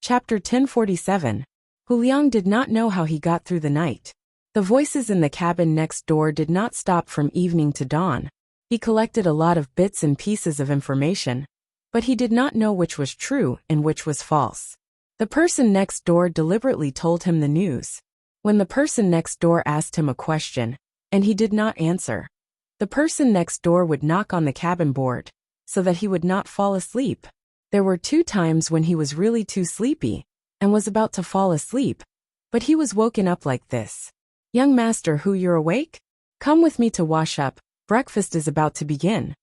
Chapter 1047. Hu Liang did not know how he got through the night. The voices in the cabin next door did not stop from evening to dawn. He collected a lot of bits and pieces of information, but he did not know which was true and which was false. The person next door deliberately told him the news. When the person next door asked him a question, and he did not answer, the person next door would knock on the cabin board, so that he would not fall asleep. There were 2 times when he was really too sleepy, and was about to fall asleep, but he was woken up like this. "Young master, Hu, you're awake? Come with me to wash up, breakfast is about to begin."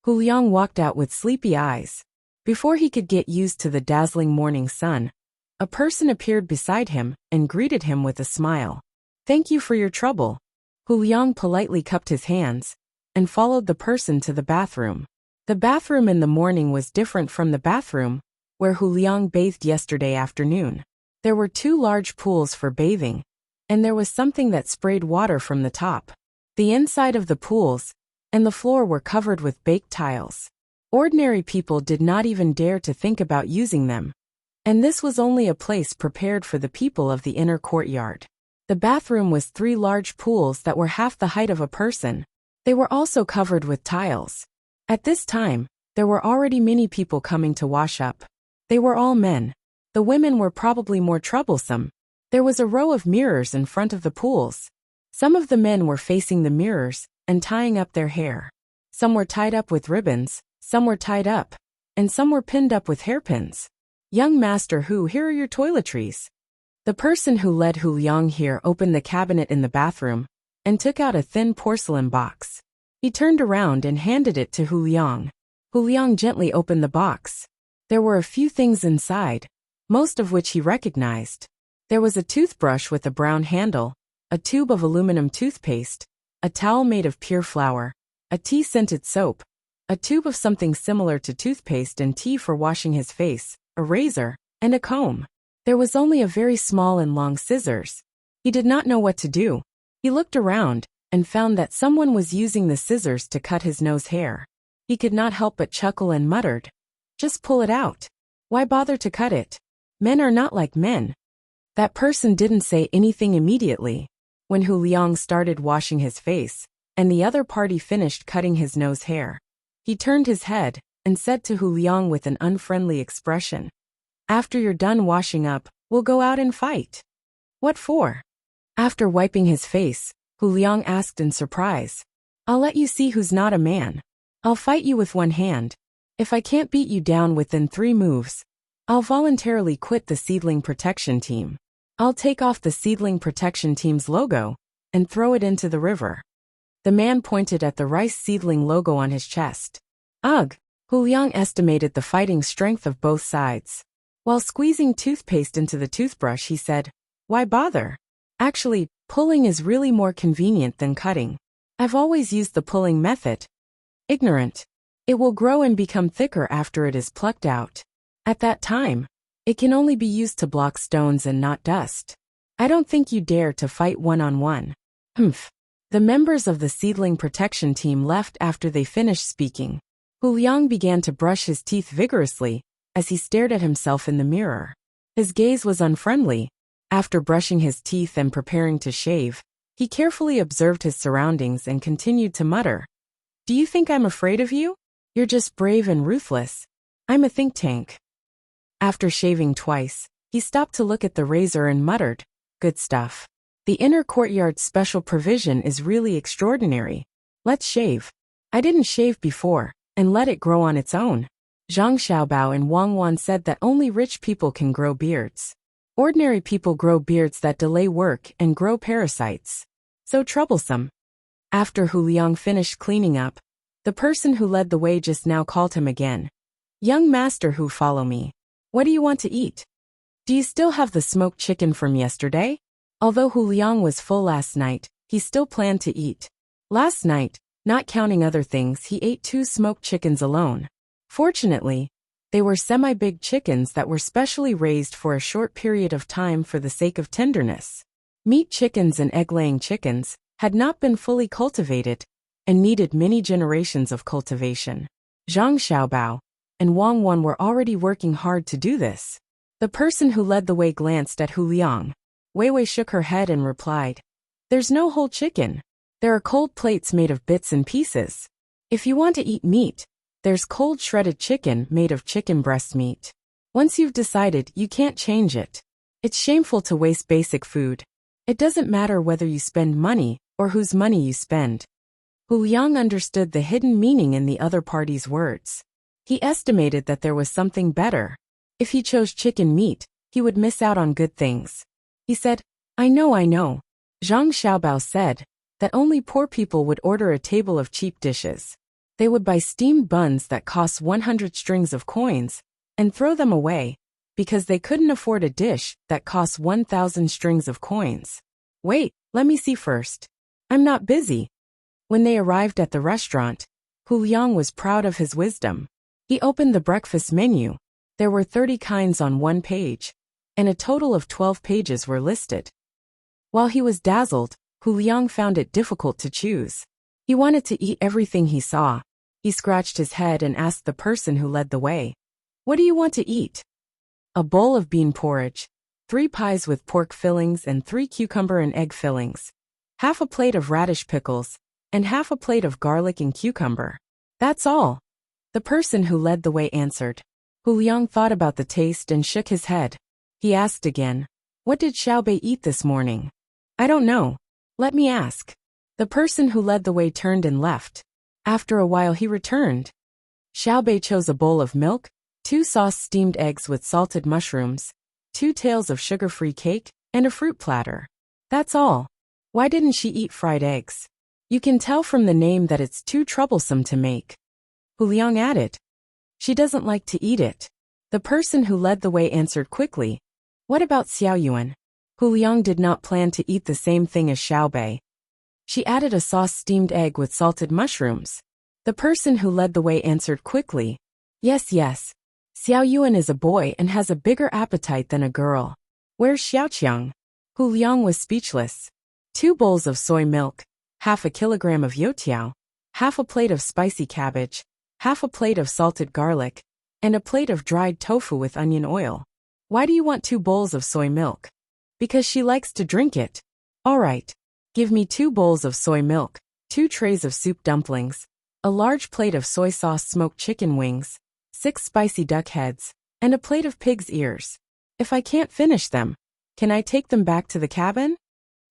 Hu Liang walked out with sleepy eyes. Before he could get used to the dazzling morning sun, a person appeared beside him and greeted him with a smile. "Thank you for your trouble." Hu Liang politely cupped his hands and followed the person to the bathroom. The bathroom in the morning was different from the bathroom where Hu Liang bathed yesterday afternoon. There were 2 large pools for bathing, and there was something that sprayed water from the top. The inside of the pools and the floor were covered with baked tiles. Ordinary people did not even dare to think about using them, and this was only a place prepared for the people of the inner courtyard. The bathroom was 3 large pools that were half the height of a person. They were also covered with tiles. At this time, there were already many people coming to wash up. They were all men. The women were probably more troublesome. There was a row of mirrors in front of the pools. Some of the men were facing the mirrors and tying up their hair. Some were tied up with ribbons, some were tied up, and some were pinned up with hairpins. "Young master Hu, here are your toiletries." The person who led Hu Liang here opened the cabinet in the bathroom and took out a thin porcelain box. He turned around and handed it to Hu Liang. Hu Liang gently opened the box. There were a few things inside, most of which he recognized. There was a toothbrush with a brown handle, a tube of aluminum toothpaste, a towel made of pure flour, a tea-scented soap, a tube of something similar to toothpaste and tea for washing his face, a razor, and a comb. There was only a very small and long scissors. He did not know what to do. He looked around and found that someone was using the scissors to cut his nose hair. He could not help but chuckle and muttered, "Just pull it out. Why bother to cut it? Men are not like men." That person didn't say anything immediately. When Hu Liang started washing his face, and the other party finished cutting his nose hair, he turned his head and said to Hu Liang with an unfriendly expression, "After you're done washing up, we'll go out and fight." "What for?" After wiping his face, Hu Liang asked in surprise. "I'll let you see who's not a man. I'll fight you with one hand. If I can't beat you down within 3 moves, I'll voluntarily quit the Seedling Protection Team. I'll take off the Seedling Protection Team's logo and throw it into the river." The man pointed at the rice seedling logo on his chest. Ugh! Hu Liang estimated the fighting strength of both sides. While squeezing toothpaste into the toothbrush, he said, "Why bother? Actually, pulling is really more convenient than cutting. I've always used the pulling method." "Ignorant. It will grow and become thicker after it is plucked out. At that time, it can only be used to block stones and not dust. I don't think you dare to fight one-on-one." Humph. The members of the Seedling Protection Team left after they finished speaking. Hu Liang began to brush his teeth vigorously as he stared at himself in the mirror. His gaze was unfriendly. After brushing his teeth and preparing to shave, he carefully observed his surroundings and continued to mutter, "Do you think I'm afraid of you? You're just brave and ruthless. I'm a think tank." After shaving twice, he stopped to look at the razor and muttered, "Good stuff. The inner courtyard's special provision is really extraordinary. Let's shave. I didn't shave before, and let it grow on its own." Zhang Xiaobao and Wang Wan said that only rich people can grow beards. Ordinary people grow beards that delay work and grow parasites. So troublesome. After Hu Liang finished cleaning up, the person who led the way just now called him again. "Young master Hu, follow me. What do you want to eat? Do you still have the smoked chicken from yesterday?" Although Hu Liang was full last night, he still planned to eat. Last night, not counting other things, he ate 2 smoked chickens alone. Fortunately, they were semi-big chickens that were specially raised for a short period of time for the sake of tenderness. Meat chickens and egg-laying chickens had not been fully cultivated and needed many generations of cultivation. Zhang Xiaobao and Wang Wan were already working hard to do this. The person who led the way glanced at Hu Liang. Wei Wei shook her head and replied, "There's no whole chicken. There are cold plates made of bits and pieces. If you want to eat meat, there's cold shredded chicken made of chicken breast meat. Once you've decided, you can't change it. It's shameful to waste basic food. It doesn't matter whether you spend money or whose money you spend." Hu Liang understood the hidden meaning in the other party's words. He estimated that there was something better. If he chose chicken meat, he would miss out on good things. He said, I know. Zhang Xiaobao said that only poor people would order a table of cheap dishes. They would buy steamed buns that cost 100 strings of coins and throw them away because they couldn't afford a dish that costs 1,000 strings of coins. Wait, let me see first. I'm not busy. When they arrived at the restaurant, Hu Liang was proud of his wisdom. He opened the breakfast menu. There were 30 kinds on one page, and a total of 12 pages were listed. While he was dazzled, Hu Liang found it difficult to choose. He wanted to eat everything he saw. He scratched his head and asked the person who led the way, "What do you want to eat?" "A bowl of bean porridge, 3 pies with pork fillings and 3 cucumber and egg fillings, half a plate of radish pickles, and half a plate of garlic and cucumber. That's all," the person who led the way answered. Hu Liang thought about the taste and shook his head. He asked again, "What did Xiaobei eat this morning?" "I don't know. Let me ask." The person who led the way turned and left. After a while he returned. Xiaobei chose a bowl of milk, 2 sauced steamed eggs with salted mushrooms, 2 tails of sugar-free cake, and a fruit platter. That's all. Why didn't she eat fried eggs? You can tell from the name that it's too troublesome to make. Hu Liang added. She doesn't like to eat it. The person who led the way answered quickly. What about Xiao Yuan? Hu Liang did not plan to eat the same thing as Xiaobei. She added a sauced steamed egg with salted mushrooms. The person who led the way answered quickly. Yes. Xiao Yuan is a boy and has a bigger appetite than a girl. Where's Xiaoqiang? Hu Liang was speechless. 2 bowls of soy milk, half a kilogram of youtiao, half a plate of spicy cabbage, half a plate of salted garlic, and a plate of dried tofu with onion oil. Why do you want 2 bowls of soy milk? Because she likes to drink it. All right. Give me 2 bowls of soy milk, 2 trays of soup dumplings, a large plate of soy sauce smoked chicken wings, 6 spicy duck heads, and a plate of pig's ears. If I can't finish them, can I take them back to the cabin?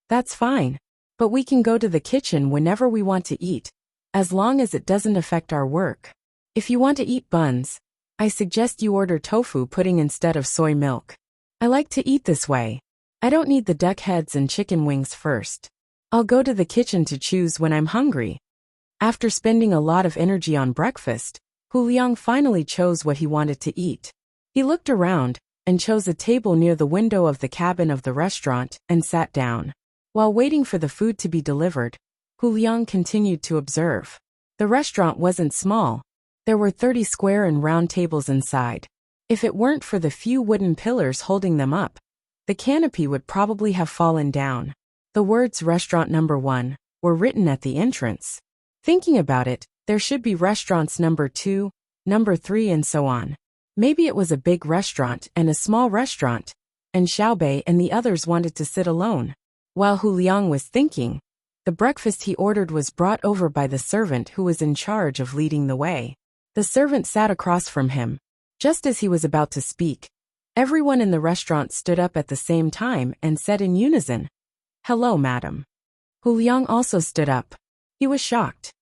That's fine. But we can go to the kitchen whenever we want to eat, as long as it doesn't affect our work. If you want to eat buns, I suggest you order tofu pudding instead of soy milk. I like to eat this way. I don't need the duck heads and chicken wings first. I'll go to the kitchen to choose when I'm hungry. After spending a lot of energy on breakfast, Hu Liang finally chose what he wanted to eat. He looked around and chose a table near the window of the cabin of the restaurant and sat down. While waiting for the food to be delivered, Hu Liang continued to observe. The restaurant wasn't small. There were 30 square and round tables inside. If it weren't for the few wooden pillars holding them up, the canopy would probably have fallen down. The words Restaurant Number 1 were written at the entrance. Thinking about it, there should be restaurants number 2, number 3 and so on. Maybe it was a big restaurant and a small restaurant, and Xiaobei and the others wanted to sit alone. While Hu Liang was thinking, the breakfast he ordered was brought over by the servant who was in charge of leading the way. The servant sat across from him. Just as he was about to speak, everyone in the restaurant stood up at the same time and said in unison, Hello, madam. Hu Liang also stood up. He was shocked.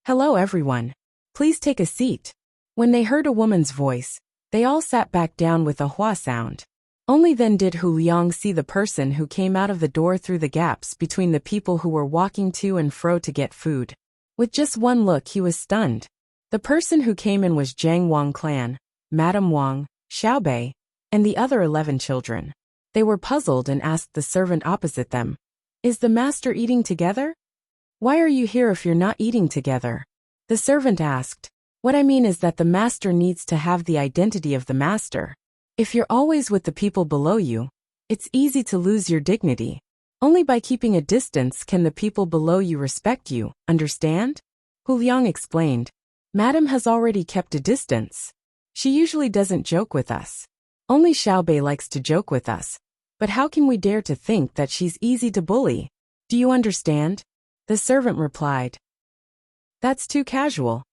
Hello, everyone. Please take a seat. When they heard a woman's voice, they all sat back down with a hua sound. Only then did Hu Liang see the person who came out of the door through the gaps between the people who were walking to and fro to get food. With just one look he was stunned. The person who came in was Jiang Wang clan, Madame Wang, Xiaobei, and the other 11 children. They were puzzled and asked the servant opposite them, Is the master eating together? Why are you here if you're not eating together? The servant asked. What I mean is that the master needs to have the identity of the master. If you're always with the people below you, it's easy to lose your dignity. Only by keeping a distance can the people below you respect you, understand? Hu Liang explained. Madam has already kept a distance. She usually doesn't joke with us. Only Xiaobei likes to joke with us. But how can we dare to think that she's easy to bully? Do you understand? The servant replied. That's too casual.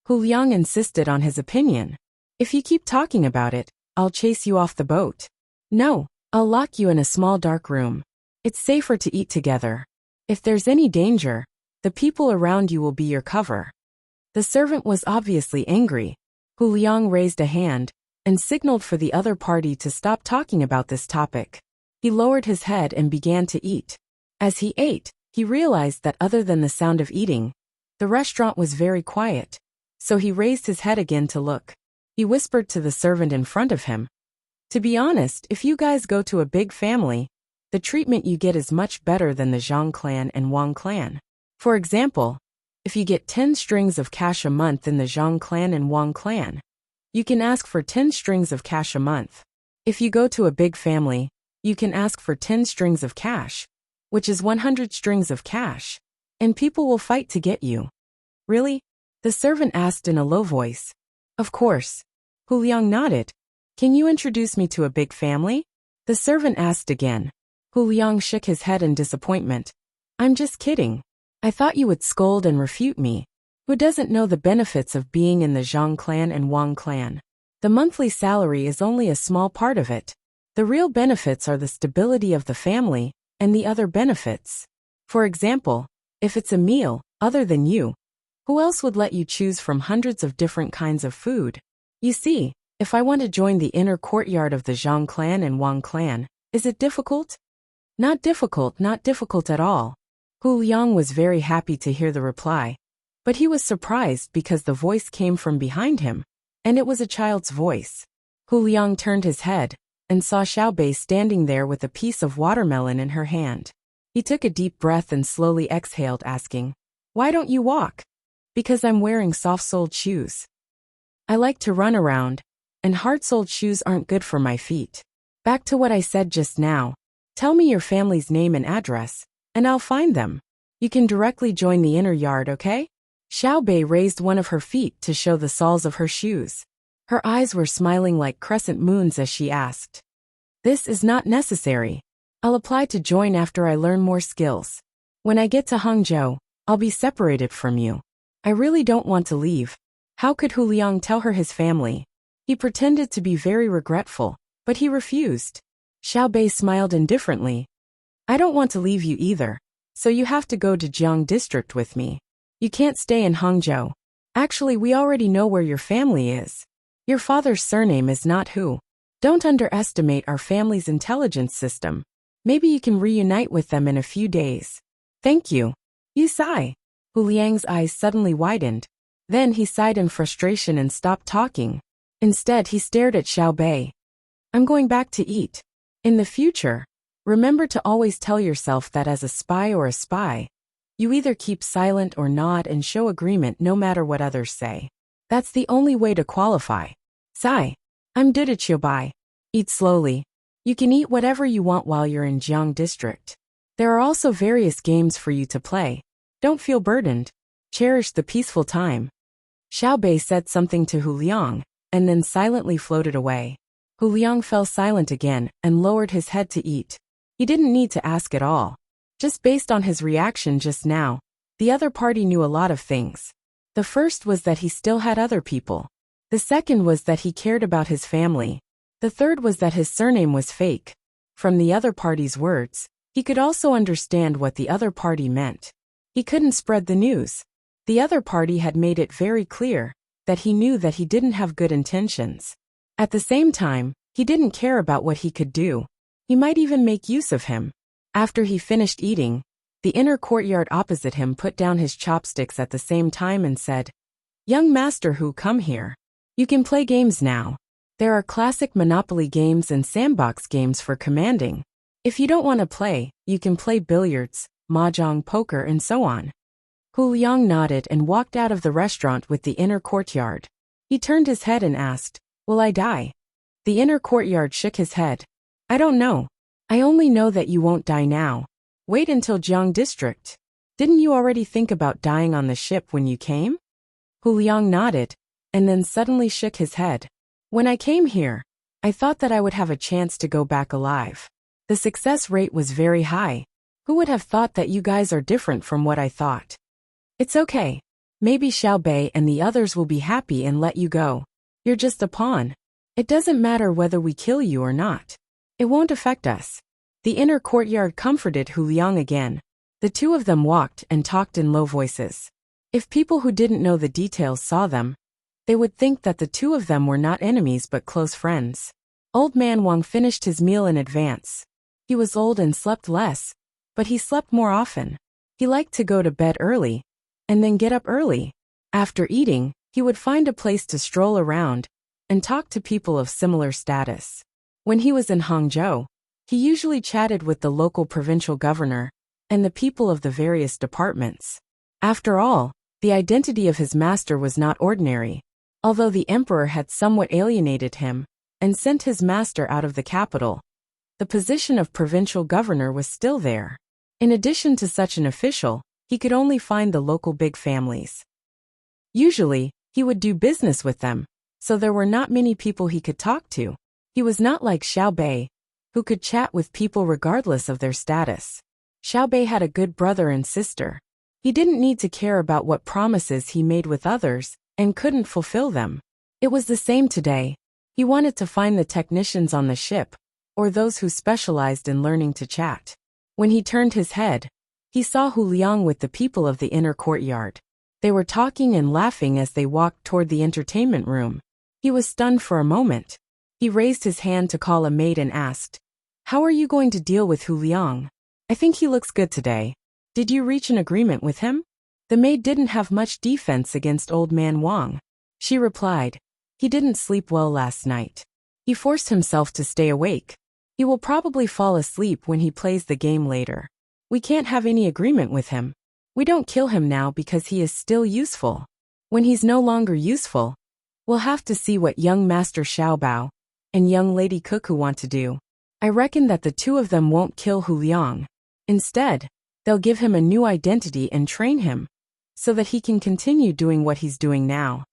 Hu Liang insisted on his opinion. If you keep talking about it, I'll chase you off the boat. No, I'll lock you in a small dark room. It's safer to eat together. If there's any danger, the people around you will be your cover. The servant was obviously angry. Hu Liang raised a hand and signaled for the other party to stop talking about this topic. He lowered his head and began to eat. As he ate, he realized that other than the sound of eating, the restaurant was very quiet. So he raised his head again to look. He whispered to the servant in front of him. To be honest, if you guys go to a big family, the treatment you get is much better than the Zhang clan and Wang clan. For example, if you get 10 strings of cash a month in the Zhang clan and Wang clan, you can ask for 10 strings of cash a month. If you go to a big family, you can ask for 10 strings of cash, which is 100 strings of cash, and people will fight to get you. Really? The servant asked in a low voice. Of course. Hu Liang nodded. Can you introduce me to a big family? The servant asked again. Hu Liang shook his head in disappointment. I'm just kidding. I thought you would scold and refute me. Who doesn't know the benefits of being in the Zhang clan and Wang clan? The monthly salary is only a small part of it. The real benefits are the stability of the family and the other benefits. For example, if it's a meal, other than you, who else would let you choose from hundreds of different kinds of food? You see, if I want to join the inner courtyard of the Zhang clan and Wang clan, is it difficult? Not difficult at all. Hu Liang was very happy to hear the reply. But he was surprised because the voice came from behind him, and it was a child's voice. Hu Liang turned his head and saw Xiaobei standing there with a piece of watermelon in her hand. He took a deep breath and slowly exhaled, asking, Why don't you walk? Because I'm wearing soft-soled shoes. I like to run around, and hard-soled shoes aren't good for my feet. Back to what I said just now. Tell me your family's name and address, and I'll find them. You can directly join the inner yard, okay? Xiaobei raised one of her feet to show the soles of her shoes. Her eyes were smiling like crescent moons as she asked. This is not necessary. I'll apply to join after I learn more skills. When I get to Hangzhou, I'll be separated from you. I really don't want to leave. How could Hu Liang tell her his family? He pretended to be very regretful, but he refused. Xiaobei smiled indifferently. I don't want to leave you either, so you have to go to Jiang district with me. You can't stay in Hangzhou. Actually, we already know where your family is. Your father's surname is not Hu. Don't underestimate our family's intelligence system. Maybe you can reunite with them in a few days. Thank you. You sigh. Hu Liang's eyes suddenly widened. Then he sighed in frustration and stopped talking. Instead, he stared at Xiaobei. I'm going back to eat. In the future, remember to always tell yourself that as a spy, you either keep silent or nod and show agreement no matter what others say. That's the only way to qualify. Sigh. I'm good at Xiaobei. Eat slowly. You can eat whatever you want while you're in Jiang district. There are also various games for you to play. Don't feel burdened. Cherish the peaceful time. Xiaobei said something to Hu Liang, and then silently floated away. Hu Liang fell silent again and lowered his head to eat. He didn't need to ask at all. Just based on his reaction just now, the other party knew a lot of things. The first was that he still had other people. The second was that he cared about his family. The third was that his surname was fake. From the other party's words, he could also understand what the other party meant. He couldn't spread the news. The other party had made it very clear that he knew that he didn't have good intentions. At the same time, he didn't care about what he could do. He might even make use of him. After he finished eating, the inner courtyard opposite him put down his chopsticks at the same time and said, Young Master Hu, come here. You can play games now. There are classic Monopoly games and sandbox games for commanding. If you don't want to play, you can play billiards, mahjong, poker, and so on. Hu Liang nodded and walked out of the restaurant with the inner courtyard. He turned his head and asked, Will I die? The inner courtyard shook his head. I don't know. I only know that you won't die now. Wait until Jiang district. Didn't you already think about dying on the ship when you came? Hu Liang nodded, and then suddenly shook his head. When I came here, I thought that I would have a chance to go back alive. The success rate was very high. Who would have thought that you guys are different from what I thought? It's okay. Maybe Xiao Bei and the others will be happy and let you go. You're just a pawn. It doesn't matter whether we kill you or not. It won't affect us. The inner courtyard comforted Hu Liang again. The two of them walked and talked in low voices. If people who didn't know the details saw them, they would think that the two of them were not enemies but close friends. Old man Wang finished his meal in advance. He was old and slept less, but he slept more often. He liked to go to bed early, and then get up early. After eating, he would find a place to stroll around and talk to people of similar status. When he was in Hangzhou, he usually chatted with the local provincial governor and the people of the various departments. After all, the identity of his master was not ordinary. Although the emperor had somewhat alienated him and sent his master out of the capital, the position of provincial governor was still there. In addition to such an official, he could only find the local big families. Usually, he would do business with them, so there were not many people he could talk to. He was not like Xiao Bei, who could chat with people regardless of their status. Xiao Bei had a good brother and sister. He didn't need to care about what promises he made with others and couldn't fulfill them. It was the same today. He wanted to find the technicians on the ship, or those who specialized in learning to chat. When he turned his head, he saw Hu Liang with the people of the inner courtyard. They were talking and laughing as they walked toward the entertainment room. He was stunned for a moment. He raised his hand to call a maid and asked, "How are you going to deal with Hu Liang? I think he looks good today. Did you reach an agreement with him?" The maid didn't have much defense against old man Wang. She replied, "He didn't sleep well last night. He forced himself to stay awake. He will probably fall asleep when he plays the game later. We can't have any agreement with him. We don't kill him now because he is still useful. When he's no longer useful, we'll have to see what young Master Xiaobao and young Lady Cuckoo want to do. I reckon that the two of them won't kill Hu Liang. Instead, they'll give him a new identity and train him, so that he can continue doing what he's doing now."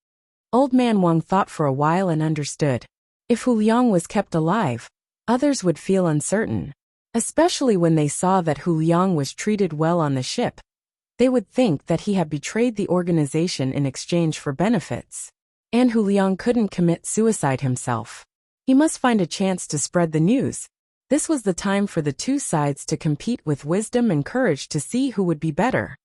Old man Wang thought for a while and understood. If Hu Liang was kept alive, others would feel uncertain. Especially when they saw that Hu Liang was treated well on the ship. They would think that he had betrayed the organization in exchange for benefits. And Hu Liang couldn't commit suicide himself. He must find a chance to spread the news. This was the time for the two sides to compete with wisdom and courage to see who would be better.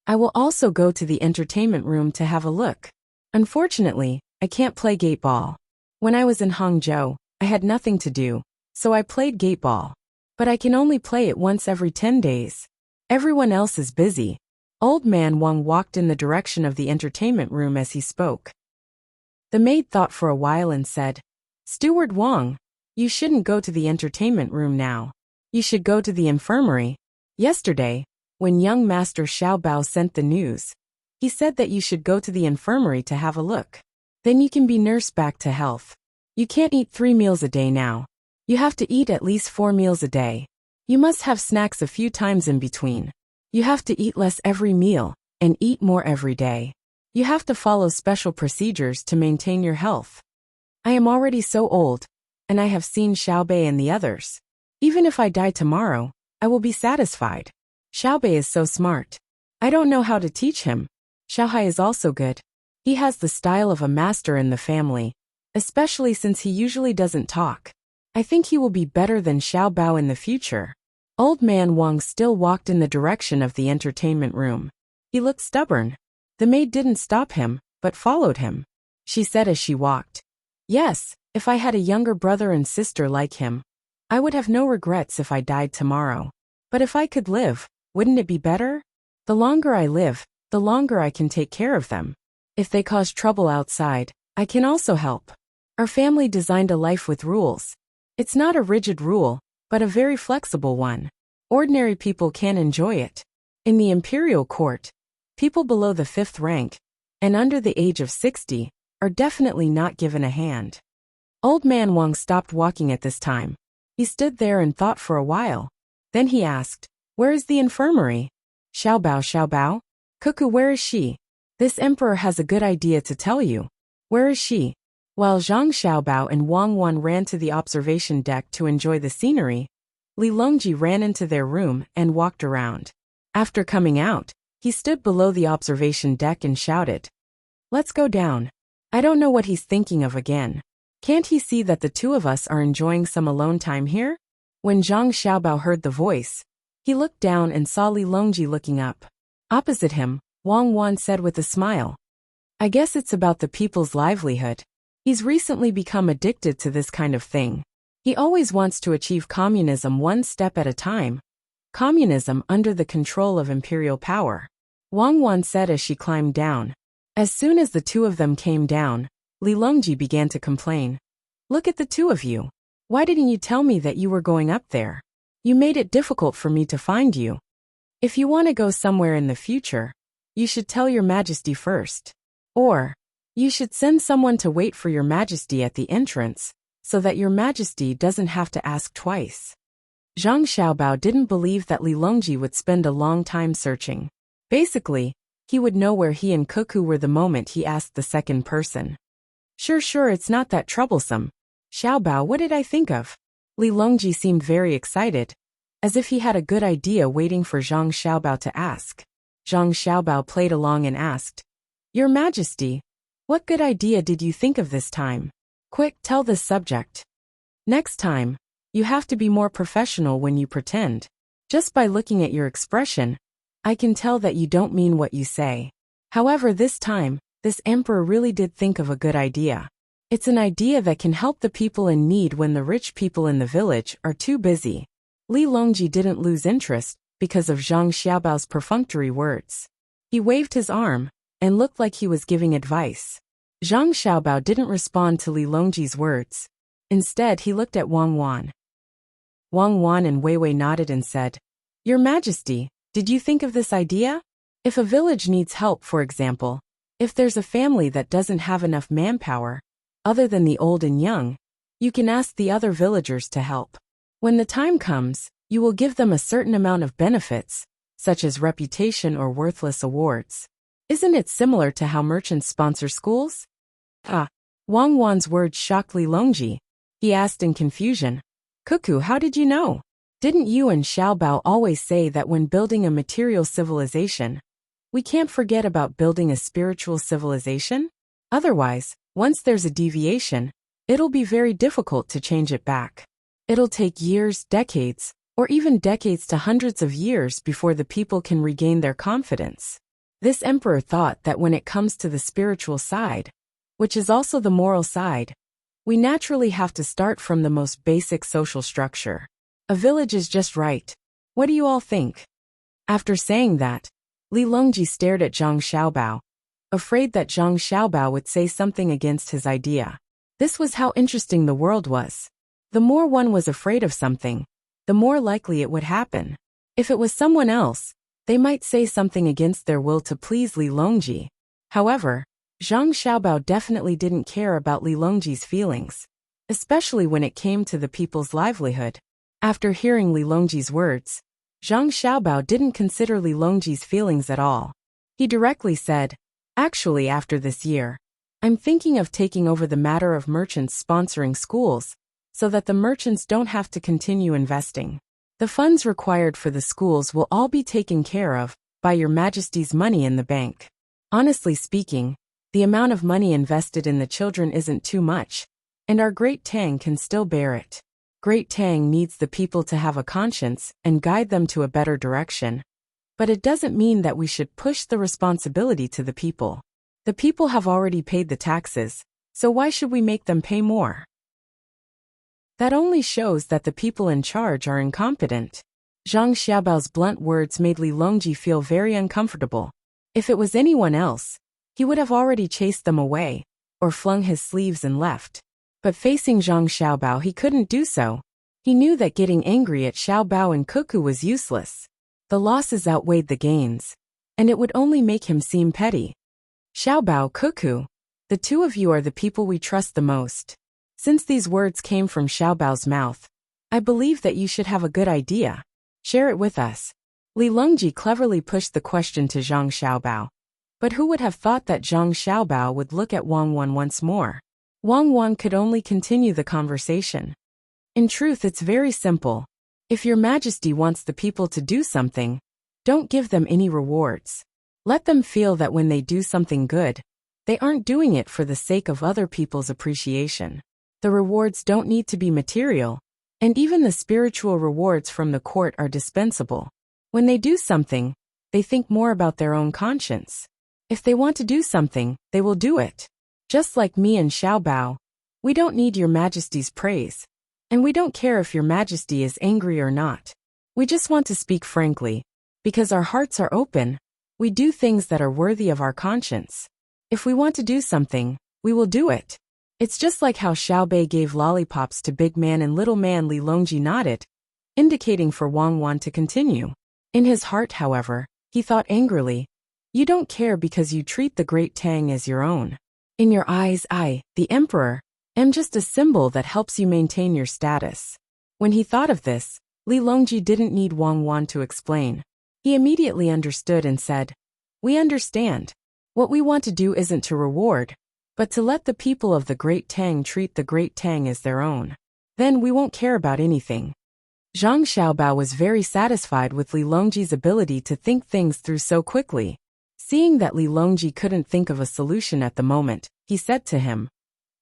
I will also go to the entertainment room to have a look. Unfortunately, I can't play gate ball. When I was in Hangzhou, I had nothing to do, so I played gate ball. But I can only play it once every 10 days. Everyone else is busy. Old man Wang walked in the direction of the entertainment room as he spoke. The maid thought for a while and said, "Steward Wang, you shouldn't go to the entertainment room now. You should go to the infirmary. Yesterday, when young Master Xiaobao sent the news, he said that you should go to the infirmary to have a look. Then you can be nursed back to health. You can't eat 3 meals a day now. You have to eat at least 4 meals a day. You must have snacks a few times in between. You have to eat less every meal, and eat more every day. You have to follow special procedures to maintain your health. I am already so old, and I have seen Xiao Bei and the others. Even if I die tomorrow, I will be satisfied. Xiao Bei is so smart. I don't know how to teach him. Xiao Hai is also good. He has the style of a master in the family, especially since he usually doesn't talk. I think he will be better than Xiao Bao in the future." Old man Wang still walked in the direction of the entertainment room. He looked stubborn. The maid didn't stop him, but followed him. She said as she walked, "Yes, if I had a younger brother and sister like him, I would have no regrets if I died tomorrow. But if I could live, wouldn't it be better? The longer I live, the longer I can take care of them. If they cause trouble outside, I can also help. Our family designed a life with rules. It's not a rigid rule, but a very flexible one. Ordinary people can enjoy it. In the imperial court, people below the 5th rank, and under the age of 60, are definitely not given a hand." Old man Wang stopped walking at this time. He stood there and thought for a while. Then he asked, "Where is the infirmary?" Xiao Bao? Cuckoo, where is she? This emperor has a good idea to tell you. Where is she?" While Zhang Xiaobao and Wang Wan ran to the observation deck to enjoy the scenery, Li Longji ran into their room and walked around. After coming out, he stood below the observation deck and shouted, "Let's go down. I don't know what he's thinking of again. Can't he see that the two of us are enjoying some alone time here?" When Zhang Xiaobao heard the voice, he looked down and saw Li Longji looking up. Opposite him, Wang Wan said with a smile, "I guess it's about the people's livelihood. He's recently become addicted to this kind of thing. He always wants to achieve communism one step at a time. Communism under the control of imperial power," Wang Wan said as she climbed down. As soon as the two of them came down, Li Longji began to complain. "Look at the two of you. Why didn't you tell me that you were going up there? You made it difficult for me to find you. If you want to go somewhere in the future, you should tell your majesty first. Or, you should send someone to wait for your majesty at the entrance, so that your majesty doesn't have to ask twice." Zhang Xiaobao didn't believe that Li Longji would spend a long time searching. Basically, he would know where he and Cuckoo were the moment he asked the second person. Sure, it's not that troublesome. Xiaobao, what did I think of?" Li Longji seemed very excited, as if he had a good idea waiting for Zhang Xiaobao to ask. Zhang Xiaobao played along and asked, "Your Majesty, what good idea did you think of this time? Quick, tell this subject. Next time, you have to be more professional when you pretend. Just by looking at your expression, I can tell that you don't mean what you say." However, this time, this emperor really did think of a good idea. It's an idea that can help the people in need when the rich people in the village are too busy. Li Longji didn't lose interest because of Zhang Xiaobao's perfunctory words. He waved his arm and looked like he was giving advice. Zhang Xiaobao didn't respond to Li Longji's words. Instead, he looked at Wang Wan. Wang Wan and Wei Wei nodded and said, "Your Majesty, did you think of this idea? If a village needs help, for example, if there's a family that doesn't have enough manpower, other than the old and young, you can ask the other villagers to help. When the time comes, you will give them a certain amount of benefits, such as reputation or worthless awards. Isn't it similar to how merchants sponsor schools?" Wang Wan's words shocked Li Longji. He asked in confusion, "Cuckoo, how did you know? Didn't you and Xiaobao always say that when building a material civilization, we can't forget about building a spiritual civilization? Otherwise, once there's a deviation, it'll be very difficult to change it back. It'll take years, decades, or even decades to hundreds of years before the people can regain their confidence." This emperor thought that when it comes to the spiritual side, which is also the moral side, we naturally have to start from the most basic social structure. A village is just right. What do you all think? After saying that, Li Longji stared at Zhang Xiaobao, afraid that Zhang Xiaobao would say something against his idea. This was how interesting the world was. The more one was afraid of something, the more likely it would happen. If it was someone else, they might say something against their will to please Li Longji. However, Zhang Xiaobao definitely didn't care about Li Longji's feelings, especially when it came to the people's livelihood. After hearing Li Longji's words, Zhang Xiaobao didn't consider Li Longji's feelings at all. He directly said, "Actually, after this year, I'm thinking of taking over the matter of merchants sponsoring schools, so that the merchants don't have to continue investing. The funds required for the schools will all be taken care of by Your Majesty's money in the bank. Honestly speaking, the amount of money invested in the children isn't too much, and our Great Tang can still bear it. Great Tang needs the people to have a conscience and guide them to a better direction. But it doesn't mean that we should push the responsibility to the people. The people have already paid the taxes, so why should we make them pay more? That only shows that the people in charge are incompetent." Zhang Xiaobao's blunt words made Li Longji feel very uncomfortable. If it was anyone else, he would have already chased them away, or flung his sleeves and left. But facing Zhang Xiaobao, he couldn't do so. He knew that getting angry at Xiaobao and Cuckoo was useless. The losses outweighed the gains, and it would only make him seem petty. "Xiaobao, Cuckoo, the two of you are the people we trust the most. Since these words came from Xiaobao's mouth, I believe that you should have a good idea. Share it with us." Li Longji cleverly pushed the question to Zhang Xiaobao. But who would have thought that Zhang Xiaobao would look at Wang Wan once more? Wang Wan could only continue the conversation. In truth, it's very simple. If your Majesty wants the people to do something, don't give them any rewards. Let them feel that when they do something good, they aren't doing it for the sake of other people's appreciation. The rewards don't need to be material, and even the spiritual rewards from the court are dispensable. When they do something, they think more about their own conscience. If they want to do something, they will do it. Just like me and Xiao Bao, we don't need your Majesty's praise, and we don't care if your Majesty is angry or not. We just want to speak frankly, because our hearts are open. We do things that are worthy of our conscience. If we want to do something, we will do it. It's just like how Xiao Bei gave lollipops to Big Man and Little Man. Li Longji nodded, indicating for Wang Wan to continue. In his heart, however, he thought angrily, "You don't care because you treat the great Tang as your own. In your eyes, I, the Emperor, am just a symbol that helps you maintain your status." When he thought of this, Li Longji didn't need Wang Wan to explain. He immediately understood and said, "We understand. What we want to do isn't to reward, but to let the people of the Great Tang treat the Great Tang as their own. Then we won't care about anything." Zhang Xiaobao was very satisfied with Li Longji's ability to think things through so quickly. Seeing that Li Longji couldn't think of a solution at the moment, he said to him,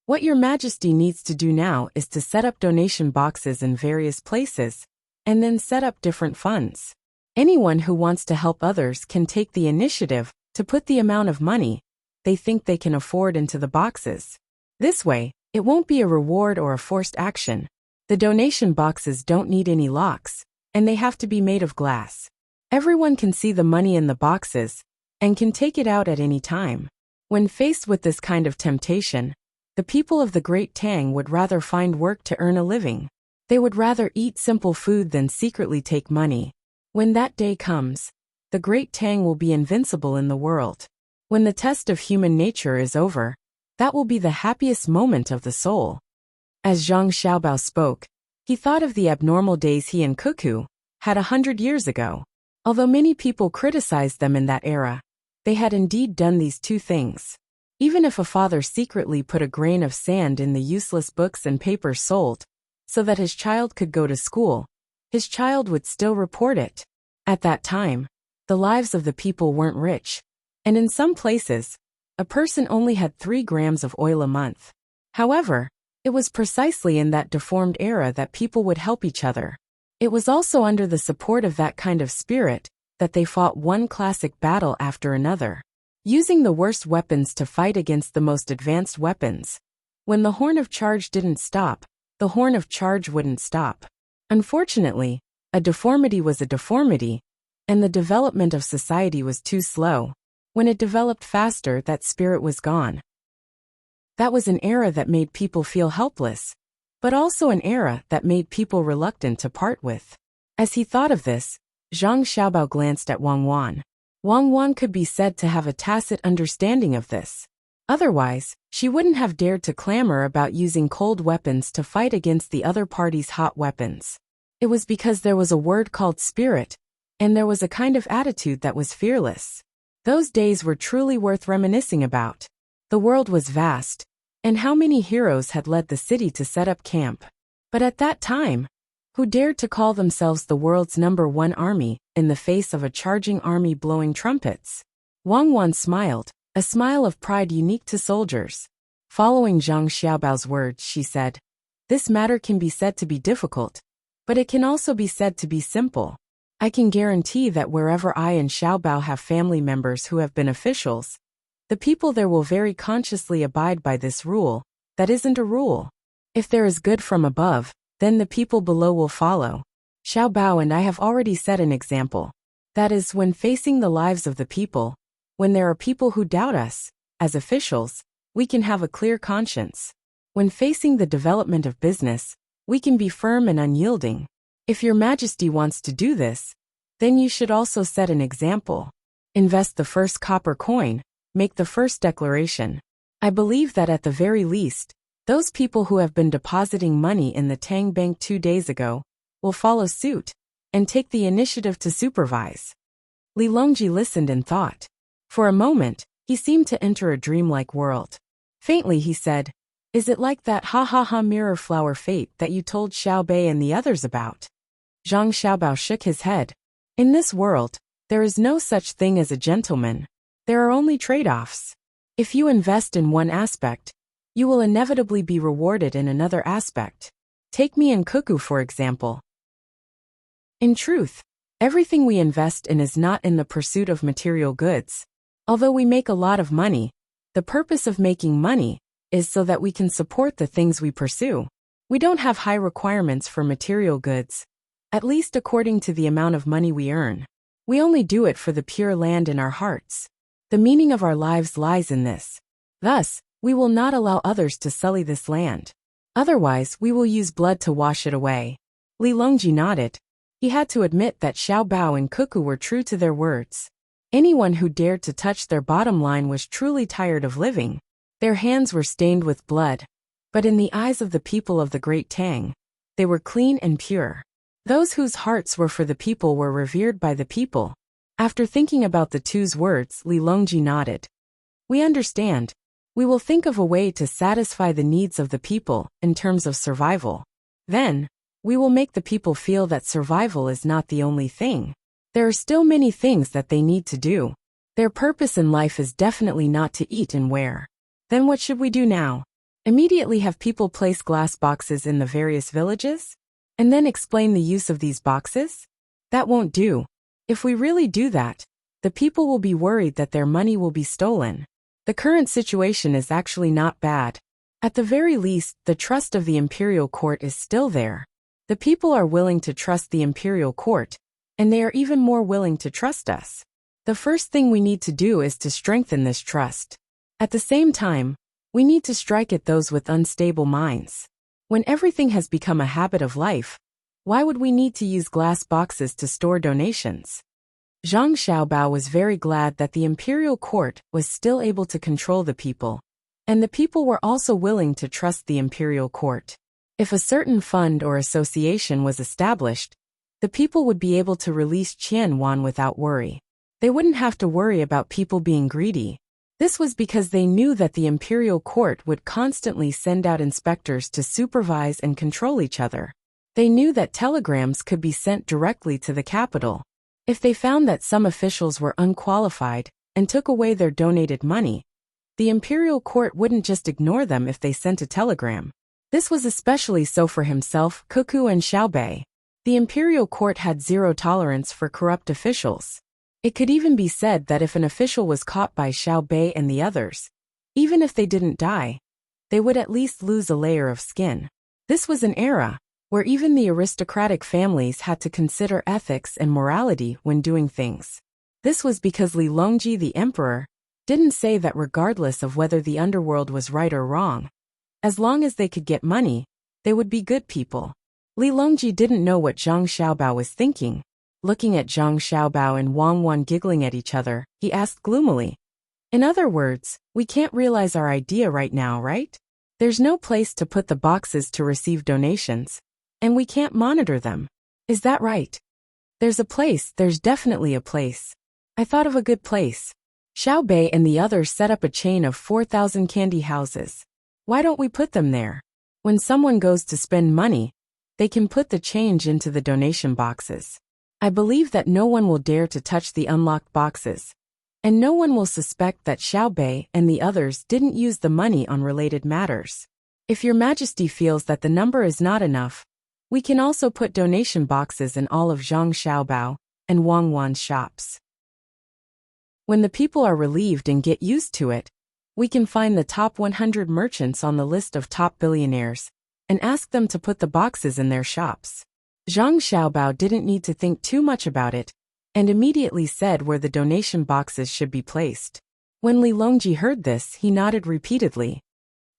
"What your Majesty needs to do now is to set up donation boxes in various places, and then set up different funds. Anyone who wants to help others can take the initiative to put the amount of money they think they can afford into the boxes. This way, it won't be a reward or a forced action. The donation boxes don't need any locks, and they have to be made of glass. Everyone can see the money in the boxes, and can take it out at any time." When faced with this kind of temptation, the people of the Great Tang would rather find work to earn a living. They would rather eat simple food than secretly take money. When that day comes, the Great Tang will be invincible in the world. When the test of human nature is over, that will be the happiest moment of the soul. As Zhang Xiaobao spoke, he thought of the abnormal days he and Cuckoo had 100 years ago. Although many people criticized them in that era, they had indeed done these two things. Even if a father secretly put a grain of sand in the useless books and papers sold, so that his child could go to school, his child would still report it. At that time, the lives of the people weren't rich, and in some places, a person only had 3 grams of oil a month. However, it was precisely in that deformed era that people would help each other. It was also under the support of that kind of spirit that they fought one classic battle after another, using the worst weapons to fight against the most advanced weapons. When the horn of charge didn't stop, the horn of charge wouldn't stop. Unfortunately, a deformity was a deformity, and the development of society was too slow. When it developed faster, that spirit was gone. That was an era that made people feel helpless, but also an era that made people reluctant to part with. As he thought of this, Zhang Xiaobao glanced at Wang Wan. Wang Wan could be said to have a tacit understanding of this. Otherwise, she wouldn't have dared to clamor about using cold weapons to fight against the other party's hot weapons. It was because there was a word called spirit, and there was a kind of attitude that was fearless. Those days were truly worth reminiscing about. The world was vast, and how many heroes had led the city to set up camp. But at that time, who dared to call themselves the world's #1 army in the face of a charging army blowing trumpets? Wang Wan smiled, a smile of pride unique to soldiers. Following Zhang Xiaobao's words, she said, "This matter can be said to be difficult, but it can also be said to be simple. I can guarantee that wherever I and Xiaobao have family members who have been officials, the people there will very consciously abide by this rule. That isn't a rule. If there is good from above, then the people below will follow. Xiaobao and I have already set an example. That is, when facing the lives of the people, when there are people who doubt us, as officials, we can have a clear conscience. When facing the development of business, we can be firm and unyielding. If your Majesty wants to do this, then you should also set an example. Invest the first copper coin, make the first declaration. I believe that at the very least, those people who have been depositing money in the Tang Bank 2 days ago will follow suit and take the initiative to supervise." Li Longji listened and thought. For a moment, he seemed to enter a dreamlike world. Faintly he said, Is it like that ha mirror flower fate that you told Xiao Bei and the others about? Zhang Xiaobao shook his head. In this world, there is no such thing as a gentleman. There are only trade-offs. If you invest in one aspect, you will inevitably be rewarded in another aspect. Take me and Cuckoo for example. In truth, everything we invest in is not in the pursuit of material goods. Although we make a lot of money, the purpose of making money is so that we can support the things we pursue. We don't have high requirements for material goods, at least according to the amount of money we earn. We only do it for the pure land in our hearts. The meaning of our lives lies in this. Thus, we will not allow others to sully this land. Otherwise, we will use blood to wash it away. Li Longji nodded. He had to admit that Xiao Bao and Cuckoo were true to their words. Anyone who dared to touch their bottom line was truly tired of living. Their hands were stained with blood, but in the eyes of the people of the great Tang, they were clean and pure. Those whose hearts were for the people were revered by the people. After thinking about the two's words, Li Longji nodded. We understand. We will think of a way to satisfy the needs of the people in terms of survival. Then, we will make the people feel that survival is not the only thing. There are still many things that they need to do. Their purpose in life is definitely not to eat and wear. Then what should we do now? Immediately have people place glass boxes in the various villages? And then explain the use of these boxes? That won't do. If we really do that, the people will be worried that their money will be stolen. The current situation is actually not bad. At the very least, the trust of the imperial court is still there. The people are willing to trust the imperial court, and they are even more willing to trust us. The first thing we need to do is to strengthen this trust. At the same time, we need to strike at those with unstable minds. When everything has become a habit of life, why would we need to use glass boxes to store donations? Zhang Xiaobao was very glad that the imperial court was still able to control the people, and the people were also willing to trust the imperial court. If a certain fund or association was established, the people would be able to release Qian Wan without worry. They wouldn't have to worry about people being greedy. This was because they knew that the imperial court would constantly send out inspectors to supervise and control each other. They knew that telegrams could be sent directly to the capital. If they found that some officials were unqualified and took away their donated money, the imperial court wouldn't just ignore them if they sent a telegram. This was especially so for himself, Cuckoo, and Xiao Bei. The imperial court had zero tolerance for corrupt officials. It could even be said that if an official was caught by Xiao Bei and the others, even if they didn't die, they would at least lose a layer of skin. This was an era where even the aristocratic families had to consider ethics and morality when doing things. This was because Li Longji, the emperor, didn't say that regardless of whether the underworld was right or wrong, as long as they could get money, they would be good people. Li Longji didn't know what Zhang Xiaobao was thinking. Looking at Zhang Xiaobao and Wang Wan giggling at each other, he asked gloomily. In other words, we can't realize our idea right now, right? There's no place to put the boxes to receive donations, and we can't monitor them. Is that right? There's definitely a place. I thought of a good place. Xiao Bei and the others set up a chain of 4,000 candy houses. Why don't we put them there? When someone goes to spend money, they can put the change into the donation boxes. I believe that no one will dare to touch the unlocked boxes, and no one will suspect that Xiao Bei and the others didn't use the money on related matters. If your Majesty feels that the number is not enough, we can also put donation boxes in all of Zhang Xiaobao and Wang Wan's shops. When the people are relieved and get used to it, we can find the top 100 merchants on the list of top billionaires and ask them to put the boxes in their shops. Zhang Xiaobao didn't need to think too much about it, and immediately said where the donation boxes should be placed. When Li Longji heard this, he nodded repeatedly.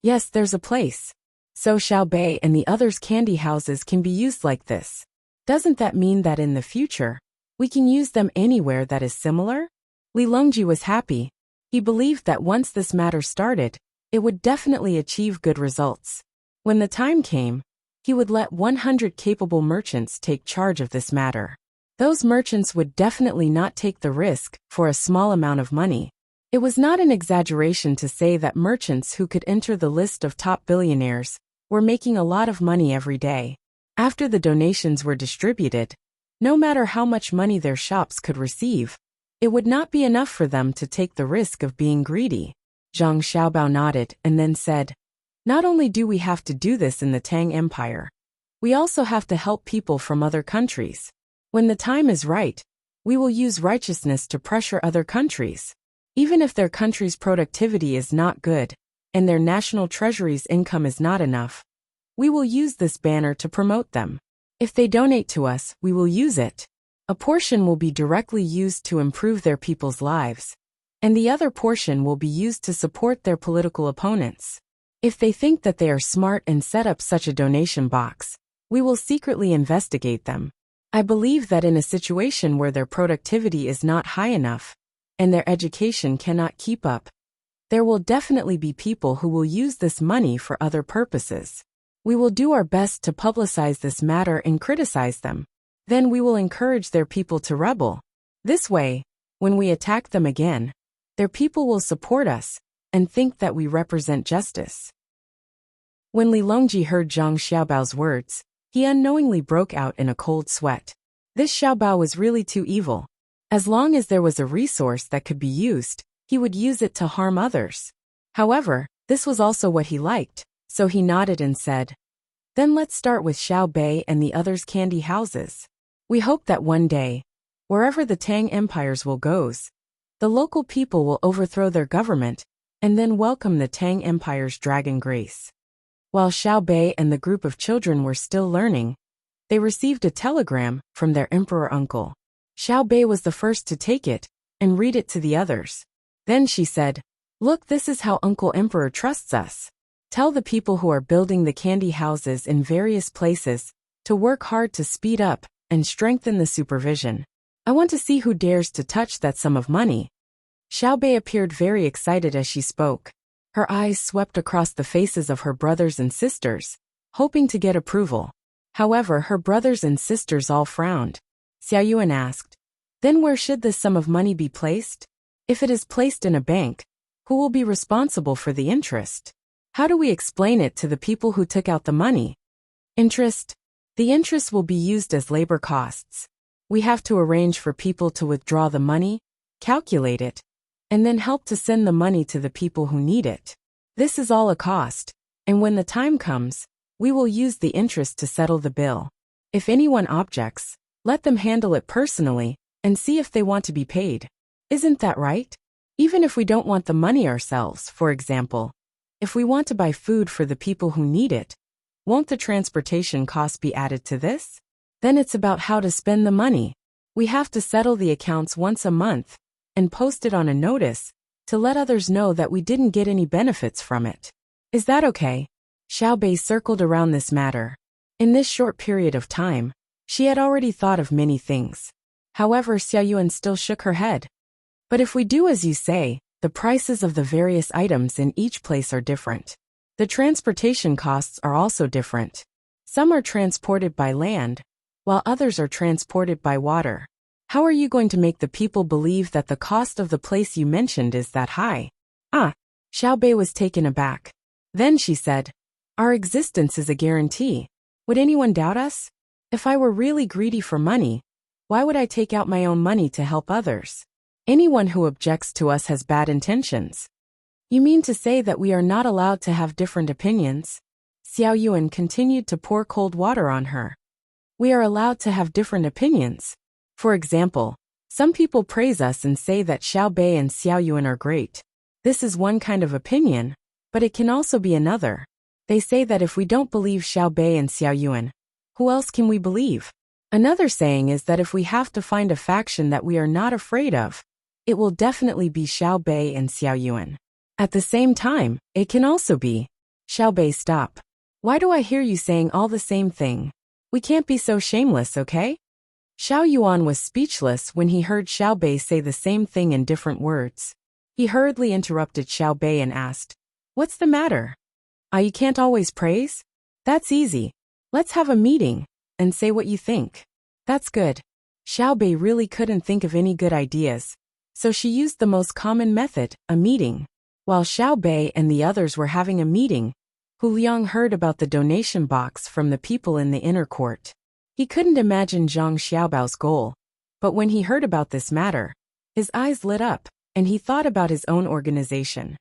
Yes, there's a place. So Xiao Bei and the others' candy houses can be used like this. Doesn't that mean that in the future, we can use them anywhere that is similar? Li Longji was happy. He believed that once this matter started, it would definitely achieve good results. When the time came, he would let 100 capable merchants take charge of this matter. Those merchants would definitely not take the risk for a small amount of money. It was not an exaggeration to say that merchants who could enter the list of top billionaires were making a lot of money every day. After the donations were distributed, no matter how much money their shops could receive, it would not be enough for them to take the risk of being greedy. Zhang Xiaobao nodded and then said, "Not only do we have to do this in the Tang Empire, we also have to help people from other countries. When the time is right, we will use righteousness to pressure other countries. Even if their country's productivity is not good, and their national treasury's income is not enough, we will use this banner to promote them. If they donate to us, we will use it. A portion will be directly used to improve their people's lives, and the other portion will be used to support their political opponents. If they think that they are smart and set up such a donation box, we will secretly investigate them. I believe that in a situation where their productivity is not high enough, and their education cannot keep up, there will definitely be people who will use this money for other purposes. We will do our best to publicize this matter and criticize them. Then we will encourage their people to rebel. This way, when we attack them again, their people will support us and think that we represent justice." When Li Longji heard Zhang Xiaobao's words, he unknowingly broke out in a cold sweat. This Xiaobao was really too evil. As long as there was a resource that could be used, he would use it to harm others. However, this was also what he liked, so he nodded and said, "Then let's start with Xiao Bei and the others' candy houses. We hope that one day, wherever the Tang empires will goes, the local people will overthrow their government and then welcome the Tang Empire's dragon grace." While Xiao Bei and the group of children were still learning, they received a telegram from their emperor uncle. Xiao Bei was the first to take it and read it to the others. Then she said, "Look, this is how Uncle Emperor trusts us. Tell the people who are building the candy houses in various places to work hard to speed up and strengthen the supervision. I want to see who dares to touch that sum of money." Xiao Bei appeared very excited as she spoke. Her eyes swept across the faces of her brothers and sisters, hoping to get approval. However, her brothers and sisters all frowned. Xiao Yuan asked, "Then where should this sum of money be placed? If it is placed in a bank, who will be responsible for the interest? How do we explain it to the people who took out the money?" "Interest? The interest will be used as labor costs. We have to arrange for people to withdraw the money, calculate it, and then help to send the money to the people who need it. This is all a cost, and when the time comes, we will use the interest to settle the bill. If anyone objects, let them handle it personally and see if they want to be paid. Isn't that right? Even if we don't want the money ourselves, for example, if we want to buy food for the people who need it, won't the transportation cost be added to this? Then it's about how to spend the money. We have to settle the accounts once a month and post it on a notice to let others know that we didn't get any benefits from it. Is that okay?" Xiao Bei circled around this matter. In this short period of time, she had already thought of many things. However, Xiao Yuan still shook her head. "But if we do as you say, the prices of the various items in each place are different. The transportation costs are also different. Some are transported by land, while others are transported by water. How are you going to make the people believe that the cost of the place you mentioned is that high?" Xiao Bei was taken aback. Then she said, "Our existence is a guarantee. Would anyone doubt us? If I were really greedy for money, why would I take out my own money to help others? Anyone who objects to us has bad intentions." "You mean to say that we are not allowed to have different opinions?" Xiao Yuan continued to pour cold water on her. "We are allowed to have different opinions. For example, some people praise us and say that Xiao Bei and Xiao Yuan are great. This is one kind of opinion, but it can also be another. They say that if we don't believe Xiao Bei and Xiao Yuan, who else can we believe? Another saying is that if we have to find a faction that we are not afraid of, it will definitely be Xiao Bei and Xiao Yuan. At the same time, it can also be..." Xiao Bei, stop. Why do I hear you saying all the same thing? We can't be so shameless, okay? Xiao Yuan was speechless when he heard Xiao Bei say the same thing in different words. He hurriedly interrupted Xiao Bei and asked, "What's the matter? You can't always praise? That's easy. Let's have a meeting and say what you think." "That's good." Xiao Bei really couldn't think of any good ideas, So she used the most common method, a meeting. While Xiao Bei and the others were having a meeting, Hu Liang heard about the donation box from the people in the inner court. He couldn't imagine Zhang Xiaobao's goal, but when he heard about this matter, his eyes lit up, and he thought about his own organization.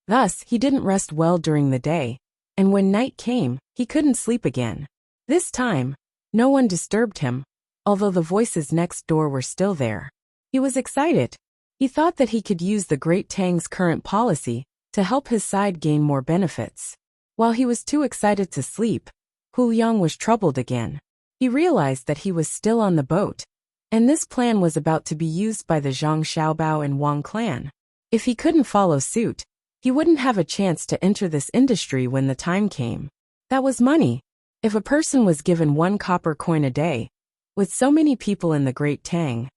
Thus, he didn't rest well during the day, and when night came, he couldn't sleep again. This time, no one disturbed him, although the voices next door were still there. He was excited. He thought that he could use the Great Tang's current policy to help his side gain more benefits. While he was too excited to sleep, Hu Liang was troubled again. He realized that he was still on the boat, and this plan was about to be used by the Zhang Xiaobao and Wang clan. If he couldn't follow suit, he wouldn't have a chance to enter this industry when the time came. That was money. If a person was given 1 copper coin a day, with so many people in the Great Tang,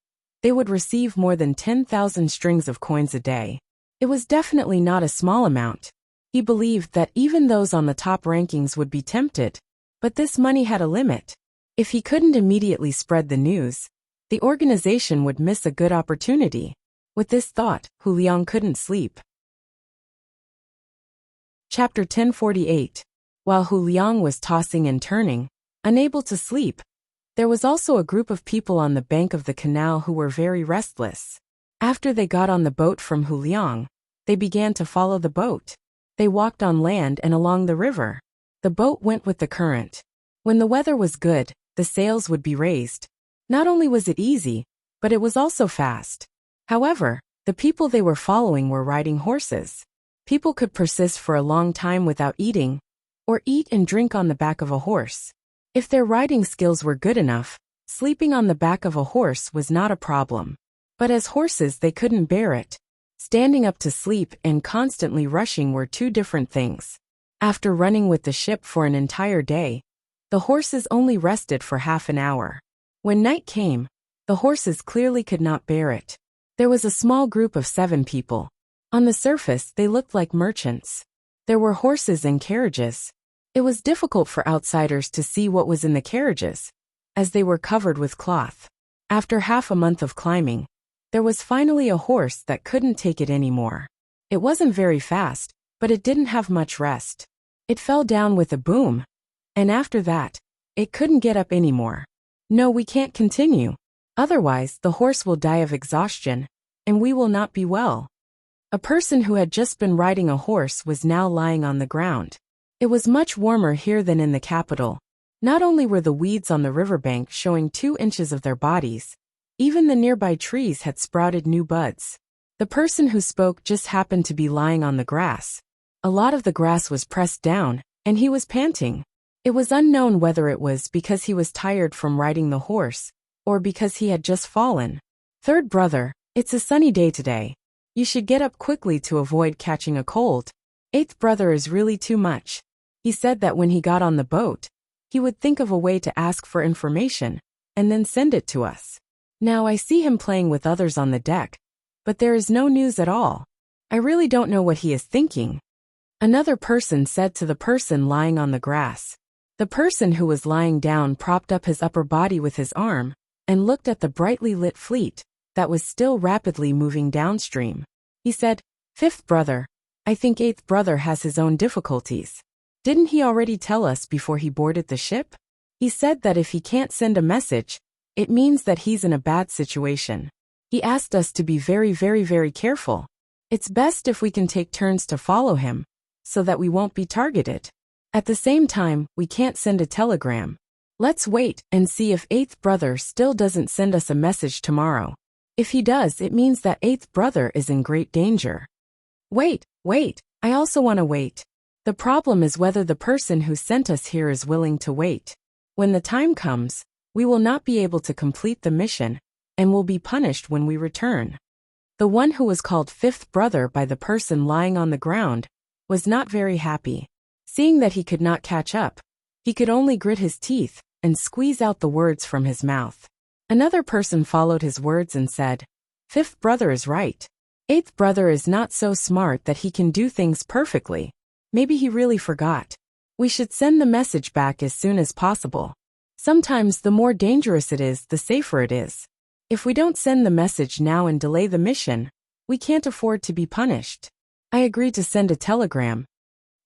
they would receive more than 10,000 strings of coins a day. It was definitely not a small amount. He believed that even those on the top rankings would be tempted, but this money had a limit. If he couldn't immediately spread the news, the organization would miss a good opportunity. With this thought, Hu Liang couldn't sleep. Chapter 1048. While Hu Liang was tossing and turning, unable to sleep, there was also a group of people on the bank of the canal who were very restless. After they got on the boat from Hu Liang, they began to follow the boat. They walked on land and along the river. The boat went with the current. When the weather was good, the sails would be raised. Not only was it easy, but it was also fast. However, the people they were following were riding horses. People could persist for a long time without eating, or eat and drink on the back of a horse. If their riding skills were good enough, sleeping on the back of a horse was not a problem. But as horses they couldn't bear it. Standing up to sleep and constantly rushing were two different things. After running with the ship for an entire day, the horses only rested for half an hour. When night came, the horses clearly could not bear it. There was a small group of 7 people. On the surface they looked like merchants. There were horses and carriages. It was difficult for outsiders to see what was in the carriages, as they were covered with cloth. After half a month of climbing, there was finally a horse that couldn't take it anymore. It wasn't very fast, but it didn't have much rest. It fell down with a boom, and after that, it couldn't get up anymore. No, we can't continue. Otherwise, the horse will die of exhaustion, and we will not be well. A person who had just been riding a horse was now lying on the ground. It was much warmer here than in the capital. Not only were the weeds on the riverbank showing 2 inches of their bodies, even the nearby trees had sprouted new buds. The person who spoke just happened to be lying on the grass. A lot of the grass was pressed down, and he was panting. It was unknown whether it was because he was tired from riding the horse, or because he had just fallen. Third brother, it's a sunny day today. You should get up quickly to avoid catching a cold. Eighth brother is really too much. He said that when he got on the boat, he would think of a way to ask for information, and then send it to us. Now I see him playing with others on the deck, but there is no news at all. I really don't know what he is thinking. Another person said to the person lying on the grass. The person who was lying down propped up his upper body with his arm, and looked at the brightly lit fleet that was still rapidly moving downstream. He said, "Fifth brother, I think eighth brother has his own difficulties. Didn't he already tell us before he boarded the ship? He said that if he can't send a message, it means that he's in a bad situation. He asked us to be very careful. It's best if we can take turns to follow him, so that we won't be targeted. At the same time, we can't send a telegram. Let's wait and see if eighth brother still doesn't send us a message tomorrow. If he does, it means that eighth brother is in great danger." Wait, I also want to wait. The problem is whether the person who sent us here is willing to wait. When the time comes, we will not be able to complete the mission, and will be punished when we return. The one who was called fifth brother by the person lying on the ground was not very happy. Seeing that he could not catch up, he could only grit his teeth and squeeze out the words from his mouth. Another person followed his words and said, "Fifth brother is right. Eighth brother is not so smart that he can do things perfectly. Maybe he really forgot. We should send the message back as soon as possible. Sometimes the more dangerous it is, the safer it is." If we don't send the message now and delay the mission, we can't afford to be punished. I agree to send a telegram.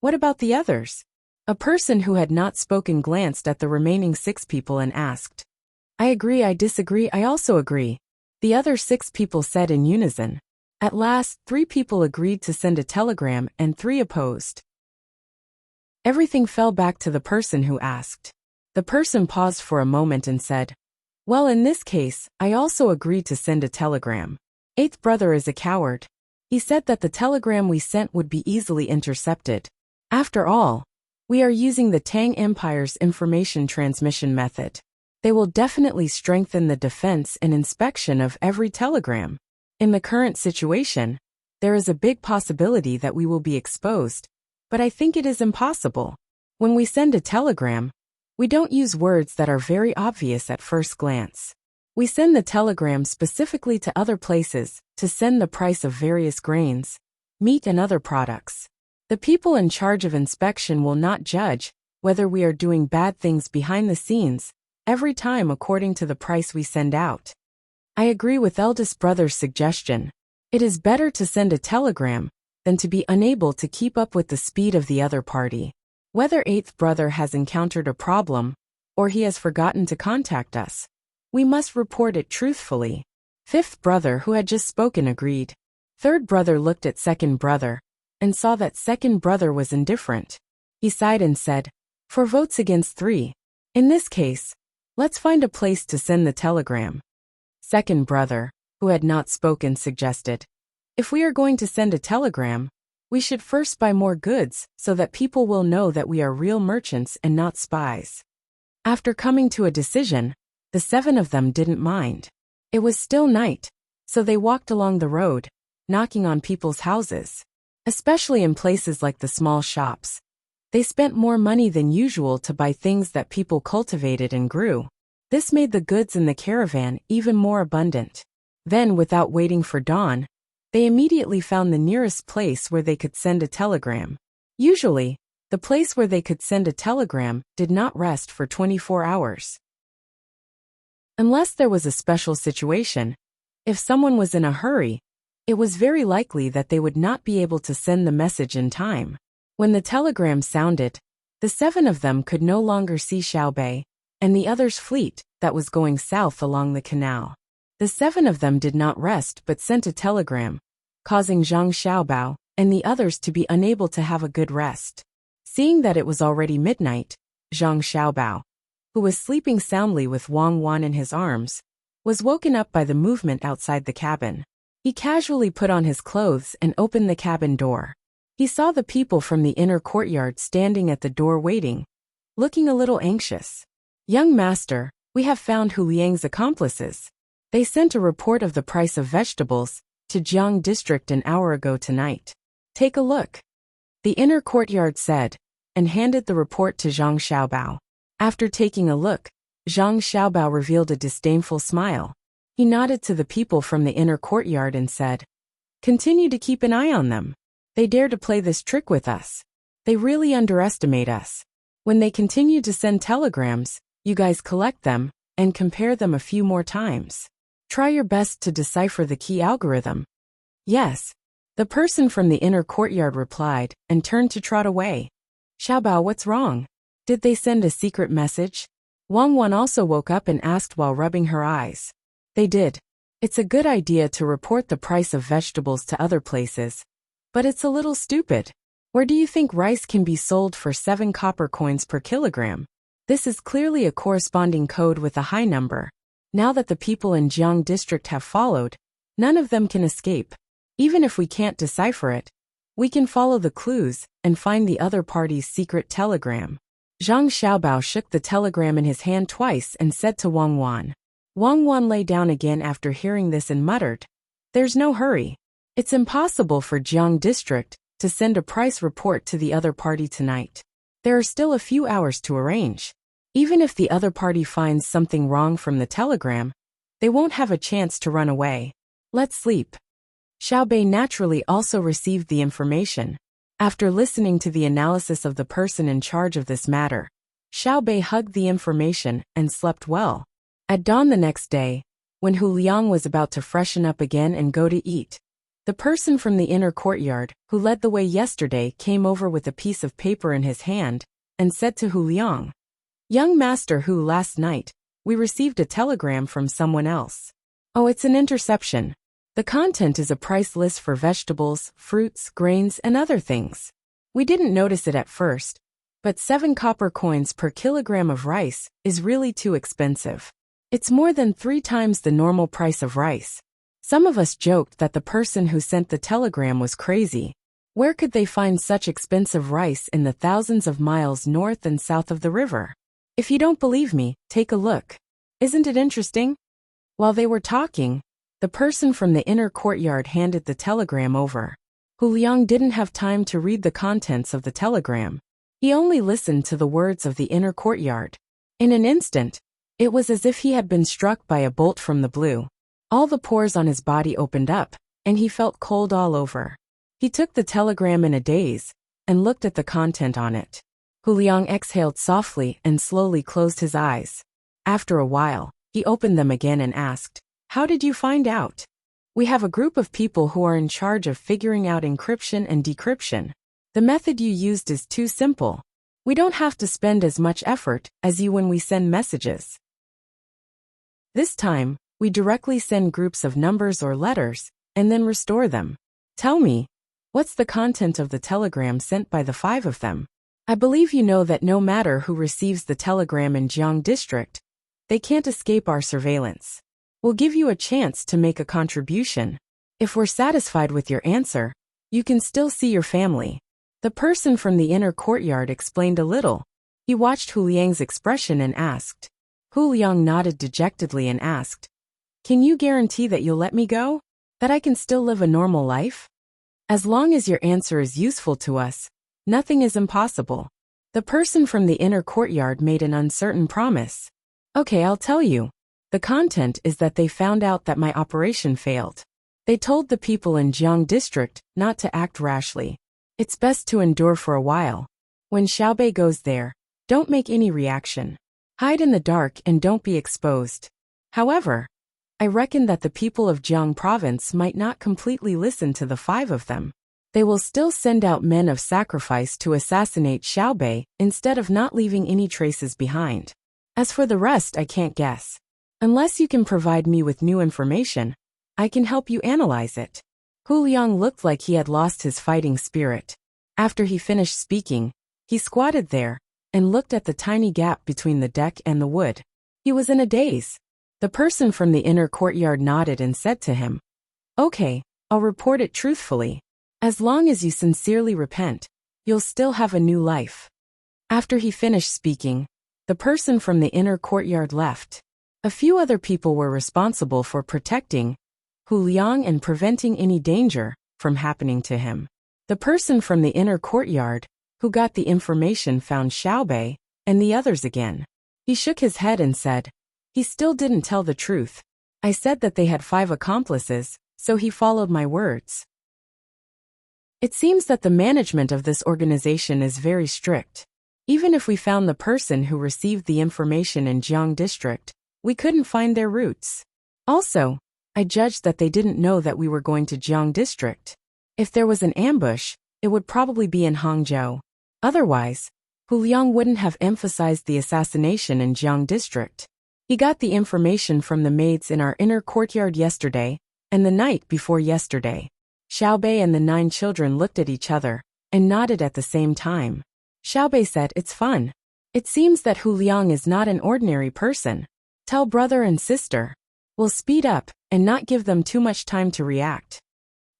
What about the others? A person who had not spoken glanced at the remaining 6 people and asked. I agree, I disagree, I also agree. The other 6 people said in unison. At last, 3 people agreed to send a telegram and 3 opposed. Everything fell back to the person who asked. The person paused for a moment and said, well, in this case, I also agreed to send a telegram. 8th brother is a coward. He said that the telegram we sent would be easily intercepted. After all, we are using the Tang Empire's information transmission method. They will definitely strengthen the defense and inspection of every telegram. In the current situation, there is a big possibility that we will be exposed, but I think it is impossible. When we send a telegram, we don't use words that are very obvious at first glance. We send the telegram specifically to other places to send the price of various grains, meat and other products. The people in charge of inspection will not judge whether we are doing bad things behind the scenes every time according to the price we send out. I agree with eldest brother's suggestion. It is better to send a telegram than to be unable to keep up with the speed of the other party. Whether 8th brother has encountered a problem or he has forgotten to contact us, we must report it truthfully. 5th brother, who had just spoken, agreed. 3rd brother looked at 2nd brother and saw that 2nd brother was indifferent. He sighed and said, 4 votes against 3. In this case, let's find a place to send the telegram. 2nd brother, who had not spoken, suggested, if we are going to send a telegram, we should first buy more goods so that people will know that we are real merchants and not spies. After coming to a decision, the 7 of them didn't mind. It was still night, so they walked along the road, knocking on people's houses. Especially in places like the small shops. They spent more money than usual to buy things that people cultivated and grew. This made the goods in the caravan even more abundant. Then, without waiting for dawn, they immediately found the nearest place where they could send a telegram. Usually, the place where they could send a telegram did not rest for 24 hours. Unless there was a special situation, if someone was in a hurry, it was very likely that they would not be able to send the message in time. When the telegram sounded, the 7 of them could no longer see Xiaobei and the other's fleet that was going south along the canal. The 7 of them did not rest but sent a telegram, causing Zhang Xiaobao and the others to be unable to have a good rest. Seeing that it was already midnight, Zhang Xiaobao, who was sleeping soundly with Wang Wan in his arms, was woken up by the movement outside the cabin. He casually put on his clothes and opened the cabin door. He saw the people from the inner courtyard standing at the door waiting, looking a little anxious. Young master, we have found Hu Liang's accomplices. They sent a report of the price of vegetables to Jiang district an hour ago tonight. Take a look. The inner courtyard said, and handed the report to Zhang Xiaobao. After taking a look, Zhang Xiaobao revealed a disdainful smile. He nodded to the people from the inner courtyard and said, continue to keep an eye on them. They dare to play this trick with us. They really underestimate us. When they continue to send telegrams, you guys collect them and compare them a few more times. Try your best to decipher the key algorithm. Yes. The person from the inner courtyard replied and turned to trot away. Xiaobao, what's wrong? Did they send a secret message? Wang Wan also woke up and asked while rubbing her eyes. They did. It's a good idea to report the price of vegetables to other places. But it's a little stupid. Where do you think rice can be sold for 7 copper coins per kilogram? This is clearly a corresponding code with a high number. Now that the people in Jiang district have followed, none of them can escape. Even if we can't decipher it, we can follow the clues and find the other party's secret telegram. Zhang Xiaobao shook the telegram in his hand twice and said to Wang Wan. Wang Wan lay down again after hearing this and muttered, there's no hurry. It's impossible for Jiang district to send a price report to the other party tonight. There are still a few hours to arrange. Even if the other party finds something wrong from the telegram, they won't have a chance to run away. Let's sleep. Xiaobei naturally also received the information. After listening to the analysis of the person in charge of this matter, Xiaobei hugged the information and slept well. At dawn the next day, When Hu Liang was about to freshen up again and go to eat, the person from the inner courtyard, who led the way yesterday, came over with a piece of paper in his hand and said to Hu Liang, "Young Master Hu, last night, we received a telegram from someone else. Oh, it's an interception. The content is a price list for vegetables, fruits, grains, and other things. We didn't notice it at first, but 7 copper coins per kilogram of rice is really too expensive. It's more than 3 times the normal price of rice." Some of us joked that the person who sent the telegram was crazy. Where could they find such expensive rice in the thousands of miles north and south of the river? If you don't believe me, take a look. Isn't it interesting? While they were talking, the person from the inner courtyard handed the telegram over. Hu Liang didn't have time to read the contents of the telegram. He only listened to the words of the inner courtyard. In an instant, it was as if he had been struck by a bolt from the blue. All the pores on his body opened up, and he felt cold all over. He took the telegram in a daze and looked at the content on it. Hu Liang exhaled softly and slowly closed his eyes. After a while, he opened them again and asked, "How did you find out?" "We have a group of people who are in charge of figuring out encryption and decryption. The method you used is too simple. We don't have to spend as much effort as you when we send messages. This time, we directly send groups of numbers or letters, and then restore them. Tell me, what's the content of the telegram sent by the 5 of them? I believe you know that no matter who receives the telegram in Jiang District, they can't escape our surveillance. We'll give you a chance to make a contribution. If we're satisfied with your answer, you can still see your family." The person from the inner courtyard explained a little. He watched Hu Liang's expression and asked. Hu Liang nodded dejectedly and asked, "Can you guarantee that you'll let me go? That I can still live a normal life? As long as your answer is useful to us, nothing is impossible." The person from the inner courtyard made an uncertain promise. "Okay, I'll tell you. The content is that they found out that my operation failed. They told the people in Jiang District not to act rashly. It's best to endure for a while. When Xiaobei goes there, don't make any reaction. Hide in the dark and don't be exposed. However, I reckon that the people of Jiang province might not completely listen to the 5 of them. They will still send out men of sacrifice to assassinate Xiaobei instead of not leaving any traces behind. As for the rest, I can't guess. Unless you can provide me with new information, I can help you analyze it." Hu Liang looked like he had lost his fighting spirit. After he finished speaking, he squatted there and looked at the tiny gap between the deck and the wood. He was in a daze. The person from the inner courtyard nodded and said to him, "Okay, I'll report it truthfully. As long as you sincerely repent, you'll still have a new life." After he finished speaking, the person from the inner courtyard left. A few other people were responsible for protecting Hu Liang and preventing any danger from happening to him. The person from the inner courtyard, who got the information, found Xiaobei and the others again. He shook his head and said, "He still didn't tell the truth. I said that they had 5 accomplices, so he followed my words." It seems that the management of this organization is very strict. Even if we found the person who received the information in Jiang District, we couldn't find their roots. Also, I judged that they didn't know that we were going to Jiang District. If there was an ambush, it would probably be in Hangzhou. Otherwise, Hu Liang wouldn't have emphasized the assassination in Jiang District. He got the information from the maids in our inner courtyard yesterday, and the night before yesterday. Xiaobei and the 9 children looked at each other and nodded at the same time. Xiaobei said, "It's fun. It seems that Hu Liang is not an ordinary person. Tell brother and sister. We'll speed up and not give them too much time to react."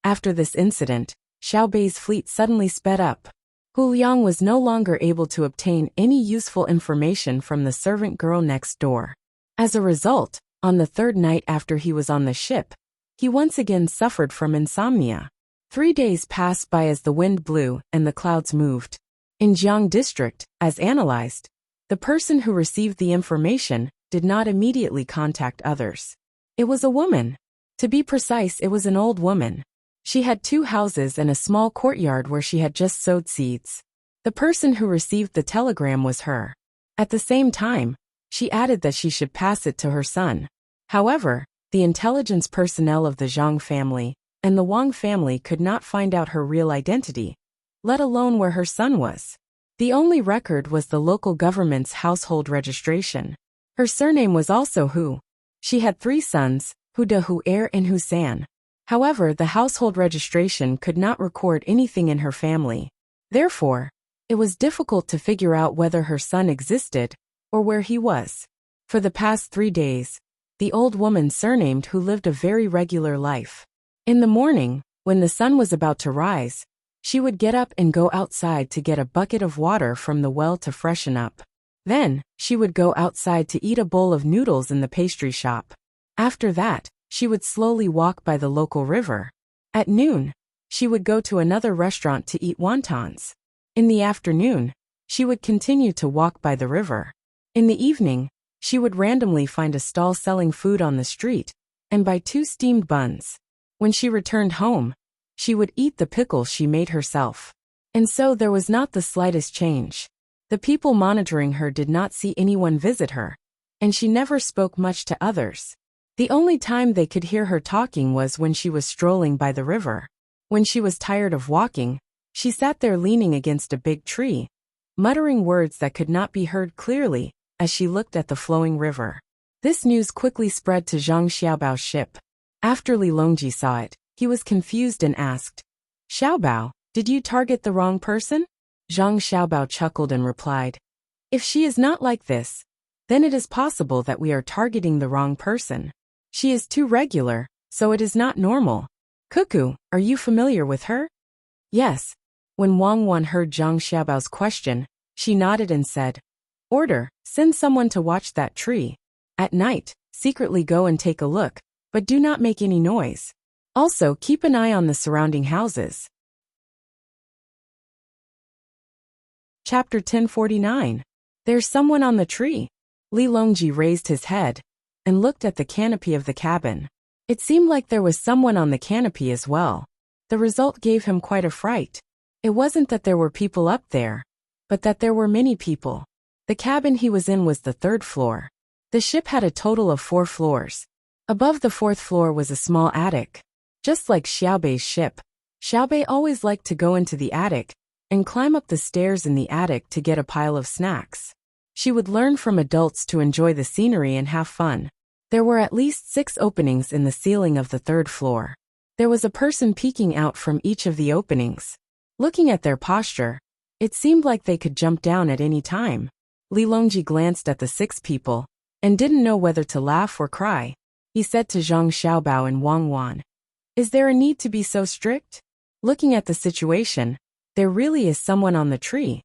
After this incident, Xiaobei's fleet suddenly sped up. Hu Liang was no longer able to obtain any useful information from the servant girl next door. As a result, on the 3rd night after he was on the ship, he once again suffered from insomnia. 3 days passed by as the wind blew and the clouds moved. In Jiang District, as analyzed, the person who received the information did not immediately contact others. It was a woman. To be precise, it was an old woman. She had 2 houses and a small courtyard where she had just sowed seeds. The person who received the telegram was her. At the same time, she added that she should pass it to her son. However, the intelligence personnel of the Zhang family, and the Wang family could not find out her real identity, let alone where her son was. The only record was the local government's household registration. Her surname was also Hu. She had 3 sons, Hu De, Hu Er, and Hu San. However, the household registration could not record anything in her family. Therefore, it was difficult to figure out whether her son existed or where he was. For the past 3 days, the old woman surnamed Hu lived a very regular life. In the morning, when the sun was about to rise, she would get up and go outside to get a bucket of water from the well to freshen up. Then, she would go outside to eat a bowl of noodles in the pastry shop. After that, she would slowly walk by the local river. At noon, she would go to another restaurant to eat wontons. In the afternoon, she would continue to walk by the river. In the evening, she would randomly find a stall selling food on the street and buy 2 steamed buns. When she returned home, she would eat the pickles she made herself. And so there was not the slightest change. The people monitoring her did not see anyone visit her, and she never spoke much to others. The only time they could hear her talking was when she was strolling by the river. When she was tired of walking, she sat there leaning against a big tree, muttering words that could not be heard clearly as she looked at the flowing river. This news quickly spread to Zhang Xiaobao's ship. After Li Longji saw it, he was confused and asked, "Xiaobao, did you target the wrong person?" Zhang Xiaobao chuckled and replied, "If she is not like this, then it is possible that we are targeting the wrong person. She is too regular, so it is not normal. Cuckoo, are you familiar with her?" "Yes." When Wang Wan heard Zhang Xiaobao's question, she nodded and said, "Order, send someone to watch that tree. At night, secretly go and take a look, but do not make any noise. Also, keep an eye on the surrounding houses." Chapter 1049. There's someone on the tree. Li Longji raised his head and looked at the canopy of the cabin. It seemed like there was someone on the canopy as well. The result gave him quite a fright. It wasn't that there were people up there, but that there were many people. The cabin he was in was the 3rd floor. The ship had a total of 4 floors. Above the 4th floor was a small attic. Just like Xiaobei's ship, Xiaobei always liked to go into the attic and climb up the stairs in the attic to get a pile of snacks. She would learn from adults to enjoy the scenery and have fun. There were at least 6 openings in the ceiling of the 3rd floor. There was a person peeking out from each of the openings. Looking at their posture, it seemed like they could jump down at any time. Li Longji glanced at the 6 people and didn't know whether to laugh or cry. He said to Zhang Xiaobao and Wang Wan, "Is there a need to be so strict? Looking at the situation, there really is someone on the tree.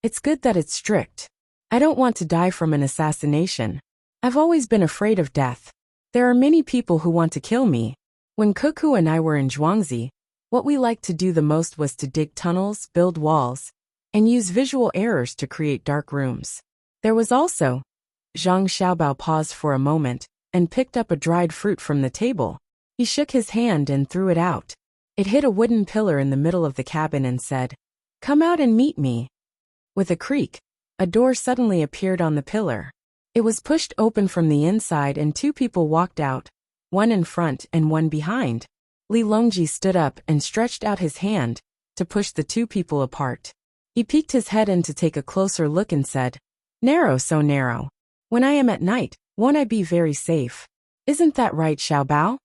It's good that it's strict. I don't want to die from an assassination. I've always been afraid of death. There are many people who want to kill me. When Cuckoo and I were in Zhuangzi, what we liked to do the most was to dig tunnels, build walls, and use visual errors to create dark rooms. There was also..." Zhang Xiaobao paused for a moment and picked up a dried fruit from the table. He shook his hand and threw it out. It hit a wooden pillar in the middle of the cabin and said, "Come out and meet me." With a creak, a door suddenly appeared on the pillar. It was pushed open from the inside and 2 people walked out, one in front and one behind. Li Longji stood up and stretched out his hand to push the 2 people apart. He peeked his head in to take a closer look and said, "Narrow, so narrow. When I am at night, won't I be very safe? Isn't that right, Xiaobao?"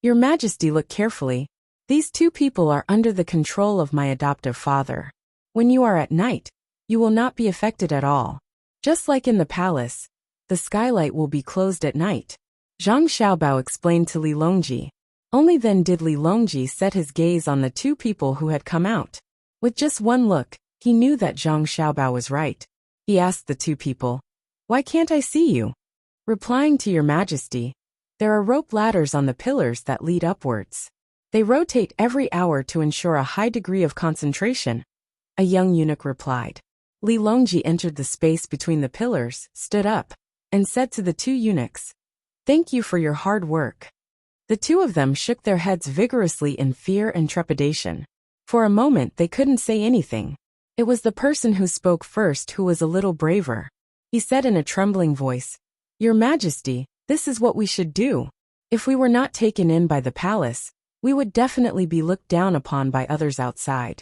"Your Majesty, look carefully. These 2 people are under the control of my adoptive father. When you are at night, you will not be affected at all. Just like in the palace, the skylight will be closed at night." Zhang Xiaobao explained to Li Longji. Only then did Li Longji set his gaze on the 2 people who had come out. With just one look, he knew that Zhang Xiaobao was right. He asked the 2 people, "Why can't I see you?" Replying to Your Majesty, "There are rope ladders on the pillars that lead upwards. They rotate every hour to ensure a high degree of concentration," a young eunuch replied. Li Longji entered the space between the pillars, stood up, and said to the 2 eunuchs, "Thank you for your hard work." The 2 of them shook their heads vigorously in fear and trepidation. For a moment they couldn't say anything. It was the person who spoke first who was a little braver. He said in a trembling voice, "Your Majesty, this is what we should do. If we were not taken in by the palace, we would definitely be looked down upon by others outside.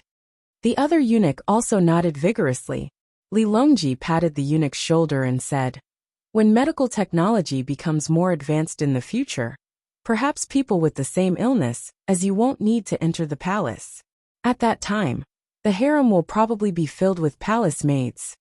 The other eunuch also nodded vigorously. Li Longji patted the eunuch's shoulder and said, "When medical technology becomes more advanced in the future, perhaps people with the same illness as you won't need to enter the palace. At that time, the harem will probably be filled with palace maids."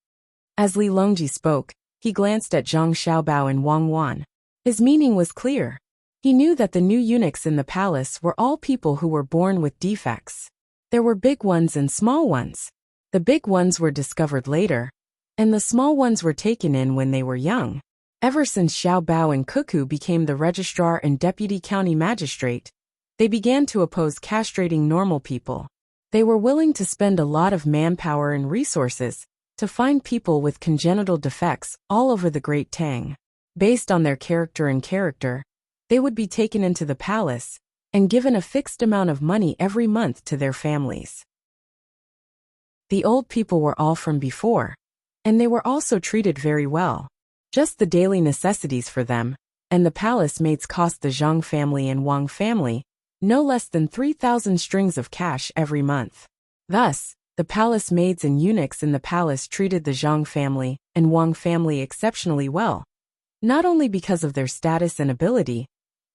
As Li Longji spoke, he glanced at Zhang Xiaobao and Wang Wan. His meaning was clear. He knew that the new eunuchs in the palace were all people who were born with defects. There were big ones and small ones. The big ones were discovered later, and the small ones were taken in when they were young. Ever since Xiaobao and Cuckoo became the registrar and deputy county magistrate, they began to oppose castrating normal people. They were willing to spend a lot of manpower and resources to find people with congenital defects all over the Great Tang. Based on their character, they would be taken into the palace and given a fixed amount of money every month to their families. The old people were all from before, and they were also treated very well. Just the daily necessities for them, and the palace maids cost the Zhang family and Wang family no less than 3,000 strings of cash every month. Thus, the palace maids and eunuchs in the palace treated the Zhang family and Wang family exceptionally well, not only because of their status and ability,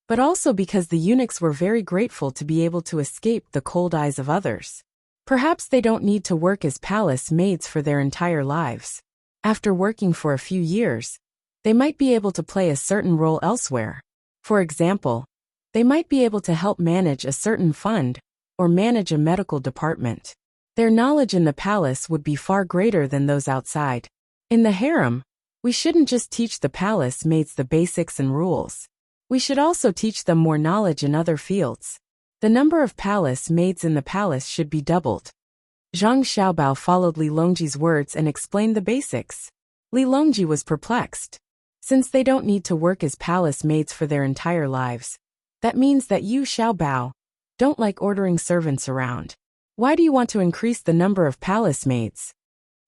but also because the eunuchs were very grateful to be able to escape the cold eyes of others. Perhaps they don't need to work as palace maids for their entire lives. After working for a few years, they might be able to play a certain role elsewhere. For example, they might be able to help manage a certain fund or manage a medical department. Their knowledge in the palace would be far greater than those outside. In the harem, we shouldn't just teach the palace maids the basics and rules. We should also teach them more knowledge in other fields. The number of palace maids in the palace should be doubled. Zhang Xiaobao followed Li Longji's words and explained the basics. Li Longji was perplexed. Since they don't need to work as palace maids for their entire lives, that means that you, Xiaobao, don't like ordering servants around. Why do you want to increase the number of palace maids?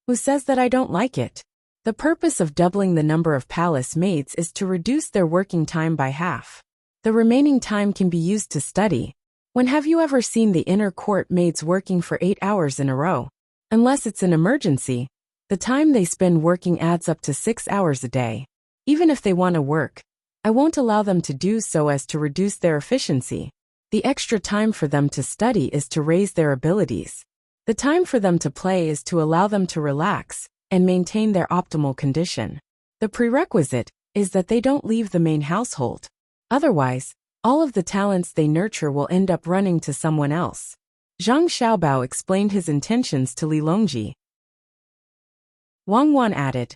Who says that I don't like it? The purpose of doubling the number of palace maids is to reduce their working time by half. The remaining time can be used to study. When have you ever seen the inner court maids working for 8 hours in a row? Unless it's an emergency, the time they spend working adds up to 6 hours a day. Even if they want to work, I won't allow them to do so as to reduce their efficiency. The extra time for them to study is to raise their abilities. The time for them to play is to allow them to relax and maintain their optimal condition. The prerequisite is that they don't leave the main household. Otherwise, all of the talents they nurture will end up running to someone else. Zhang Xiaobao explained his intentions to Li Longji. Wang Wan added,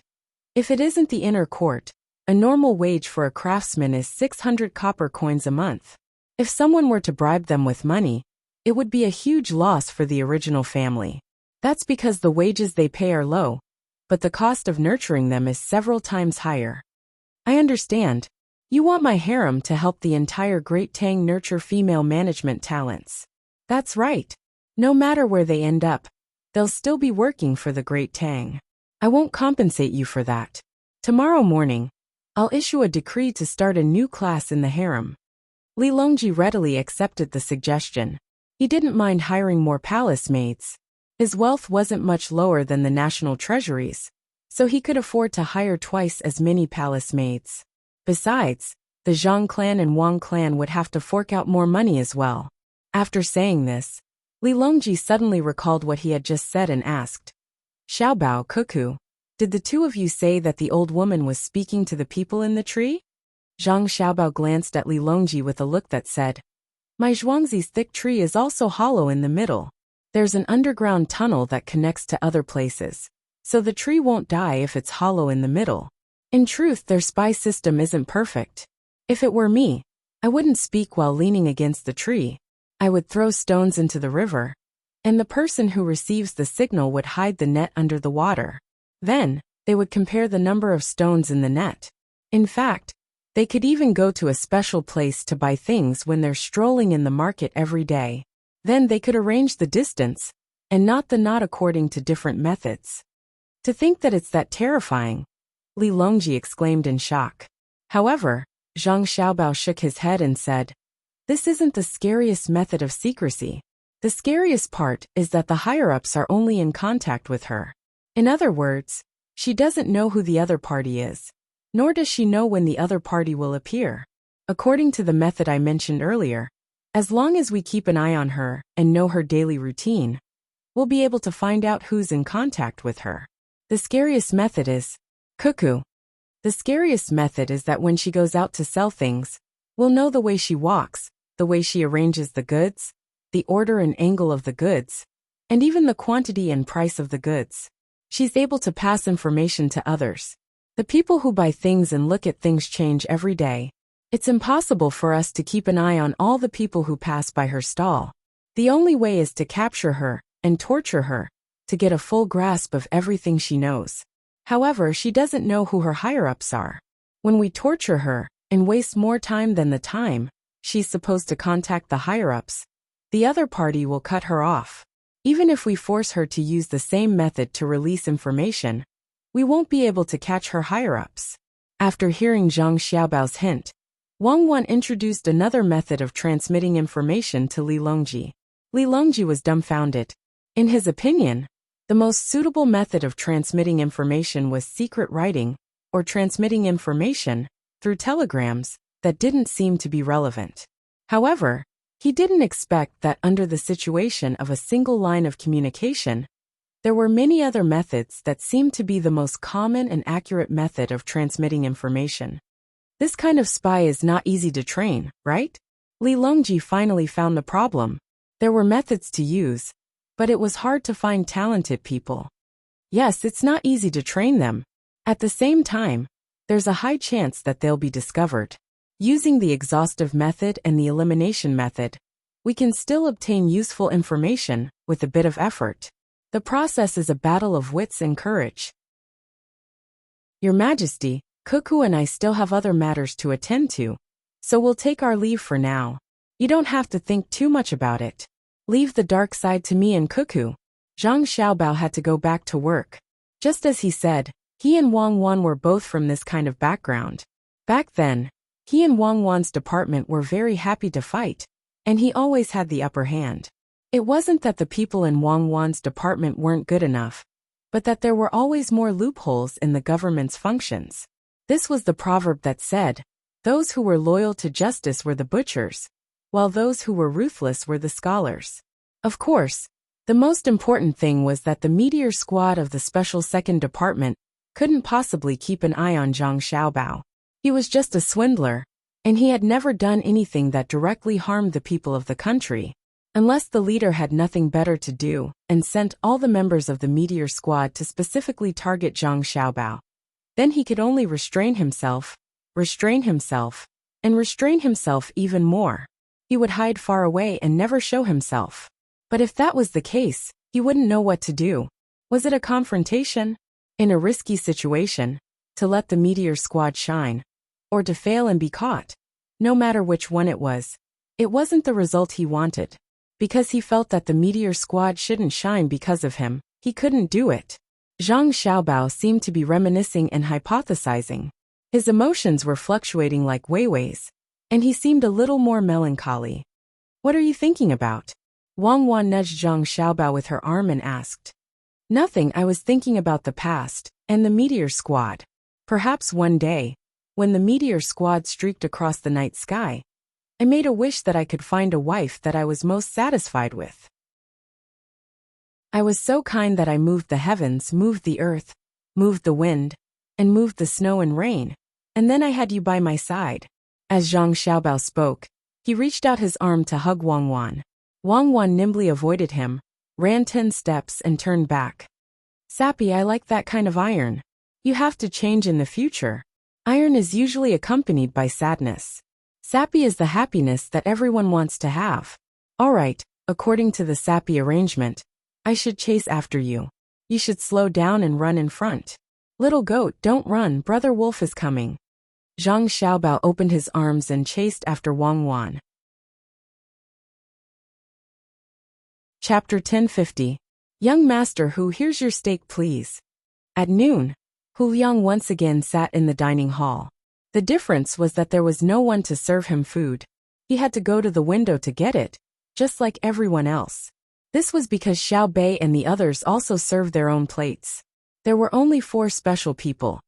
"If it isn't the inner court, a normal wage for a craftsman is 600 copper coins a month. If someone were to bribe them with money, it would be a huge loss for the original family. That's because the wages they pay are low, but the cost of nurturing them is several times higher. I understand. You want my harem to help the entire Great Tang nurture female management talents. That's right. No matter where they end up, they'll still be working for the Great Tang. I won't compensate you for that. Tomorrow morning, I'll issue a decree to start a new class in the harem." Li Longji readily accepted the suggestion. He didn't mind hiring more palace maids. His wealth wasn't much lower than the national treasuries, so he could afford to hire twice as many palace maids. Besides, the Zhang clan and Wang clan would have to fork out more money as well. After saying this, Li Longji suddenly recalled what he had just said and asked, "Xiaobao, Cuckoo, did the two of you say that the old woman was speaking to the people in the tree?" Zhang Xiaobao glanced at Li Longji with a look that said, "My Zhuangzi's thick tree is also hollow in the middle. There's an underground tunnel that connects to other places, so the tree won't die if it's hollow in the middle. In truth, their spy system isn't perfect. If it were me, I wouldn't speak while leaning against the tree. I would throw stones into the river, and the person who receives the signal would hide the net under the water. Then, they would compare the number of stones in the net. In fact, they could even go to a special place to buy things when they're strolling in the market every day. Then they could arrange the distance, and knot the knot according to different methods." To think that it's that terrifying, Li Longji exclaimed in shock. However, Zhang Xiaobao shook his head and said, "This isn't the scariest method of secrecy. The scariest part is that the higher-ups are only in contact with her. In other words, she doesn't know who the other party is, nor does she know when the other party will appear. According to the method I mentioned earlier, as long as we keep an eye on her and know her daily routine, we'll be able to find out who's in contact with her. The scariest method is cuckoo. The scariest method is that when she goes out to sell things, we'll know the way she walks, the way she arranges the goods, the order and angle of the goods, and even the quantity and price of the goods. She's able to pass information to others. The people who buy things and look at things change every day. It's impossible for us to keep an eye on all the people who pass by her stall. The only way is to capture her and torture her, to get a full grasp of everything she knows. However, she doesn't know who her higher-ups are. When we torture her and waste more time than the time she's supposed to contact the higher-ups, the other party will cut her off. Even if we force her to use the same method to release information, we won't be able to catch her higher-ups." After hearing Zhang Xiaobao's hint, Wang Wan introduced another method of transmitting information to Li Longji. Li Longji was dumbfounded. In his opinion, the most suitable method of transmitting information was secret writing, or transmitting information through telegrams that didn't seem to be relevant. However, he didn't expect that under the situation of a single line of communication, there were many other methods that seemed to be the most common and accurate method of transmitting information. This kind of spy is not easy to train, right? Li Longji finally found the problem. There were methods to use, but it was hard to find talented people. Yes, it's not easy to train them. At the same time, there's a high chance that they'll be discovered. Using the exhaustive method and the elimination method, we can still obtain useful information with a bit of effort. The process is a battle of wits and courage. Your Majesty, Cuckoo and I still have other matters to attend to, so we'll take our leave for now. You don't have to think too much about it. Leave the dark side to me and Cuckoo. Zhang Xiaobao had to go back to work. Just as he said, he and Wang Wan were both from this kind of background. Back then, he and Wang Wan's department were very happy to fight, and he always had the upper hand. It wasn't that the people in Wang Wan's department weren't good enough, but that there were always more loopholes in the government's functions. This was the proverb that said, those who were loyal to justice were the butchers, while those who were ruthless were the scholars. Of course, the most important thing was that the meteor squad of the Special Second Department couldn't possibly keep an eye on Zhang Xiaobao. He was just a swindler, and he had never done anything that directly harmed the people of the country, unless the leader had nothing better to do and sent all the members of the meteor squad to specifically target Zhang Xiaobao. Then he could only restrain himself, and restrain himself even more. He would hide far away and never show himself. But if that was the case, he wouldn't know what to do. Was it a confrontation? In a risky situation, to let the meteor squad shine, or to fail and be caught? No matter which one it wasn't the result he wanted. Because he felt that the meteor squad shouldn't shine because of him, he couldn't do it. Zhang Xiaobao seemed to be reminiscing and hypothesizing. His emotions were fluctuating like Weiwei's, and he seemed a little more melancholy. What are you thinking about? Wang Wan nudged Zhang Xiaobao with her arm and asked. Nothing, I was thinking about the past, and the meteor squad. Perhaps one day, when the meteor squad streaked across the night sky, I made a wish that I could find a wife that I was most satisfied with. I was so kind that I moved the heavens, moved the earth, moved the wind, and moved the snow and rain, and then I had you by my side. As Zhang Xiaobao spoke, he reached out his arm to hug Wang Wan. Wang Wan nimbly avoided him, ran 10 steps and turned back. Sappy, I like that kind of iron. You have to change in the future. Iron is usually accompanied by sadness. Sappy is the happiness that everyone wants to have. Alright, according to the Sappy arrangement, I should chase after you. You should slow down and run in front. Little goat, don't run, brother wolf is coming. Zhang Xiaobao opened his arms and chased after Wang Wan. Chapter 1050. Young Master Hu, here's your steak please. At noon, Hu Liang once again sat in the dining hall. The difference was that there was no one to serve him food. He had to go to the window to get it, just like everyone else. This was because Xiao Bei and the others also served their own plates. There were only 4 special people.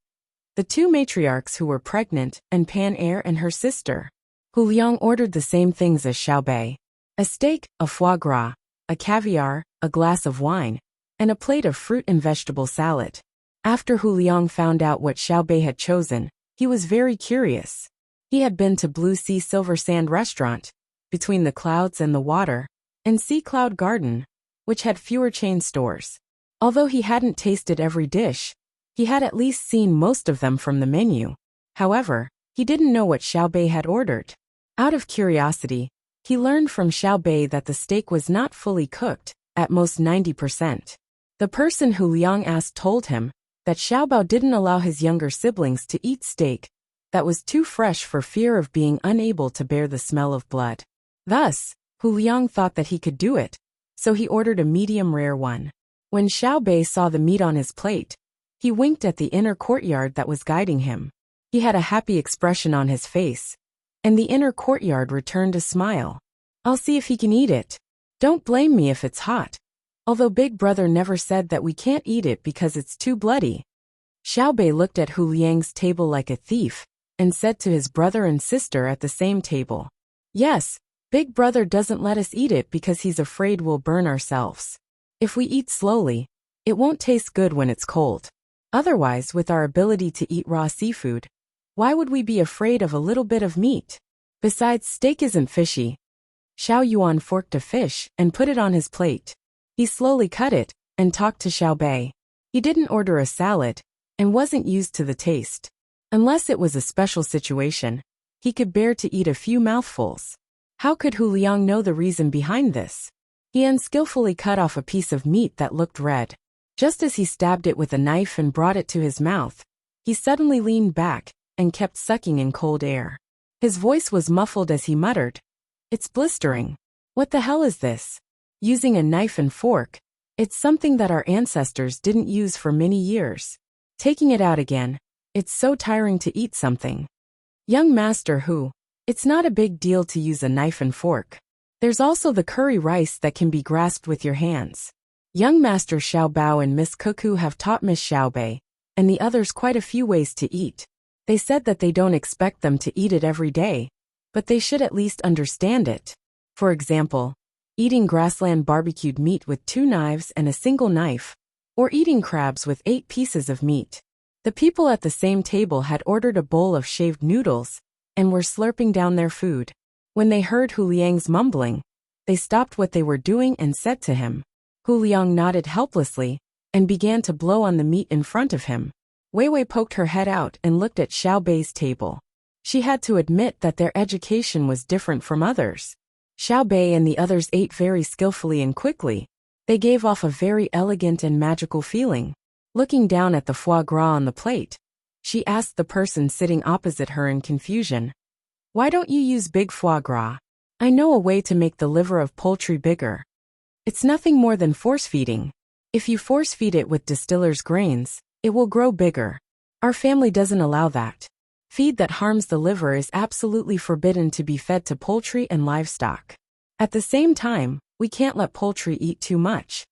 The 2 matriarchs who were pregnant, and Pan Er and her sister. Hu Liang ordered the same things as Xiao Bei. A steak, a foie gras, a caviar, a glass of wine, and a plate of fruit and vegetable salad. After Hu Liang found out what Xiao Bei had chosen, he was very curious. He had been to Blue Sea Silver Sand Restaurant, Between the Clouds and the Water, and Sea Cloud Garden, which had fewer chain stores. Although he hadn't tasted every dish, he had at least seen most of them from the menu. However, he didn't know what Xiao Bei had ordered. Out of curiosity, he learned from Xiao Bei that the steak was not fully cooked, at most 90%. The person who Liang asked told him that Xiao Bao didn't allow his younger siblings to eat steak that was too fresh for fear of being unable to bear the smell of blood. Thus, Hu Liang thought that he could do it, so he ordered a medium rare one. When Xiao Bei saw the meat on his plate, he winked at the inner courtyard that was guiding him. He had a happy expression on his face, and the inner courtyard returned a smile. I'll see if he can eat it. Don't blame me if it's hot. Although Big Brother never said that we can't eat it because it's too bloody. Xiao Bei looked at Hu Liang's table like a thief, and said to his brother and sister at the same table, "Yes, Big Brother doesn't let us eat it because he's afraid we'll burn ourselves. If we eat slowly, it won't taste good when it's cold. Otherwise, with our ability to eat raw seafood, why would we be afraid of a little bit of meat? Besides, steak isn't fishy." Xiao Yuan forked a fish and put it on his plate. He slowly cut it and talked to Xiao Bei. He didn't order a salad and wasn't used to the taste. Unless it was a special situation, he could bear to eat a few mouthfuls. How could Hu Liang know the reason behind this? He unskillfully cut off a piece of meat that looked red. Just as he stabbed it with a knife and brought it to his mouth, he suddenly leaned back and kept sucking in cold air. His voice was muffled as he muttered, "It's blistering. What the hell is this?" Using a knife and fork, it's something that our ancestors didn't use for many years. Taking it out again, it's so tiring to eat something. Young Master Hu, it's not a big deal to use a knife and fork. There's also the curry rice that can be grasped with your hands. Young Master Xiao Bao and Miss Cuckoo have taught Miss Xiao Bei and the others quite a few ways to eat. They said that they don't expect them to eat it every day, but they should at least understand it. For example, eating grassland barbecued meat with 2 knives and a single knife, or eating crabs with 8 pieces of meat. The people at the same table had ordered a bowl of shaved noodles and were slurping down their food. When they heard Hu Liang's mumbling, they stopped what they were doing and said to him. Hu Liang nodded helplessly and began to blow on the meat in front of him. Wei Wei poked her head out and looked at Xiao Bei's table. She had to admit that their education was different from others. Xiao Bei and the others ate very skillfully and quickly. They gave off a very elegant and magical feeling. Looking down at the foie gras on the plate, she asked the person sitting opposite her in confusion, "Why don't you use big foie gras? I know a way to make the liver of poultry bigger. It's nothing more than force feeding. If you force feed it with distiller's grains, it will grow bigger. Our family doesn't allow that. Feed that harms the liver is absolutely forbidden to be fed to poultry and livestock. At the same time, we can't let poultry eat too much."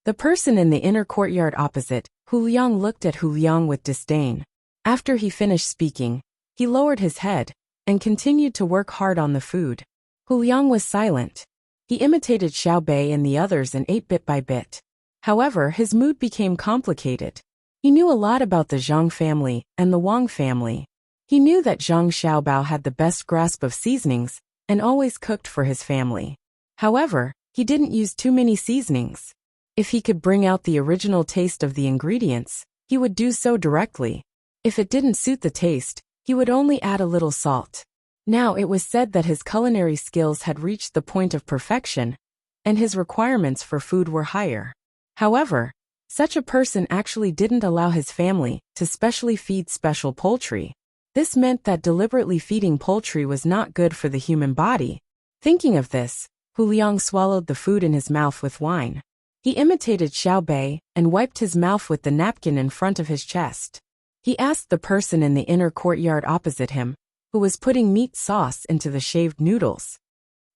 The person in the inner courtyard opposite, Hu Liang, looked at Hu Liang with disdain. After he finished speaking, he lowered his head and continued to work hard on the food. Hu Liang was silent. He imitated Xiao Bei and the others and ate bit by bit. However, his mood became complicated. He knew a lot about the Zhang family and the Wang family. He knew that Zhang Xiaobao had the best grasp of seasonings and always cooked for his family. However, he didn't use too many seasonings. If he could bring out the original taste of the ingredients, he would do so directly. If it didn't suit the taste, he would only add a little salt. Now it was said that his culinary skills had reached the point of perfection, and his requirements for food were higher. However, such a person actually didn't allow his family to specially feed special poultry. This meant that deliberately feeding poultry was not good for the human body. Thinking of this, Hu Liang swallowed the food in his mouth with wine. He imitated Xiao Bei and wiped his mouth with the napkin in front of his chest. He asked the person in the inner courtyard opposite him, who was putting meat sauce into the shaved noodles.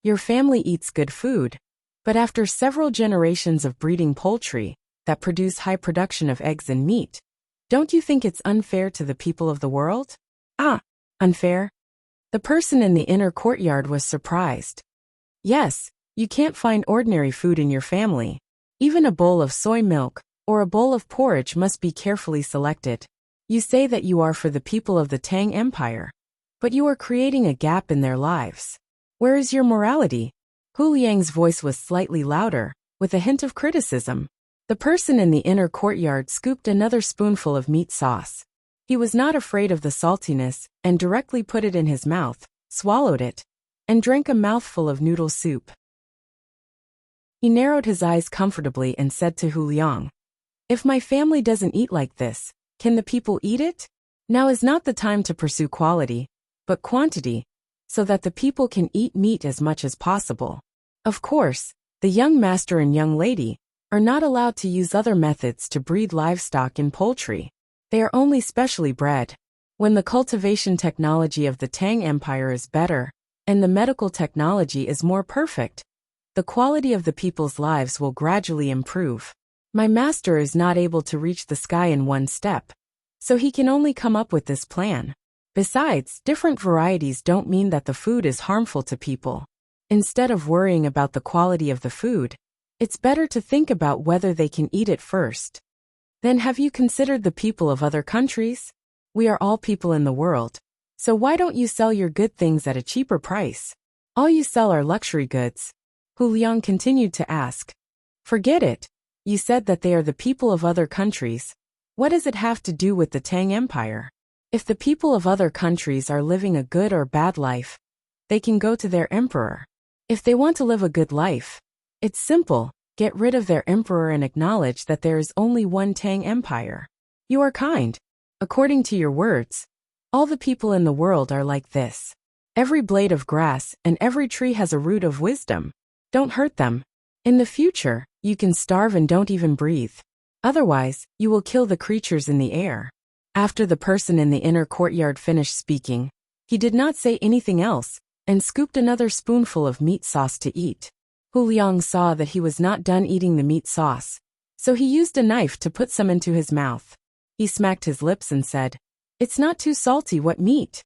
Your family eats good food, but after several generations of breeding poultry that produce high production of eggs and meat, don't you think it's unfair to the people of the world? Ah, unfair? The person in the inner courtyard was surprised. Yes, you can't find ordinary food in your family. Even a bowl of soy milk or a bowl of porridge must be carefully selected. You say that you are for the people of the Tang Empire, but you are creating a gap in their lives. Where is your morality? Hu Liang's voice was slightly louder, with a hint of criticism. The person in the inner courtyard scooped another spoonful of meat sauce. He was not afraid of the saltiness and directly put it in his mouth, swallowed it, and drank a mouthful of noodle soup. He narrowed his eyes comfortably and said to Hu Liang, "If my family doesn't eat like this, can the people eat it? Now is not the time to pursue quality, but quantity, so that the people can eat meat as much as possible. Of course, the young master and young lady are not allowed to use other methods to breed livestock in poultry. They are only specially bred. When the cultivation technology of the Tang Empire is better, and the medical technology is more perfect, the quality of the people's lives will gradually improve. My master is not able to reach the sky in one step, so he can only come up with this plan. Besides, different varieties don't mean that the food is harmful to people. Instead of worrying about the quality of the food, it's better to think about whether they can eat it first. Then have you considered the people of other countries? We are all people in the world, so why don't you sell your good things at a cheaper price? All you sell are luxury goods." Hu Liang continued to ask. "Forget it. You said that they are the people of other countries. What does it have to do with the Tang Empire? If the people of other countries are living a good or bad life, they can go to their emperor. If they want to live a good life, it's simple, get rid of their emperor and acknowledge that there is only one Tang Empire. You are kind. According to your words, all the people in the world are like this. Every blade of grass and every tree has a root of wisdom. Don't hurt them. In the future, you can starve and don't even breathe. Otherwise, you will kill the creatures in the air." After the person in the inner courtyard finished speaking, he did not say anything else, and scooped another spoonful of meat sauce to eat. Hu Liang saw that he was not done eating the meat sauce, so he used a knife to put some into his mouth. He smacked his lips and said, "It's not too salty. What meat?"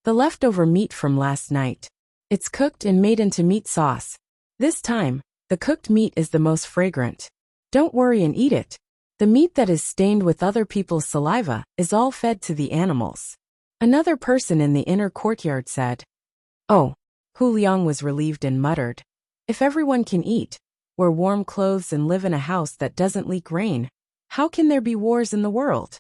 "The leftover meat from last night. It's cooked and made into meat sauce. This time, the cooked meat is the most fragrant. Don't worry and eat it. The meat that is stained with other people's saliva is all fed to the animals." Another person in the inner courtyard said. "Oh." Hu Liang was relieved and muttered, "If everyone can eat, wear warm clothes and live in a house that doesn't leak rain, how can there be wars in the world?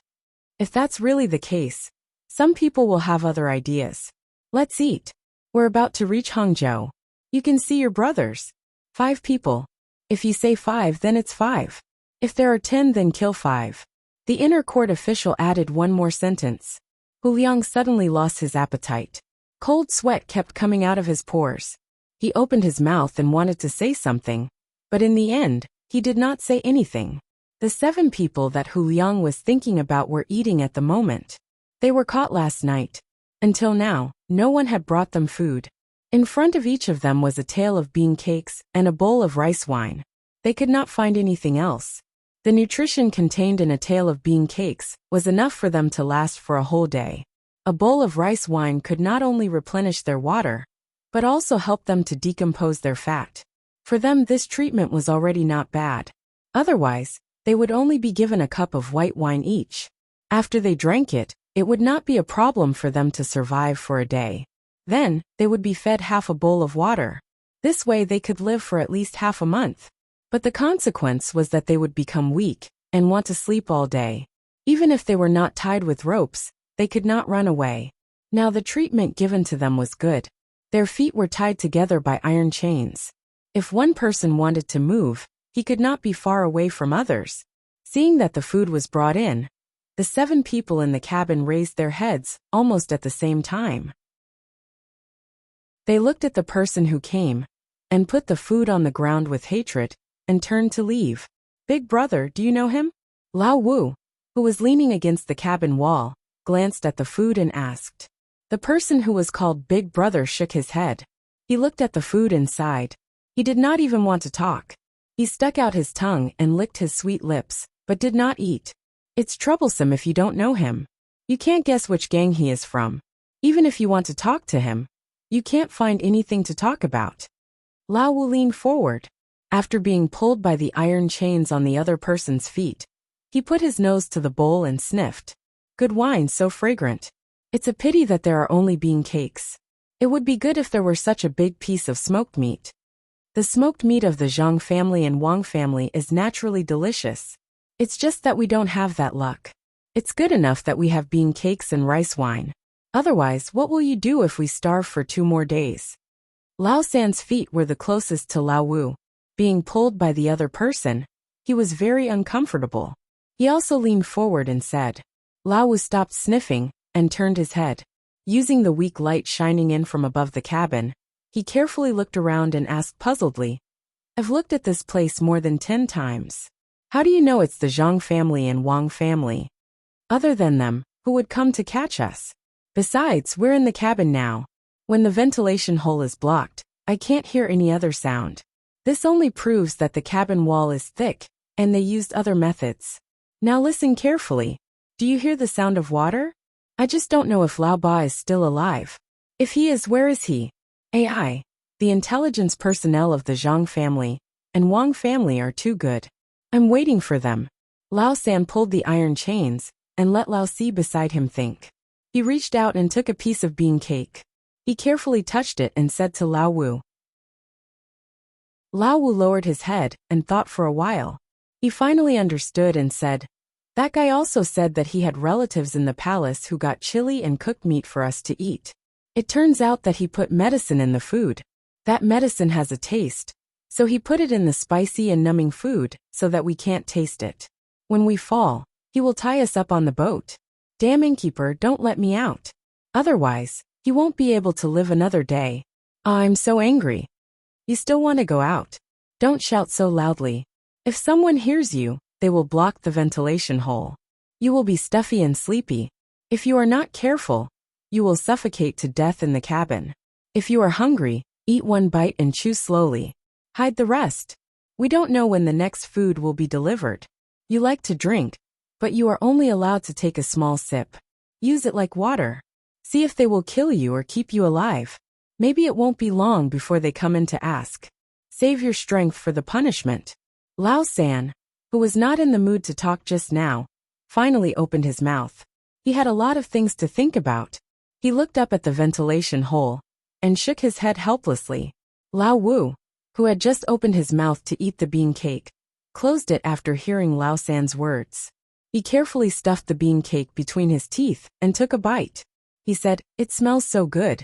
If that's really the case, some people will have other ideas. Let's eat. We're about to reach Hangzhou. You can see your brothers. 5 people. If you say 5, then it's 5. If there are 10, then kill 5. The inner court official added one more sentence. Hu Liang suddenly lost his appetite. Cold sweat kept coming out of his pores. He opened his mouth and wanted to say something, but in the end, he did not say anything. The 7 people that Hu Liang was thinking about were eating at the moment. They were caught last night. Until now, no one had brought them food. In front of each of them was a tail of bean cakes and a bowl of rice wine. They could not find anything else. The nutrition contained in a tail of bean cakes was enough for them to last for a whole day. A bowl of rice wine could not only replenish their water, but also help them to decompose their fat. For them, this treatment was already not bad. Otherwise, they would only be given a cup of white wine each. After they drank it, it would not be a problem for them to survive for a day. Then, they would be fed half a bowl of water. This way they could live for at least half a month. But the consequence was that they would become weak and want to sleep all day. Even if they were not tied with ropes, they could not run away. Now the treatment given to them was good. Their feet were tied together by iron chains. If one person wanted to move, he could not be far away from others. Seeing that the food was brought in, the 7 people in the cabin raised their heads almost at the same time. They looked at the person who came, and put the food on the ground with hatred, and turned to leave. "Big brother, do you know him?" Lao Wu, who was leaning against the cabin wall, glanced at the food and asked. The person who was called Big Brother shook his head. He looked at the food inside. He did not even want to talk. He stuck out his tongue and licked his sweet lips, but did not eat. It's troublesome if you don't know him. You can't guess which gang he is from. Even if you want to talk to him, you can't find anything to talk about. Lao Wu leaned forward. After being pulled by the iron chains on the other person's feet, he put his nose to the bowl and sniffed. Good wine, so fragrant. It's a pity that there are only bean cakes. It would be good if there were such a big piece of smoked meat. The smoked meat of the Zhang family and Wang family is naturally delicious. It's just that we don't have that luck. It's good enough that we have bean cakes and rice wine. Otherwise, what will you do if we starve for 2 more days? Lao San's feet were the closest to Lao Wu. Being pulled by the other person, he was very uncomfortable. He also leaned forward and said. Lao Wu stopped sniffing and turned his head. Using the weak light shining in from above the cabin, he carefully looked around and asked puzzledly, I've looked at this place more than 10 times. How do you know it's the Zhang family and Wang family? Other than them, who would come to catch us? Besides, we're in the cabin now. When the ventilation hole is blocked, I can't hear any other sound. This only proves that the cabin wall is thick, and they used other methods. Now listen carefully. Do you hear the sound of water? I just don't know if Lao Ba is still alive. If he is, where is he? AI, the intelligence personnel of the Zhang family and Wang family are too good. I'm waiting for them. Lao San pulled the iron chains and let Lao Si beside him think. He reached out and took a piece of bean cake. He carefully touched it and said to Lao Wu. Lao Wu lowered his head and thought for a while. He finally understood and said, That guy also said that he had relatives in the palace who got chili and cooked meat for us to eat. It turns out that he put medicine in the food. That medicine has a taste, so he put it in the spicy and numbing food so that we can't taste it. When we fall, he will tie us up on the boat. Damn innkeeper, don't let me out. Otherwise, he won't be able to live another day. I'm so angry. You still want to go out? Don't shout so loudly. If someone hears you, they will block the ventilation hole. You will be stuffy and sleepy. If you are not careful, you will suffocate to death in the cabin. If you are hungry, eat 1 bite and chew slowly. Hide the rest. We don't know when the next food will be delivered. You like to drink, but you are only allowed to take a small sip. Use it like water. See if they will kill you or keep you alive. Maybe it won't be long before they come in to ask. Save your strength for the punishment. Lao San, who was not in the mood to talk just now, finally opened his mouth. He had a lot of things to think about. He looked up at the ventilation hole and shook his head helplessly. Lao Wu, who had just opened his mouth to eat the bean cake, closed it after hearing Lao San's words. He carefully stuffed the bean cake between his teeth and took a bite. He said, It smells so good.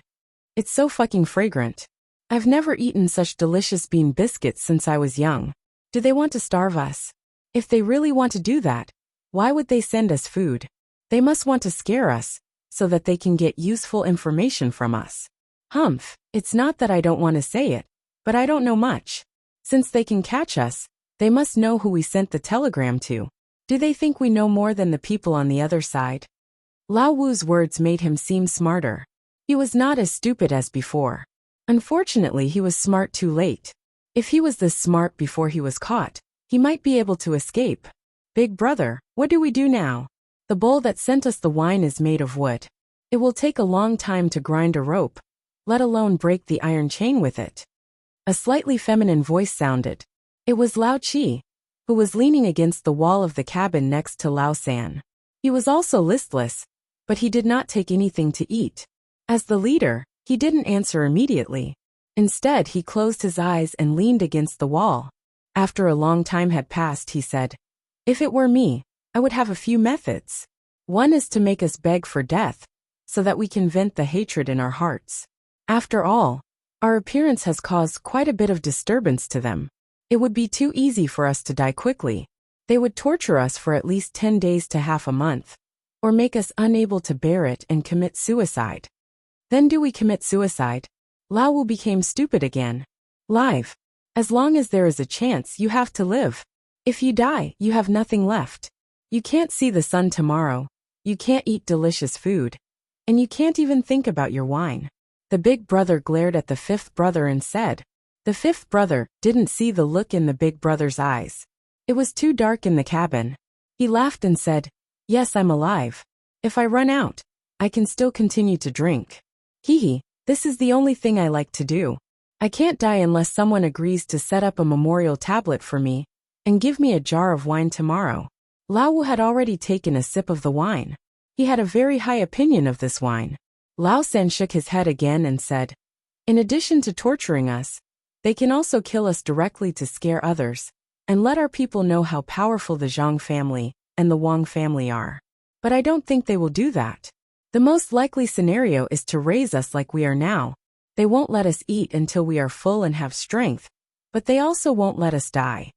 It's so fucking fragrant. I've never eaten such delicious bean biscuits since I was young. Do they want to starve us? If they really want to do that, why would they send us food? They must want to scare us, so that they can get useful information from us. Humph, it's not that I don't want to say it, but I don't know much. Since they can catch us, they must know who we sent the telegram to. Do they think we know more than the people on the other side? Lao Wu's words made him seem smarter. He was not as stupid as before. Unfortunately, he was smart too late. If he was this smart before he was caught, he might be able to escape. Big brother, what do we do now? The bowl that sent us the wine is made of wood. It will take a long time to grind a rope, let alone break the iron chain with it. A slightly feminine voice sounded. It was Lao Chi, who was leaning against the wall of the cabin next to Lao San. He was also listless, but he did not take anything to eat. As the leader, he didn't answer immediately. Instead, he closed his eyes and leaned against the wall. After a long time had passed, he said, If it were me, I would have a few methods. One is to make us beg for death, so that we can vent the hatred in our hearts. After all, our appearance has caused quite a bit of disturbance to them. It would be too easy for us to die quickly. They would torture us for at least 10 days to half a month, or make us unable to bear it and commit suicide. Then do we commit suicide? Lao Wu became stupid again. Live. As long as there is a chance, you have to live. If you die, you have nothing left. You can't see the sun tomorrow. You can't eat delicious food. And you can't even think about your wine. The big brother glared at the fifth brother and said. The fifth brother didn't see the look in the big brother's eyes. It was too dark in the cabin. He laughed and said, "Yes, I'm alive. If I run out, I can still continue to drink. Hee, this is the only thing I like to do. I can't die unless someone agrees to set up a memorial tablet for me and give me a jar of wine tomorrow." Lao Wu had already taken a sip of the wine. He had a very high opinion of this wine. Lao San shook his head again and said, "In addition to torturing us, they can also kill us directly to scare others and let our people know how powerful the Zhang family and the Wang family are. But I don't think they will do that. The most likely scenario is to raise us like we are now. They won't let us eat until we are full and have strength, but they also won't let us die.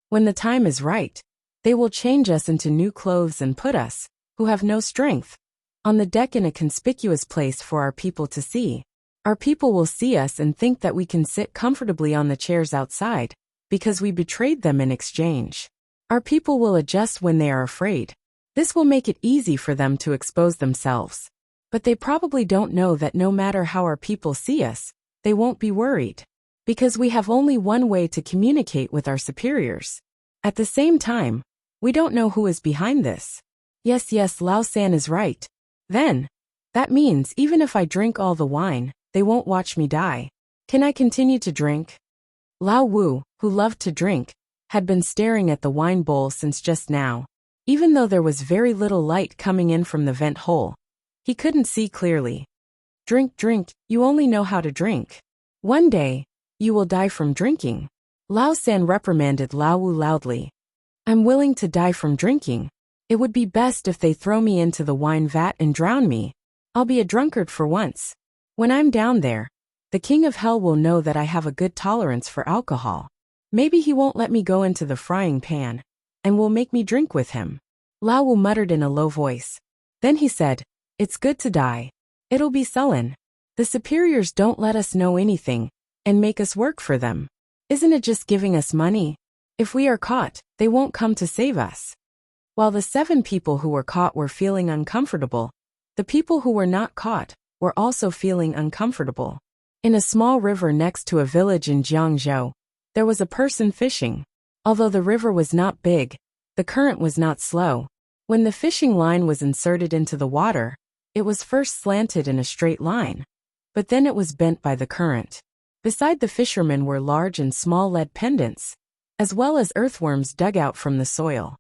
When the time is right, they will change us into new clothes and put us, who have no strength, on the deck in a conspicuous place for our people to see. Our people will see us and think that we can sit comfortably on the chairs outside, because we betrayed them in exchange. Our people will adjust when they are afraid. This will make it easy for them to expose themselves. But they probably don't know that no matter how our people see us, they won't be worried. Because we have only one way to communicate with our superiors. At the same time, we don't know who is behind this. Yes, Lao San is right. Then, that means even if I drink all the wine, they won't watch me die. Can I continue to drink?" Lao Wu, who loved to drink, had been staring at the wine bowl since just now. Even though there was very little light coming in from the vent hole, he couldn't see clearly. Drink, you only know how to drink. One day, you will die from drinking." Lao San reprimanded Lao Wu loudly. "I'm willing to die from drinking. It would be best if they throw me into the wine vat and drown me. I'll be a drunkard for once. When I'm down there, the king of hell will know that I have a good tolerance for alcohol. Maybe he won't let me go into the frying pan, and will make me drink with him." Lao Wu muttered in a low voice. Then he said, "It's good to die. It'll be sullen. The superiors don't let us know anything, and make us work for them. Isn't it just giving us money? If we are caught, they won't come to save us." While the 7 people who were caught were feeling uncomfortable, the people who were not caught were also feeling uncomfortable. In a small river next to a village in Jiangzhou, there was a person fishing. Although the river was not big, the current was not slow. When the fishing line was inserted into the water, it was first slanted in a straight line, but then it was bent by the current. Beside the fishermen were large and small lead pendants, as well as earthworms dug out from the soil.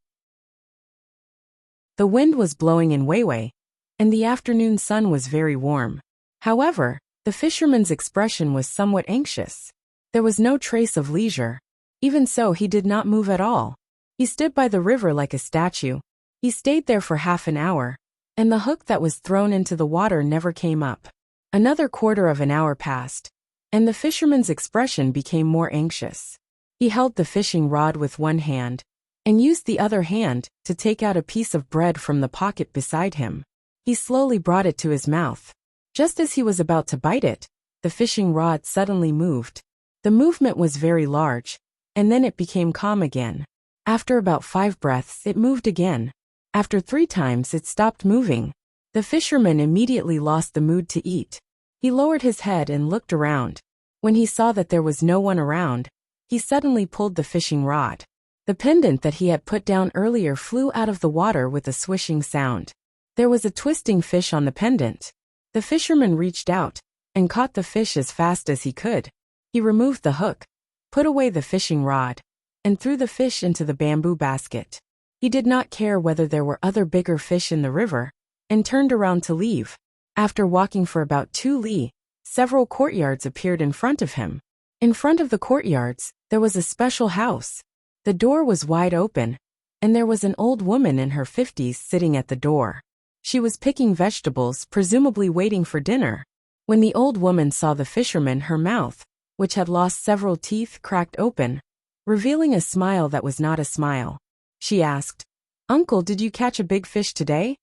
The wind was blowing in Weiwei, and the afternoon sun was very warm. However, the fisherman's expression was somewhat anxious. There was no trace of leisure. Even so, he did not move at all. He stood by the river like a statue. He stayed there for half an hour, and the hook that was thrown into the water never came up. Another quarter of an hour passed, and the fisherman's expression became more anxious. He held the fishing rod with one hand, and used the other hand to take out a piece of bread from the pocket beside him. He slowly brought it to his mouth. Just as he was about to bite it, the fishing rod suddenly moved. The movement was very large, and then it became calm again. After about 5 breaths, it moved again. After 3 times, it stopped moving. The fisherman immediately lost the mood to eat. He lowered his head and looked around. When he saw that there was no one around, he suddenly pulled the fishing rod. The pendant that he had put down earlier flew out of the water with a swishing sound. There was a twisting fish on the pendant. The fisherman reached out and caught the fish as fast as he could. He removed the hook, put away the fishing rod, and threw the fish into the bamboo basket. He did not care whether there were other bigger fish in the river, and turned around to leave. After walking for about 2 li, several courtyards appeared in front of him. In front of the courtyards, there was a special house. The door was wide open, and there was an old woman in her 50s sitting at the door. She was picking vegetables, presumably waiting for dinner. When the old woman saw the fisherman, her mouth, which had lost several teeth, cracked open, revealing a smile that was not a smile. She asked, "Uncle, did you catch a big fish today?"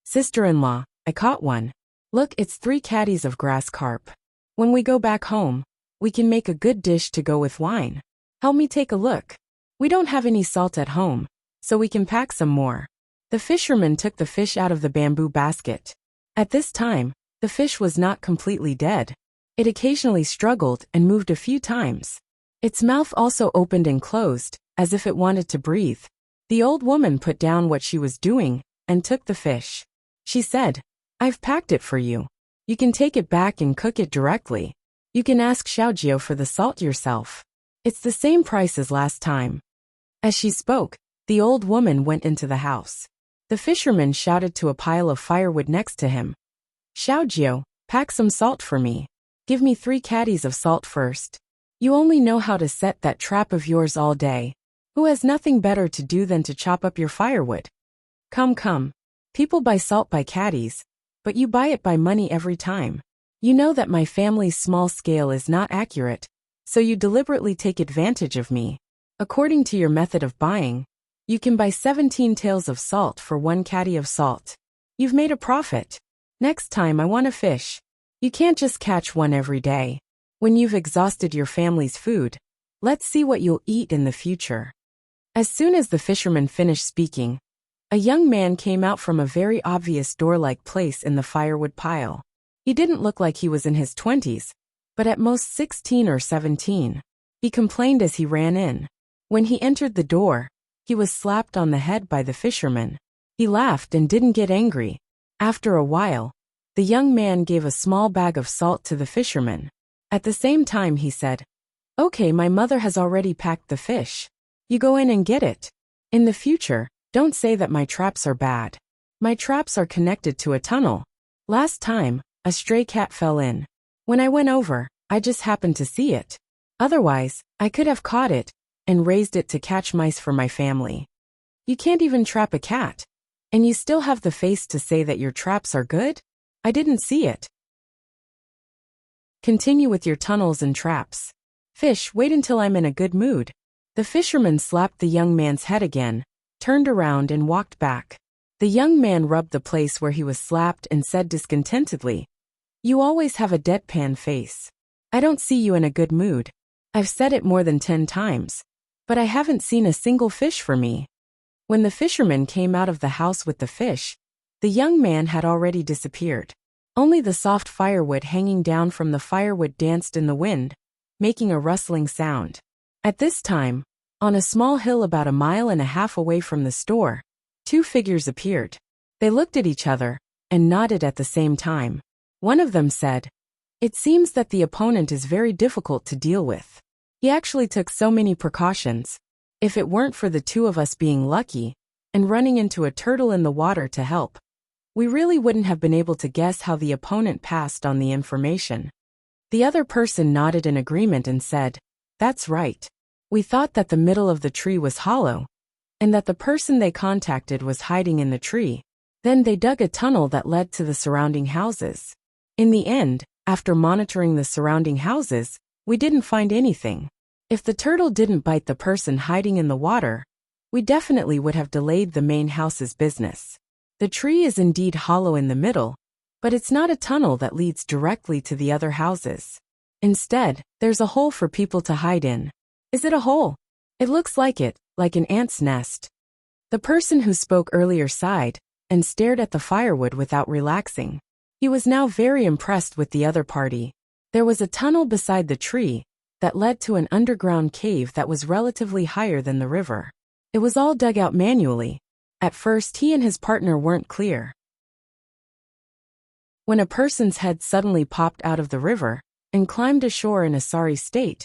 "Sister-in-law, I caught one. Look, it's 3 caddies of grass carp. When we go back home, we can make a good dish to go with wine. Help me take a look. We don't have any salt at home, so we can pack some more." The fisherman took the fish out of the bamboo basket. At this time, the fish was not completely dead. It occasionally struggled and moved a few times. Its mouth also opened and closed, as if it wanted to breathe. The old woman put down what she was doing and took the fish. She said, "I've packed it for you. You can take it back and cook it directly. You can ask Xiaojiao for the salt yourself. It's the same price as last time." As she spoke, the old woman went into the house. The fisherman shouted to a pile of firewood next to him, "Xiaojiao, pack some salt for me. Give me 3 caddies of salt first. You only know how to set that trap of yours all day. Who has nothing better to do than to chop up your firewood? Come, come. People buy salt by caddies, but you buy it by money every time. You know that my family's small scale is not accurate, so you deliberately take advantage of me. According to your method of buying, you can buy 17 taels of salt for 1 caddy of salt. You've made a profit. Next time I want a fish. You can't just catch one every day. When you've exhausted your family's food, let's see what you'll eat in the future." As soon as the fisherman finished speaking, a young man came out from a very obvious door-like place in the firewood pile. He didn't look like he was in his 20s, but at most 16 or 17. He complained as he ran in. When he entered the door, he was slapped on the head by the fisherman. He laughed and didn't get angry. After a while, the young man gave a small bag of salt to the fisherman. At the same time he said, "Okay, my mother has already packed the fish. You go in and get it. In the future, don't say that my traps are bad. My traps are connected to a tunnel. Last time, a stray cat fell in. When I went over, I just happened to see it. Otherwise, I could have caught it and raised it to catch mice for my family. You can't even trap a cat, and you still have the face to say that your traps are good? I didn't see it. Continue with your tunnels and traps. Fish, wait until I'm in a good mood." The fisherman slapped the young man's head again, turned around and walked back. The young man rubbed the place where he was slapped and said discontentedly, "You always have a deadpan face. I don't see you in a good mood. I've said it more than 10 times, but I haven't seen a single fish for me." When the fisherman came out of the house with the fish, the young man had already disappeared. Only the soft firewood hanging down from the firewood danced in the wind, making a rustling sound. At this time, on a small hill about 1.5 miles away from the store, 2 figures appeared. They looked at each other and nodded at the same time. One of them said, "It seems that the opponent is very difficult to deal with. He actually took so many precautions. If it weren't for the 2 of us being lucky and running into a turtle in the water to help, we really wouldn't have been able to guess how the opponent passed on the information." The other person nodded in agreement and said, "That's right. We thought that the middle of the tree was hollow, and that the person they contacted was hiding in the tree. Then they dug a tunnel that led to the surrounding houses. In the end, after monitoring the surrounding houses, we didn't find anything. If the turtle didn't bite the person hiding in the water, we definitely would have delayed the main house's business. The tree is indeed hollow in the middle, but it's not a tunnel that leads directly to the other houses. Instead, there's a hole for people to hide in." "Is it a hole?" "It looks like it, like an ant's nest." The person who spoke earlier sighed and stared at the firewood without relaxing. He was now very impressed with the other party. There was a tunnel beside the tree that led to an underground cave that was relatively higher than the river. It was all dug out manually. At first he and his partner weren't clear. When a person's head suddenly popped out of the river and climbed ashore in a sorry state,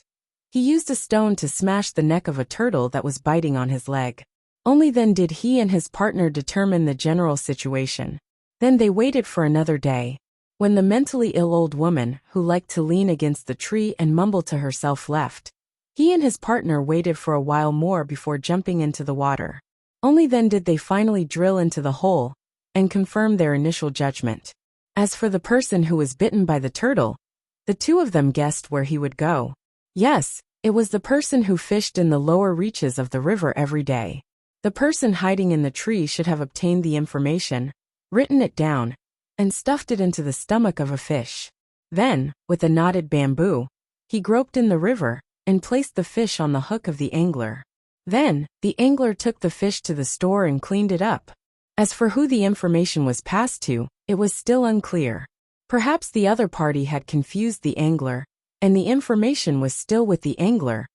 he used a stone to smash the neck of a turtle that was biting on his leg. Only then did he and his partner determine the general situation. Then they waited for another day. When the mentally ill old woman, who liked to lean against the tree and mumble to herself, left, he and his partner waited for a while more before jumping into the water. Only then did they finally drill into the hole and confirm their initial judgment. As for the person who was bitten by the turtle, the 2 of them guessed where he would go. Yes, it was the person who fished in the lower reaches of the river every day. The person hiding in the tree should have obtained the information, written it down, and stuffed it into the stomach of a fish. Then, with a knotted bamboo, he groped in the river and placed the fish on the hook of the angler. Then, the angler took the fish to the store and cleaned it up. As for who the information was passed to, it was still unclear. Perhaps the other party had confused the angler, and the information was still with the angler,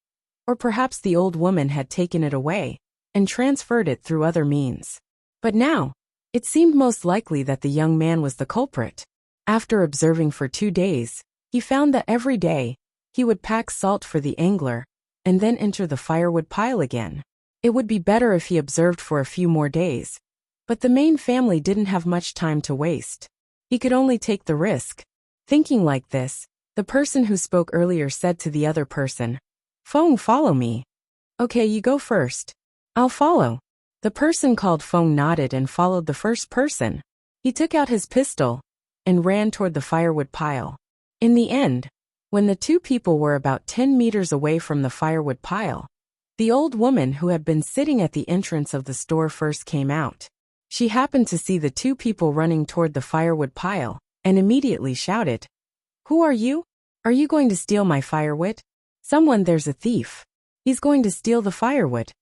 or perhaps the old woman had taken it away and transferred it through other means. But now, it seemed most likely that the young man was the culprit. After observing for 2 days, he found that every day, he would pack salt for the angler, and then enter the firewood pile again. It would be better if he observed for a few more days, but the main family didn't have much time to waste. He could only take the risk. Thinking like this, the person who spoke earlier said to the other person, "Feng, follow me." "Okay, you go first." "I'll follow." The person called Feng nodded and followed the first person. He took out his pistol and ran toward the firewood pile. In the end, when the two people were about 10 meters away from the firewood pile, the old woman who had been sitting at the entrance of the store first came out. She happened to see the two people running toward the firewood pile and immediately shouted, "Who are you? Are you going to steal my firewood? Someone, there's a thief. He's going to steal the firewood."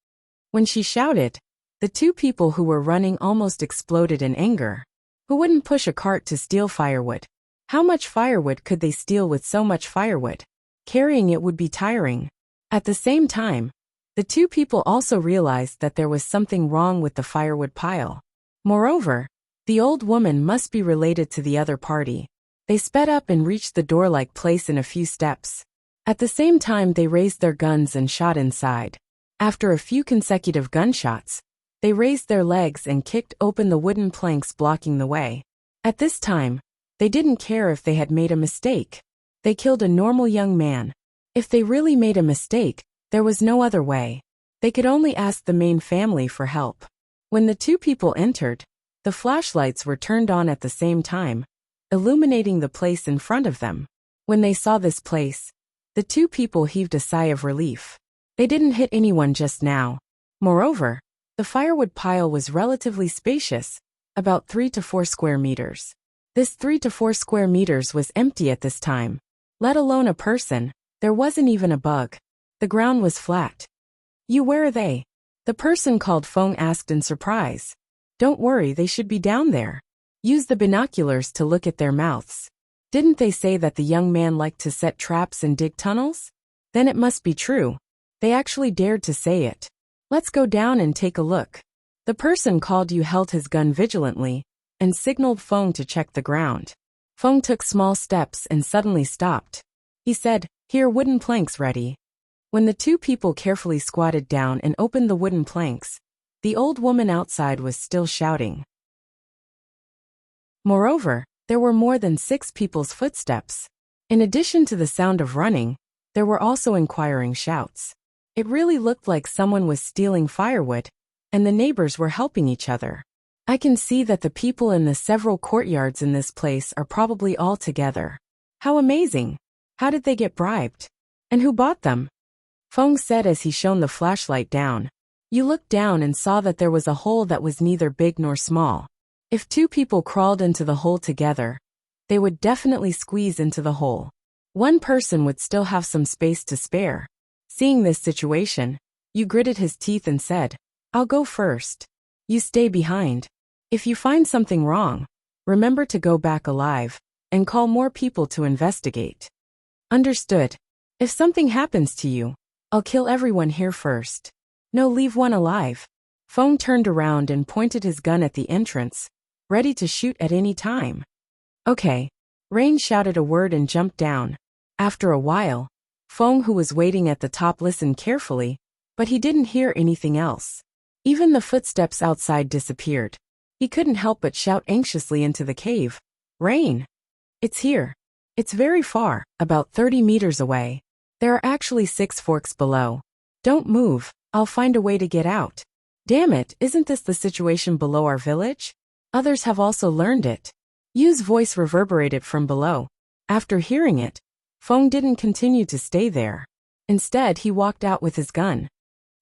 When she shouted, the two people who were running almost exploded in anger. Who wouldn't push a cart to steal firewood? How much firewood could they steal with so much firewood? Carrying it would be tiring. At the same time, the two people also realized that there was something wrong with the firewood pile. Moreover, the old woman must be related to the other party. They sped up and reached the door-like place in a few steps. At the same time, they raised their guns and shot inside. After a few consecutive gunshots, they raised their legs and kicked open the wooden planks blocking the way. At this time, they didn't care if they had made a mistake. They killed a normal young man. If they really made a mistake, there was no other way. They could only ask the main family for help. When the two people entered, the flashlights were turned on at the same time, illuminating the place in front of them. When they saw this place, the two people heaved a sigh of relief. They didn't hit anyone just now. Moreover, the firewood pile was relatively spacious, about 3 to 4 square meters. This 3 to 4 square meters was empty at this time. Let alone a person, there wasn't even a bug. The ground was flat. Where are they?" The person called Feng asked in surprise. "Don't worry, they should be down there. Use the binoculars to look at their mouths. Didn't they say that the young man liked to set traps and dig tunnels? Then it must be true. They actually dared to say it. Let's go down and take a look." The person called held his gun vigilantly and signaled Feng to check the ground. Feng took small steps and suddenly stopped. He said, "Here, wooden planks ready." When the two people carefully squatted down and opened the wooden planks, the old woman outside was still shouting. Moreover, there were more than 6 people's footsteps. In addition to the sound of running, there were also inquiring shouts. It really looked like someone was stealing firewood, and the neighbors were helping each other. I can see that the people in the several courtyards in this place are probably all together. How amazing! How did they get bribed? And who bought them? Feng said as he shone the flashlight down. You looked down and saw that there was a hole that was neither big nor small. If 2 people crawled into the hole together, they would definitely squeeze into the hole. One person would still have some space to spare. Seeing this situation, Yu gritted his teeth and said, "I'll go first. You stay behind. If you find something wrong, remember to go back alive and call more people to investigate." Understood. If something happens to you, I'll kill everyone here first. No, leave one alive. Feng turned around and pointed his gun at the entrance, ready to shoot at any time. Okay. Rain shouted a word and jumped down. After a while, Feng, who was waiting at the top, listened carefully, but he didn't hear anything else. Even the footsteps outside disappeared. He couldn't help but shout anxiously into the cave, "Rain! It's here. It's very far, about 30 meters away. There are actually 6 forks below. Don't move, I'll find a way to get out." Damn it, isn't this the situation below our village? Others have also learned it. Yu's voice reverberated from below. After hearing it, Feng didn't continue to stay there. Instead, he walked out with his gun.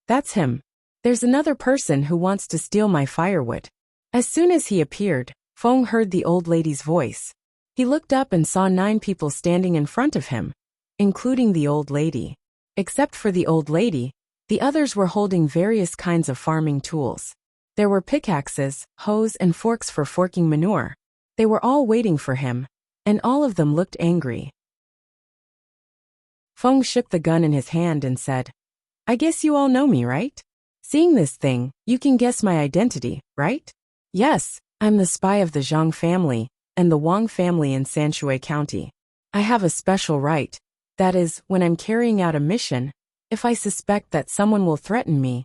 That's him. There's another person who wants to steal my firewood. As soon as he appeared, Feng heard the old lady's voice. He looked up and saw 9 people standing in front of him, including the old lady. Except for the old lady, the others were holding various kinds of farming tools. There were pickaxes, hoes, and forks for forking manure. They were all waiting for him, and all of them looked angry. Feng shook the gun in his hand and said, "I guess you all know me, right? Seeing this thing, you can guess my identity, right? Yes, I'm the spy of the Zhang family and the Wang family in Sanshui County. I have a special right. That is, when I'm carrying out a mission, if I suspect that someone will threaten me,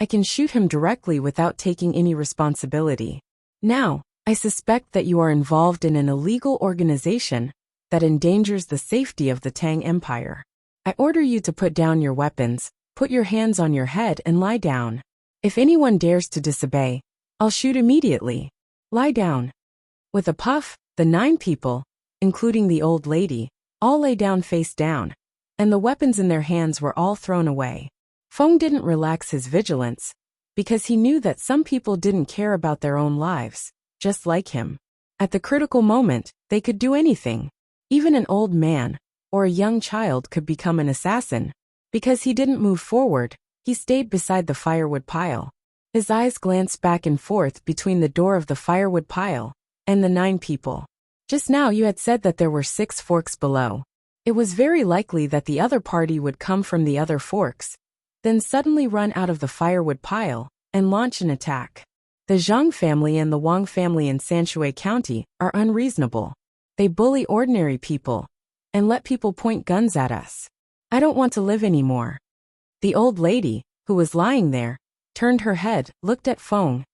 I can shoot him directly without taking any responsibility. Now, I suspect that you are involved in an illegal organization that endangers the safety of the Tang Empire. I order you to put down your weapons, put your hands on your head and lie down. If anyone dares to disobey, I'll shoot immediately. Lie down." With a puff, the 9 people, including the old lady, all lay down face down, and the weapons in their hands were all thrown away. Feng didn't relax his vigilance, because he knew that some people didn't care about their own lives, just like him. At the critical moment, they could do anything. Even an old man or a young child could become an assassin. Because he didn't move forward, he stayed beside the firewood pile. His eyes glanced back and forth between the door of the firewood pile and the 9 people. Just now you had said that there were 6 forks below. It was very likely that the other party would come from the other forks, then suddenly run out of the firewood pile and launch an attack. The Zhang family and the Wang family in Sanshui County are unreasonable. They bully ordinary people and let people point guns at us. I don't want to live anymore." The old lady, who was lying there, turned her head, looked at Feng,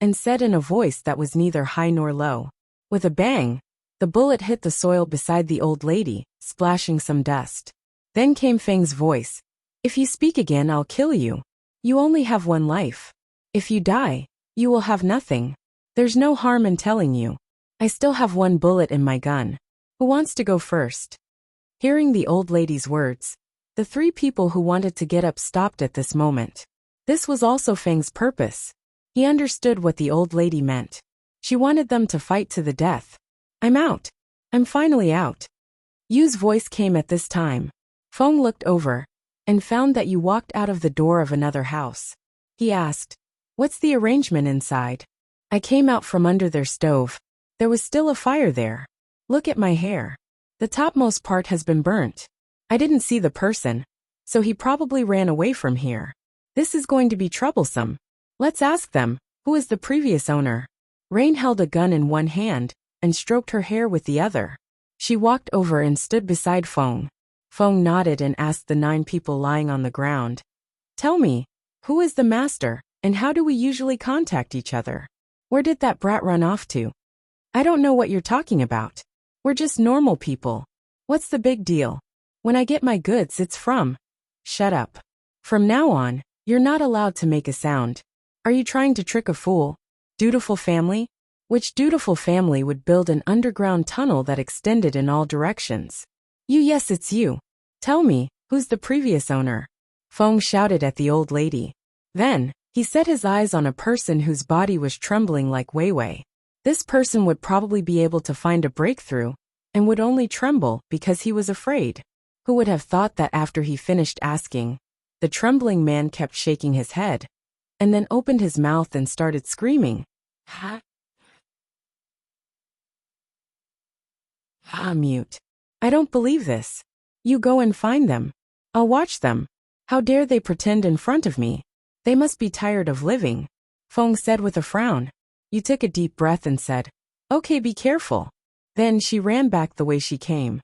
and said in a voice that was neither high nor low. With a bang, the bullet hit the soil beside the old lady, splashing some dust. Then came Feng's voice. "If you speak again, I'll kill you. You only have 1 life. If you die, you will have nothing. There's no harm in telling you. I still have 1 bullet in my gun. Who wants to go first?" Hearing the old lady's words, the 3 people who wanted to get up stopped at this moment. This was also Feng's purpose. He understood what the old lady meant. She wanted them to fight to the death. "I'm out. I'm finally out." Yu's voice came at this time. Feng looked over and found that Yu walked out of the door of another house. He asked, "What's the arrangement inside?" "I came out from under their stove. There was still a fire there. Look at my hair. The topmost part has been burnt. I didn't see the person, so he probably ran away from here. This is going to be troublesome. Let's ask them, who is the previous owner?" Rain held a gun in one hand and stroked her hair with the other. She walked over and stood beside Feng. Feng nodded and asked the 9 people lying on the ground, "Tell me, who is the master, and how do we usually contact each other? Where did that brat run off to?" "I don't know what you're talking about. We're just normal people. What's the big deal? When I get my goods, it's from—" "Shut up. From now on, you're not allowed to make a sound. Are you trying to trick a fool? Dutiful family? Which dutiful family would build an underground tunnel that extended in all directions? You, yes, it's you. Tell me, who's the previous owner?" Feng shouted at the old lady. Then, he set his eyes on a person whose body was trembling like Weiwei. This person would probably be able to find a breakthrough, and would only tremble because he was afraid. Who would have thought that after he finished asking, the trembling man kept shaking his head, and then opened his mouth and started screaming. Mute. "I don't believe this. You go and find them. I'll watch them. How dare they pretend in front of me? They must be tired of living," Feng said with a frown. Yu took a deep breath and said, "Okay, be careful." Then she ran back the way she came.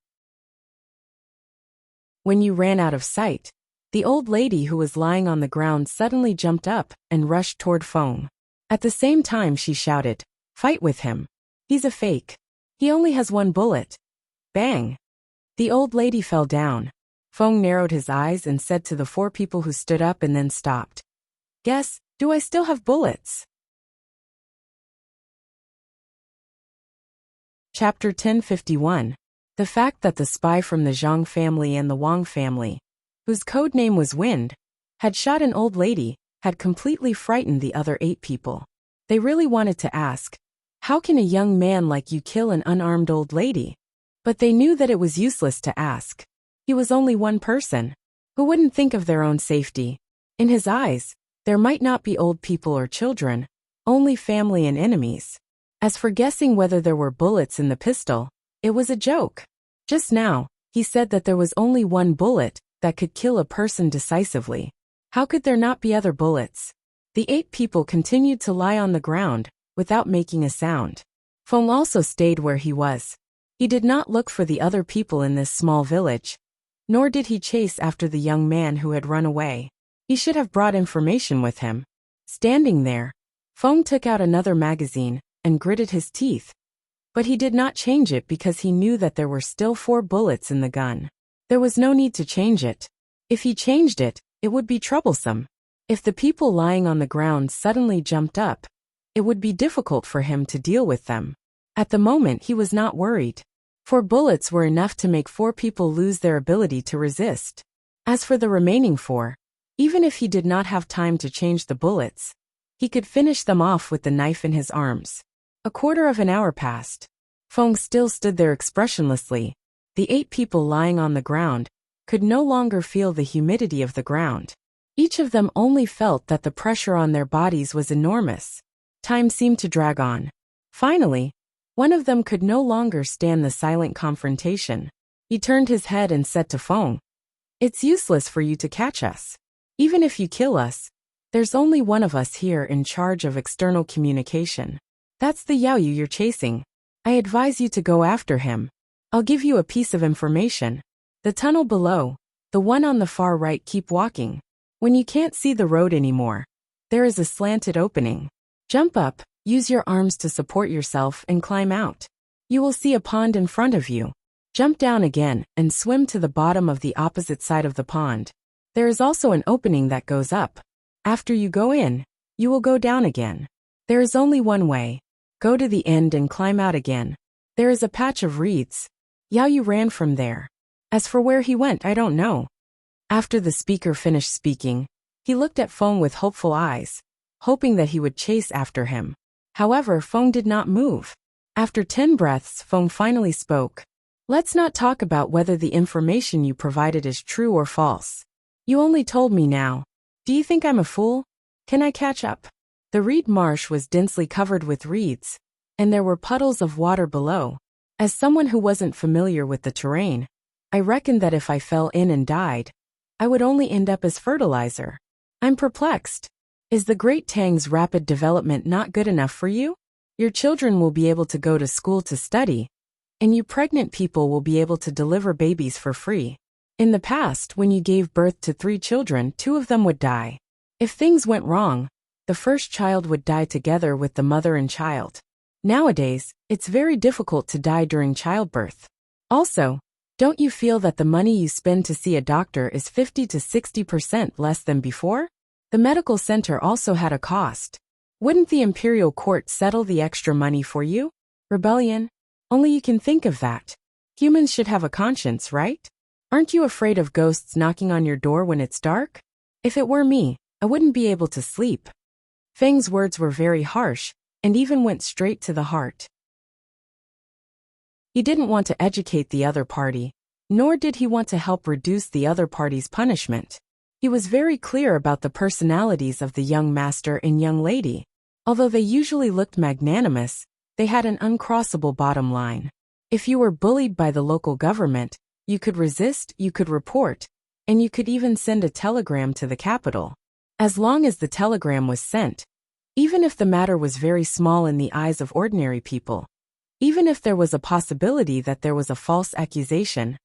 When Yu ran out of sight, the old lady who was lying on the ground suddenly jumped up and rushed toward Feng. At the same time she shouted, "Fight with him. He's a fake. He only has 1 bullet." Bang! The old lady fell down. Feng narrowed his eyes and said to the 4 people who stood up and then stopped, "Guess, do I still have bullets?" Chapter 1051. The fact that the spy from the Zhang family and the Wang family, whose code name was Wind, had shot an old lady, had completely frightened the other 8 people. They really wanted to ask, "How can a young man like you kill an unarmed old lady?" But they knew that it was useless to ask. He was only one person. Who wouldn't think of their own safety? In his eyes, there might not be old people or children, only family and enemies. As for guessing whether there were bullets in the pistol, it was a joke. Just now, he said that there was only one bullet that could kill a person decisively. How could there not be other bullets? The 8 people continued to lie on the ground, without making a sound. Feng also stayed where he was. He did not look for the other people in this small village, nor did he chase after the young man who had run away. He should have brought information with him. Standing there, Feng took out another magazine and gritted his teeth. But he did not change it because he knew that there were still 4 bullets in the gun. There was no need to change it. If he changed it, it would be troublesome. If the people lying on the ground suddenly jumped up, it would be difficult for him to deal with them. At the moment he was not worried. 4 bullets were enough to make 4 people lose their ability to resist. As for the remaining 4, even if he did not have time to change the bullets, he could finish them off with the knife in his arms. A quarter of an hour passed. Feng still stood there expressionlessly. The 8 people lying on the ground could no longer feel the humidity of the ground. Each of them only felt that the pressure on their bodies was enormous. Time seemed to drag on. Finally, one of them could no longer stand the silent confrontation. He turned his head and said to Feng, "It's useless for you to catch us. Even if you kill us, there's only one of us here in charge of external communication. That's the Yaoyu you're chasing. I advise you to go after him. I'll give you a piece of information. The tunnel below, the one on the far right, keep walking. When you can't see the road anymore, there is a slanted opening. Jump up, use your arms to support yourself and climb out. You will see a pond in front of you. Jump down again and swim to the bottom of the opposite side of the pond. There is also an opening that goes up. After you go in, you will go down again. There is only one way. Go to the end and climb out again. There is a patch of reeds. Yaoyu ran from there. As for where he went, I don't know." After the speaker finished speaking, he looked at Feng with hopeful eyes, hoping that he would chase after him. However, Feng did not move. After 10 breaths, Feng finally spoke. "Let's not talk about whether the information you provided is true or false. You only told me now. Do you think I'm a fool? Can I catch up?" The reed marsh was densely covered with reeds, and there were puddles of water below. As someone who wasn't familiar with the terrain, I reckoned that if I fell in and died, I would only end up as fertilizer. I'm perplexed. Is the Great Tang's rapid development not good enough for you? Your children will be able to go to school to study, and you pregnant people will be able to deliver babies for free. In the past, when you gave birth to 3 children, 2 of them would die. If things went wrong, the first child would die together with the mother and child. Nowadays, it's very difficult to die during childbirth. Also, don't you feel that the money you spend to see a doctor is 50 to 60% less than before? The medical center also had a cost. Wouldn't the imperial court settle the extra money for you? Rebellion? Only you can think of that. Humans should have a conscience, right? Aren't you afraid of ghosts knocking on your door when it's dark? If it were me, I wouldn't be able to sleep." Feng's words were very harsh, and even went straight to the heart. He didn't want to educate the other party, nor did he want to help reduce the other party's punishment. He was very clear about the personalities of the young master and young lady. Although they usually looked magnanimous, they had an uncrossable bottom line. If you were bullied by the local government, you could resist, you could report, and you could even send a telegram to the capital. As long as the telegram was sent, even if the matter was very small in the eyes of ordinary people, even if there was a possibility that there was a false accusation,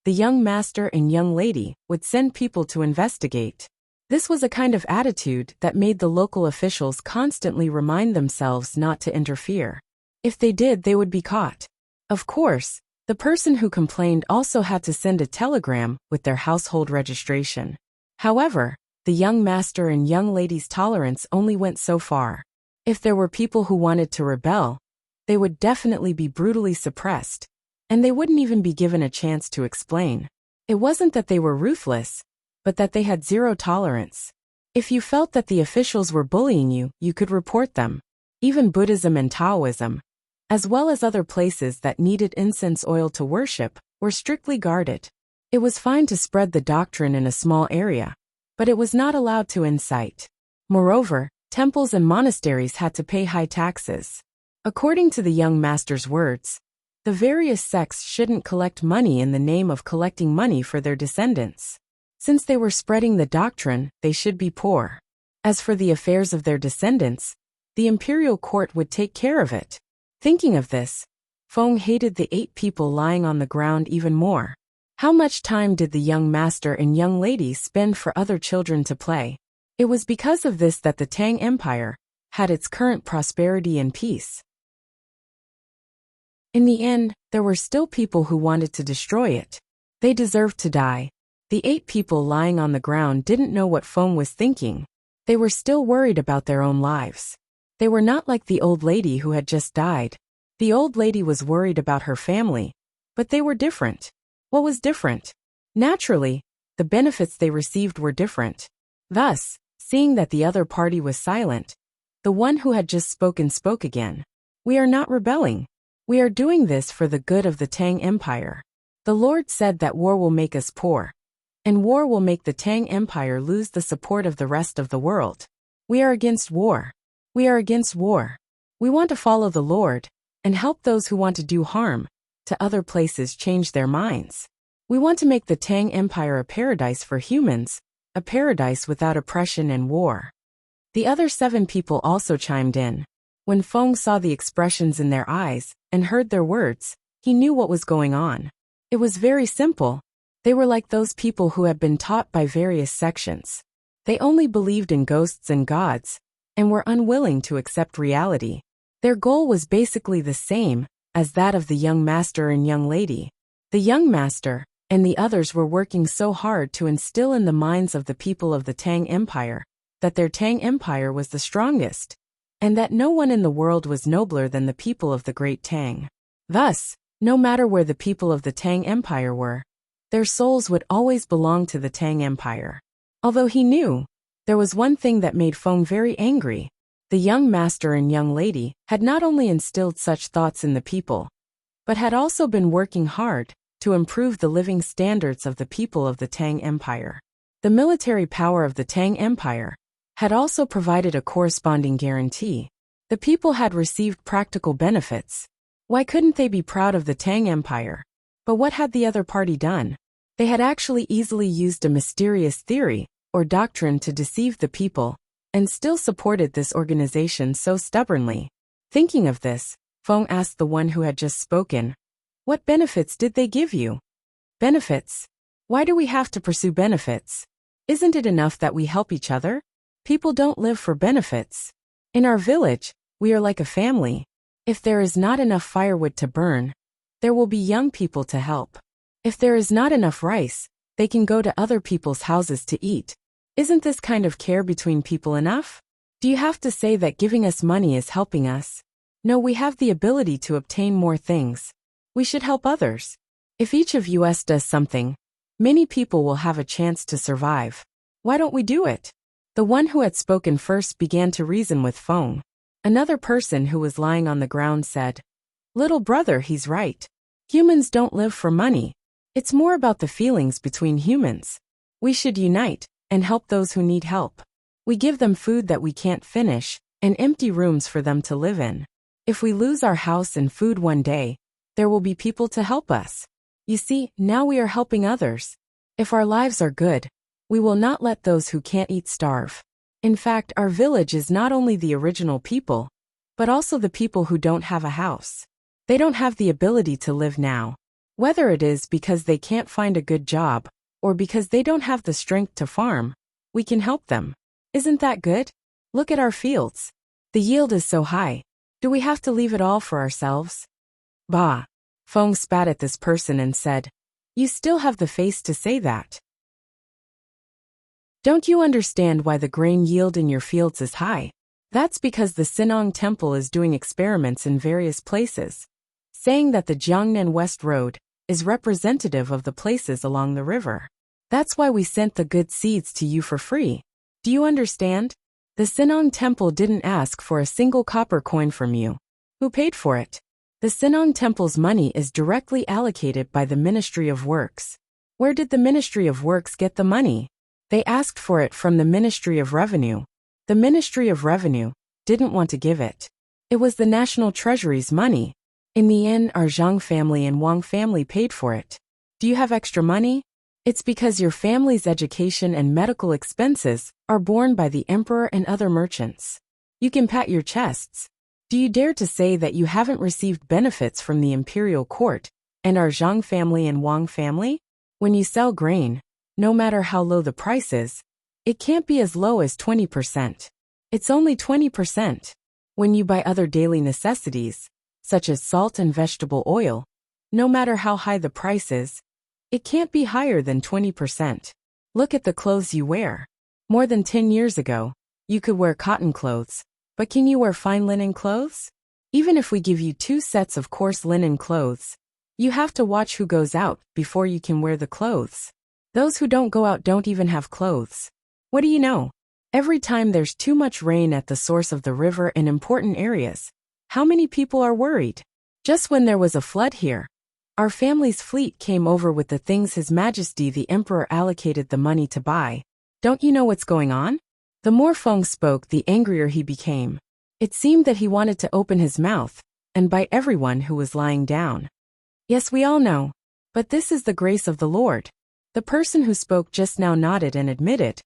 the young master and young lady would send people to investigate. This was a kind of attitude that made the local officials constantly remind themselves not to interfere. If they did, they would be caught. Of course, the person who complained also had to send a telegram with their household registration. However, the young master and young lady's tolerance only went so far. If there were people who wanted to rebel, they would definitely be brutally suppressed, and they wouldn't even be given a chance to explain. It wasn't that they were ruthless, but that they had zero tolerance. If you felt that the officials were bullying you, you could report them. Even Buddhism and Taoism, as well as other places that needed incense oil to worship, were strictly guarded. It was fine to spread the doctrine in a small area, but it was not allowed to incite. Moreover, Temples and monasteries had to pay high taxes. According to the young master's words, the various sects shouldn't collect money in the name of collecting money for their descendants. Since they were spreading the doctrine, they should be poor. As for the affairs of their descendants, the imperial court would take care of it. Thinking of this, Feng hated the 8 people lying on the ground even more. How much time did the young master and young lady spend for other children to play? It was because of this that the Tang Empire had its current prosperity and peace. In the end, there were still people who wanted to destroy it. They deserved to die. The 8 people lying on the ground didn't know what Feng was thinking. They were still worried about their own lives. They were not like the old lady who had just died. The old lady was worried about her family, but they were different. What was different? Naturally, the benefits they received were different. Thus, seeing that the other party was silent, the one who had just spoken spoke again. We are not rebelling. We are doing this for the good of the Tang Empire. The Lord said that war will make us poor, and war will make the Tang Empire lose the support of the rest of the world. We are against war. We are against war. We want to follow the Lord and help those who want to do harm to other places change their minds. We want to make the Tang Empire a paradise for humans, a paradise without oppression and war. The other 7 people also chimed in. When Feng saw the expressions in their eyes and heard their words, he knew what was going on. It was very simple. They were like those people who had been taught by various sections. They only believed in ghosts and gods, and were unwilling to accept reality. Their goal was basically the same as that of the young master and young lady. The young master and the others were working so hard to instill in the minds of the people of the Tang Empire that their Tang Empire was the strongest, and that no one in the world was nobler than the people of the Great Tang. Thus, no matter where the people of the Tang Empire were, their souls would always belong to the Tang Empire. Although he knew, there was one thing that made Feng very angry. The young master and young lady had not only instilled such thoughts in the people, but had also been working hard to improve the living standards of the people of the Tang Empire. The military power of the Tang Empire had also provided a corresponding guarantee. The people had received practical benefits. Why couldn't they be proud of the Tang Empire? But what had the other party done? They had actually easily used a mysterious theory or doctrine to deceive the people, and still supported this organization so stubbornly. Thinking of this, Feng asked the one who had just spoken, "What benefits did they give you?" "Benefits? Why do we have to pursue benefits? Isn't it enough that we help each other? People don't live for benefits. In our village, we are like a family. If there is not enough firewood to burn, there will be young people to help. If there is not enough rice, they can go to other people's houses to eat. Isn't this kind of care between people enough? Do you have to say that giving us money is helping us? No, we have the ability to obtain more things. We should help others. If each of us does something, many people will have a chance to survive. Why don't we do it?" The one who had spoken first began to reason with Feng. Another person who was lying on the ground said, "Little brother, he's right. Humans don't live for money. It's more about the feelings between humans. We should unite and help those who need help. We give them food that we can't finish, and empty rooms for them to live in. If we lose our house and food one day, there will be people to help us. You see, now we are helping others. If our lives are good, we will not let those who can't eat starve. In fact, our village is not only the original people, but also the people who don't have a house. They don't have the ability to live now. Whether it is because they can't find a good job, or because they don't have the strength to farm, we can help them. Isn't that good? Look at our fields. The yield is so high. Do we have to leave it all for ourselves?" "Bah!" Feng spat at this person and said, "You still have the face to say that. Don't you understand why the grain yield in your fields is high? That's because the Sinong Temple is doing experiments in various places, saying that the Jiangnan West Road is representative of the places along the river. That's why we sent the good seeds to you for free. Do you understand? The Sinong Temple didn't ask for a single copper coin from you. Who paid for it? The Sinong Temple's money is directly allocated by the Ministry of Works. Where did the Ministry of Works get the money? They asked for it from the Ministry of Revenue. The Ministry of Revenue didn't want to give it. It was the National Treasury's money. In the end, our Zhang family and Wang family paid for it. Do you have extra money? It's because your family's education and medical expenses are borne by the emperor and other merchants. You can pat your chests. Do you dare to say that you haven't received benefits from the imperial court and our Zhang family and Wang family? When you sell grain, no matter how low the price is, it can't be as low as 20%. It's only 20%. When you buy other daily necessities, such as salt and vegetable oil, no matter how high the price is, it can't be higher than 20%. Look at the clothes you wear. More than 10 years ago, you could wear cotton clothes, but can you wear fine linen clothes? Even if we give you 2 sets of coarse linen clothes, you have to watch who goes out before you can wear the clothes. Those who don't go out don't even have clothes. What do you know? Every time there's too much rain at the source of the river in important areas, how many people are worried? Just when there was a flood here, our family's fleet came over with the things His Majesty the Emperor allocated the money to buy. Don't you know what's going on? The more Feng spoke, the angrier he became. It seemed that he wanted to open his mouth and bite everyone who was lying down. Yes, we all know. But this is the grace of the Lord. The person who spoke just now nodded and admitted.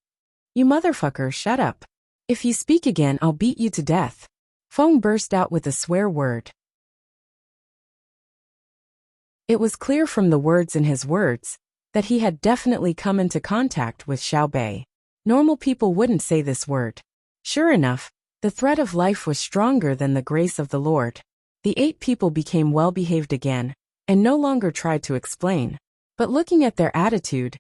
You motherfucker, shut up. If you speak again, I'll beat you to death. Feng burst out with a swear word. It was clear from the words in his words that he had definitely come into contact with Xiao Bei. Normal people wouldn't say this word. Sure enough, the threat of life was stronger than the grace of the Lord. The 8 people became well-behaved again and no longer tried to explain. But looking at their attitude,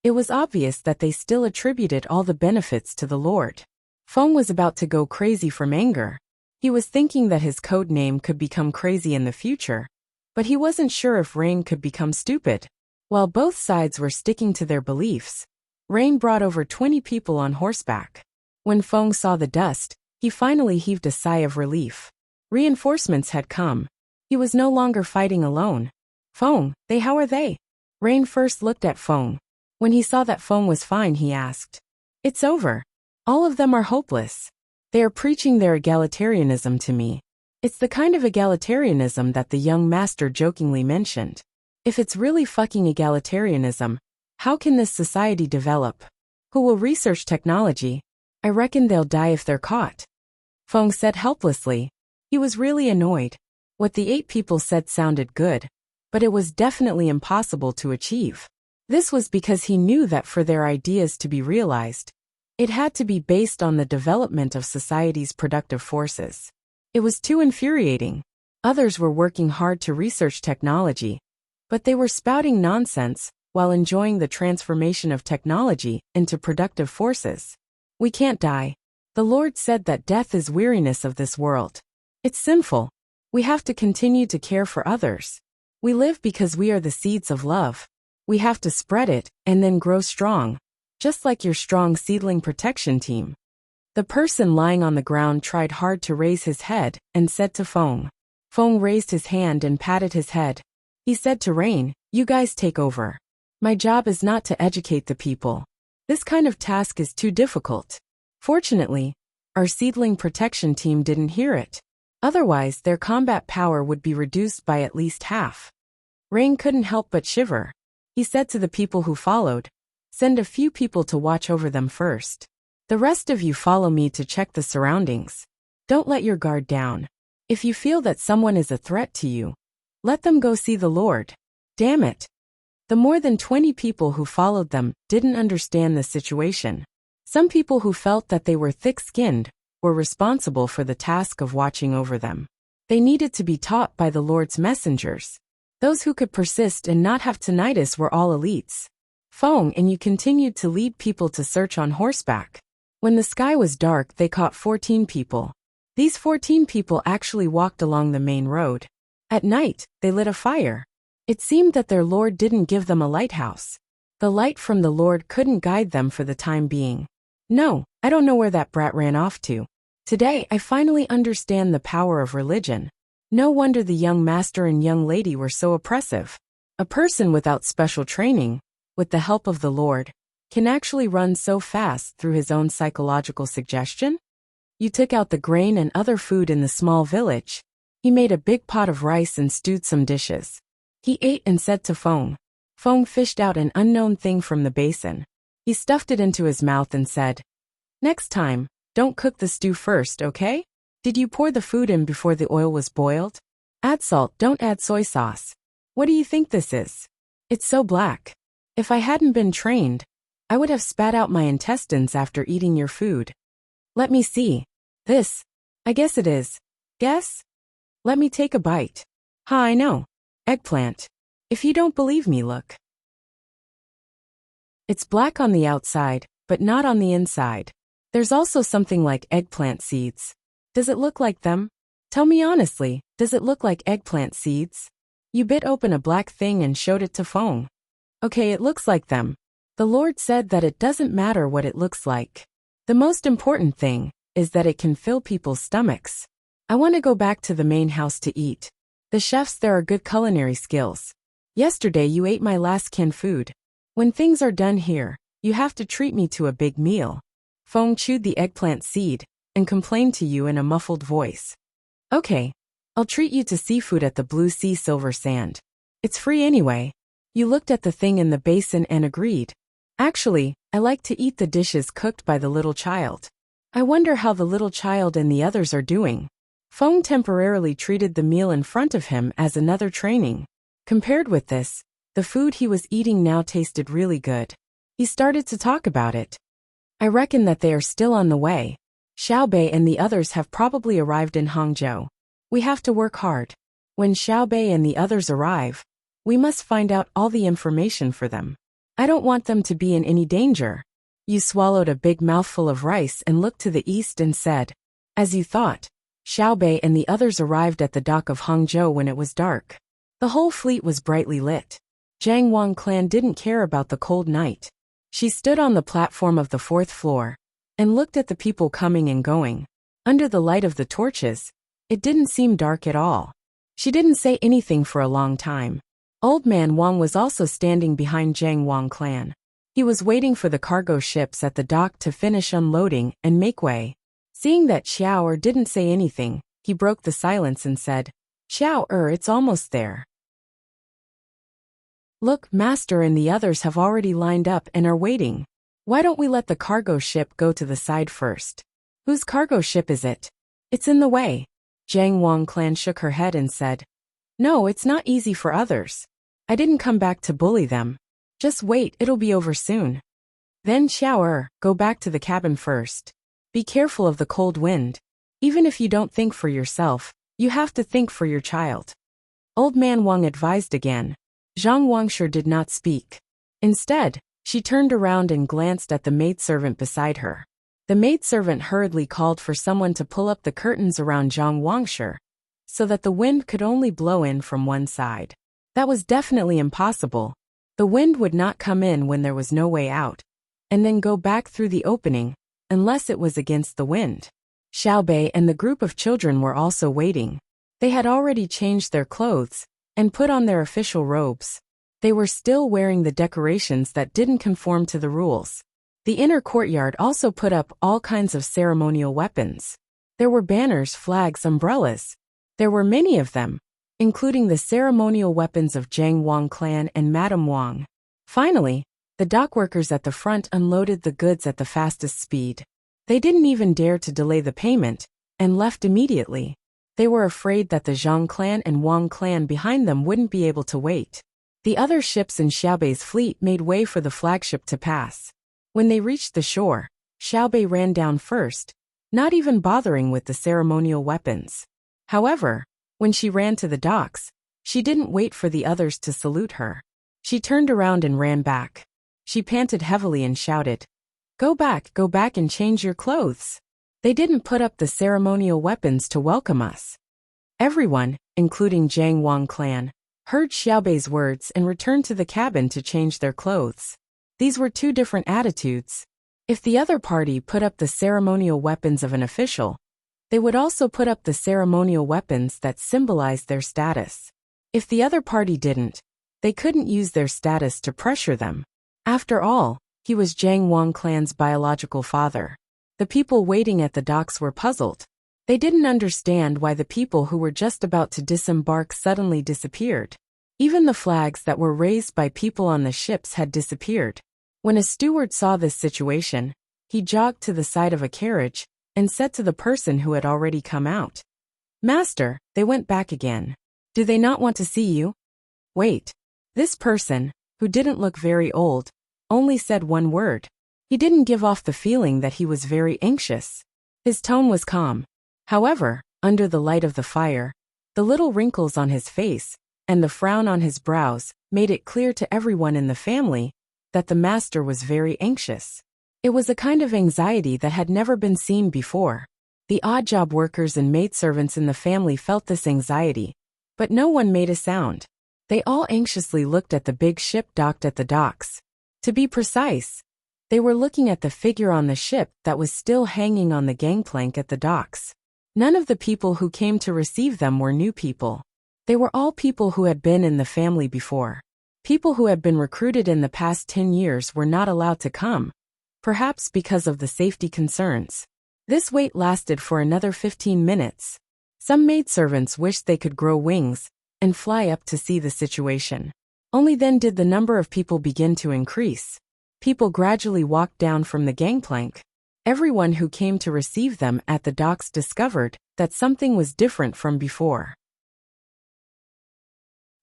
it was obvious that they still attributed all the benefits to the Lord. Feng was about to go crazy from anger. He was thinking that his code name could become crazy in the future, but he wasn't sure if Rain could become stupid. While both sides were sticking to their beliefs, Rain brought over 20 people on horseback. When Feng saw the dust, he finally heaved a sigh of relief. Reinforcements had come. He was no longer fighting alone. Feng, how are they? Rain first looked at Feng. When he saw that Feng was fine, he asked. It's over. All of them are hopeless. They are preaching their egalitarianism to me. It's the kind of egalitarianism that the young master jokingly mentioned. If it's really fucking egalitarianism, how can this society develop? Who will research technology? I reckon they'll die if they're caught. Feng said helplessly. He was really annoyed. What the 8 people said sounded good, but it was definitely impossible to achieve. This was because he knew that for their ideas to be realized, it had to be based on the development of society's productive forces. It was too infuriating. Others were working hard to research technology, but they were spouting nonsense while enjoying the transformation of technology into productive forces. We can't die. The Lord said that death is weariness of this world. It's sinful. We have to continue to care for others. We live because we are the seeds of love. We have to spread it and then grow strong, just like your strong seedling protection team. The person lying on the ground tried hard to raise his head and said to Feng. Feng raised his hand and patted his head. He said to Rain, you guys take over. My job is not to educate the people. This kind of task is too difficult. Fortunately, our seedling protection team didn't hear it. Otherwise, their combat power would be reduced by at least half. Rain couldn't help but shiver. He said to the people who followed, send a few people to watch over them first. The rest of you follow me to check the surroundings. Don't let your guard down. If you feel that someone is a threat to you, let them go see the Lord. Damn it. The more than 20 people who followed them didn't understand the situation. Some people who felt that they were thick-skinned were responsible for the task of watching over them. They needed to be taught by the Lord's messengers. Those who could persist and not have tinnitus were all elites. Feng and you continued to lead people to search on horseback. When the sky was dark, they caught 14 people. These 14 people actually walked along the main road. At night, they lit a fire. It seemed that their Lord didn't give them a lighthouse. The light from the Lord couldn't guide them for the time being. No, I don't know where that brat ran off to. Today, I finally understand the power of religion. No wonder the young master and young lady were so oppressive. A person without special training, with the help of the Lord, can actually run so fast through his own psychological suggestion? You took out the grain and other food in the small village. He made a big pot of rice and stewed some dishes. He ate and said to Feng. Feng fished out an unknown thing from the basin. He stuffed it into his mouth and said, "Next time, don't cook the stew first, okay? Did you pour the food in before the oil was boiled? Add salt, don't add soy sauce. What do you think this is? It's so black. If I hadn't been trained, I would have spat out my intestines after eating your food. Let me see. This. I guess it is. Guess? Let me take a bite. Ha, I know. Eggplant. If you don't believe me, look. It's black on the outside, but not on the inside. There's also something like eggplant seeds. Does it look like them? Tell me honestly, does it look like eggplant seeds?" You bit open a black thing and showed it to Feng. "Okay, it looks like them. The Lord said that it doesn't matter what it looks like. The most important thing is that it can fill people's stomachs. I want to go back to the main house to eat. The chefs there are good culinary skills. Yesterday you ate my last canned food. When things are done here, you have to treat me to a big meal." Feng chewed the eggplant seed and complained to you in a muffled voice. "Okay, I'll treat you to seafood at the Blue Sea Silver Sand. It's free anyway." You looked at the thing in the basin and agreed. "Actually, I like to eat the dishes cooked by the little child. I wonder how the little child and the others are doing." Feng temporarily treated the meal in front of him as another training. Compared with this, the food he was eating now tasted really good. He started to talk about it. "I reckon that they are still on the way. Xiaobei and the others have probably arrived in Hangzhou. We have to work hard. When Xiaobei and the others arrive, we must find out all the information for them. I don't want them to be in any danger." You swallowed a big mouthful of rice and looked to the east and said, "As you thought, Xiaobei and the others arrived at the dock of Hangzhou when it was dark. The whole fleet was brightly lit. Zhang Wang clan didn't care about the cold night. She stood on the platform of the 4th floor and looked at the people coming and going. Under the light of the torches, it didn't seem dark at all. She didn't say anything for a long time. Old Man Wang was also standing behind Zhang Wang clan. He was waiting for the cargo ships at the dock to finish unloading and make way. Seeing that Xiao didn't say anything, he broke the silence and said, "Xiao, it's almost there. Look, Master and the others have already lined up and are waiting. Why don't we let the cargo ship go to the side first?" "Whose cargo ship is it? It's in the way." Zhang Wang clan shook her head and said, "No, it's not easy for others. I didn't come back to bully them. Just wait, it'll be over soon." "Then Xiao, go back to the cabin first. Be careful of the cold wind. Even if you don't think for yourself, you have to think for your child." Old Man Wang advised again. Zhang Wangshu did not speak. Instead, she turned around and glanced at the maidservant beside her. The maidservant hurriedly called for someone to pull up the curtains around Zhang Wangshu, so that the wind could only blow in from one side. That was definitely impossible. The wind would not come in when there was no way out, and then go back through the opening, unless it was against the wind. Xiaobei and the group of children were also waiting. They had already changed their clothes and put on their official robes. They were still wearing the decorations that didn't conform to the rules. The inner courtyard also put up all kinds of ceremonial weapons. There were banners, flags, umbrellas. There were many of them, including the ceremonial weapons of Zhang Wang clan and Madame Wang. Finally, the dockworkers at the front unloaded the goods at the fastest speed. They didn't even dare to delay the payment, and left immediately. They were afraid that the Zhang clan and Wang clan behind them wouldn't be able to wait. The other ships in Xiaobei's fleet made way for the flagship to pass. When they reached the shore, Xiaobei ran down first, not even bothering with the ceremonial weapons. However, when she ran to the docks, she didn't wait for the others to salute her. She turned around and ran back. She panted heavily and shouted, go back and change your clothes. They didn't put up the ceremonial weapons to welcome us." Everyone, including Zhang Wang clan, heard Xiaobei's words and returned to the cabin to change their clothes. These were two different attitudes. If the other party put up the ceremonial weapons of an official, they would also put up the ceremonial weapons that symbolized their status. If the other party didn't, they couldn't use their status to pressure them. After all, he was Zhang Wang clan's biological father. The people waiting at the docks were puzzled. They didn't understand why the people who were just about to disembark suddenly disappeared. Even the flags that were raised by people on the ships had disappeared. When a steward saw this situation, he jogged to the side of a carriage and said to the person who had already come out, "Master, they went back again. Do they not want to see you?" Wait. This person, who didn't look very old, only said one word. He didn't give off the feeling that he was very anxious. His tone was calm. However, under the light of the fire, the little wrinkles on his face and the frown on his brows made it clear to everyone in the family that the master was very anxious. It was a kind of anxiety that had never been seen before. The odd job workers and maidservants in the family felt this anxiety, but no one made a sound. They all anxiously looked at the big ship docked at the docks. To be precise, they were looking at the figure on the ship that was still hanging on the gangplank at the docks. None of the people who came to receive them were new people. They were all people who had been in the family before. People who had been recruited in the past 10 years were not allowed to come, perhaps because of the safety concerns. This wait lasted for another 15 minutes. Some maidservants wished they could grow wings and fly up to see the situation. Only then did the number of people begin to increase. People gradually walked down from the gangplank. Everyone who came to receive them at the docks discovered that something was different from before.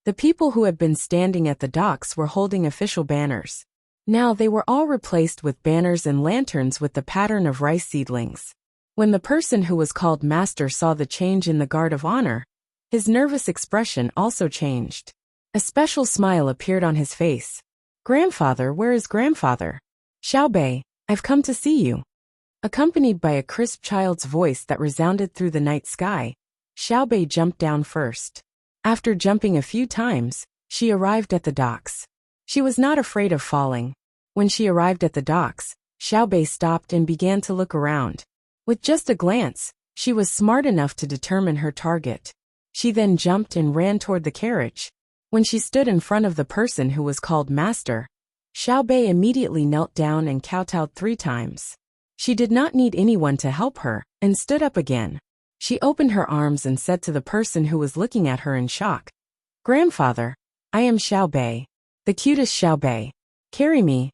The people who had been standing at the docks were holding official banners. Now they were all replaced with banners and lanterns with the pattern of rice seedlings. When the person who was called Master saw the change in the guard of honor, his nervous expression also changed. A special smile appeared on his face. "Grandfather, where is grandfather?" "Xiaobei, I've come to see you." Accompanied by a crisp child's voice that resounded through the night sky, Xiaobei jumped down first. After jumping a few times, she arrived at the docks. She was not afraid of falling. When she arrived at the docks, Xiaobei stopped and began to look around. With just a glance, she was smart enough to determine her target. She then jumped and ran toward the carriage. When she stood in front of the person who was called Master, Xiaobei immediately knelt down and kowtowed 3 times. She did not need anyone to help her, and stood up again. She opened her arms and said to the person who was looking at her in shock, "Grandfather, I am Xiaobei. The cutest Xiaobei. Carry me."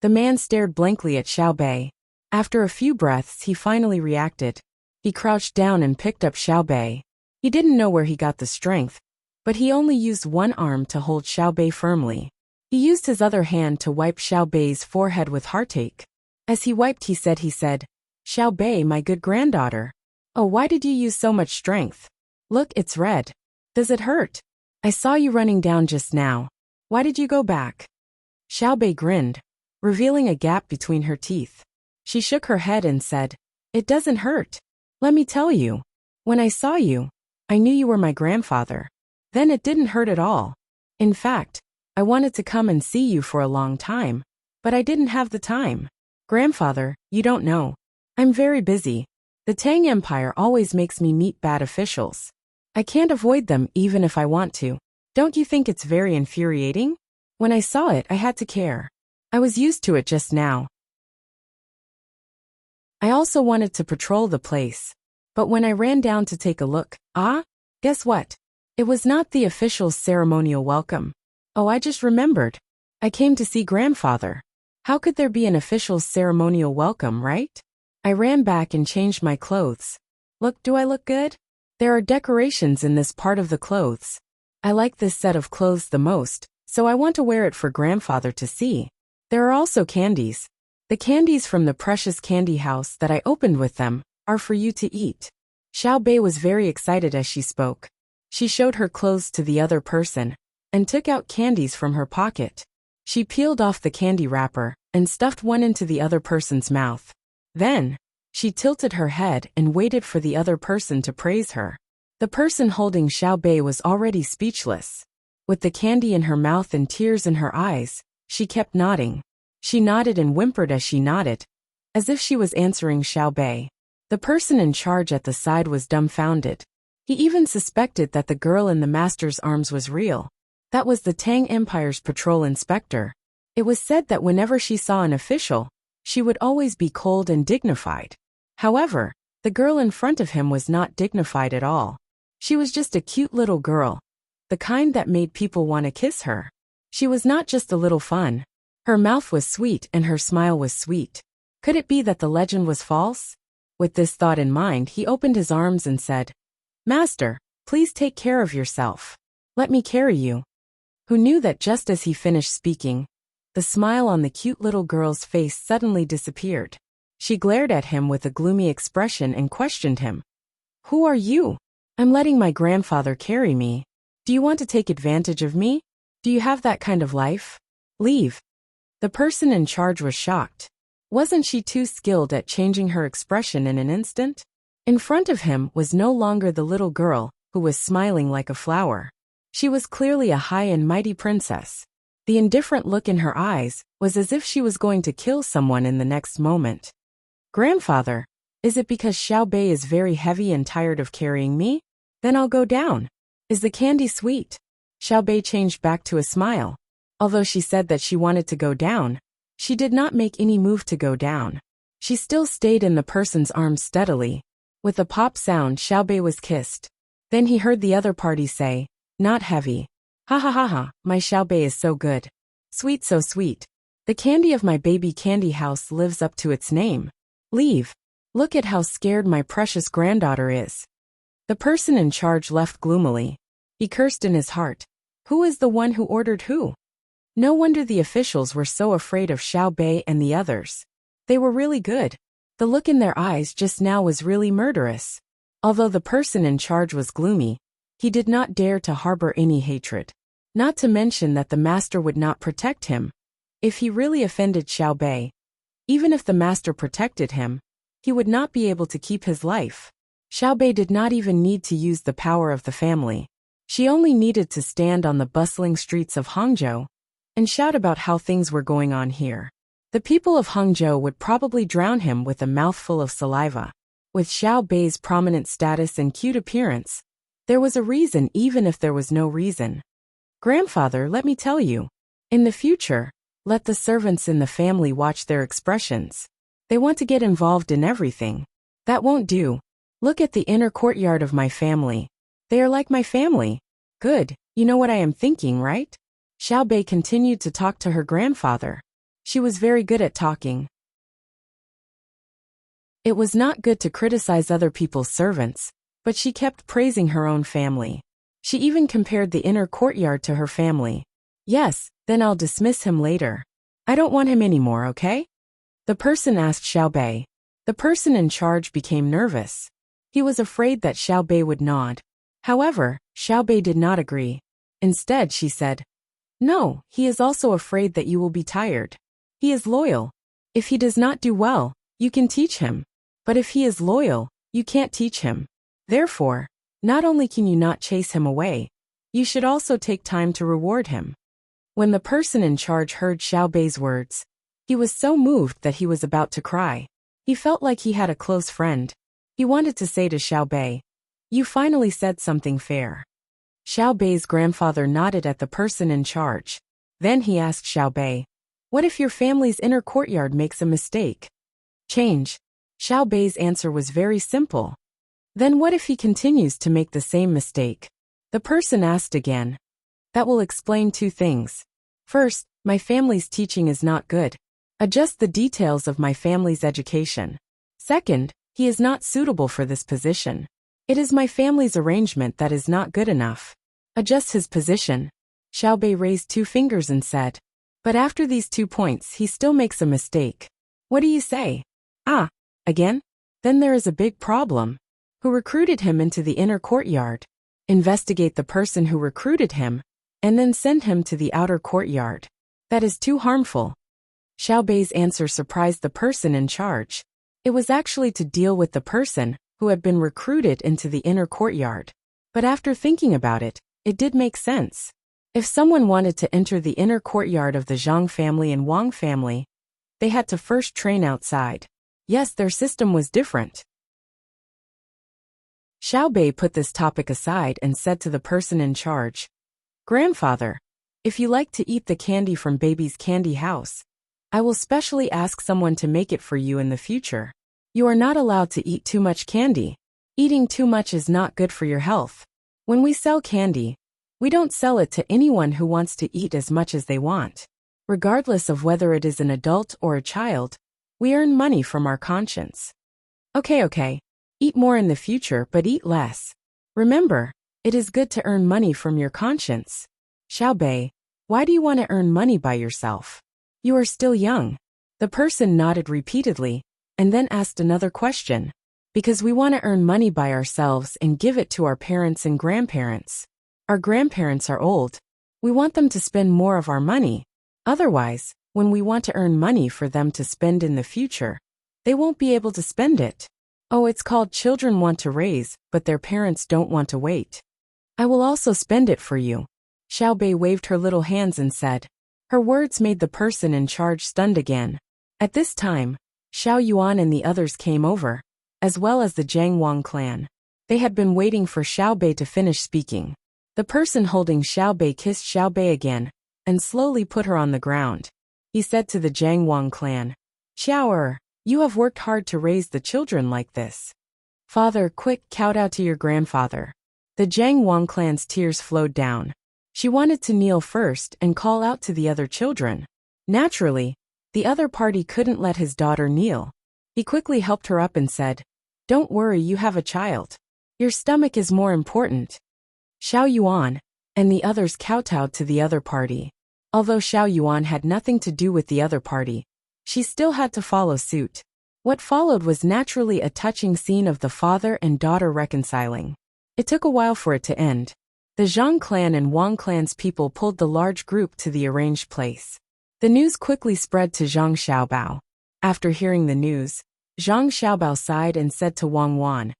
The man stared blankly at Xiaobei. After a few breaths he finally reacted. He crouched down and picked up Xiaobei. He didn't know where he got the strength, but he only used one arm to hold Xiaobei firmly. He used his other hand to wipe Xiaobei's forehead with heartache. As he wiped he said, "Xiaobei, my good granddaughter. Oh, why did you use so much strength? Look, it's red. Does it hurt? I saw you running down just now. Why did you go back?" Xiaobei grinned, revealing a gap between her teeth. She shook her head and said, "It doesn't hurt. Let me tell you. When I saw you, I knew you were my grandfather. Then it didn't hurt at all. In fact, I wanted to come and see you for a long time, but I didn't have the time. Grandfather, you don't know. I'm very busy. The Tang Empire always makes me meet bad officials. I can't avoid them even if I want to. Don't you think it's very infuriating? When I saw it, I had to care. I was used to it just now. I also wanted to patrol the place. But when I ran down to take a look, guess what? It was not the official's ceremonial welcome. Oh, I just remembered. I came to see grandfather. How could there be an official's ceremonial welcome, right? I ran back and changed my clothes. Look, do I look good? There are decorations in this part of the clothes. I like this set of clothes the most, so I want to wear it for grandfather to see. There are also candies. The candies from the precious candy house that I opened with them are for you to eat. Xiaobei was very excited as she spoke. She showed her clothes to the other person and took out candies from her pocket. She peeled off the candy wrapper and stuffed one into the other person's mouth. Then, she tilted her head and waited for the other person to praise her. The person holding Xiaobei was already speechless. With the candy in her mouth and tears in her eyes, she kept nodding. She nodded and whimpered as she nodded, as if she was answering Xiaobei. The person in charge at the side was dumbfounded. He even suspected that the girl in the master's arms was real. That was the Tang Empire's patrol inspector. It was said that whenever she saw an official, she would always be cold and dignified. However, the girl in front of him was not dignified at all. She was just a cute little girl, the kind that made people want to kiss her. She was not just a little fun. Her mouth was sweet and her smile was sweet. Could it be that the legend was false? With this thought in mind, he opened his arms and said, "Master, please take care of yourself. Let me carry you." Who knew that just as he finished speaking, the smile on the cute little girl's face suddenly disappeared. She glared at him with a gloomy expression and questioned him. "Who are you? I'm letting my grandfather carry me. Do you want to take advantage of me? Do you have that kind of life? Leave." The person in charge was shocked. Wasn't she too skilled at changing her expression in an instant? In front of him was no longer the little girl, who was smiling like a flower. She was clearly a high and mighty princess. The indifferent look in her eyes was as if she was going to kill someone in the next moment. "Grandfather, is it because Xiao Bei is very heavy and tired of carrying me? Then I'll go down. Is the candy sweet?" Xiao Bei changed back to a smile. Although she said that she wanted to go down, she did not make any move to go down. She still stayed in the person's arms steadily. With a pop sound, Xiao Bei was kissed. Then he heard the other party say, "Not heavy. Ha ha ha ha, my Xiao Bei is so good. Sweet, so sweet. The candy of my baby candy house lives up to its name. Leave. Look at how scared my precious granddaughter is." The person in charge left gloomily. He cursed in his heart. Who is the one who ordered who? No wonder the officials were so afraid of Xiao Bei and the others. They were really good. The look in their eyes just now was really murderous. Although the person in charge was gloomy, he did not dare to harbor any hatred. Not to mention that the master would not protect him. If he really offended Xiao Bei, even if the master protected him, he would not be able to keep his life. Xiao Bei did not even need to use the power of the family. She only needed to stand on the bustling streets of Hangzhou and shout about how things were going on here. The people of Hangzhou would probably drown him with a mouthful of saliva. With Xiao Bei's prominent status and cute appearance, there was a reason even if there was no reason. "Grandfather, let me tell you. In the future, let the servants in the family watch their expressions. They want to get involved in everything. That won't do. Look at the inner courtyard of my family. They are like my family. Good, you know what I am thinking, right?" Xiao Bei continued to talk to her grandfather. She was very good at talking. It was not good to criticize other people's servants, but she kept praising her own family. She even compared the inner courtyard to her family. "Yes, then I'll dismiss him later. I don't want him anymore, okay?" The person asked Xiao Bei. The person in charge became nervous. He was afraid that Xiao Bei would nod. However, Xiao Bei did not agree. Instead, she said, "No, he is also afraid that you will be tired. He is loyal. If he does not do well, you can teach him. But if he is loyal, you can't teach him. Therefore, not only can you not chase him away, you should also take time to reward him." When the person in charge heard Xiao Bei's words, he was so moved that he was about to cry. He felt like he had a close friend. He wanted to say to Xiao Bei, "You finally said something fair." Xiao Bei's grandfather nodded at the person in charge. Then he asked Xiao Bei, "What if your family's inner courtyard makes a mistake?" "Change." Xiao Bei's answer was very simple. "Then what if he continues to make the same mistake?" The person asked again. "That will explain two things. First, my family's teaching is not good. Adjust the details of my family's education. Second, he is not suitable for this position. It is my family's arrangement that is not good enough. Adjust his position." Xiao Bei raised two fingers and said, "But after these 2 points he still makes a mistake. What do you say?" "Ah, again? Then there is a big problem. Who recruited him into the inner courtyard? Investigate the person who recruited him, and then send him to the outer courtyard. That is too harmful." Xiao Bei's answer surprised the person in charge. It was actually to deal with the person who had been recruited into the inner courtyard. But after thinking about it, it did make sense. If someone wanted to enter the inner courtyard of the Zhang family and Wang family, they had to first train outside. Yes, their system was different. Xiao Bei put this topic aside and said to the person in charge, "Grandfather, if you like to eat the candy from baby's candy house, I will specially ask someone to make it for you in the future. You are not allowed to eat too much candy. Eating too much is not good for your health. When we sell candy, we don't sell it to anyone who wants to eat as much as they want. Regardless of whether it is an adult or a child, we earn money from our conscience. Okay. Eat more in the future, but eat less. Remember, it is good to earn money from your conscience. Xiaobei, why do you want to earn money by yourself? You are still young. The person nodded repeatedly, and then asked another question. Because we want to earn money by ourselves and give it to our parents and grandparents. Our grandparents are old. We want them to spend more of our money. Otherwise, when we want to earn money for them to spend in the future, they won't be able to spend it. Oh, it's called children want to raise, but their parents don't want to wait. I will also spend it for you. Xiaobei waved her little hands and said. Her words made the person in charge stunned again. At this time, Xiao Yuan and the others came over, as well as the Jiang Wang clan. They had been waiting for Xiaobei to finish speaking. The person holding Xiaobei kissed Xiaobei again, and slowly put her on the ground. He said to the Jiang Wang clan, Xiaoer, you have worked hard to raise the children like this. Father, quick, kowtow to your grandfather. The Jiang Wang clan's tears flowed down. She wanted to kneel first and call out to the other children. Naturally, the other party couldn't let his daughter kneel. He quickly helped her up and said, Don't worry, you have a child. Your stomach is more important. Xiao Yuan and the others kowtowed to the other party. Although Xiao Yuan had nothing to do with the other party, she still had to follow suit. What followed was naturally a touching scene of the father and daughter reconciling. It took a while for it to end. The Zhang clan and Wang clan's people pulled the large group to the arranged place. The news quickly spread to Zhang Xiaobao. After hearing the news, Zhang Xiaobao sighed and said to Wang Wan,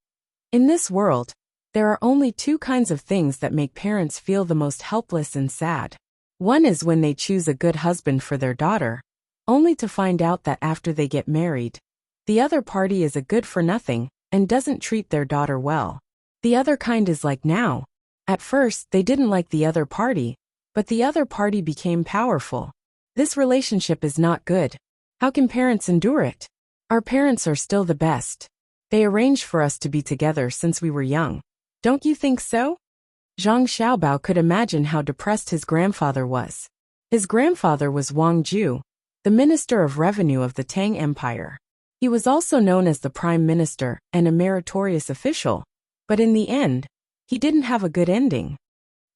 In this world, there are only two kinds of things that make parents feel the most helpless and sad. One is when they choose a good husband for their daughter, only to find out that after they get married, the other party is a good-for-nothing and doesn't treat their daughter well. The other kind is like now. At first, they didn't like the other party, but the other party became powerful. This relationship is not good. How can parents endure it? Our parents are still the best. They arranged for us to be together since we were young. Don't you think so? Zhang Xiaobao could imagine how depressed his grandfather was. His grandfather was Wang Ju, the Minister of Revenue of the Tang Empire. He was also known as the Prime Minister and a meritorious official, but in the end, he didn't have a good ending.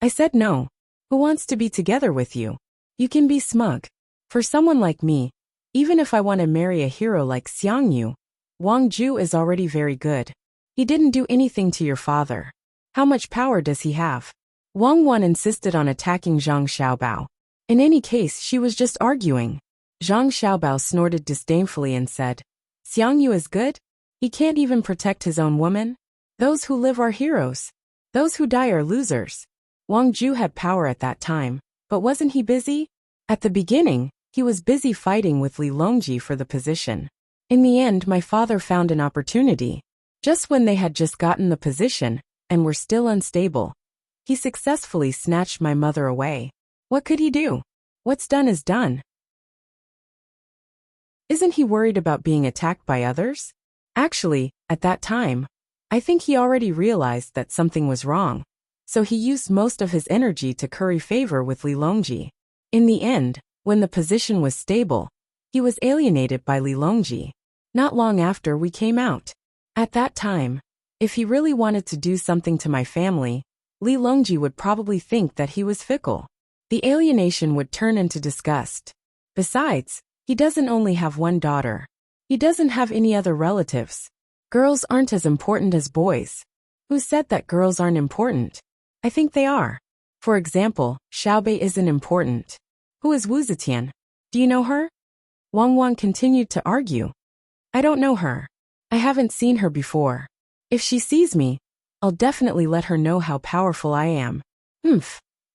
I said no. Who wants to be together with you? You can be smug. For someone like me, even if I want to marry a hero like Xiang Yu, Wang Ju is already very good. He didn't do anything to your father. How much power does he have? Wang Wan insisted on attacking Zhang Xiaobao. In any case, she was just arguing. Zhang Xiaobao snorted disdainfully and said, Xiang Yu is good? He can't even protect his own woman? Those who live are heroes. Those who die are losers. Wang Ju had power at that time, but wasn't he busy? At the beginning, he was busy fighting with Li Longji for the position. In the end, my father found an opportunity. Just when they had just gotten the position, and were still unstable, he successfully snatched my mother away. What could he do? What's done is done. Isn't he worried about being attacked by others? Actually, at that time, I think he already realized that something was wrong, so he used most of his energy to curry favor with Li Longji. In the end, when the position was stable, he was alienated by Li Longji. Not long after we came out. At that time, if he really wanted to do something to my family, Li Longji would probably think that he was fickle. The alienation would turn into disgust. Besides, he doesn't only have one daughter. He doesn't have any other relatives. Girls aren't as important as boys. Who said that girls aren't important? I think they are. For example, Xiaobei isn't important. Who is Wu Zetian? Do you know her? Wang Wan continued to argue. I don't know her. I haven't seen her before. If she sees me, I'll definitely let her know how powerful I am.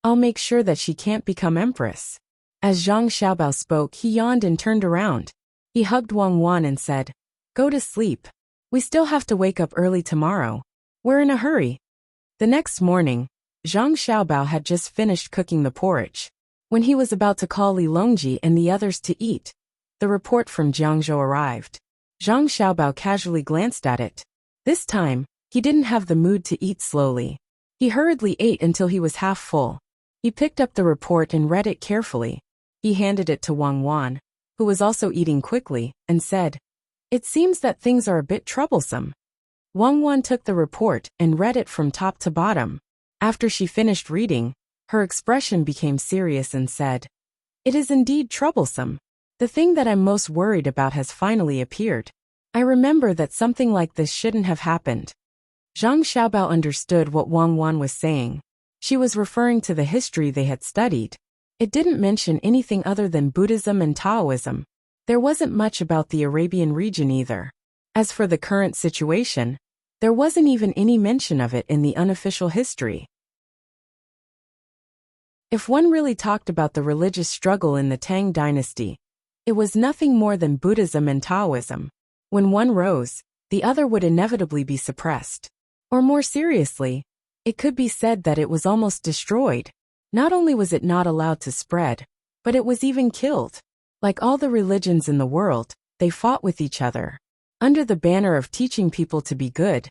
I'll make sure that she can't become empress. As Zhang Xiaobao spoke, he yawned and turned around. He hugged Wang Wan and said, Go to sleep. We still have to wake up early tomorrow. We're in a hurry. The next morning, Zhang Xiaobao had just finished cooking the porridge. When he was about to call Li Longji and the others to eat, the report from Jiangzhou arrived. Zhang Xiaobao casually glanced at it. This time, he didn't have the mood to eat slowly. He hurriedly ate until he was half full. He picked up the report and read it carefully. He handed it to Wang Wan, who was also eating quickly, and said, "It seems that things are a bit troublesome." Wang Wan took the report and read it from top to bottom. After she finished reading, her expression became serious and said, "It is indeed troublesome. The thing that I'm most worried about has finally appeared. I remember that something like this shouldn't have happened." Zhang Xiaobao understood what Wang Wan was saying. She was referring to the history they had studied. It didn't mention anything other than Buddhism and Taoism. There wasn't much about the Arabian region either. As for the current situation, there wasn't even any mention of it in the unofficial history. If one really talked about the religious struggle in the Tang dynasty, it was nothing more than Buddhism and Taoism. When one rose, the other would inevitably be suppressed. Or more seriously, it could be said that it was almost destroyed. Not only was it not allowed to spread, but it was even killed. Like all the religions in the world, they fought with each other. Under the banner of teaching people to be good,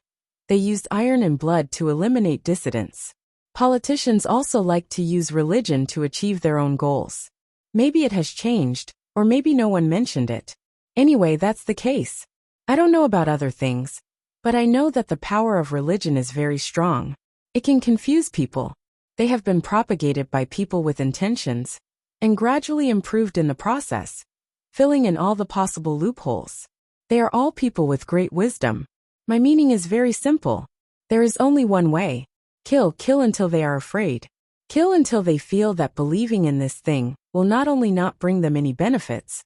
they used iron and blood to eliminate dissidents. Politicians also liked to use religion to achieve their own goals. Maybe it has changed, or maybe no one mentioned it. Anyway, that's the case. I don't know about other things, but I know that the power of religion is very strong. It can confuse people. They have been propagated by people with intentions, and gradually improved in the process, filling in all the possible loopholes. They are all people with great wisdom. My meaning is very simple. There is only one way. Kill until they are afraid. Kill until they feel that believing in this thing will not only not bring them any benefits,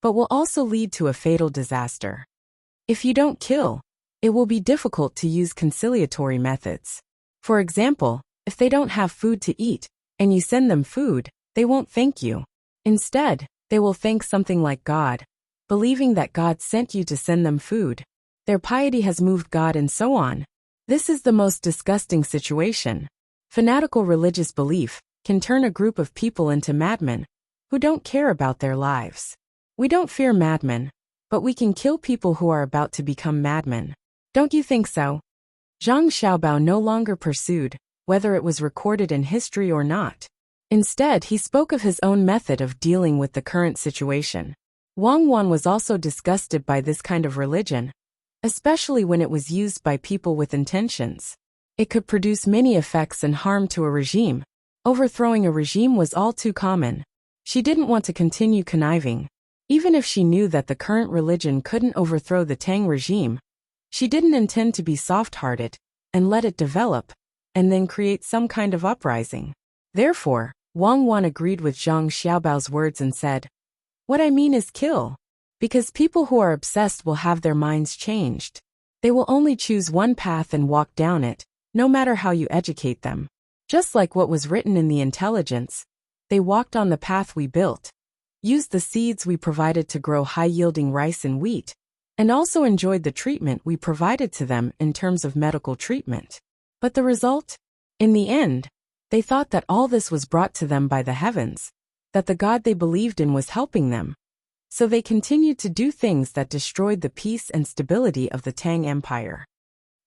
but will also lead to a fatal disaster. If you don't kill, it will be difficult to use conciliatory methods. For example, if they don't have food to eat, and you send them food, they won't thank you. Instead, they will thank something like God, believing that God sent you to send them food. Their piety has moved God and so on. This is the most disgusting situation. Fanatical religious belief can turn a group of people into madmen who don't care about their lives. We don't fear madmen, but we can kill people who are about to become madmen. Don't you think so? Zhang Xiaobao no longer pursued whether it was recorded in history or not. Instead, he spoke of his own method of dealing with the current situation. Wang Wan was also disgusted by this kind of religion, especially when it was used by people with intentions. It could produce many effects and harm to a regime. Overthrowing a regime was all too common. She didn't want to continue conniving. Even if she knew that the current religion couldn't overthrow the Tang regime, she didn't intend to be soft-hearted and let it develop, and then create some kind of uprising. Therefore, Wang Wan agreed with Zhang Xiaobao's words and said, "What I mean is kill. Because people who are obsessed will have their minds changed. They will only choose one path and walk down it, no matter how you educate them. Just like what was written in the intelligence, they walked on the path we built, used the seeds we provided to grow high-yielding rice and wheat, and also enjoyed the treatment we provided to them in terms of medical treatment. But the result? In the end, they thought that all this was brought to them by the heavens, that the God they believed in was helping them. So they continued to do things that destroyed the peace and stability of the Tang Empire."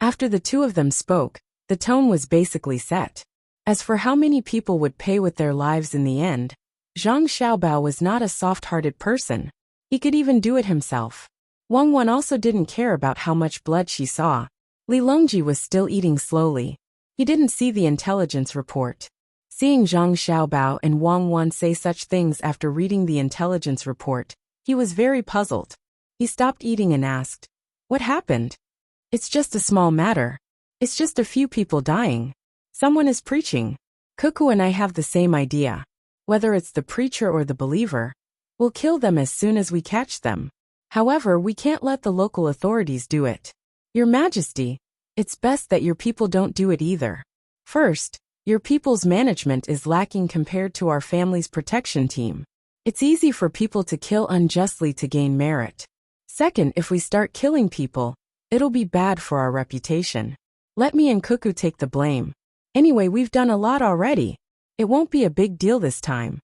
After the two of them spoke, the tone was basically set. As for how many people would pay with their lives in the end, Zhang Xiaobao was not a soft-hearted person. He could even do it himself. Wang Wan also didn't care about how much blood she saw. Li Longji was still eating slowly. He didn't see the intelligence report. Seeing Zhang Xiaobao and Wang Wan say such things after reading the intelligence report, he was very puzzled. He stopped eating and asked, "What happened?" "It's just a small matter. It's just a few people dying. Someone is preaching. Cuckoo and I have the same idea. Whether it's the preacher or the believer, we'll kill them as soon as we catch them. However, we can't let the local authorities do it. Your Majesty, it's best that your people don't do it either. First, your people's management is lacking compared to our family's protection team. It's easy for people to kill unjustly to gain merit. Second, if we start killing people, it'll be bad for our reputation. Let me and Cuckoo take the blame. Anyway, we've done a lot already. It won't be a big deal this time."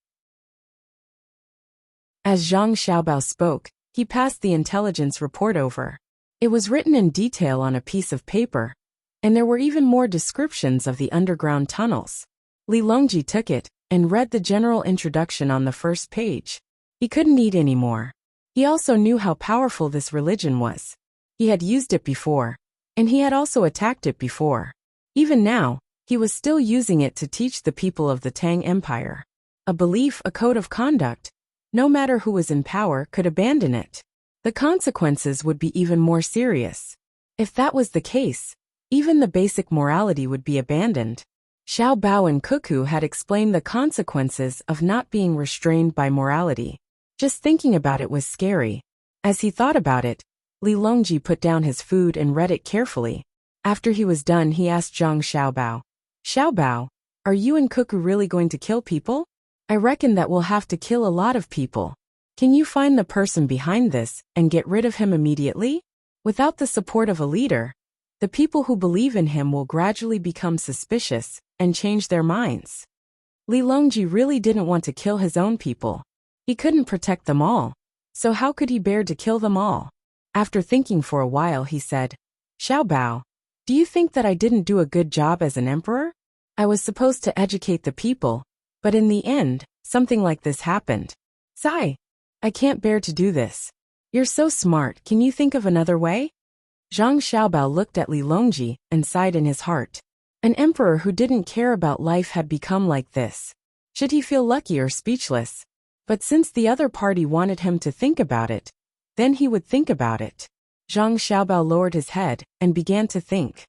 As Zhang Xiaobao spoke, he passed the intelligence report over. It was written in detail on a piece of paper, and there were even more descriptions of the underground tunnels. Li Longji took it and read the general introduction on the first page. He couldn't eat anymore. He also knew how powerful this religion was. He had used it before, and he had also attacked it before. Even now, he was still using it to teach the people of the Tang Empire. A belief, a code of conduct. No matter who was in power could abandon it. The consequences would be even more serious. If that was the case, even the basic morality would be abandoned. Xiao Bao and Cuckoo had explained the consequences of not being restrained by morality. Just thinking about it was scary. As he thought about it, Li Longji put down his food and read it carefully. After he was done, he asked Zhang Xiaobao, "Xiaobao, are you and Cuckoo really going to kill people? I reckon that we'll have to kill a lot of people. Can you find the person behind this and get rid of him immediately? Without the support of a leader, the people who believe in him will gradually become suspicious and change their minds." Li Longji really didn't want to kill his own people. He couldn't protect them all, so how could he bear to kill them all? After thinking for a while, he said, "Xiaobao, do you think that I didn't do a good job as an emperor? I was supposed to educate the people, but in the end, something like this happened. Sigh, I can't bear to do this. You're so smart, can you think of another way?" Zhang Xiaobao looked at Li Longji and sighed in his heart. An emperor who didn't care about life had become like this. Should he feel lucky or speechless? But since the other party wanted him to think about it, then he would think about it. Zhang Xiaobao lowered his head and began to think.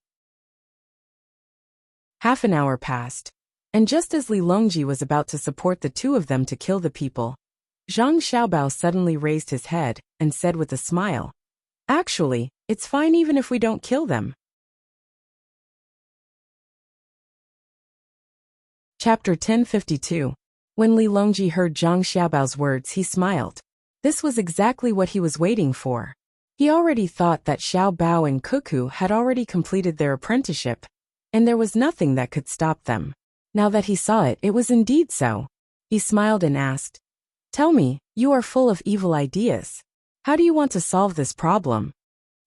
Half an hour passed, and just as Li Longji was about to support the two of them to kill the people, Zhang Xiaobao suddenly raised his head and said with a smile, "Actually, it's fine even if we don't kill them." Chapter 1052. When Li Longji heard Zhang Xiaobao's words, he smiled. This was exactly what he was waiting for. He already thought that Xiao Bao and Cuckoo had already completed their apprenticeship, and there was nothing that could stop them. Now that he saw it, it was indeed so. He smiled and asked, "Tell me, you are full of evil ideas. How do you want to solve this problem?"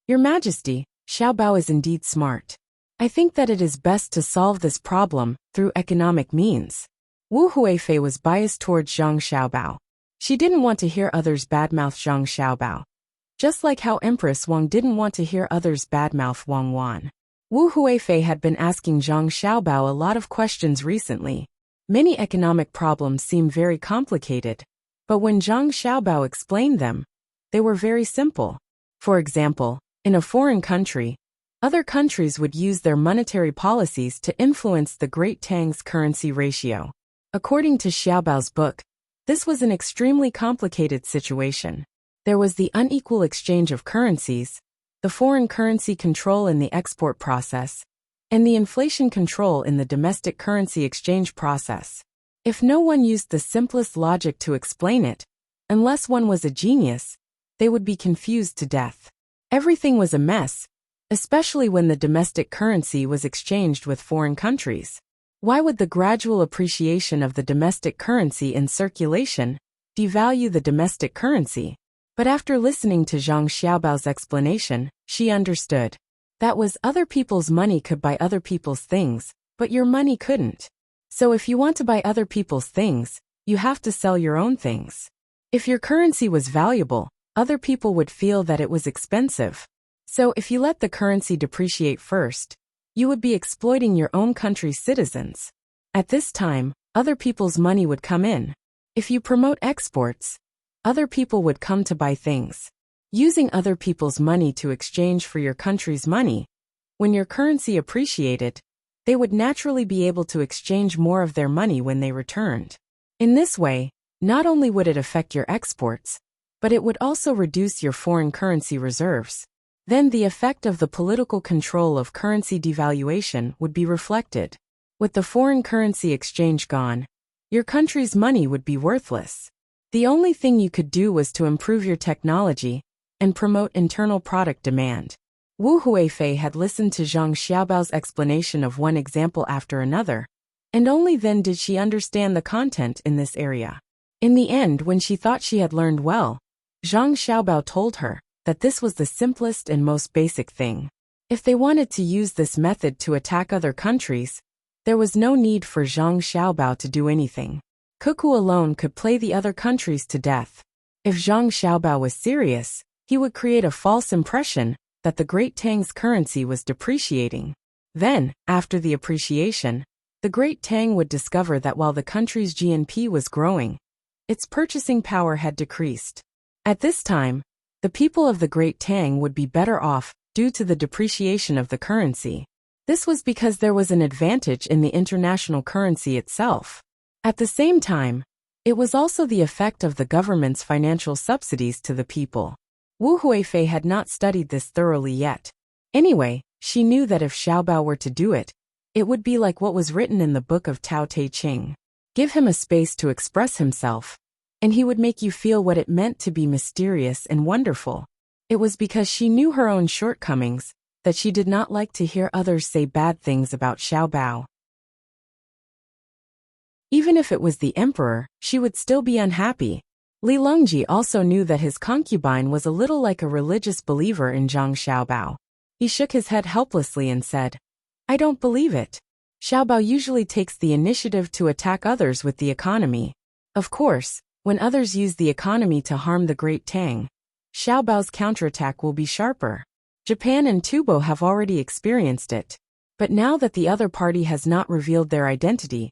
"Your Majesty, Xiao Bao is indeed smart. I think that it is best to solve this problem through economic means." Wu Huifei was biased towards Zhang Xiaobao. She didn't want to hear others badmouth Zhang Xiaobao, just like how Empress Wang didn't want to hear others badmouth Wang Wan. Wu Huifei had been asking Zhang Xiaobao a lot of questions recently. Many economic problems seem very complicated, but when Zhang Xiaobao explained them, they were very simple. For example, in a foreign country, other countries would use their monetary policies to influence the Great Tang's currency ratio. According to Xiaobao's book, this was an extremely complicated situation. There was the unequal exchange of currencies, the foreign currency control in the export process, and the inflation control in the domestic currency exchange process. If no one used the simplest logic to explain it, unless one was a genius, they would be confused to death. Everything was a mess, especially when the domestic currency was exchanged with foreign countries. Why would the gradual appreciation of the domestic currency in circulation devalue the domestic currency? But after listening to Zhang Xiaobao's explanation, she understood. That was other people's money could buy other people's things, but your money couldn't. So if you want to buy other people's things, you have to sell your own things. If your currency was valuable, other people would feel that it was expensive. So if you let the currency depreciate first, you would be exploiting your own country's citizens. At this time, other people's money would come in. If you promote exports, other people would come to buy things. Using other people's money to exchange for your country's money, when your currency appreciated, they would naturally be able to exchange more of their money when they returned. In this way, not only would it affect your exports, but it would also reduce your foreign currency reserves. Then the effect of the political control of currency devaluation would be reflected. With the foreign currency exchange gone, your country's money would be worthless. The only thing you could do was to improve your technology and promote internal product demand. Wu Huifei had listened to Zhang Xiaobao's explanation of one example after another, and only then did she understand the content in this area. In the end, when she thought she had learned well, Zhang Xiaobao told her that this was the simplest and most basic thing. If they wanted to use this method to attack other countries, there was no need for Zhang Xiaobao to do anything. Cuckoo alone could play the other countries to death. If Zhang Xiaobao was serious, he would create a false impression that the Great Tang's currency was depreciating. Then, after the appreciation, the Great Tang would discover that while the country's GNP was growing, its purchasing power had decreased. At this time, the people of the Great Tang would be better off due to the depreciation of the currency. This was because there was an advantage in the international currency itself. At the same time, it was also the effect of the government's financial subsidies to the people. Wu Huifei had not studied this thoroughly yet. Anyway, she knew that if Xiaobao were to do it, it would be like what was written in the book of Tao Te Ching. Give him a space to express himself, and he would make you feel what it meant to be mysterious and wonderful. It was because she knew her own shortcomings that she did not like to hear others say bad things about Xiaobao. Even if it was the emperor, she would still be unhappy. Li Longji also knew that his concubine was a little like a religious believer in Zhang Xiaobao. He shook his head helplessly and said, "I don't believe it. Xiaobao usually takes the initiative to attack others with the economy. Of course, when others use the economy to harm the Great Tang, Xiaobao's counterattack will be sharper. Japan and Tubo have already experienced it. But now that the other party has not revealed their identity,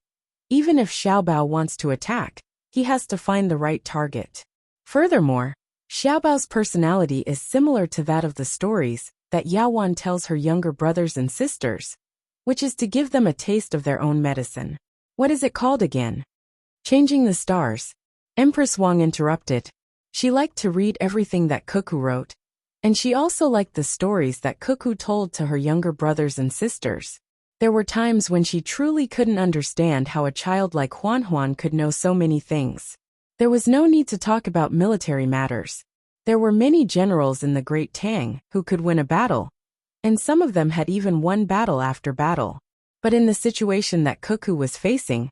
even if Xiaobao wants to attack, he has to find the right target. Furthermore, Xiaobao's personality is similar to that of the stories that Yaowan tells her younger brothers and sisters, which is to give them a taste of their own medicine. What is it called again? Changing the Stars. Empress Wang interrupted. She liked to read everything that Cuckoo wrote, and she also liked the stories that Cuckoo told to her younger brothers and sisters. There were times when she truly couldn't understand how a child like Huan could know so many things. There was no need to talk about military matters. There were many generals in the Great Tang who could win a battle, and some of them had even won battle after battle. But in the situation that Cuckoo was facing,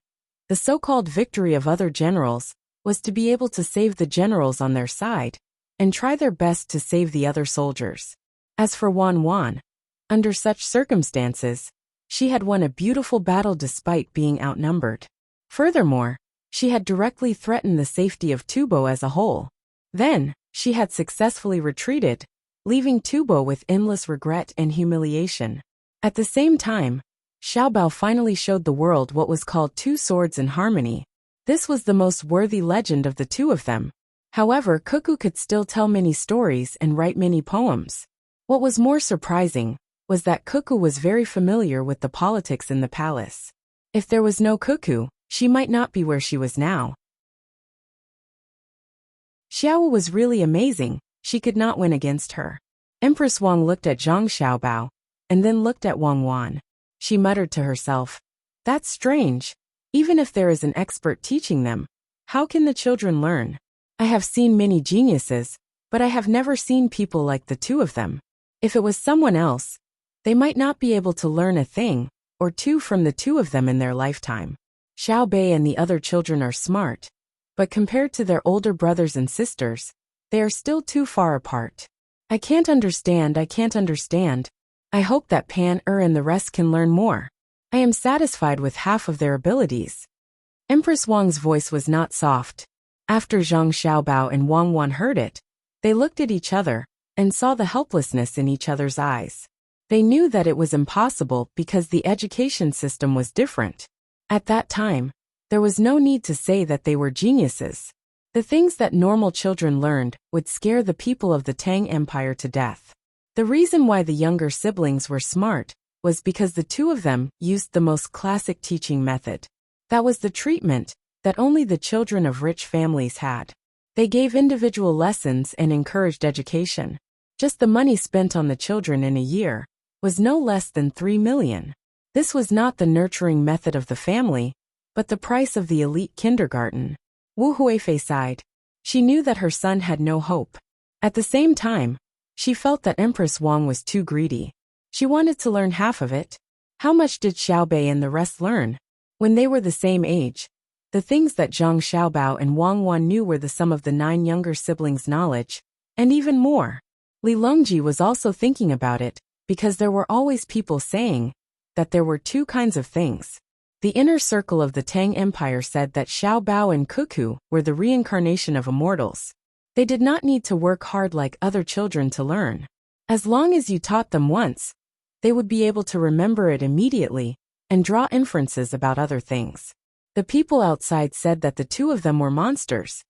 the so-called victory of other generals was to be able to save the generals on their side and try their best to save the other soldiers. As for Wan, under such circumstances, she had won a beautiful battle despite being outnumbered. Furthermore, she had directly threatened the safety of Tubo as a whole. Then, she had successfully retreated, leaving Tubo with endless regret and humiliation. At the same time, Xiaobao finally showed the world what was called two swords in harmony. This was the most worthy legend of the two of them. However, Cuckoo could still tell many stories and write many poems. What was more surprising was that Cuckoo was very familiar with the politics in the palace. If there was no Cuckoo, she might not be where she was now. Xiao was really amazing. She could not win against her. Empress Wang looked at Zhang Xiaobao, and then looked at Wan. She muttered to herself, "That's strange. Even if there is an expert teaching them, how can the children learn? I have seen many geniuses, but I have never seen people like the two of them. If it was someone else, they might not be able to learn a thing or two from the two of them in their lifetime. Xiao Bei and the other children are smart, but compared to their older brothers and sisters, they are still too far apart. I can't understand. I hope that Pan and the rest can learn more. I am satisfied with half of their abilities." Empress Wang's voice was not soft. After Zhang Xiaobao and Wan heard it, they looked at each other and saw the helplessness in each other's eyes. They knew that it was impossible because the education system was different. At that time, there was no need to say that they were geniuses. The things that normal children learned would scare the people of the Tang Empire to death. The reason why the younger siblings were smart was because the two of them used the most classic teaching method. That was the treatment that only the children of rich families had. They gave individual lessons and encouraged education. Just the money spent on the children in a year was no less than 3 million. This was not the nurturing method of the family, but the price of the elite kindergarten. Wu Huifei sighed. She knew that her son had no hope. At the same time, she felt that Empress Wang was too greedy. She wanted to learn half of it. How much did Xiao Bei and the rest learn? When they were the same age, The things that Zhang Xiaobao and Wang Wan knew were the sum of the 9 younger siblings' knowledge, and even more. Li Longji was also thinking about it, because there were always people saying that there were 2 kinds of things. The inner circle of the Tang Empire said that Xiaobao and Cuckoo were the reincarnation of immortals. They did not need to work hard like other children to learn. As long as you taught them once, they would be able to remember it immediately and draw inferences about other things. The people outside said that the 2 of them were monsters,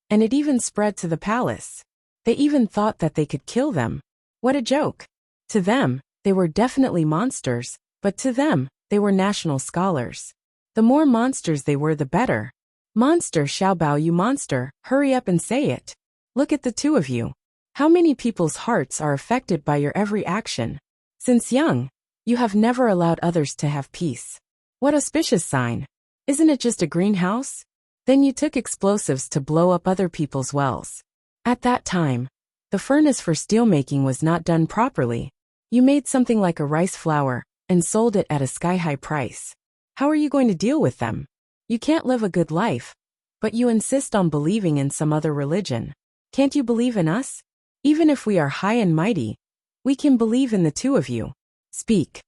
and it even spread to the palace. They even thought that they could kill them. What a joke! To them, they were definitely monsters, but to them, they were national scholars. The more monsters they were, the better. Monster Xiaobao, you monster, hurry up and say it. Look at the 2 of you. How many people's hearts are affected by your every action? Since young, you have never allowed others to have peace. What auspicious sign! Isn't it just a greenhouse? Then you took explosives to blow up other people's wells. At that time, the furnace for steelmaking was not done properly. You made something like a rice flour and sold it at a sky-high price. How are you going to deal with them? You can't live a good life, but you insist on believing in some other religion. Can't you believe in us? Even if we are high and mighty, we can believe in the 2 of you. Speak.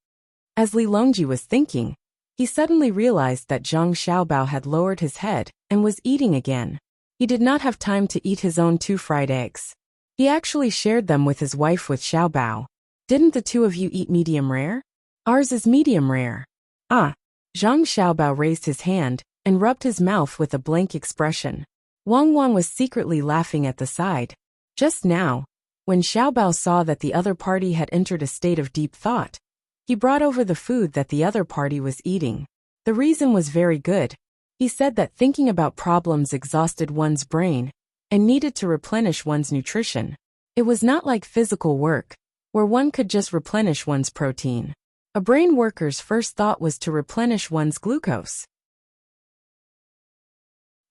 As Li Longji was thinking, he suddenly realized that Zhang Xiaobao had lowered his head and was eating again. He did not have time to eat his own 2 fried eggs. He actually shared them with his wife with Xiaobao. Didn't the 2 of you eat medium rare? Ours is medium rare. Ah. Zhang Xiaobao raised his hand and rubbed his mouth with a blank expression. Wang Wang was secretly laughing at the side. Just now, when Xiaobao saw that the other party had entered a state of deep thought, he brought over the food that the other party was eating. The reason was very good. He said that thinking about problems exhausted one's brain and needed to replenish one's nutrition. It was not like physical work, where one could just replenish one's protein. A brain worker's first thought was to replenish one's glucose.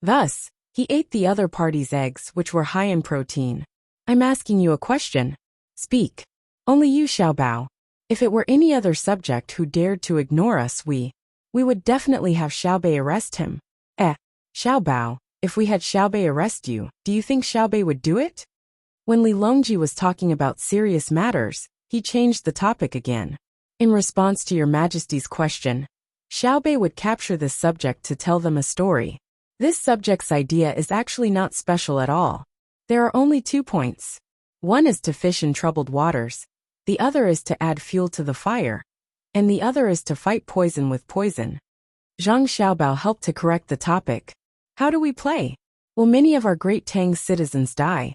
Thus, he ate the other party's eggs, which were high in protein. I'm asking you a question. Speak. Only you, Xiaobao. If it were any other subject who dared to ignore us, we would definitely have Xiaobei arrest him. Xiaobao, if we had Xiaobei arrest you, do you think Xiaobei would do it? When Li Longji was talking about serious matters, he changed the topic again. In response to your Majesty's question, Xiaobei would capture this subject to tell them a story. This subject's idea is actually not special at all. There are only 2 points. One is to fish in troubled waters, the other is to add fuel to the fire, and the other is to fight poison with poison. Zhang Xiaobao helped to correct the topic. How do we play? Will many of our great Tang citizens die?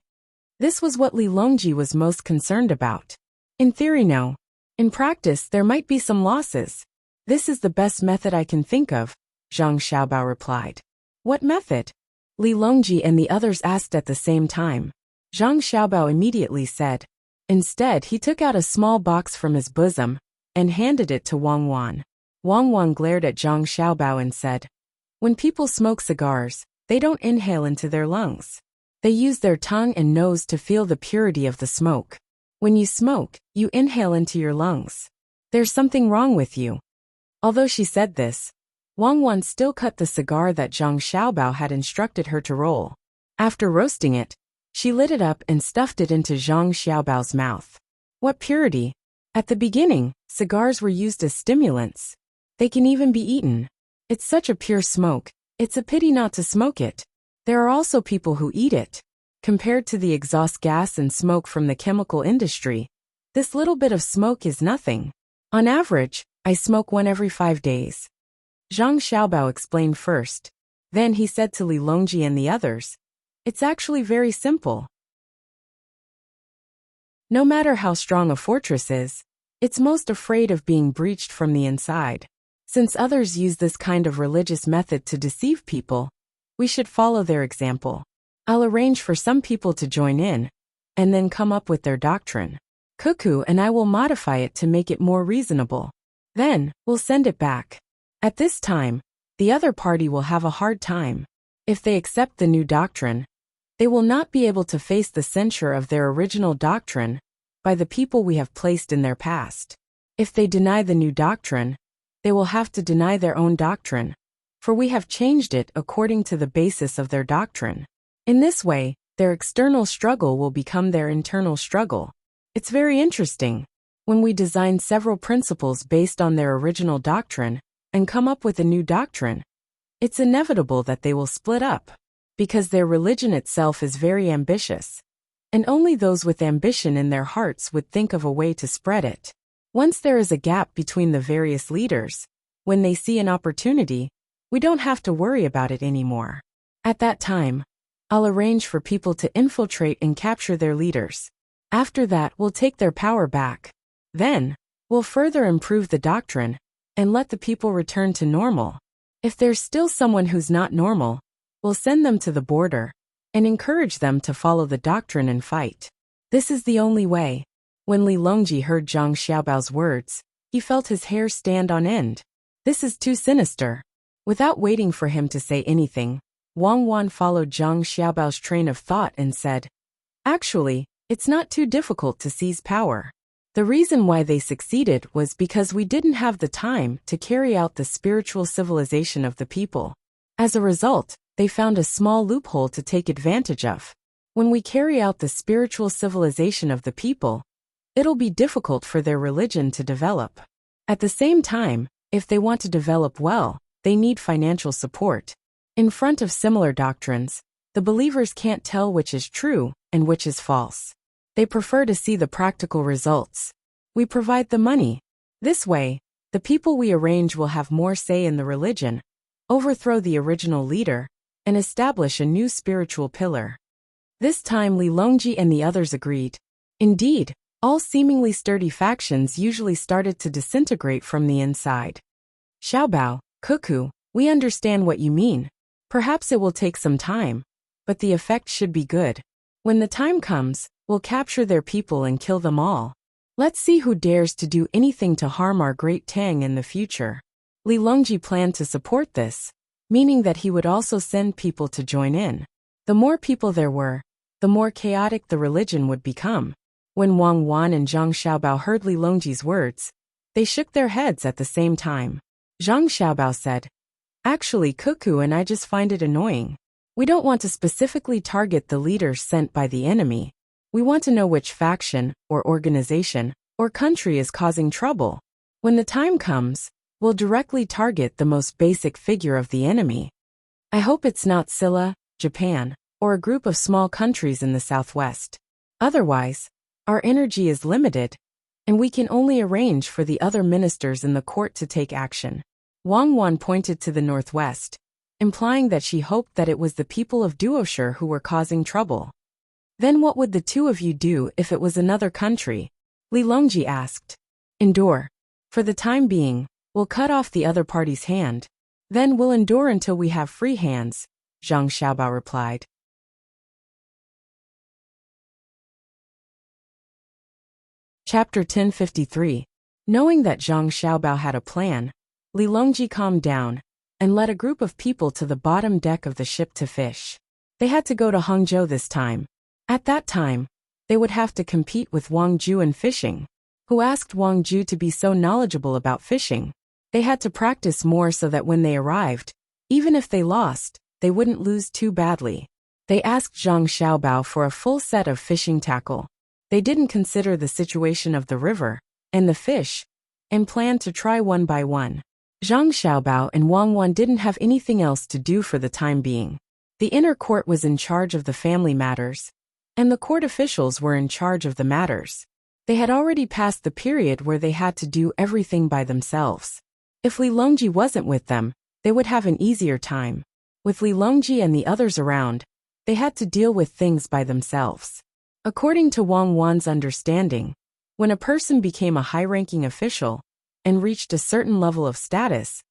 This was what Li Longji was most concerned about. In theory, no. In practice, there might be some losses. This is the best method I can think of, Zhang Xiaobao replied. What method? Li Longji and the others asked at the same time. Zhang Xiaobao immediately said. Instead, he took out a small box from his bosom and handed it to Wang Wan. Wang Wan glared at Zhang Xiaobao and said, when people smoke cigars, they don't inhale into their lungs. They use their tongue and nose to feel the purity of the smoke. When you smoke, you inhale into your lungs. There's something wrong with you. Although she said this, Wang Wan still cut the cigar that Zhang Xiaobao had instructed her to roll. After roasting it, she lit it up and stuffed it into Zhang Xiaobao's mouth. What purity! At the beginning, cigars were used as stimulants. They can even be eaten. It's such a pure smoke, it's a pity not to smoke it. There are also people who eat it. Compared to the exhaust gas and smoke from the chemical industry, this little bit of smoke is nothing. On average, I smoke one every 5 days. Zhang Xiaobao explained first. Then he said to Li Longji and the others, it's actually very simple. No matter how strong a fortress is, it's most afraid of being breached from the inside. Since others use this kind of religious method to deceive people, we should follow their example. I'll arrange for some people to join in, and then come up with their doctrine. Cuckoo and I will modify it to make it more reasonable. Then, we'll send it back. At this time, the other party will have a hard time. If they accept the new doctrine, they will not be able to face the censure of their original doctrine by the people we have placed in their past. If they deny the new doctrine, they will have to deny their own doctrine, for we have changed it according to the basis of their doctrine. In this way, their external struggle will become their internal struggle. It's very interesting. When we design several principles based on their original doctrine and come up with a new doctrine, it's inevitable that they will split up, because their religion itself is very ambitious, and only those with ambition in their hearts would think of a way to spread it. Once there is a gap between the various leaders, when they see an opportunity, we don't have to worry about it anymore. At that time, I'll arrange for people to infiltrate and capture their leaders. After that, we'll take their power back. Then, we'll further improve the doctrine and let the people return to normal. If there's still someone who's not normal, we'll send them to the border and encourage them to follow the doctrine and fight. This is the only way. When Li Longji heard Zhang Xiaobao's words, he felt his hair stand on end. This is too sinister. Without waiting for him to say anything, Wang Wan followed Zhang Xiaobao's train of thought and said, "Actually, it's not too difficult to seize power. The reason why they succeeded was because we didn't have the time to carry out the spiritual civilization of the people. As a result, they found a small loophole to take advantage of. When we carry out the spiritual civilization of the people, it'll be difficult for their religion to develop. At the same time, if they want to develop well, they need financial support. In front of similar doctrines, the believers can't tell which is true and which is false. They prefer to see the practical results. We provide the money. This way, the people we arrange will have more say in the religion, overthrow the original leader, and establish a new spiritual pillar." This time Li Longji and the others agreed. Indeed, all seemingly sturdy factions usually started to disintegrate from the inside. "Xiaobao, Cuckoo, we understand what you mean. Perhaps it will take some time, but the effect should be good. When the time comes, we'll capture their people and kill them all. Let's see who dares to do anything to harm our great Tang in the future." Li Longji planned to support this, meaning that he would also send people to join in. The more people there were, the more chaotic the religion would become. When Wang Wan and Zhang Xiaobao heard Li Longji's words, they shook their heads at the same time. Zhang Xiaobao said, "Actually, Cuckoo and I just find it annoying. We don't want to specifically target the leaders sent by the enemy. We want to know which faction, or organization, or country is causing trouble. When the time comes, we'll directly target the most basic figure of the enemy. I hope it's not Silla, Japan, or a group of small countries in the southwest. Otherwise, our energy is limited, and we can only arrange for the other ministers in the court to take action." Wang Wan pointed to the northwest, implying that she hoped that it was the people of Duoshi who were causing trouble. "Then what would the two of you do if it was another country?" Li Longji asked. "Endure. For the time being, we'll cut off the other party's hand. Then we'll endure until we have free hands," Zhang Xiaobao replied. Chapter 1053. Knowing that Zhang Xiaobao had a plan, Li Longji calmed down and led a group of people to the bottom deck of the ship to fish. They had to go to Hangzhou this time. At that time, they would have to compete with Wang Ju in fishing, who asked Wang Ju to be so knowledgeable about fishing. They had to practice more so that when they arrived, even if they lost, they wouldn't lose too badly. They asked Zhang Xiaobao for a full set of fishing tackle. They didn't consider the situation of the river and the fish, and planned to try one by one. Zhang Xiaobao and Wang Wan didn't have anything else to do for the time being. The inner court was in charge of the family matters, and the court officials were in charge of the matters. They had already passed the period where they had to do everything by themselves. If Li Longji wasn't with them, they would have an easier time. With Li Longji and the others around, they had to deal with things by themselves. According to Wang Wan's understanding, when a person became a high-ranking official and reached a certain level of status,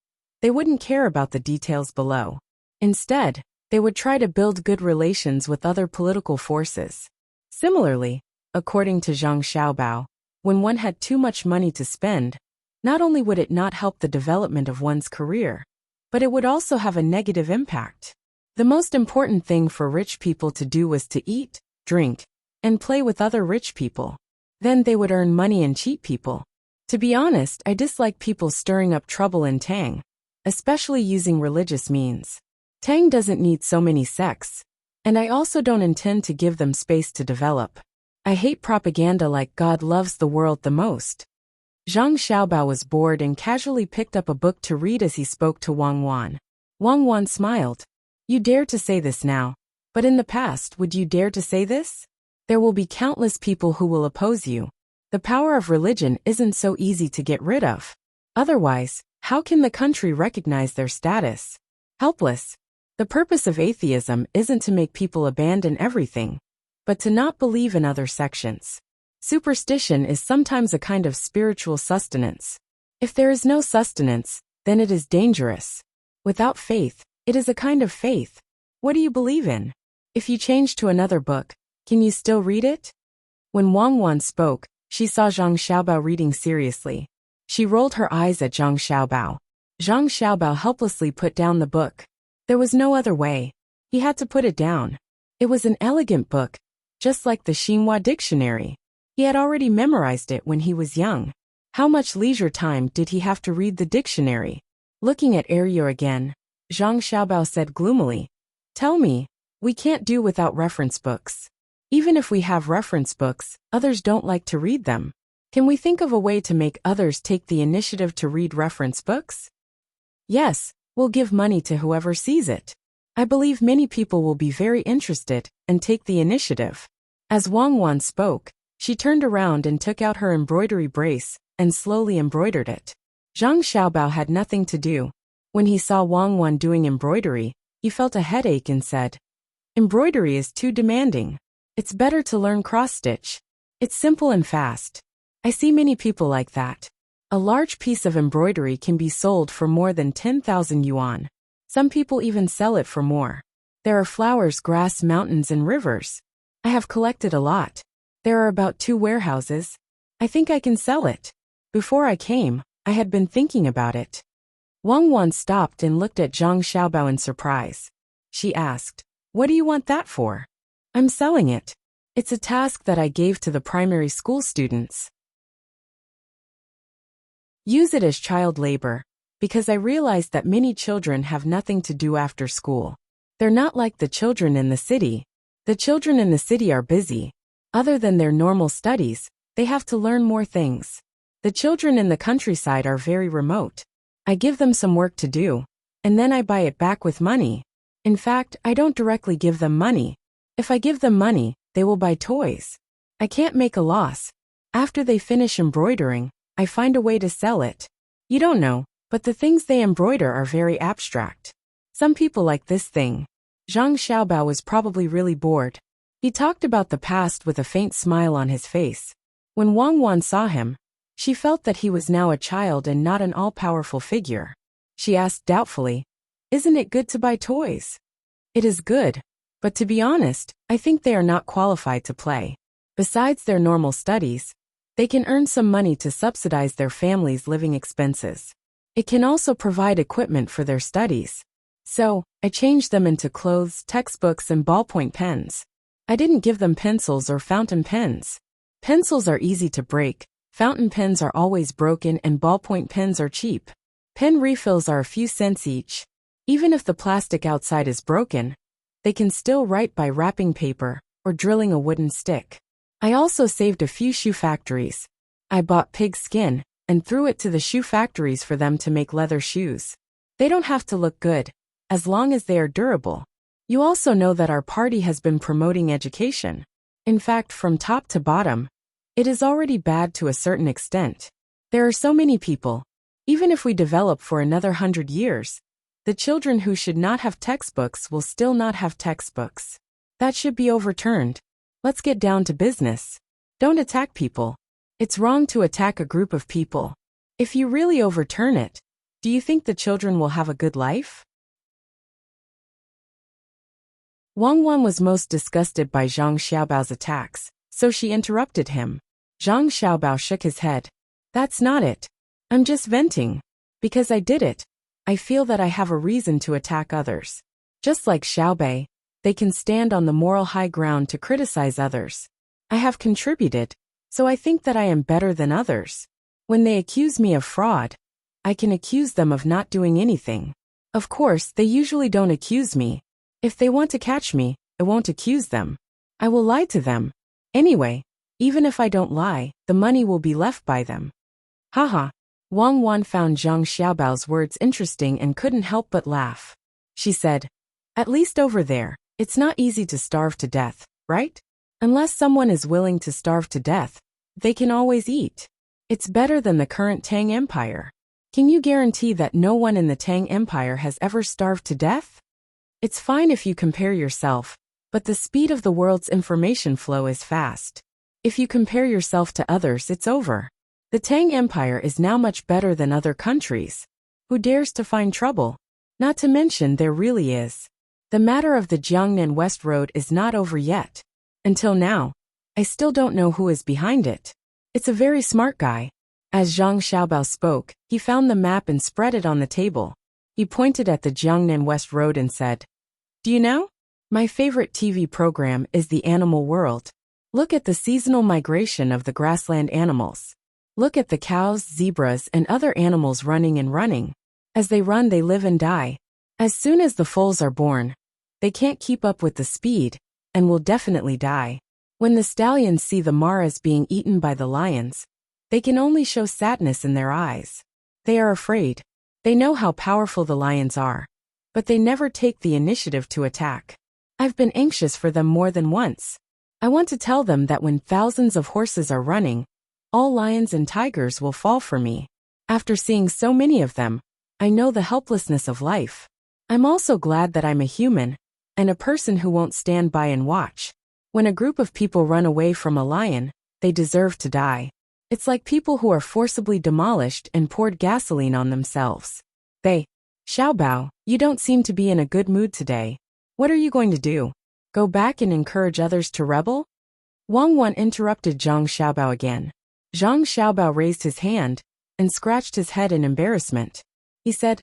they wouldn't care about the details below. Instead, they would try to build good relations with other political forces. Similarly, according to Zhang Xiaobao, when one had too much money to spend, not only would it not help the development of one's career, but it would also have a negative impact. The most important thing for rich people to do was to eat, drink, and play with other rich people. Then they would earn money and cheat people. To be honest, I dislike people stirring up trouble in Tang, especially using religious means. Tang doesn't need so many sects, and I also don't intend to give them space to develop. I hate propaganda like God loves the world the most. Zhang Xiaobao was bored and casually picked up a book to read as he spoke to Wang Wan. Wang Wan smiled. You dare to say this now, but in the past would you dare to say this? There will be countless people who will oppose you. The power of religion isn't so easy to get rid of. Otherwise, how can the country recognize their status? Helpless. The purpose of atheism isn't to make people abandon everything, but to not believe in other sections. Superstition is sometimes a kind of spiritual sustenance. If there is no sustenance, then it is dangerous. Without faith, it is a kind of faith. What do you believe in? If you change to another book, can you still read it? When Wang Wan spoke, she saw Zhang Xiaobao reading seriously. She rolled her eyes at Zhang Xiaobao. Zhang Xiaobao helplessly put down the book. There was no other way. He had to put it down. It was an elegant book, just like the Xinhua dictionary. He had already memorized it when he was young. How much leisure time did he have to read the dictionary? Looking at Eryo again, Zhang Xiaobao said gloomily, Tell me, we can't do without reference books. Even if we have reference books, others don't like to read them. Can we think of a way to make others take the initiative to read reference books? Yes, we'll give money to whoever sees it. I believe many people will be very interested and take the initiative. As Wang Wan spoke, she turned around and took out her embroidery brace and slowly embroidered it. Zhang Xiaobao had nothing to do. When he saw Wang Wan doing embroidery, he felt a headache and said, Embroidery is too demanding. It's better to learn cross-stitch. It's simple and fast. I see many people like that. A large piece of embroidery can be sold for more than 10,000 yuan. Some people even sell it for more. There are flowers, grass, mountains, and rivers. I have collected a lot. There are about 2 warehouses. I think I can sell it. Before I came, I had been thinking about it. Wang Wan stopped and looked at Zhang Xiaobao in surprise. She asked, What do you want that for? I'm selling it. It's a task that I gave to the primary school students. Use it as child labor, because I realized that many children have nothing to do after school. They're not like the children in the city. The children in the city are busy. Other than their normal studies, they have to learn more things. The children in the countryside are very remote. I give them some work to do, and then I buy it back with money. In fact, I don't directly give them money. If I give them money, they will buy toys. I can't make a loss. After they finish embroidering, I find a way to sell it. You don't know, but the things they embroider are very abstract. Some people like this thing. Zhang Xiaobao was probably really bored. He talked about the past with a faint smile on his face. When Wang Wan saw him, she felt that he was now a child and not an all-powerful figure. She asked doubtfully, Isn't it good to buy toys? It is good, but to be honest, I think they are not qualified to play. Besides their normal studies, they can earn some money to subsidize their family's living expenses. It can also provide equipment for their studies. So, I changed them into clothes, textbooks, and ballpoint pens. I didn't give them pencils or fountain pens. Pencils are easy to break, fountain pens are always broken, and ballpoint pens are cheap. Pen refills are a few cents each. Even if the plastic outside is broken, they can still write by wrapping paper or drilling a wooden stick. I also saved a few shoe factories. I bought pig skin and threw it to the shoe factories for them to make leather shoes. They don't have to look good, as long as they are durable. You also know that our party has been promoting education. In fact, from top to bottom, it is already bad to a certain extent. There are so many people. Even if we develop for another 100 years, the children who should not have textbooks will still not have textbooks. That should be overturned. Let's get down to business. Don't attack people. It's wrong to attack a group of people. If you really overturn it, do you think the children will have a good life? Wang Wan was most disgusted by Zhang Xiaobao's attacks, so she interrupted him. Zhang Xiaobao shook his head. That's not it. I'm just venting. Because I did it, I feel that I have a reason to attack others. Just like Xiaobei, they can stand on the moral high ground to criticize others. I have contributed, so I think that I am better than others. When they accuse me of fraud, I can accuse them of not doing anything. Of course, they usually don't accuse me. If they want to catch me, I won't accuse them. I will lie to them. Anyway, even if I don't lie, the money will be left by them. Haha. Wang Wan found Zhang Xiaobao's words interesting and couldn't help but laugh. She said, "At least over there, it's not easy to starve to death, right? Unless someone is willing to starve to death, they can always eat. It's better than the current Tang Empire. Can you guarantee that no one in the Tang Empire has ever starved to death? It's fine if you compare yourself, but the speed of the world's information flow is fast. If you compare yourself to others, it's over. The Tang Empire is now much better than other countries. Who dares to find trouble? Not to mention there really is. The matter of the Jiangnan West Road is not over yet. Until now, I still don't know who is behind it. It's a very smart guy." As Zhang Xiaobao spoke, he found the map and spread it on the table. He pointed at the Jiangnan West Road and said, "Do you know? My favorite TV program is The Animal World. Look at the seasonal migration of the grassland animals. Look at the cows, zebras, and other animals running and running. As they run, they live and die. As soon as the foals are born, they can't keep up with the speed, and will definitely die. When the stallions see the maras being eaten by the lions, they can only show sadness in their eyes. They are afraid. They know how powerful the lions are, but they never take the initiative to attack. I've been anxious for them more than once. I want to tell them that when thousands of horses are running, all lions and tigers will fall for me. After seeing so many of them, I know the helplessness of life. I'm also glad that I'm a human, and a person who won't stand by and watch. When a group of people run away from a lion, they deserve to die. It's like people who are forcibly demolished and poured gasoline on themselves. Xiaobao, you don't seem to be in a good mood today. What are you going to do? Go back and encourage others to rebel?" Wang Wan interrupted Zhang Xiaobao again. Zhang Xiaobao raised his hand and scratched his head in embarrassment. He said,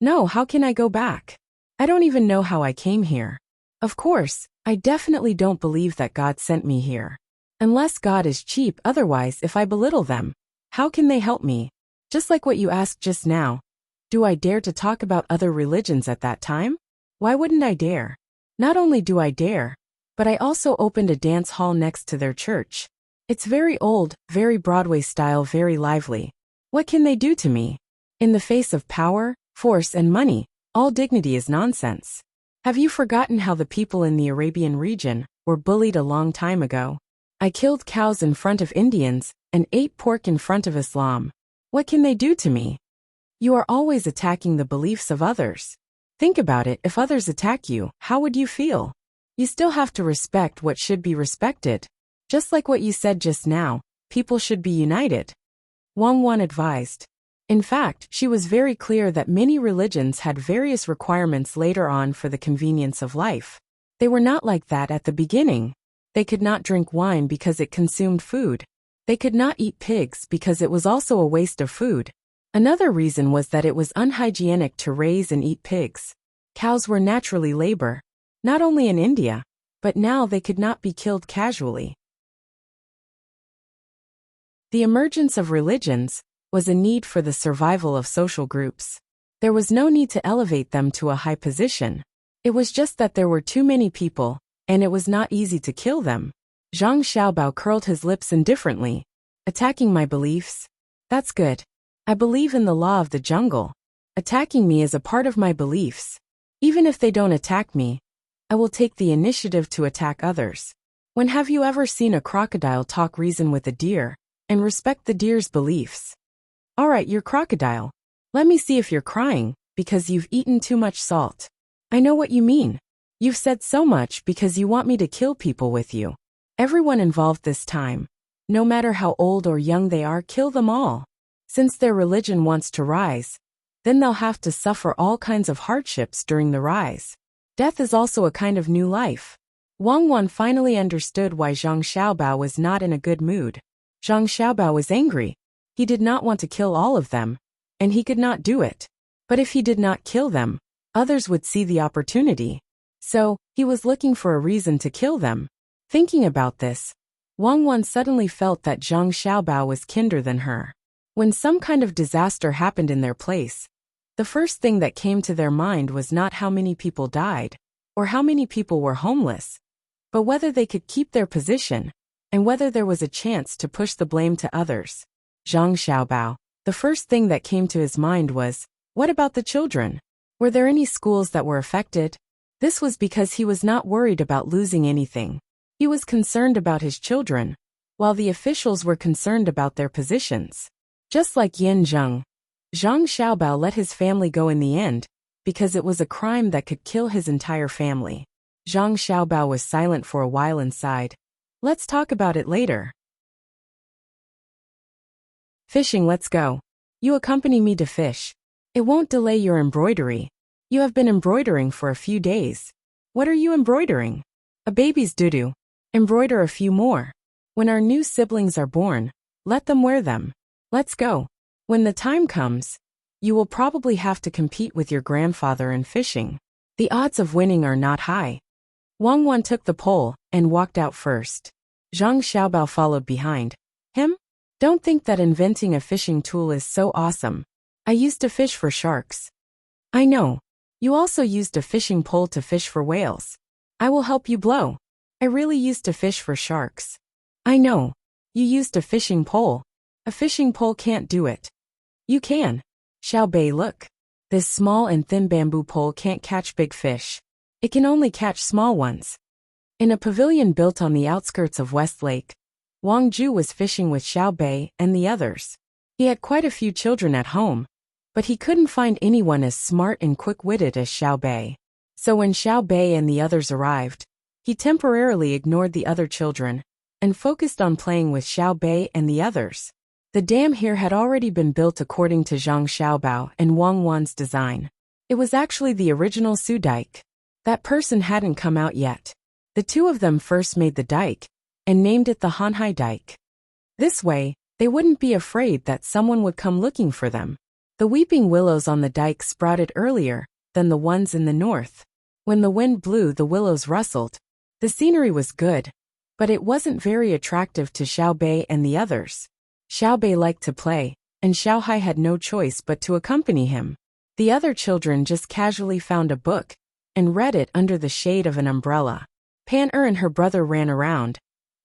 "No, how can I go back? I don't even know how I came here. Of course, I definitely don't believe that God sent me here. Unless God is cheap, otherwise if I belittle them, how can they help me? Just like what you asked just now. Do I dare to talk about other religions at that time? Why wouldn't I dare? Not only do I dare, but I also opened a dance hall next to their church. It's very old, very Broadway style, very lively. What can they do to me? In the face of power, force, and money, all dignity is nonsense. Have you forgotten how the people in the Arabian region were bullied a long time ago? I killed cows in front of Indians and ate pork in front of Islam. What can they do to me? You are always attacking the beliefs of others. Think about it, if others attack you, how would you feel? You still have to respect what should be respected. Just like what you said just now, people should be united," Wang Wan advised. In fact, she was very clear that many religions had various requirements later on for the convenience of life. They were not like that at the beginning. They could not drink wine because it consumed food. They could not eat pigs because it was also a waste of food. Another reason was that it was unhygienic to raise and eat pigs. Cows were naturally labor, not only in India, but now they could not be killed casually. The emergence of religions was a need for the survival of social groups. There was no need to elevate them to a high position. It was just that there were too many people, and it was not easy to kill them. Zhang Xiaobao curled his lips indifferently. "Attacking my beliefs? That's good. I believe in the law of the jungle. Attacking me is a part of my beliefs. Even if they don't attack me, I will take the initiative to attack others. When have you ever seen a crocodile talk reason with a deer and respect the deer's beliefs? All right, you're crocodile. Let me see if you're crying because you've eaten too much salt. I know what you mean. You've said so much because you want me to kill people with you. Everyone involved this time, no matter how old or young they are, kill them all. Since their religion wants to rise, then they'll have to suffer all kinds of hardships during the rise. Death is also a kind of new life." Wang Wan finally understood why Zhang Xiaobao was not in a good mood. Zhang Xiaobao was angry. He did not want to kill all of them, and he could not do it. But if he did not kill them, others would see the opportunity. So, he was looking for a reason to kill them. Thinking about this, Wang Wan suddenly felt that Zhang Xiaobao was kinder than her. When some kind of disaster happened in their place, the first thing that came to their mind was not how many people died, or how many people were homeless, but whether they could keep their position, and whether there was a chance to push the blame to others. Zhang Xiaobao, the first thing that came to his mind was, what about the children? Were there any schools that were affected? This was because he was not worried about losing anything. He was concerned about his children, while the officials were concerned about their positions. Just like Yin Zheng, Zhang Xiaobao let his family go in the end, because it was a crime that could kill his entire family. Zhang Xiaobao was silent for a while and sighed. Let's talk about it later. Fishing, let's go. You accompany me to fish. It won't delay your embroidery. You have been embroidering for a few days. What are you embroidering? A baby's doo-doo. Embroider a few more. When our new siblings are born, let them wear them. Let's go. When the time comes, you will probably have to compete with your grandfather in fishing. The odds of winning are not high. Wang Wan took the pole and walked out first. Zhang Xiaobao followed behind him. Don't think that inventing a fishing tool is so awesome. I used to fish for sharks. I know. You also used a fishing pole to fish for whales. I will help you blow. I really used to fish for sharks. I know. You used a fishing pole. A fishing pole can't do it. You can. Xiaobei, look. This small and thin bamboo pole can't catch big fish. It can only catch small ones. In a pavilion built on the outskirts of West Lake, Wang Ju was fishing with Xiaobei and the others. He had quite a few children at home, but he couldn't find anyone as smart and quick-witted as Xiaobei. So when Xiaobei and the others arrived, he temporarily ignored the other children and focused on playing with Xiaobei and the others. The dam here had already been built according to Zhang Xiaobao and Wang Wan's design. It was actually the original Su dike. That person hadn't come out yet. The two of them first made the dike and named it the Hanhai dike. This way, they wouldn't be afraid that someone would come looking for them. The weeping willows on the dike sprouted earlier than the ones in the north. When the wind blew, the willows rustled. The scenery was good, but it wasn't very attractive to Xiaobei and the others. Xiaobei liked to play, and Xiaohai had no choice but to accompany him. The other children just casually found a book and read it under the shade of an umbrella. Pan-er and her brother ran around,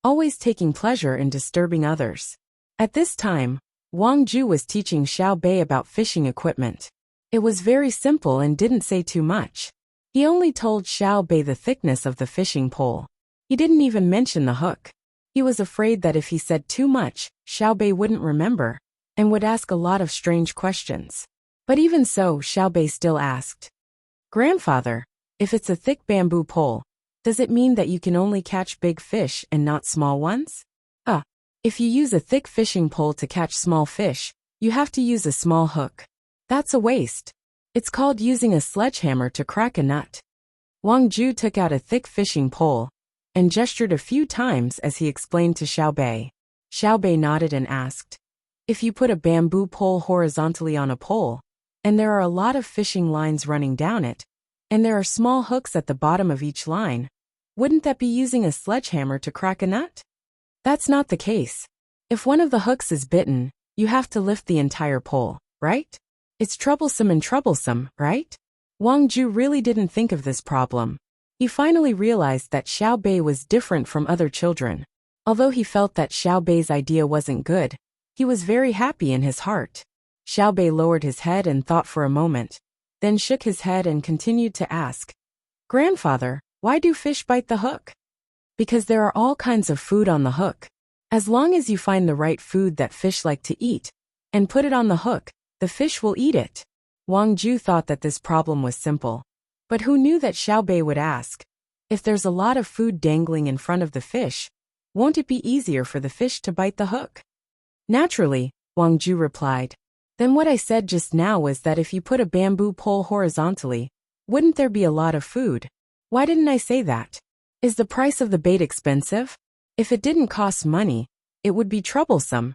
always taking pleasure in disturbing others. At this time, Wang Ju was teaching Xiaobei about fishing equipment. It was very simple and didn't say too much. He only told Xiaobei the thickness of the fishing pole. He didn't even mention the hook. He was afraid that if he said too much, Xiaobei wouldn't remember and would ask a lot of strange questions. But even so, Xiaobei still asked, "Grandfather, if it's a thick bamboo pole, does it mean that you can only catch big fish and not small ones?" If you use a thick fishing pole to catch small fish, you have to use a small hook. That's a waste. It's called using a sledgehammer to crack a nut. Wang Ju took out a thick fishing pole and gestured a few times as he explained to Xiaobei. Xiaobei nodded and asked, "If you put a bamboo pole horizontally on a pole, and there are a lot of fishing lines running down it, and there are small hooks at the bottom of each line, wouldn't that be using a sledgehammer to crack a nut?" That's not the case. If one of the hooks is bitten, you have to lift the entire pole, right? It's troublesome, right? Wang Ju really didn't think of this problem. He finally realized that Xiaobei was different from other children. Although he felt that Xiaobei's idea wasn't good, he was very happy in his heart. Xiaobei lowered his head and thought for a moment, then shook his head and continued to ask, "Grandfather, why do fish bite the hook?" "Because there are all kinds of food on the hook. As long as you find the right food that fish like to eat and put it on the hook, the fish will eat it." Wang Ju thought that this problem was simple. But who knew that Xiaobei would ask, if there's a lot of food dangling in front of the fish, won't it be easier for the fish to bite the hook? "Naturally," Wang Ju replied. "Then what I said just now was that if you put a bamboo pole horizontally, wouldn't there be a lot of food? Why didn't I say that? Is the price of the bait expensive? If it didn't cost money, it would be troublesome.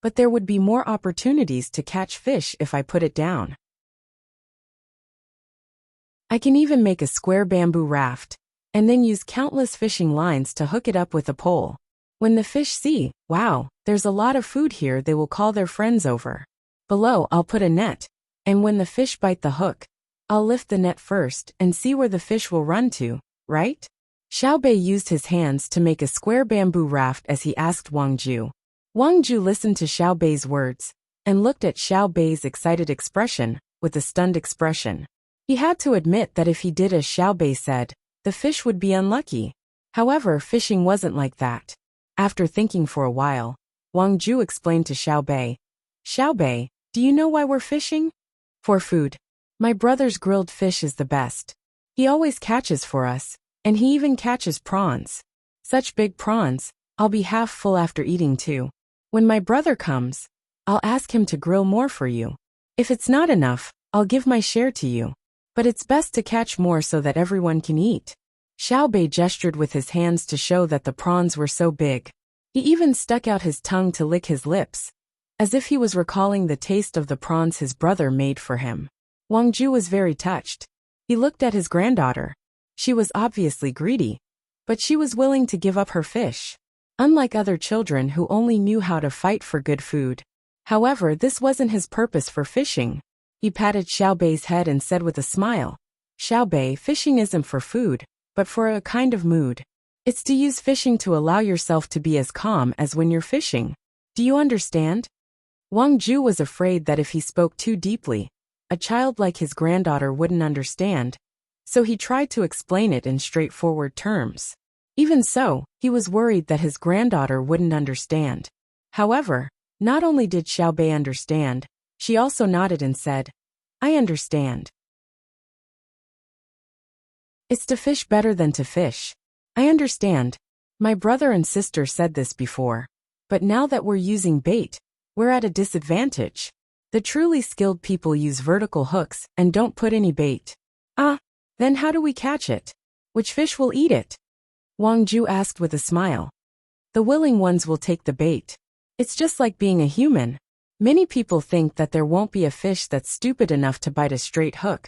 But there would be more opportunities to catch fish if I put it down. I can even make a square bamboo raft, and then use countless fishing lines to hook it up with a pole." When the fish see, wow, there's a lot of food here, they will call their friends over. Below, I'll put a net. And when the fish bite the hook, I'll lift the net first and see where the fish will run to, right? Xiaobei used his hands to make a square bamboo raft as he asked Wang Ju. Wang Ju listened to Xiaobei's words and looked at Xiaobei's excited expression with a stunned expression. He had to admit that if he did as Xiaobei said, the fish would be unlucky. However, fishing wasn't like that. After thinking for a while, Wang Ju explained to Xiaobei, "Xiaobei, do you know why we're fishing? For food. My brother's grilled fish is the best. He always catches for us, and he even catches prawns. Such big prawns, I'll be half full after eating too. When my brother comes, I'll ask him to grill more for you. If it's not enough, I'll give my share to you. But it's best to catch more so that everyone can eat." Xiaobei gestured with his hands to show that the prawns were so big. He even stuck out his tongue to lick his lips, as if he was recalling the taste of the prawns his brother made for him. Wang Ju was very touched. He looked at his granddaughter. She was obviously greedy, but she was willing to give up her fish. Unlike other children who only knew how to fight for good food. However, this wasn't his purpose for fishing. He patted Xiaobei's head and said with a smile, "Xiaobei, fishing isn't for food, but for a kind of mood. It's to use fishing to allow yourself to be as calm as when you're fishing. Do you understand?" Wang Ju was afraid that if he spoke too deeply, a child like his granddaughter wouldn't understand, so he tried to explain it in straightforward terms. Even so, he was worried that his granddaughter wouldn't understand. However, not only did Xiaobei understand, she also nodded and said, "I understand. It's to fish better than to fish. I understand. My brother and sister said this before. But now that we're using bait, we're at a disadvantage. The truly skilled people use vertical hooks and don't put any bait." "Ah, then how do we catch it? Which fish will eat it?" Wang Ju asked with a smile. "The willing ones will take the bait. It's just like being a human. Many people think that there won't be a fish that's stupid enough to bite a straight hook.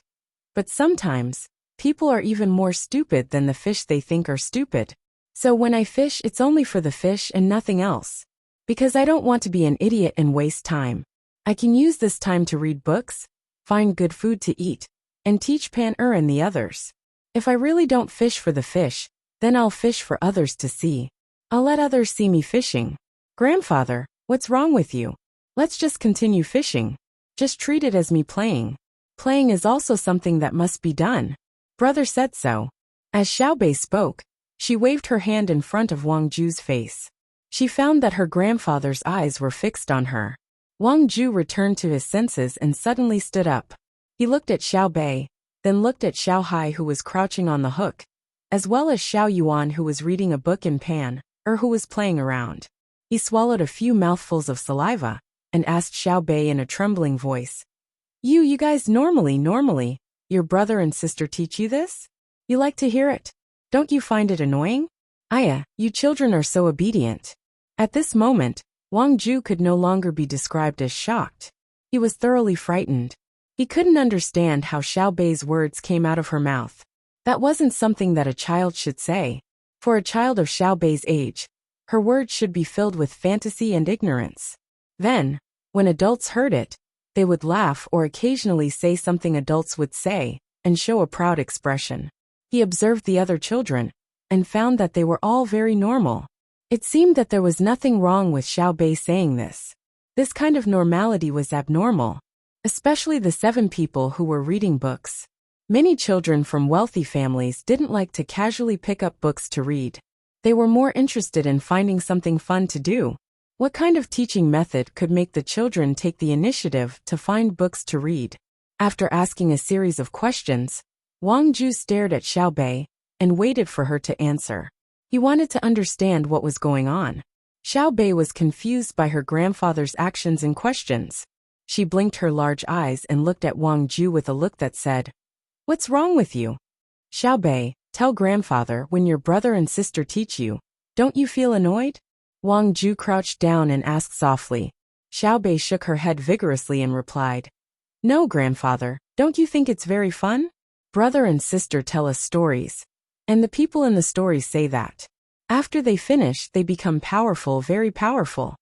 But sometimes, people are even more stupid than the fish they think are stupid. So when I fish, it's only for the fish and nothing else. Because I don't want to be an idiot and waste time. I can use this time to read books, find good food to eat, and teach Pan-Er and the others. If I really don't fish for the fish, then I'll fish for others to see. I'll let others see me fishing. Grandfather, what's wrong with you? Let's just continue fishing. Just treat it as me playing. Playing is also something that must be done. Brother said so." As Xiaobei spoke, she waved her hand in front of Wang Ju's face. She found that her grandfather's eyes were fixed on her. Wang Ju returned to his senses and suddenly stood up. He looked at Xiaobei, then looked at Xiao Hai who was crouching on the hook, as well as Xiao Yuan who was reading a book in Pan-Er who was playing around. He swallowed a few mouthfuls of saliva and asked Xiaobei in a trembling voice, You guys normally, your brother and sister teach you this? You like to hear it? Don't you find it annoying? Aya, you children are so obedient." At this moment, Wang Ju could no longer be described as shocked. He was thoroughly frightened. He couldn't understand how Xiaobei's words came out of her mouth. That wasn't something that a child should say. For a child of Xiaobei's age, her words should be filled with fantasy and ignorance. Then, when adults heard it, they would laugh or occasionally say something adults would say, and show a proud expression. He observed the other children, and found that they were all very normal. It seemed that there was nothing wrong with Xiaobei saying this. This kind of normality was abnormal, especially the 7 people who were reading books. Many children from wealthy families didn't like to casually pick up books to read. They were more interested in finding something fun to do. What kind of teaching method could make the children take the initiative to find books to read? After asking a series of questions, Wang Ju stared at Xiaobei and waited for her to answer. He wanted to understand what was going on. Xiaobei was confused by her grandfather's actions and questions. She blinked her large eyes and looked at Wang Ju with a look that said, "What's wrong with you? Xiaobei, tell grandfather when your brother and sister teach you. Don't you feel annoyed?" Wang Ju crouched down and asked softly. Xiaobei shook her head vigorously and replied, "No, grandfather, don't you think it's very fun? Brother and sister tell us stories, and the people in the stories say that After they finish, they become powerful, very powerful.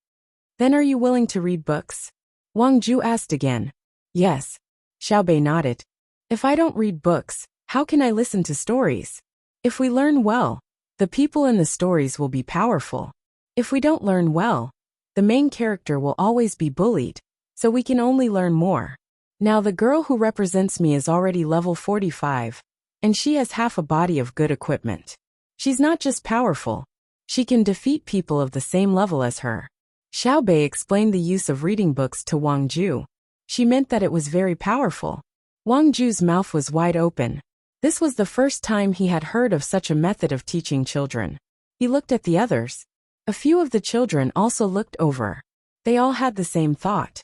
Then are you willing to read books? Wang Ju asked again. Yes. Xiaobei nodded. If I don't read books, how can I listen to stories? If we learn well, the people in the stories will be powerful. If we don't learn well, the main character will always be bullied, so we can only learn more. Now the girl who represents me is already level 45, and she has half a body of good equipment. She's not just powerful, she can defeat people of the same level as her. Xiaobei explained the use of reading books to Wang Ju. She meant that it was very powerful. Wang Ju's mouth was wide open. This was the first time he had heard of such a method of teaching children. He looked at the others. A few of the children also looked over. They all had the same thought.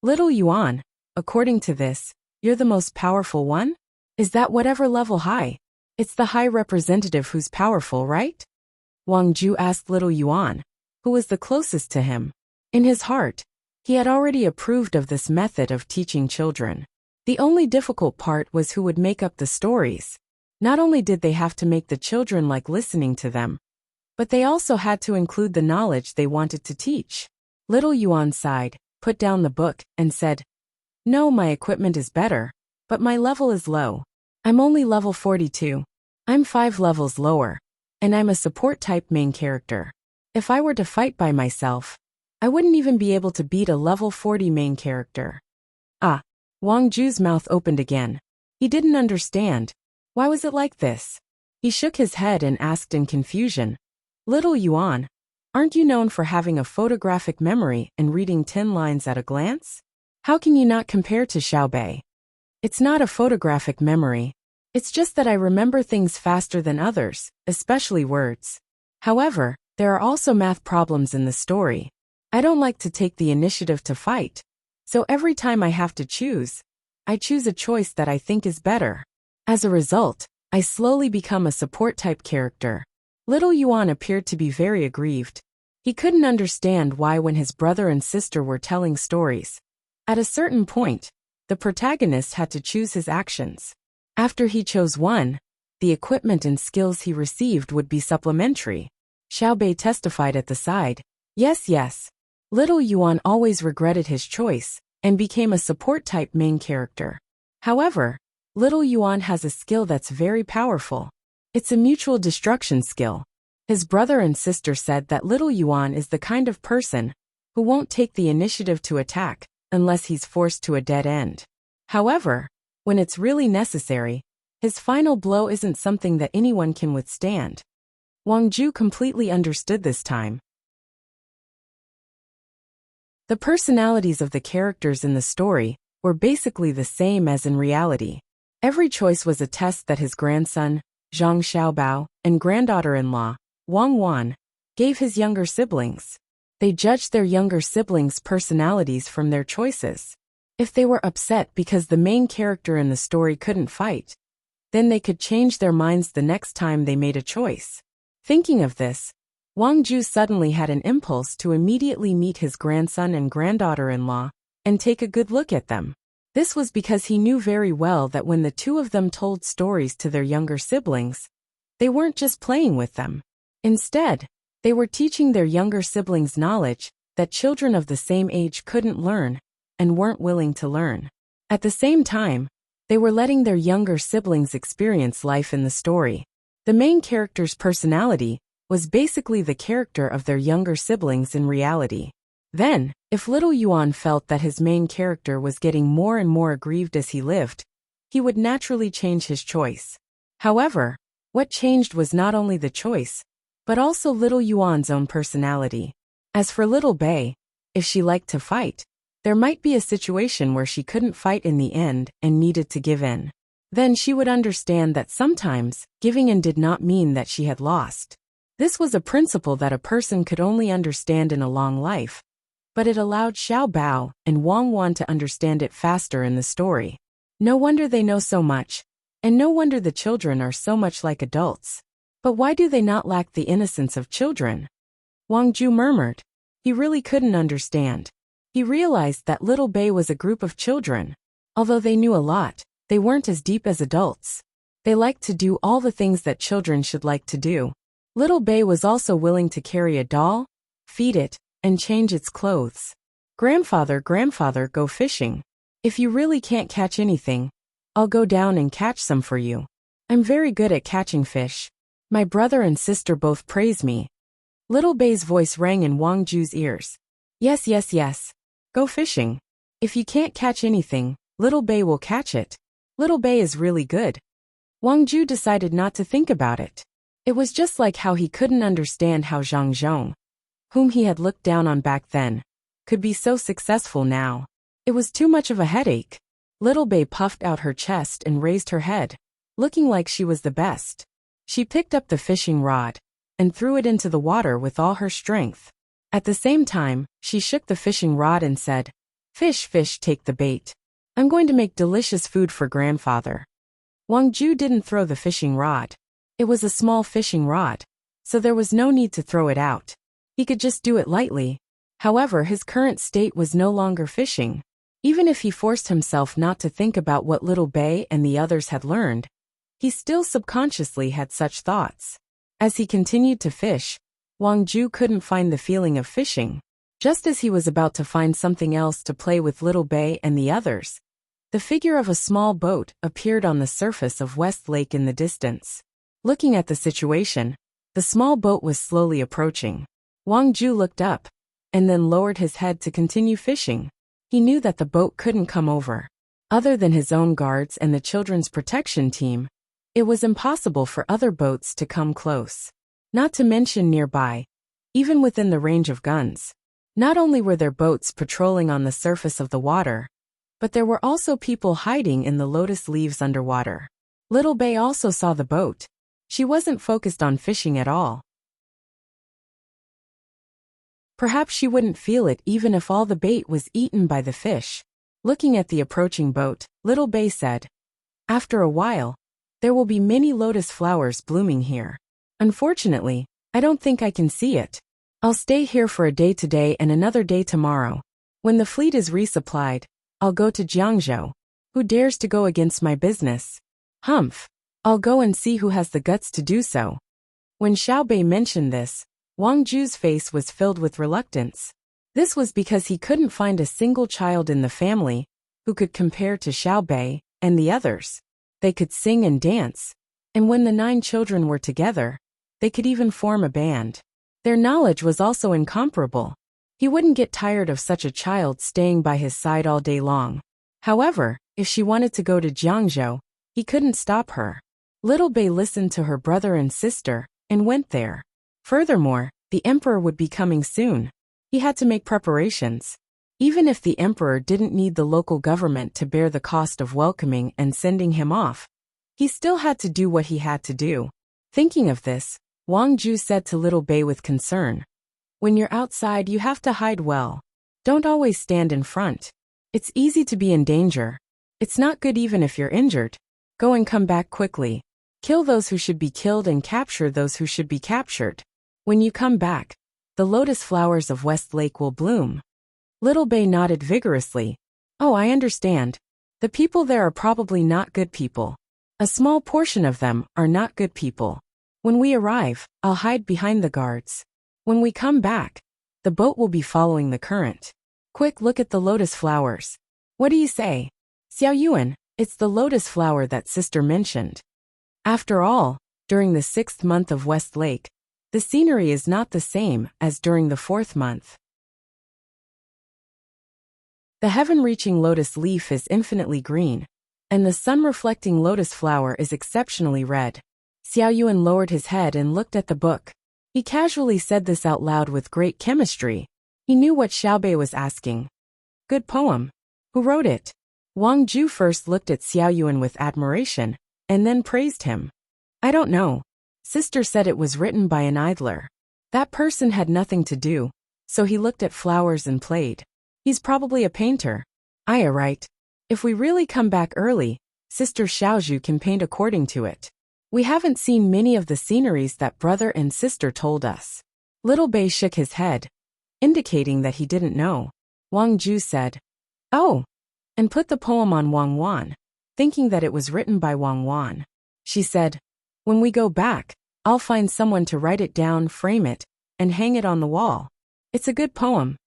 Little Yuan, according to this, you're the most powerful one? Is that whatever level high? It's the high representative who's powerful, right? Wang Ju asked Little Yuan, who was the closest to him. In his heart, he had already approved of this method of teaching children. The only difficult part was who would make up the stories. Not only did they have to make the children like listening to them, but they also had to include the knowledge they wanted to teach. Little Yuan sighed, put down the book, and said, No, my equipment is better, but my level is low. I'm only level 42. I'm 5 levels lower, and I'm a support type main character. If I were to fight by myself, I wouldn't even be able to beat a level 40 main character. Ah, Wang Ju's mouth opened again. He didn't understand. Why was it like this? He shook his head and asked in confusion, Little Yuan, aren't you known for having a photographic memory and reading 10 lines at a glance? How can you not compare to Xiaobei? It's not a photographic memory. It's just that I remember things faster than others, especially words. However, there are also math problems in the story. I don't like to take the initiative to fight. So every time I have to choose, I choose a choice that I think is better. As a result, I slowly become a support-type character. Little Yuan appeared to be very aggrieved. He couldn't understand why when his brother and sister were telling stories. At a certain point, the protagonist had to choose his actions. After he chose one, the equipment and skills he received would be supplementary. Xiaobei testified at the side. Yes. Little Yuan always regretted his choice and became a support-type main character. However, Little Yuan has a skill that's very powerful. It's a mutual destruction skill. His brother and sister said that Little Yuan is the kind of person who won't take the initiative to attack unless he's forced to a dead end. However, when it's really necessary, his final blow isn't something that anyone can withstand. Wang Ju completely understood this time. The personalities of the characters in the story were basically the same as in reality. Every choice was a test that his grandson, Zhang Xiaobao, and granddaughter-in-law, Wang Wan, gave his younger siblings. They judged their younger siblings' personalities from their choices. If they were upset because the main character in the story couldn't fight, then they could change their minds the next time they made a choice. Thinking of this, Wang Ju suddenly had an impulse to immediately meet his grandson and granddaughter-in-law and take a good look at them. This was because he knew very well that when the two of them told stories to their younger siblings, they weren't just playing with them. Instead, they were teaching their younger siblings knowledge that children of the same age couldn't learn and weren't willing to learn. At the same time, they were letting their younger siblings experience life in the story. The main character's personality was basically the character of their younger siblings in reality. Then, if Little Yuan felt that his main character was getting more and more aggrieved as he lived, he would naturally change his choice. However, what changed was not only the choice, but also Little Yuan's own personality. As for Little Bei, if she liked to fight, there might be a situation where she couldn't fight in the end and needed to give in. Then she would understand that sometimes giving in did not mean that she had lost. This was a principle that a person could only understand in a long life, but it allowed Xiao Bao and Wang Wan to understand it faster in the story. No wonder they know so much, and no wonder the children are so much like adults. But why do they not lack the innocence of children? Wang Ju murmured. He really couldn't understand. He realized that Little Bei was a group of children. Although they knew a lot, they weren't as deep as adults. They liked to do all the things that children should like to do. Little Bei was also willing to carry a doll, feed it, and change its clothes. Grandfather, go fishing. If you really can't catch anything, I'll go down and catch some for you. I'm very good at catching fish. My brother and sister both praise me. Little Bei's voice rang in Wang Ju's ears. Yes. Go fishing. If you can't catch anything, Little Bei will catch it. Little Bei is really good. Wang Ju decided not to think about it. It was just like how he couldn't understand how Zhang Zhong, whom he had looked down on back then, could be so successful now. It was too much of a headache. Little Bei puffed out her chest and raised her head, looking like she was the best. She picked up the fishing rod and threw it into the water with all her strength. At the same time, she shook the fishing rod and said, Fish, take the bait. I'm going to make delicious food for grandfather. Wang Ju didn't throw the fishing rod. It was a small fishing rod, so there was no need to throw it out. He could just do it lightly. However, his current state was no longer fishing. Even if he forced himself not to think about what Little Bei and the others had learned, he still subconsciously had such thoughts. As he continued to fish, Wang Ju couldn't find the feeling of fishing. Just as he was about to find something else to play with Little Bei and the others, the figure of a small boat appeared on the surface of West Lake in the distance. Looking at the situation, the small boat was slowly approaching. Wang Ju looked up, and then lowered his head to continue fishing. He knew that the boat couldn't come over. Other than his own guards and the children's protection team, it was impossible for other boats to come close. Not to mention nearby, even within the range of guns. Not only were there boats patrolling on the surface of the water, but there were also people hiding in the lotus leaves underwater. Little Bei also saw the boat. She wasn't focused on fishing at all. Perhaps she wouldn't feel it even if all the bait was eaten by the fish. Looking at the approaching boat, Little Bei said, After a while, there will be many lotus flowers blooming here. Unfortunately, I don't think I can see it. I'll stay here for a day today and another day tomorrow. When the fleet is resupplied, I'll go to Jiangzhou. Who dares to go against my business? Humph. I'll go and see who has the guts to do so. When Xiao Bei mentioned this, Wang Ju's face was filled with reluctance. This was because he couldn't find a single child in the family who could compare to Xiao Bei and the others. They could sing and dance, and when the 9 children were together, they could even form a band. Their knowledge was also incomparable. He wouldn't get tired of such a child staying by his side all day long. However, if she wanted to go to Jiangzhou, he couldn't stop her. Little Bei listened to her brother and sister and went there. Furthermore, the emperor would be coming soon. He had to make preparations. Even if the emperor didn't need the local government to bear the cost of welcoming and sending him off, he still had to do what he had to do. Thinking of this, Wang Ju said to Little Bei with concern, When you're outside, you have to hide well. Don't always stand in front. It's easy to be in danger. It's not good even if you're injured. Go and come back quickly. Kill those who should be killed and capture those who should be captured. When you come back, the lotus flowers of West Lake will bloom. Little Bei nodded vigorously. Oh, I understand. The people there are probably not good people. A small portion of them are not good people. When we arrive, I'll hide behind the guards. When we come back, the boat will be following the current. Quick, look at the lotus flowers. What do you say? Xiao Yuan, it's the lotus flower that sister mentioned. After all, during the 6th month of West Lake, the scenery is not the same as during the 4th month. The heaven-reaching lotus leaf is infinitely green, and the sun-reflecting lotus flower is exceptionally red. Xiao Yuan lowered his head and looked at the book. He casually said this out loud with great chemistry. He knew what Xiao Bei was asking. Good poem. Who wrote it? Wang Ju first looked at Xiao Yuan with admiration, and then praised him. I don't know. Sister said it was written by an idler. That person had nothing to do, so he looked at flowers and played. He's probably a painter. Aya, right. If we really come back early, Sister Xiaozhu can paint according to it. We haven't seen many of the sceneries that brother and sister told us. Little Bei shook his head, indicating that he didn't know. Wang Ju said, Oh, and put the poem on Wang Wan, thinking that it was written by Wang Wan. She said, "When we go back, I'll find someone to write it down, frame it, and hang it on the wall. It's a good poem.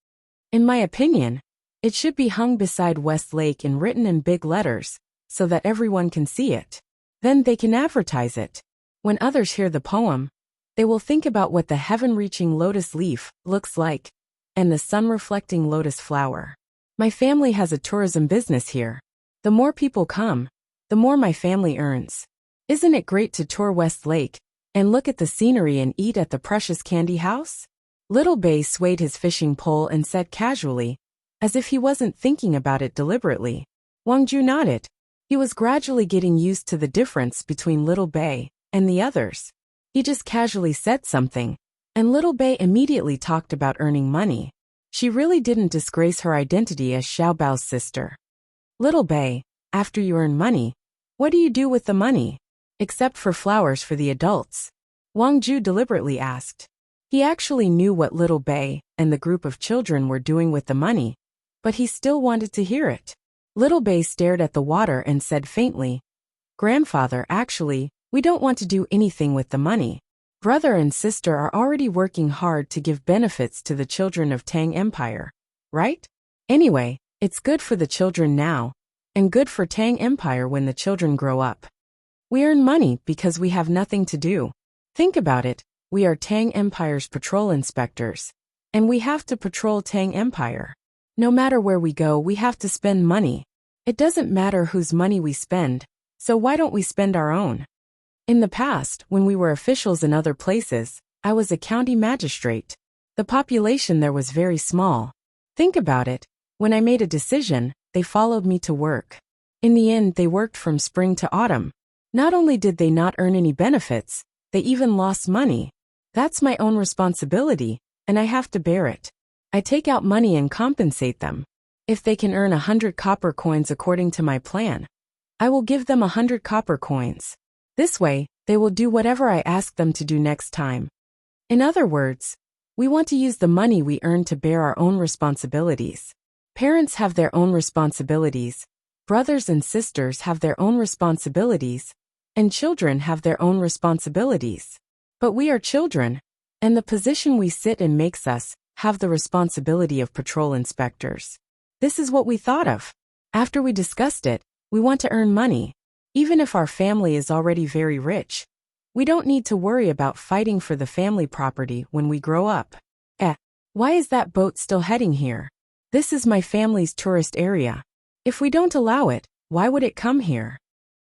In my opinion, it should be hung beside West Lake and written in big letters, so that everyone can see it. Then they can advertise it. When others hear the poem, they will think about what the heaven-reaching lotus leaf looks like, and the sun-reflecting lotus flower. My family has a tourism business here. The more people come, the more my family earns. Isn't it great to tour West Lake and look at the scenery and eat at the precious candy house?" Little Bay swayed his fishing pole and said casually, as if he wasn't thinking about it deliberately. Wangju nodded. He was gradually getting used to the difference between Little Bay and the others. He just casually said something, and Little Bay immediately talked about earning money. She really didn't disgrace her identity as Xiaobao's sister. "Little Bay, after you earn money, what do you do with the money? Except for flowers for the adults?" Wang Ju deliberately asked. He actually knew what Little Bay and the group of children were doing with the money, but he still wanted to hear it. Little Bay stared at the water and said faintly, "Grandfather, actually, we don't want to do anything with the money. Brother and sister are already working hard to give benefits to the children of Tang Empire, right? Anyway, it's good for the children now, and good for Tang Empire when the children grow up. We earn money because we have nothing to do. Think about it, we are Tang Empire's patrol inspectors, and we have to patrol Tang Empire. No matter where we go, we have to spend money. It doesn't matter whose money we spend, so why don't we spend our own? In the past, when we were officials in other places, I was a county magistrate. The population there was very small. Think about it, when I made a decision, they followed me to work. In the end, they worked from spring to autumn. Not only did they not earn any benefits, they even lost money. That's my own responsibility, and I have to bear it. I take out money and compensate them. If they can earn 100 copper coins according to my plan, I will give them 100 copper coins. This way, they will do whatever I ask them to do next time. In other words, we want to use the money we earn to bear our own responsibilities. Parents have their own responsibilities, brothers and sisters have their own responsibilities, and children have their own responsibilities. But we are children, and the position we sit in makes us have the responsibility of patrol inspectors. This is what we thought of. After we discussed it, we want to earn money. Even if our family is already very rich, we don't need to worry about fighting for the family property when we grow up. Why is that boat still heading here? This is my family's tourist area. If we don't allow it, why would it come here?"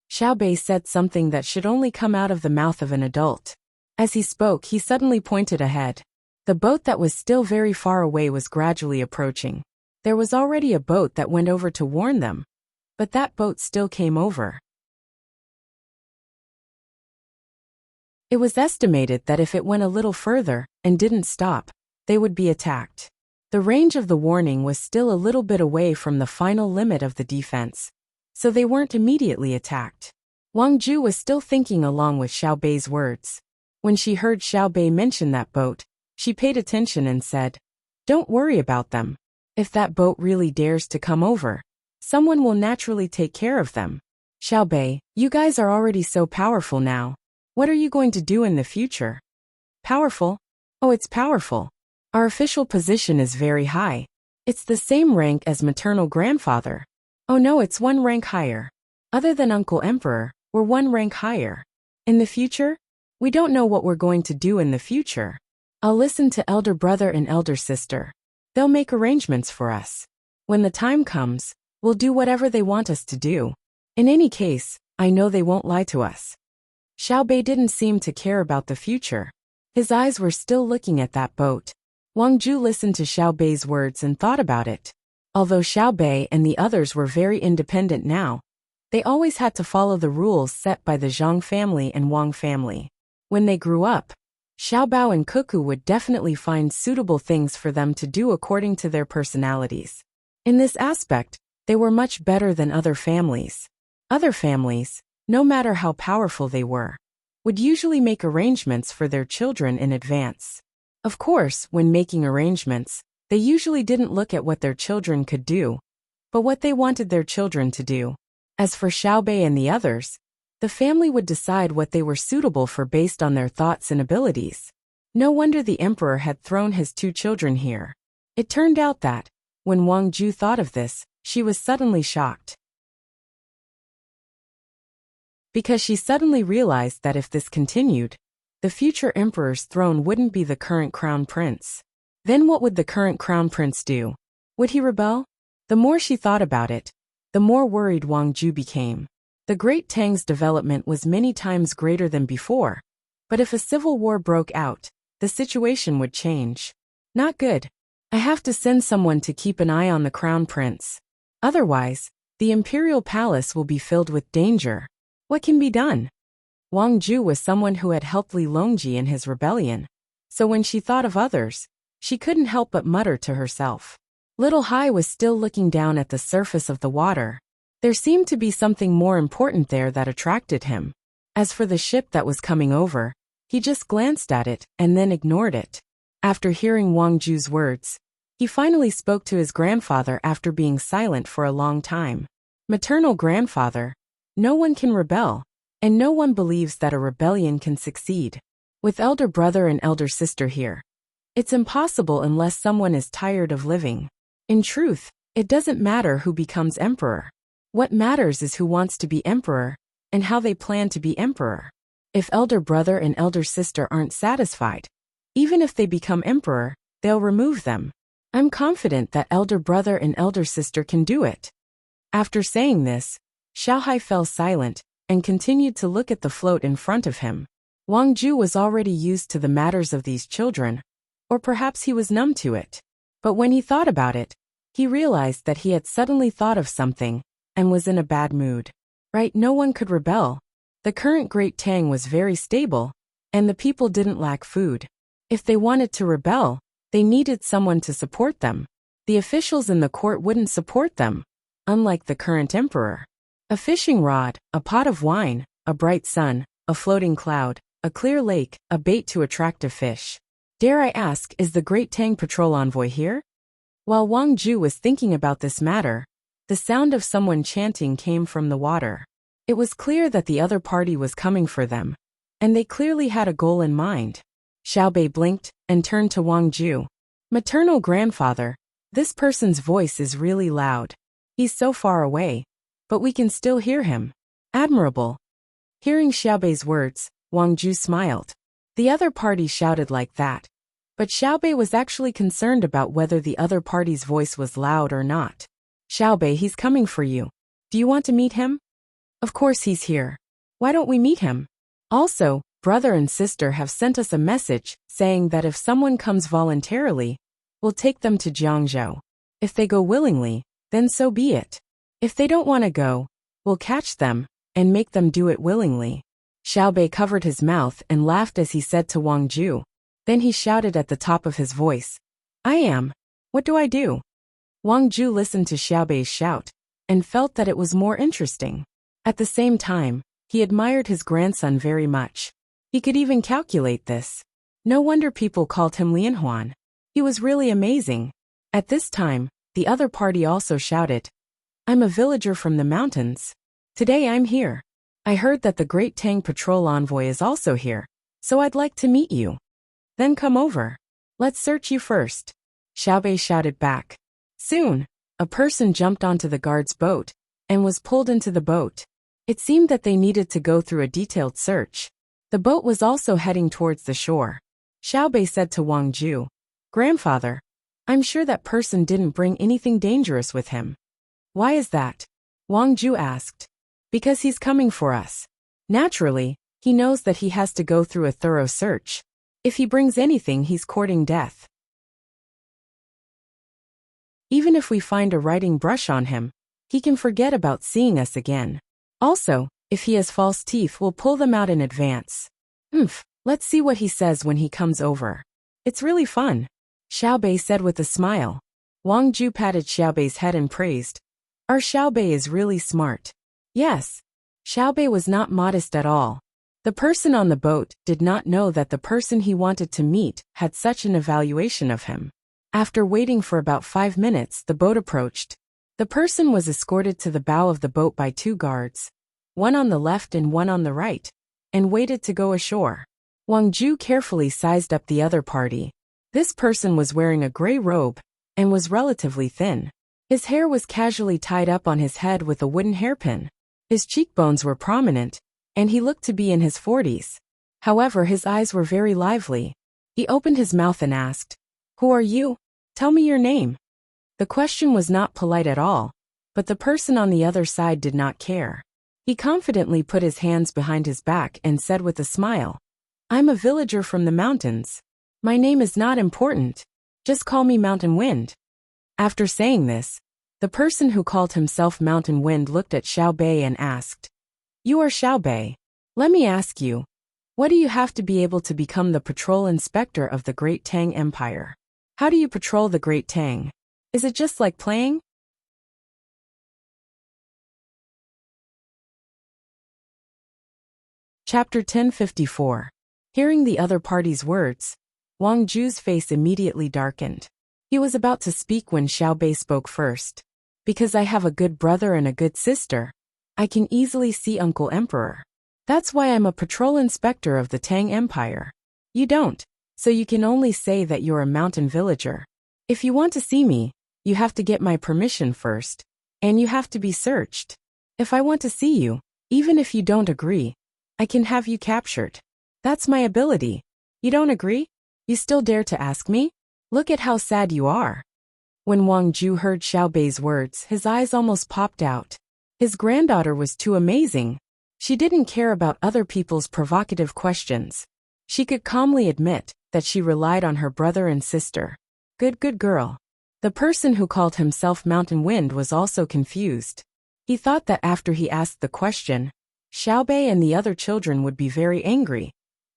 Xiao Bei said something that should only come out of the mouth of an adult. As he spoke, he suddenly pointed ahead. The boat that was still very far away was gradually approaching. There was already a boat that went over to warn them, but that boat still came over. It was estimated that if it went a little further and didn't stop, they would be attacked. The range of the warning was still a little bit away from the final limit of the defense, so they weren't immediately attacked. Wang Ju was still thinking along with Xiao Bei's words. When she heard Xiao Bei mention that boat, she paid attention and said, "Don't worry about them. If that boat really dares to come over, someone will naturally take care of them. Xiao Bei, you guys are already so powerful now. What are you going to do in the future?" "Powerful? Oh, it's powerful. Our official position is very high. It's the same rank as maternal grandfather. Oh no, it's one rank higher. Other than Uncle Emperor, we're one rank higher. In the future? We don't know what we're going to do in the future. I'll listen to elder brother and elder sister. They'll make arrangements for us. When the time comes, we'll do whatever they want us to do. In any case, I know they won't lie to us." Xiao Bei didn't seem to care about the future. His eyes were still looking at that boat. Wang Ju listened to Xiao Bei's words and thought about it. Although Xiao Bei and the others were very independent now, they always had to follow the rules set by the Zhang family and Wang family. When they grew up, Xiaobao and Cuckoo would definitely find suitable things for them to do according to their personalities. In this aspect, they were much better than other families. Other families, no matter how powerful they were, would usually make arrangements for their children in advance. Of course, when making arrangements, they usually didn't look at what their children could do, but what they wanted their children to do. As for Xiao Bei and the others, The family would decide what they were suitable for based on their thoughts and abilities. No wonder the emperor had thrown his 2 children here. It turned out that, when Wang Ju thought of this, she was suddenly shocked. Because she suddenly realized that if this continued, the future emperor's throne wouldn't be the current crown prince. Then what would the current crown prince do? Would he rebel? The more she thought about it, the more worried Wang Ju became. The Great Tang's development was many times greater than before, but if a civil war broke out, the situation would change. Not good. I have to send someone to keep an eye on the crown prince. Otherwise, the imperial palace will be filled with danger. What can be done? Wang Ju was someone who had helped Li Longji in his rebellion, so when she thought of others, she couldn't help but mutter to herself. Little Hai was still looking down at the surface of the water. There seemed to be something more important there that attracted him. As for the ship that was coming over, he just glanced at it and then ignored it. After hearing Wang Ju's words, he finally spoke to his grandfather after being silent for a long time. Maternal grandfather, no one can rebel, and no one believes that a rebellion can succeed. With elder brother and elder sister here, it's impossible unless someone is tired of living. In truth, it doesn't matter who becomes emperor. What matters is who wants to be emperor, and how they plan to be emperor. If elder brother and elder sister aren't satisfied, even if they become emperor, they'll remove them. I'm confident that elder brother and elder sister can do it. After saying this, Xiaohai fell silent and continued to look at the float in front of him. Wang Ju was already used to the matters of these children, or perhaps he was numb to it. But when he thought about it, he realized that he had suddenly thought of something and was in a bad mood. Right, no one could rebel. The current Great Tang was very stable, and the people didn't lack food. If they wanted to rebel, they needed someone to support them. The officials in the court wouldn't support them, unlike the current emperor. A fishing rod, a pot of wine, a bright sun, a floating cloud, a clear lake, a bait to attract a fish. Dare I ask, is the Great Tang patrol envoy here? While Wang Ju was thinking about this matter, the sound of someone chanting came from the water. It was clear that the other party was coming for them, and they clearly had a goal in mind. Xiaobei blinked and turned to Wang Ju. Maternal grandfather, this person's voice is really loud. He's so far away, but we can still hear him. Admirable. Hearing Xiaobei's words, Wang Ju smiled. The other party shouted like that, but Xiaobei was actually concerned about whether the other party's voice was loud or not. Xiaobei, he's coming for you. Do you want to meet him? Of course he's here. Why don't we meet him? Also, brother and sister have sent us a message saying that if someone comes voluntarily, we'll take them to Jiangzhou. If they go willingly, then so be it. If they don't want to go, we'll catch them and make them do it willingly. Xiaobei covered his mouth and laughed as he said to Wang Ju. Then he shouted at the top of his voice, I am. What do I do? Wang Ju listened to Xiaobei's shout and felt that it was more interesting. At the same time, he admired his grandson very much. He could even calculate this. No wonder people called him Lianhuan. He was really amazing. At this time, the other party also shouted, I'm a villager from the mountains. Today I'm here. I heard that the Great Tang patrol envoy is also here, so I'd like to meet you. Then come over. Let's search you first. Xiaobei shouted back. Soon, a person jumped onto the guard's boat and was pulled into the boat. It seemed that they needed to go through a detailed search. The boat was also heading towards the shore. Xiaobei said to Wang Ju, Grandfather, I'm sure that person didn't bring anything dangerous with him. Why is that? Wang Ju asked. Because he's coming for us. Naturally, he knows that he has to go through a thorough search. If he brings anything, he's courting death. Even if we find a writing brush on him, he can forget about seeing us again. Also, if he has false teeth, we'll pull them out in advance. Let's see what he says when he comes over. It's really fun, Xiaobei said with a smile. Wang Ju patted Xiaobei's head and praised. Our Xiaobei is really smart. Yes. Xiaobei was not modest at all. The person on the boat did not know that the person he wanted to meet had such an evaluation of him. After waiting for about 5 minutes, the boat approached. The person was escorted to the bow of the boat by 2 guards. one on the left and one on the right, and waited to go ashore. Wang Ju carefully sized up the other party. This person was wearing a gray robe and was relatively thin. His hair was casually tied up on his head with a wooden hairpin. His cheekbones were prominent, and he looked to be in his 40s. However, his eyes were very lively. He opened his mouth and asked, "Who are you? Tell me your name." The question was not polite at all, but the person on the other side did not care. He confidently put his hands behind his back and said with a smile, "I'm a villager from the mountains. My name is not important. Just call me Mountain Wind." After saying this, the person who called himself Mountain Wind looked at Xiao Bei and asked, "You are Xiao Bei. Let me ask you, what do you have to be able to become the patrol inspector of the Great Tang Empire? How do you patrol the Great Tang? Is it just like playing?" Chapter 1054. Hearing the other party's words, Wang Ju's face immediately darkened. He was about to speak when Xiao Bei spoke first. "Because I have a good brother and a good sister, I can easily see Uncle Emperor. That's why I'm a patrol inspector of the Tang Empire. You don't, so you can only say that you're a mountain villager. If you want to see me, you have to get my permission first, and you have to be searched. If I want to see you, even if you don't agree, I can have you captured. That's my ability. You don't agree? You still dare to ask me? Look at how sad you are." When Wang Ju heard Xiao Bei's words, his eyes almost popped out. His granddaughter was too amazing. She didn't care about other people's provocative questions. She could calmly admit that she relied on her brother and sister. Good girl. The person who called himself Mountain Wind was also confused. He thought that after he asked the question, Xiao Bei and the other children would be very angry,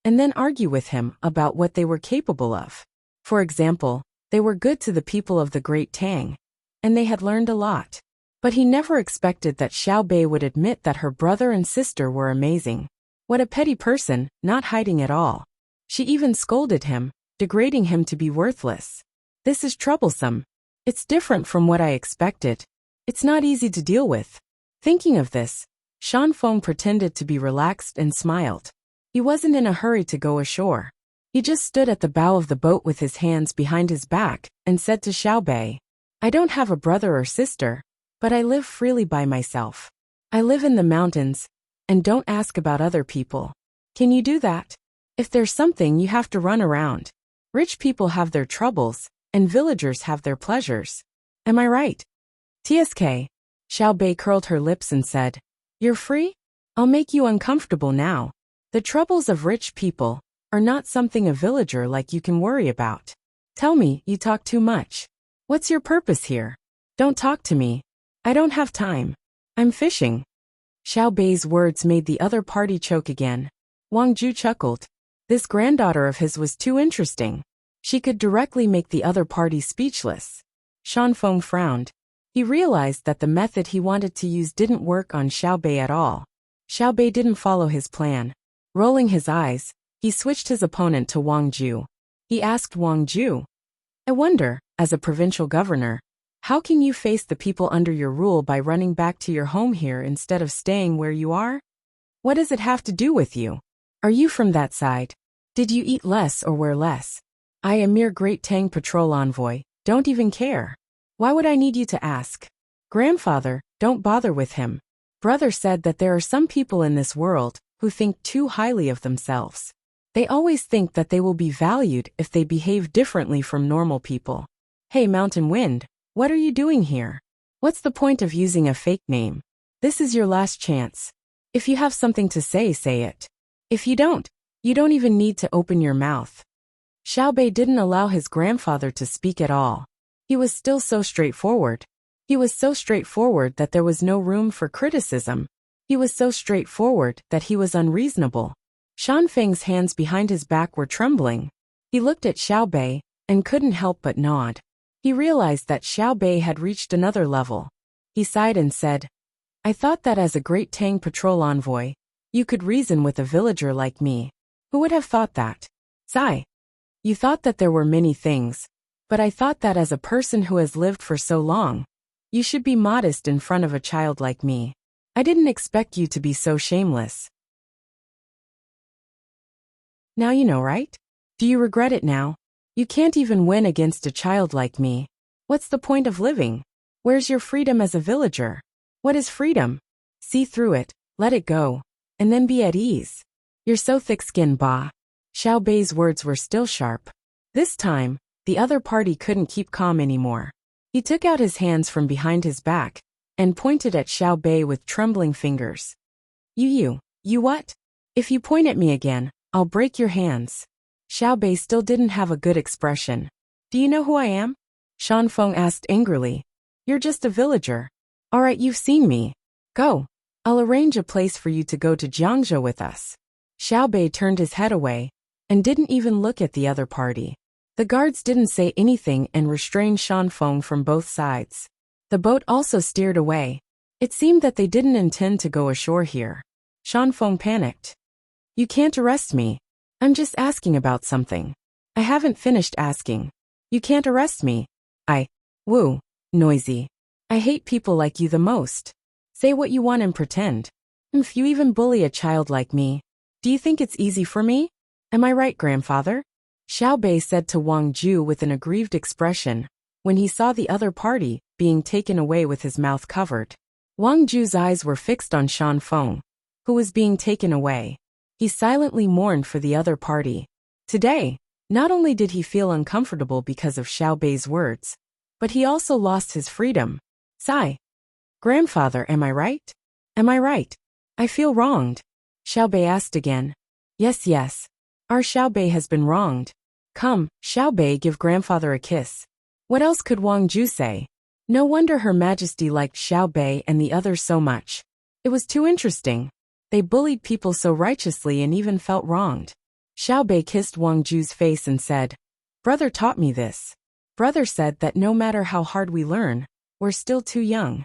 and then argue with him about what they were capable of. For example, they were good to the people of the Great Tang, and they had learned a lot. But he never expected that Xiao Bei would admit that her brother and sister were amazing. What a petty person, not hiding at all. She even scolded him, degrading him to be worthless. This is troublesome. It's different from what I expected. It's not easy to deal with. Thinking of this, Shan Feng pretended to be relaxed and smiled. He wasn't in a hurry to go ashore. He just stood at the bow of the boat with his hands behind his back and said to Xiao Bei, "I don't have a brother or sister, but I live freely by myself. I live in the mountains, and don't ask about other people. Can you do that? If there's something, you have to run around. Rich people have their troubles, and villagers have their pleasures. Am I right?" "TSK." Xiao Bei curled her lips and said, "You're free? I'll make you uncomfortable now. The troubles of rich people are not something a villager like you can worry about. Tell me, you talk too much. What's your purpose here? Don't talk to me. I don't have time. I'm fishing." Xiao Bei's words made the other party choke again. Wang Ju chuckled. This granddaughter of his was too interesting. She could directly make the other party speechless. Shan Feng frowned. He realized that the method he wanted to use didn't work on Xiao Bei at all. Xiao Bei didn't follow his plan. Rolling his eyes, he switched his opponent to Wang Ju. He asked Wang Ju, "I wonder, as a provincial governor, how can you face the people under your rule by running back to your home here instead of staying where you are? What does it have to do with you? Are you from that side? Did you eat less or wear less? I, a mere Great Tang patrol envoy, don't even care. Why would I need you to ask? Grandfather, don't bother with him. Brother said that there are some people in this world who think too highly of themselves. They always think that they will be valued if they behave differently from normal people. Hey Mountain Wind, what are you doing here? What's the point of using a fake name? This is your last chance. If you have something to say, say it. If you don't even need to open your mouth." Xiao Bei didn't allow his grandfather to speak at all. He was still so straightforward. He was so straightforward that there was no room for criticism. He was so straightforward that he was unreasonable. Shan Feng's hands behind his back were trembling. He looked at Xiao Bei and couldn't help but nod. He realized that Xiao Bei had reached another level. He sighed and said, "I thought that as a Great Tang patrol envoy, you could reason with a villager like me. Who would have thought that? Sigh. You thought that there were many things, but I thought that as a person who has lived for so long, you should be modest in front of a child like me. I didn't expect you to be so shameless. Now you know, right? Do you regret it now? You can't even win against a child like me. What's the point of living? Where's your freedom as a villager? What is freedom? See through it, let it go, and then be at ease. You're so thick-skinned, Ba. Xiao Bei's words were still sharp. This time, the other party couldn't keep calm anymore. He took out his hands from behind his back and pointed at Xiao Bei with trembling fingers. You what? If you point at me again, I'll break your hands. Xiao Bei still didn't have a good expression. Do you know who I am? Shanfeng asked angrily. You're just a villager. All right, you've seen me. Go. I'll arrange a place for you to go to Jiangzhou with us. Xiao Bei turned his head away and didn't even look at the other party. The guards didn't say anything and restrained Shanfeng from both sides. The boat also steered away. It seemed that they didn't intend to go ashore here. Shanfeng panicked. You can't arrest me. I'm just asking about something. I haven't finished asking. You can't arrest me. Woo, noisy. I hate people like you the most. Say what you want and pretend. If you even bully a child like me, do you think it's easy for me? Am I right, grandfather? Xiao Bei said to Wang Ju with an aggrieved expression when he saw the other party being taken away with his mouth covered. Wang Ju's eyes were fixed on Shanfeng, who was being taken away. He silently mourned for the other party. Today, not only did he feel uncomfortable because of Xiao Bei's words, but he also lost his freedom. Sigh. Grandfather, am I right? Am I right? I feel wronged. Xiao Bei asked again. Yes. Our Xiao Bei has been wronged. Come, Xiao Bei, give grandfather a kiss. What else could Wang Ju say? No wonder Her Majesty liked Xiao Bei and the others so much. It was too interesting. They bullied people so righteously and even felt wronged. Xiao Bei kissed Wang Ju's face and said, Brother taught me this. Brother said that no matter how hard we learn, we're still too young.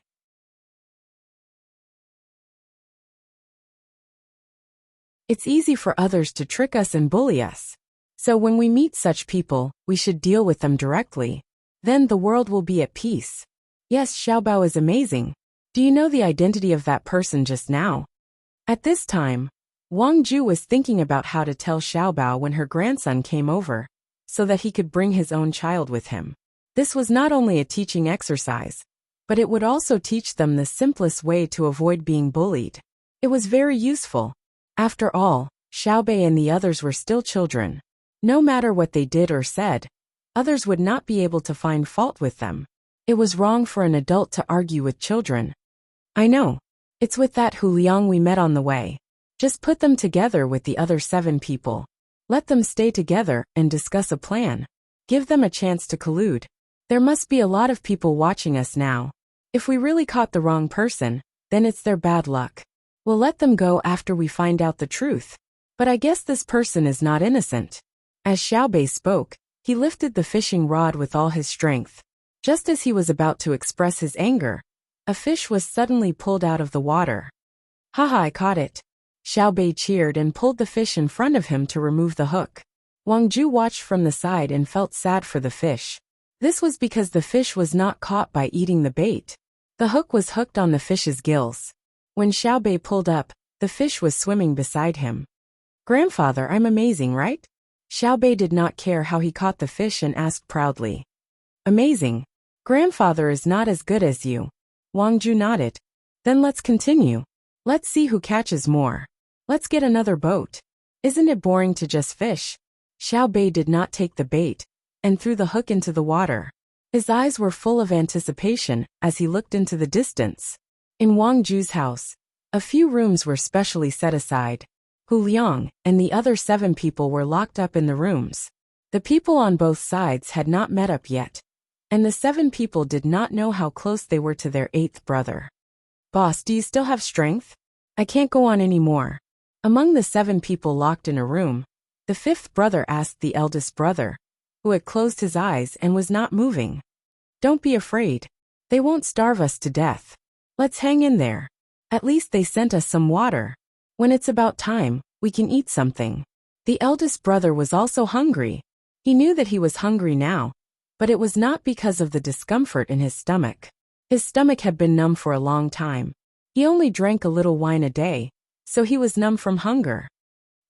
It's easy for others to trick us and bully us. So when we meet such people, we should deal with them directly. Then the world will be at peace. Yes, Xiaobao is amazing. Do you know the identity of that person just now? At this time, Wang Ju was thinking about how to tell Xiaobao when her grandson came over, so that he could bring his own child with him. This was not only a teaching exercise, but it would also teach them the simplest way to avoid being bullied. It was very useful. After all, Xiao Bei and the others were still children. No matter what they did or said, others would not be able to find fault with them. It was wrong for an adult to argue with children. I know. It's with that Hu Liang we met on the way. Just put them together with the other 7 people. Let them stay together and discuss a plan. Give them a chance to collude. There must be a lot of people watching us now. If we really caught the wrong person, then it's their bad luck. We'll let them go after we find out the truth. But I guess this person is not innocent. As Xiao Bei spoke, he lifted the fishing rod with all his strength. Just as he was about to express his anger, a fish was suddenly pulled out of the water. Haha, I caught it. Xiao Bei cheered and pulled the fish in front of him to remove the hook. Wang Ju watched from the side and felt sad for the fish. This was because the fish was not caught by eating the bait. The hook was hooked on the fish's gills. When Xiao Bei pulled up, the fish was swimming beside him. Grandfather, I'm amazing, right? Xiao Bei did not care how he caught the fish and asked proudly. Amazing. Grandfather is not as good as you. Wang Ju nodded. Then let's continue. Let's see who catches more. Let's get another boat. Isn't it boring to just fish? Xiao Bei did not take the bait and threw the hook into the water. His eyes were full of anticipation as he looked into the distance. In Wang Ju's house, a few rooms were specially set aside. Hu Liang and the other 7 people were locked up in the rooms. The people on both sides had not met up yet, and the 7 people did not know how close they were to their 8th brother. Boss, do you still have strength? I can't go on anymore. Among the 7 people locked in a room, the 5th brother asked the eldest brother, who had closed his eyes and was not moving. Don't be afraid. They won't starve us to death. Let's hang in there. At least they sent us some water. When it's about time, we can eat something. The eldest brother was also hungry. He knew that he was hungry now, but it was not because of the discomfort in his stomach. His stomach had been numb for a long time. He only drank a little wine a day, so he was numb from hunger.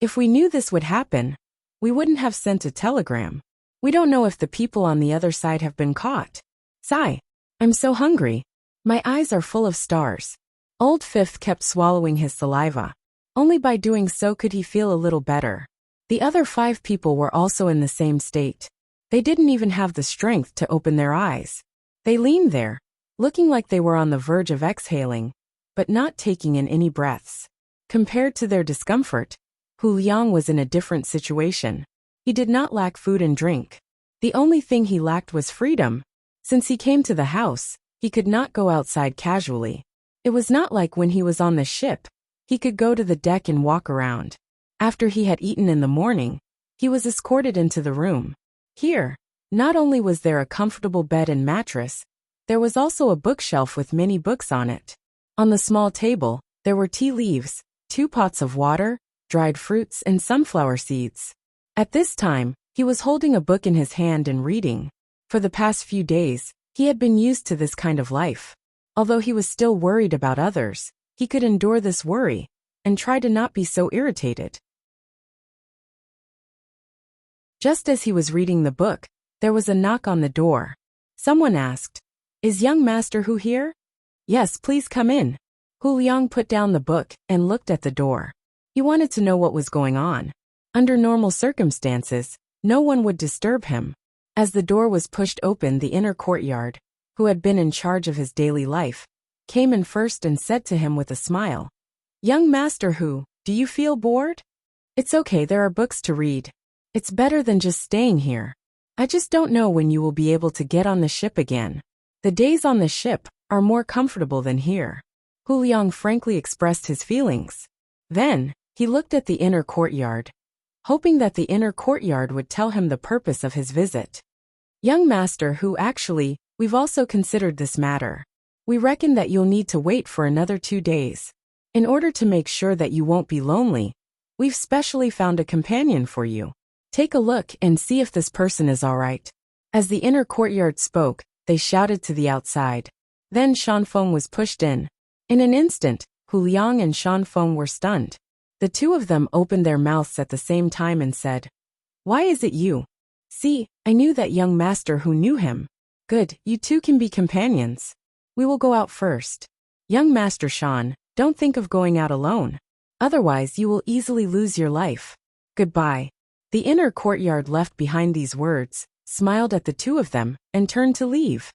If we knew this would happen, we wouldn't have sent a telegram. We don't know if the people on the other side have been caught. Sigh. I'm so hungry. My eyes are full of stars. Old Fifth kept swallowing his saliva. Only by doing so could he feel a little better. The other 5 people were also in the same state. They didn't even have the strength to open their eyes. They leaned there, looking like they were on the verge of exhaling, but not taking in any breaths. Compared to their discomfort, Hu Liang was in a different situation. He did not lack food and drink. The only thing he lacked was freedom. Since he came to the house, he could not go outside casually. It was not like when he was on the ship. He could go to the deck and walk around. After he had eaten in the morning, he was escorted into the room. Here, not only was there a comfortable bed and mattress, there was also a bookshelf with many books on it. On the small table, there were tea leaves, 2 pots of water, dried fruits, and sunflower seeds. At this time, he was holding a book in his hand and reading. For the past few days, he had been used to this kind of life. Although he was still worried about others, he could endure this worry and try to not be so irritated. Just as he was reading the book, there was a knock on the door. Someone asked, "Is young Master Hu here?" "Yes, please come in." Hu Liang put down the book and looked at the door. He wanted to know what was going on. Under normal circumstances, no one would disturb him. As the door was pushed open, the inner courtyard, who had been in charge of his daily life, came in first and said to him with a smile, "Young Master Hu, do you feel bored?" "It's okay, there are books to read. It's better than just staying here. I just don't know when you will be able to get on the ship again. The days on the ship are more comfortable than here." Hu Liang frankly expressed his feelings. Then, he looked at the inner courtyard, hoping that the inner courtyard would tell him the purpose of his visit. "Young Master Hu, actually, we've also considered this matter. We reckon that you'll need to wait for another 2 days. In order to make sure that you won't be lonely, we've specially found a companion for you. Take a look and see if this person is all right." As the inner courtyard spoke, they shouted to the outside. Then Shanfeng was pushed in. In an instant, Hu Liang and Shanfeng were stunned. The 2 of them opened their mouths at the same time and said, "Why is it you?" "See, I knew that young master who knew him." "Good, you 2 can be companions. We will go out first. Young Master Shan, don't think of going out alone. Otherwise you will easily lose your life. Goodbye." The inner courtyard left behind these words, smiled at the 2 of them, and turned to leave.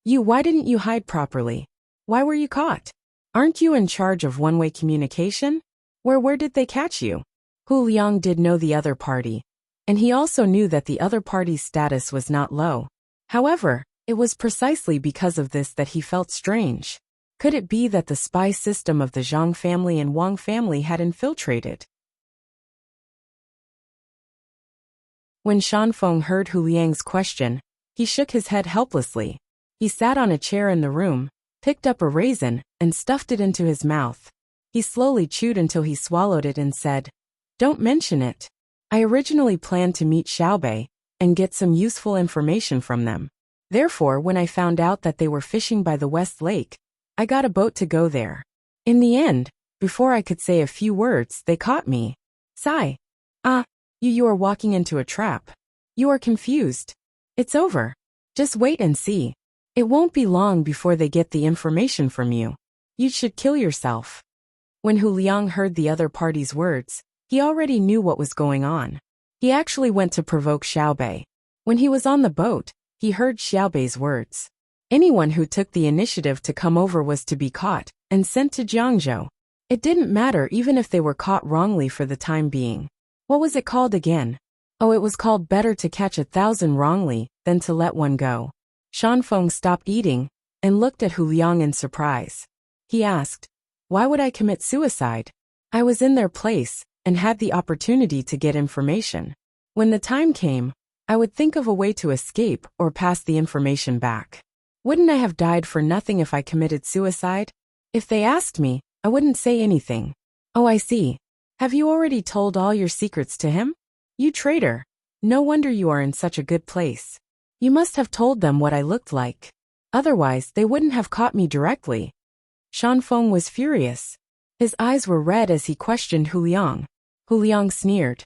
Why didn't you hide properly? Why were you caught? Aren't you in charge of one-way communication? Where did they catch you?" Hu Liang did know the other party, and he also knew that the other party's status was not low. However, it was precisely because of this that he felt strange. Could it be that the spy system of the Zhang family and Wang family had infiltrated? When Shanfeng heard Hu Liang's question, he shook his head helplessly. He sat on a chair in the room, picked up a raisin, and stuffed it into his mouth. He slowly chewed until he swallowed it and said, "Don't mention it. I originally planned to meet Xiaobei and get some useful information from them. Therefore, when I found out that they were fishing by the West Lake, I got a boat to go there. In the end, before I could say a few words, they caught me." Sigh. You are walking into a trap. You are confused. It's over. Just wait and see. It won't be long before they get the information from you. You should kill yourself." When Hu Liang heard the other party's words, he already knew what was going on. He actually went to provoke Xiaobei. When he was on the boat, he heard Xiaobei's words. Anyone who took the initiative to come over was to be caught and sent to Jiangzhou. It didn't matter even if they were caught wrongly for the time being. What was it called again? Oh, it was called better to catch 1,000 wrongly than to let one go. Shanfeng stopped eating and looked at Hu Liang in surprise. He asked, "Why would I commit suicide? I was in their place and had the opportunity to get information. When the time came, I would think of a way to escape or pass the information back. Wouldn't I have died for nothing if I committed suicide? If they asked me, I wouldn't say anything." "Oh, I see. Have you already told all your secrets to him? You traitor. No wonder you are in such a good place. You must have told them what I looked like. Otherwise, they wouldn't have caught me directly." Shanfeng was furious. His eyes were red as he questioned Hu Liang. Hu Liang sneered.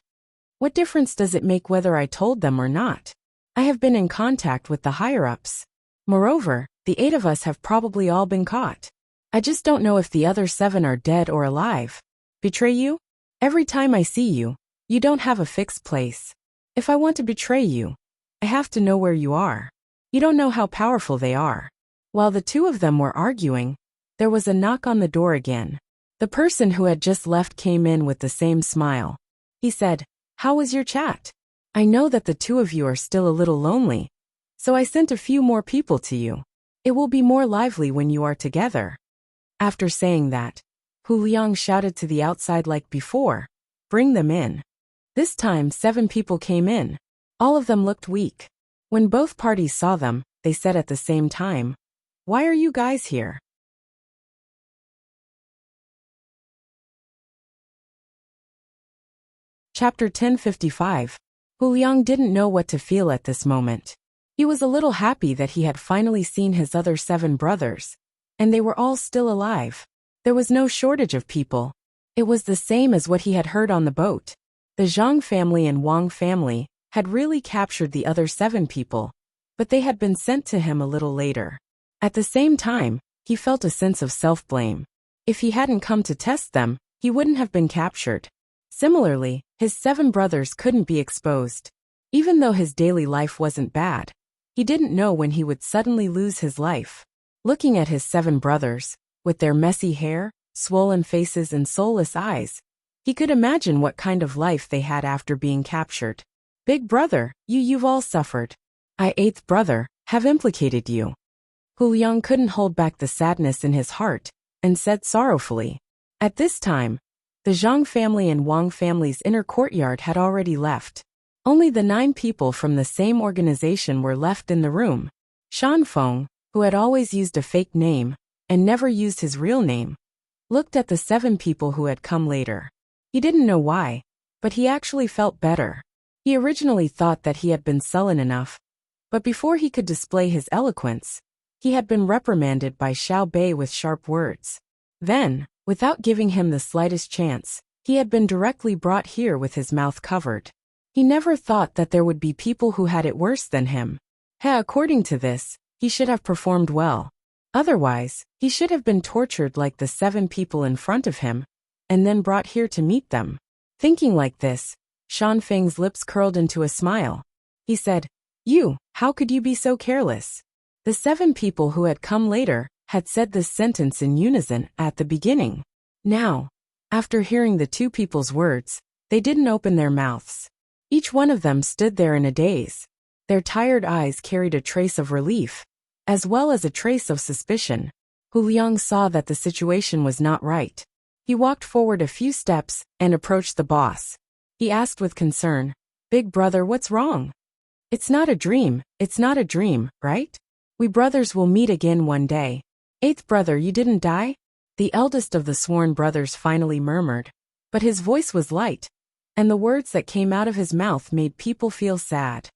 What difference does it make whether I told them or not? I have been in contact with the higher-ups. Moreover, the 8 of us have probably all been caught. I just don't know if the other 7 are dead or alive. Betray you? Every time I see you, you don't have a fixed place. If I want to betray you, I have to know where you are. You don't know how powerful they are. While the 2 of them were arguing, there was a knock on the door again. The person who had just left came in with the same smile. He said, How was your chat? I know that the 2 of you are still a little lonely, so I sent a few more people to you. It will be more lively when you are together. After saying that, Hu Liang shouted to the outside like before, Bring them in. This time 7 people came in. All of them looked weak. When both parties saw them, they said at the same time, Why are you guys here? Chapter 1055. Hu Liang didn't know what to feel at this moment. He was a little happy that he had finally seen his other 7 brothers, and they were all still alive. There was no shortage of people. It was the same as what he had heard on the boat. The Zhang family and Wang family had really captured the other 7 people, but they had been sent to him a little later. At the same time, he felt a sense of self-blame. If he hadn't come to test them, he wouldn't have been captured. Similarly, his 7 brothers couldn't be exposed. Even though his daily life wasn't bad, he didn't know when he would suddenly lose his life. Looking at his 7 brothers, with their messy hair, swollen faces and soulless eyes, he could imagine what kind of life they had after being captured. Big brother, you've all suffered. I, 8th brother, have implicated you. Hu Liang couldn't hold back the sadness in his heart, and said sorrowfully. At this time, the Zhang family and Wang family's inner courtyard had already left. Only the 9 people from the same organization were left in the room. Shanfeng, who had always used a fake name, and never used his real name, looked at the 7 people who had come later. He didn't know why, but he actually felt better. He originally thought that he had been sullen enough, but before he could display his eloquence, he had been reprimanded by Xiao Bei with sharp words. Then, without giving him the slightest chance, he had been directly brought here with his mouth covered. He never thought that there would be people who had it worse than him. According to this, he should have performed well. Otherwise, he should have been tortured like the 7 people in front of him, and then brought here to meet them. Thinking like this, Shanfeng's lips curled into a smile. He said, how could you be so careless? The 7 people who had come later had said this sentence in unison at the beginning. Now, after hearing the 2 people's words, they didn't open their mouths. Each one of them stood there in a daze. Their tired eyes carried a trace of relief, as well as a trace of suspicion. Hu Liang saw that the situation was not right. He walked forward a few steps and approached the boss. He asked with concern, Big brother, what's wrong? It's not a dream, right? We brothers will meet again one day. 8th brother, you didn't die? The eldest of the sworn brothers finally murmured, but his voice was light, and the words that came out of his mouth made people feel sad.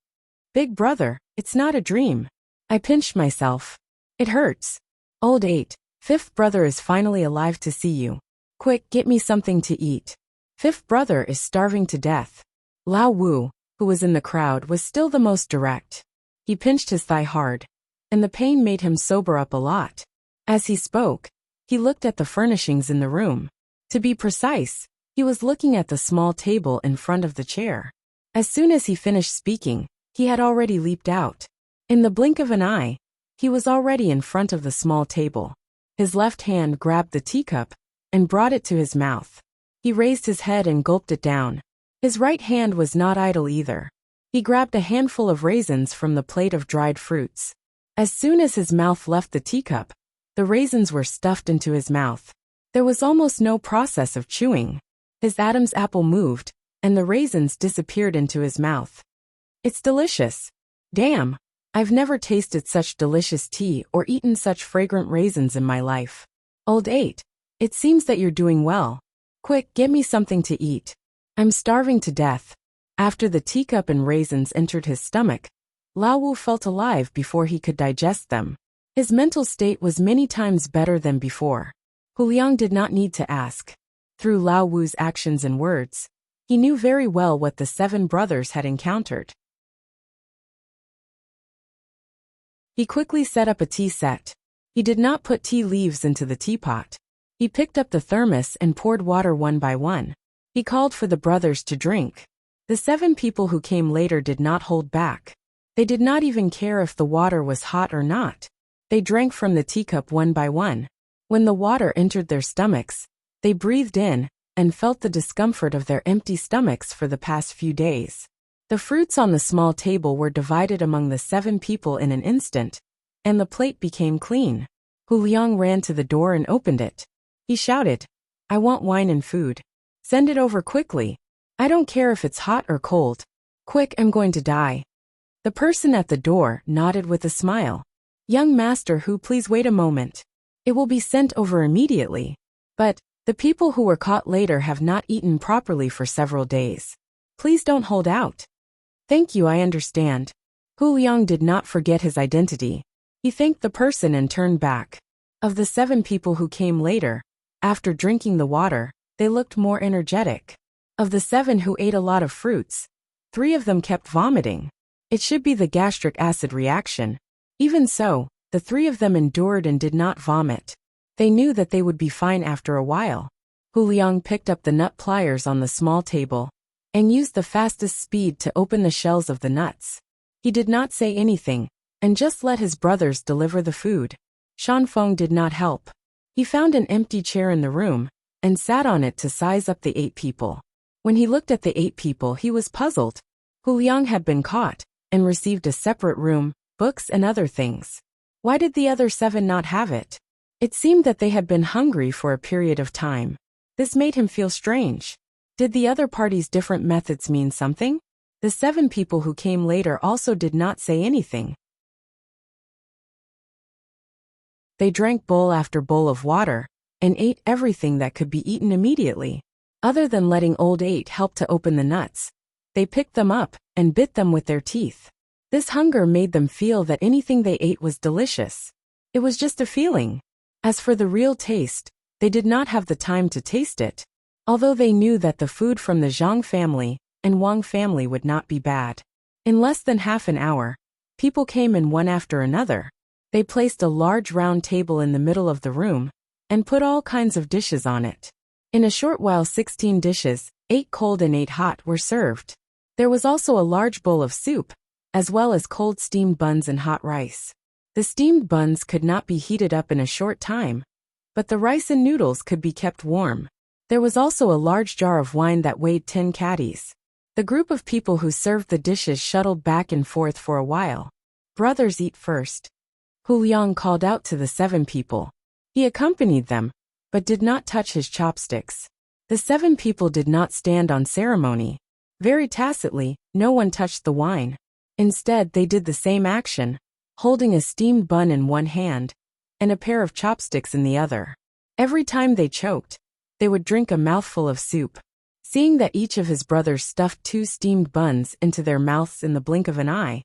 Big brother, it's not a dream. I pinched myself. It hurts. Old 8, 5th brother is finally alive to see you. Quick, get me something to eat. 5th brother is starving to death. Lao Wu, who was in the crowd, was still the most direct. He pinched his thigh hard, and the pain made him sober up a lot. As he spoke, he looked at the furnishings in the room. To be precise, he was looking at the small table in front of the chair. As soon as he finished speaking, he had already leaped out. In the blink of an eye, he was already in front of the small table. His left hand grabbed the teacup and brought it to his mouth. He raised his head and gulped it down. His right hand was not idle either. He grabbed a handful of raisins from the plate of dried fruits. As soon as his mouth left the teacup, the raisins were stuffed into his mouth. There was almost no process of chewing. His Adam's apple moved, and the raisins disappeared into his mouth. It's delicious. Damn, I've never tasted such delicious tea or eaten such fragrant raisins in my life. Old 8, it seems that you're doing well. Quick, get me something to eat. I'm starving to death. After the teacup and raisins entered his stomach, Lao Wu felt alive before he could digest them. His mental state was many times better than before. Hu Liang did not need to ask. Through Lao Wu's actions and words, he knew very well what the 7 brothers had encountered. He quickly set up a tea set. He did not put tea leaves into the teapot. He picked up the thermos and poured water one by one. He called for the brothers to drink. The 7 people who came later did not hold back. They did not even care if the water was hot or not. They drank from the teacup one by one. When the water entered their stomachs, they breathed in and felt the discomfort of their empty stomachs for the past few days. The fruits on the small table were divided among the 7 people in an instant, and the plate became clean. Hu Liang ran to the door and opened it. He shouted, "I want wine and food. Send it over quickly. I don't care if it's hot or cold. Quick, I'm going to die." The person at the door nodded with a smile. "Young master Hu, please wait a moment. It will be sent over immediately. But the people who were caught later have not eaten properly for several days. Please don't hold out." "Thank you, I understand." Hu Liang did not forget his identity. He thanked the person and turned back. Of the 7 people who came later, after drinking the water, they looked more energetic. Of the 7 who ate a lot of fruits, 3 of them kept vomiting. It should be the gastric acid reaction. Even so, the 3 of them endured and did not vomit. They knew that they would be fine after a while. Hu Liang picked up the nut pliers on the small table and used the fastest speed to open the shells of the nuts. He did not say anything and just let his brothers deliver the food. Shanfeng did not help. He found an empty chair in the room and sat on it to size up the 8 people. When he looked at the 8 people, he was puzzled. Hu Liang had been caught and received a separate room, books and other things. Why did the other 7 not have it? It seemed that they had been hungry for a period of time. This made him feel strange. Did the other party's different methods mean something? The 7 people who came later also did not say anything. They drank bowl after bowl of water and ate everything that could be eaten immediately. Other than letting old 8 help to open the nuts, they picked them up and bit them with their teeth. This hunger made them feel that anything they ate was delicious. It was just a feeling. As for the real taste, they did not have the time to taste it, although they knew that the food from the Zhang family and Wang family would not be bad. In less than half an hour, people came in one after another. They placed a large round table in the middle of the room and put all kinds of dishes on it. In a short while 16 dishes, 8 cold and 8 hot, were served. There was also a large bowl of soup, as well as cold steamed buns and hot rice. The steamed buns could not be heated up in a short time, but the rice and noodles could be kept warm. There was also a large jar of wine that weighed 10 catties. The group of people who served the dishes shuttled back and forth for a while. "Brothers, eat first." Hu Liang called out to the 7 people. He accompanied them, but did not touch his chopsticks. The 7 people did not stand on ceremony. Very tacitly, no one touched the wine. Instead, they did the same action, holding a steamed bun in one hand and a pair of chopsticks in the other. Every time they choked, they would drink a mouthful of soup. Seeing that each of his brothers stuffed 2 steamed buns into their mouths in the blink of an eye,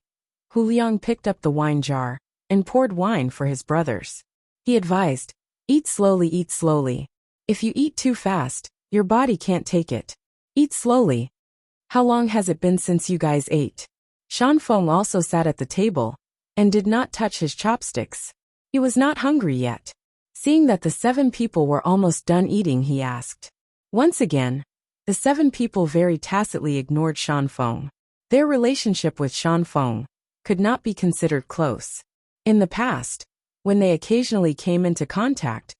Hu Liang picked up the wine jar and poured wine for his brothers. He advised, "Eat slowly, eat slowly. If you eat too fast, your body can't take it. Eat slowly." "How long has it been since you guys ate?" Shanfeng also sat at the table and did not touch his chopsticks. He was not hungry yet. Seeing that the 7 people were almost done eating, he asked. Once again, the 7 people very tacitly ignored Shanfeng. Their relationship with Shanfeng could not be considered close. In the past, when they occasionally came into contact,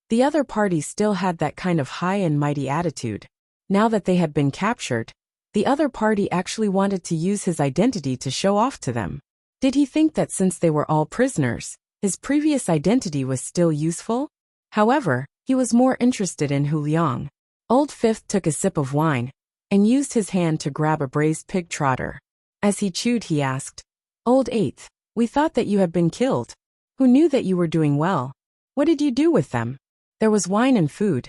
the other party still had that kind of high and mighty attitude. Now that they had been captured, the other party actually wanted to use his identity to show off to them. Did he think that since they were all prisoners, his previous identity was still useful? However, he was more interested in Hu Liang. Old Fifth took a sip of wine and used his hand to grab a braised pig trotter. As he chewed, he asked, "Old Eighth, we thought that you had been killed. Who knew that you were doing well? What did you do with them?" "There was wine and food."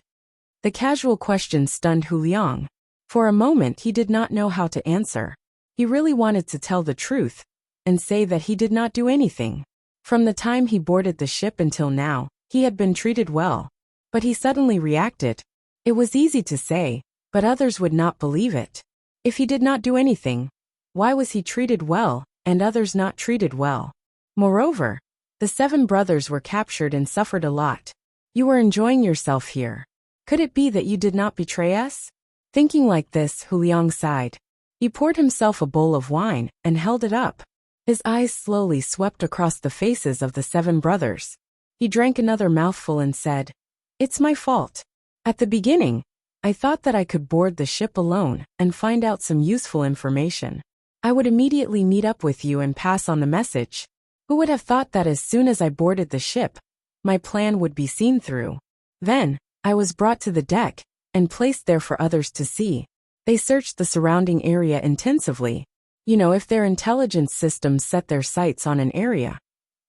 The casual question stunned Hu Liang. For a moment he did not know how to answer. He really wanted to tell the truth and say that he did not do anything. From the time he boarded the ship until now, he had been treated well. But he suddenly reacted. It was easy to say, but others would not believe it. If he did not do anything, why was he treated well, and others not treated well? Moreover, the 7 brothers were captured and suffered a lot. You were enjoying yourself here. Could it be that you did not betray us? Thinking like this, Liang sighed. He poured himself a bowl of wine and held it up. His eyes slowly swept across the faces of the 7 brothers. He drank another mouthful and said, "It's my fault. At the beginning, I thought that I could board the ship alone and find out some useful information. I would immediately meet up with you and pass on the message. Who would have thought that as soon as I boarded the ship, my plan would be seen through? Then, I was brought to the deck and placed there for others to see. They searched the surrounding area intensively. If their intelligence systems set their sights on an area,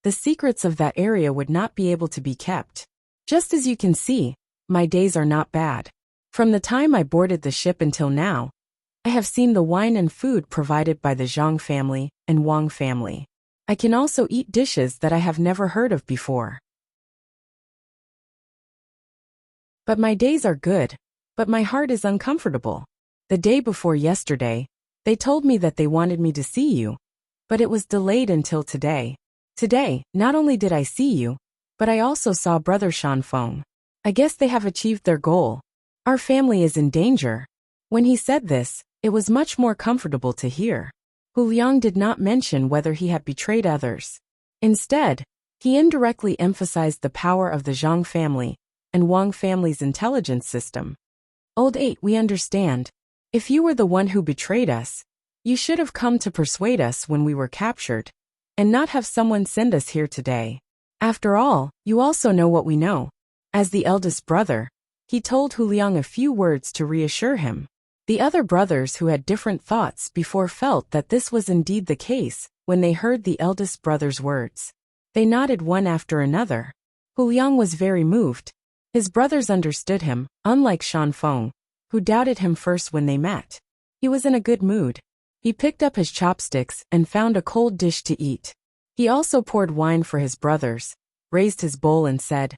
the secrets of that area would not be able to be kept. Just as you can see, my days are not bad. From the time I boarded the ship until now, I have seen the wine and food provided by the Zhang family and Wang family. I can also eat dishes that I have never heard of before. But my days are good, but my heart is uncomfortable. The day before yesterday, they told me that they wanted me to see you, but it was delayed until today. Today, not only did I see you, but I also saw Brother Shanfeng. I guess they have achieved their goal. Our family is in danger." When he said this, it was much more comfortable to hear. Liang did not mention whether he had betrayed others. Instead, he indirectly emphasized the power of the Zhang family and Wang family's intelligence system. "Old 8, we understand. If you were the one who betrayed us, you should have come to persuade us when we were captured, and not have someone send us here today. After all, you also know what we know." As the eldest brother, he told Liang a few words to reassure him. The other brothers who had different thoughts before felt that this was indeed the case when they heard the eldest brother's words. They nodded one after another. Liang was very moved. His brothers understood him, unlike Shanfeng, who doubted him first when they met. He was in a good mood. He picked up his chopsticks and found a cold dish to eat. He also poured wine for his brothers, raised his bowl and said,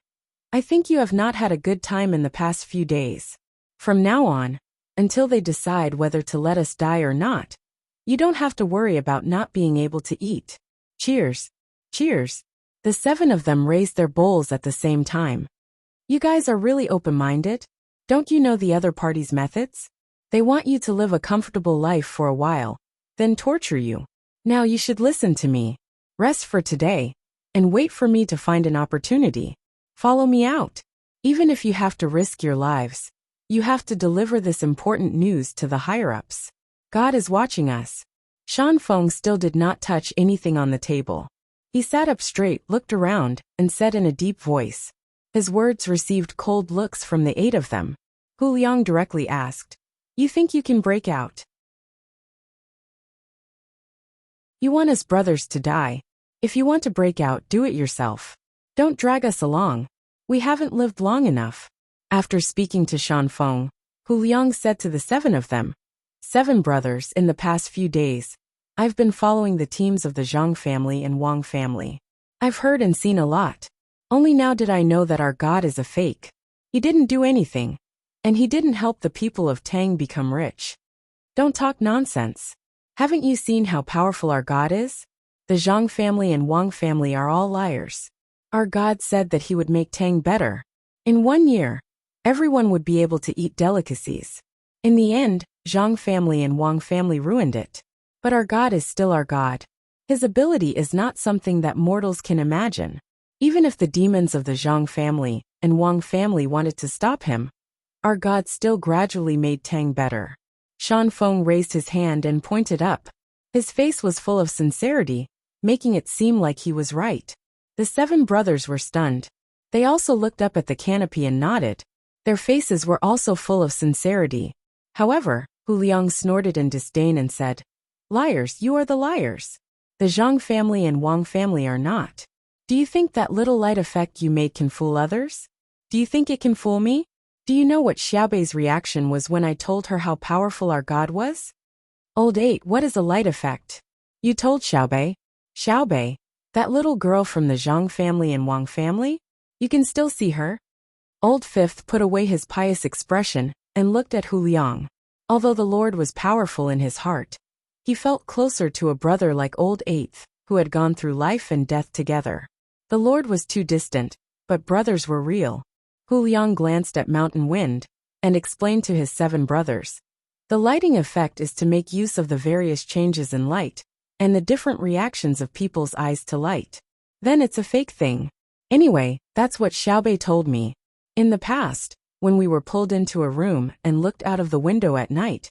"I think you have not had a good time in the past few days. From now on, until they decide whether to let us die or not, you don't have to worry about not being able to eat. Cheers. Cheers." The 7 of them raised their bowls at the same time. "You guys are really open-minded. Don't you know the other party's methods? They want you to live a comfortable life for a while, then torture you. Now you should listen to me. Rest for today, and wait for me to find an opportunity. Follow me out. Even if you have to risk your lives, you have to deliver this important news to the higher-ups. God is watching us." Shanfeng still did not touch anything on the table. He sat up straight, looked around, and said in a deep voice. His words received cold looks from the 8 of them. Liang directly asked, "You think you can break out? You want us brothers to die. If you want to break out, do it yourself. Don't drag us along. We haven't lived long enough." After speaking to Shanfeng, Liang said to the 7 of them, "7 brothers, in the past few days, I've been following the teams of the Zhang family and Wang family. I've heard and seen a lot. Only now did I know that our God is a fake. He didn't do anything, and he didn't help the people of Tang become rich. Don't talk nonsense. Haven't you seen how powerful our God is? The Zhang family and Wang family are all liars. Our God said that he would make Tang better. In 1 year, everyone would be able to eat delicacies. In the end, Zhang family and Wang family ruined it. But our God is still our God. His ability is not something that mortals can imagine. Even if the demons of the Zhang family and Wang family wanted to stop him, our God still gradually made Tang better." Shanfeng raised his hand and pointed up. His face was full of sincerity, making it seem like he was right. The 7 brothers were stunned. They also looked up at the canopy and nodded. Their faces were also full of sincerity. However, Liang snorted in disdain and said, "Liars, you are the liars. The Zhang family and Wang family are not. Do you think that little light effect you made can fool others? Do you think it can fool me? Do you know what Xiaobei's reaction was when I told her how powerful our God was?" "Old 8, what is a light effect? You told Xiaobei?" "Xiaobei? That little girl from the Zhang family and Wang family? You can still see her?" Old Fifth put away his pious expression and looked at Hu Liang. Although the Lord was powerful in his heart, he felt closer to a brother like Old Eighth, who had gone through life and death together. The Lord was too distant, but brothers were real. Hu Liang glanced at Mountain Wind and explained to his 7 brothers. The lighting effect is to make use of the various changes in light and the different reactions of people's eyes to light. Then it's a fake thing. Anyway, that's what Xiaobei told me. In the past, when we were pulled into a room and looked out of the window at night,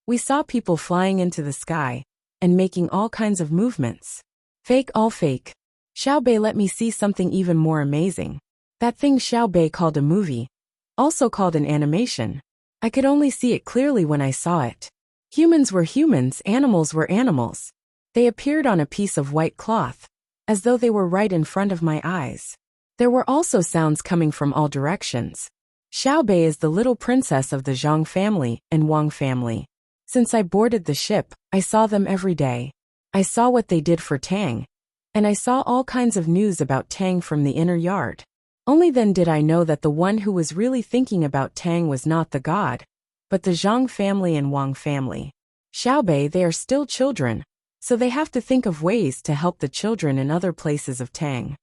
we saw people flying into the sky and making all kinds of movements. Fake, all fake. Xiaobei let me see something even more amazing. That thing Xiaobei called a movie, also called an animation. I could only see it clearly when I saw it. Humans were humans, animals were animals. They appeared on a piece of white cloth, as though they were right in front of my eyes. There were also sounds coming from all directions. Xiaobei is the little princess of the Zhang family and Wang family. Since I boarded the ship, I saw them every day. I saw what they did for Tang, and I saw all kinds of news about Tang from the inner yard. Only then did I know that the one who was really thinking about Tang was not the god, but the Zhang family and Wang family. Xiaobei, they are still children, so they have to think of ways to help the children in other places of Tang.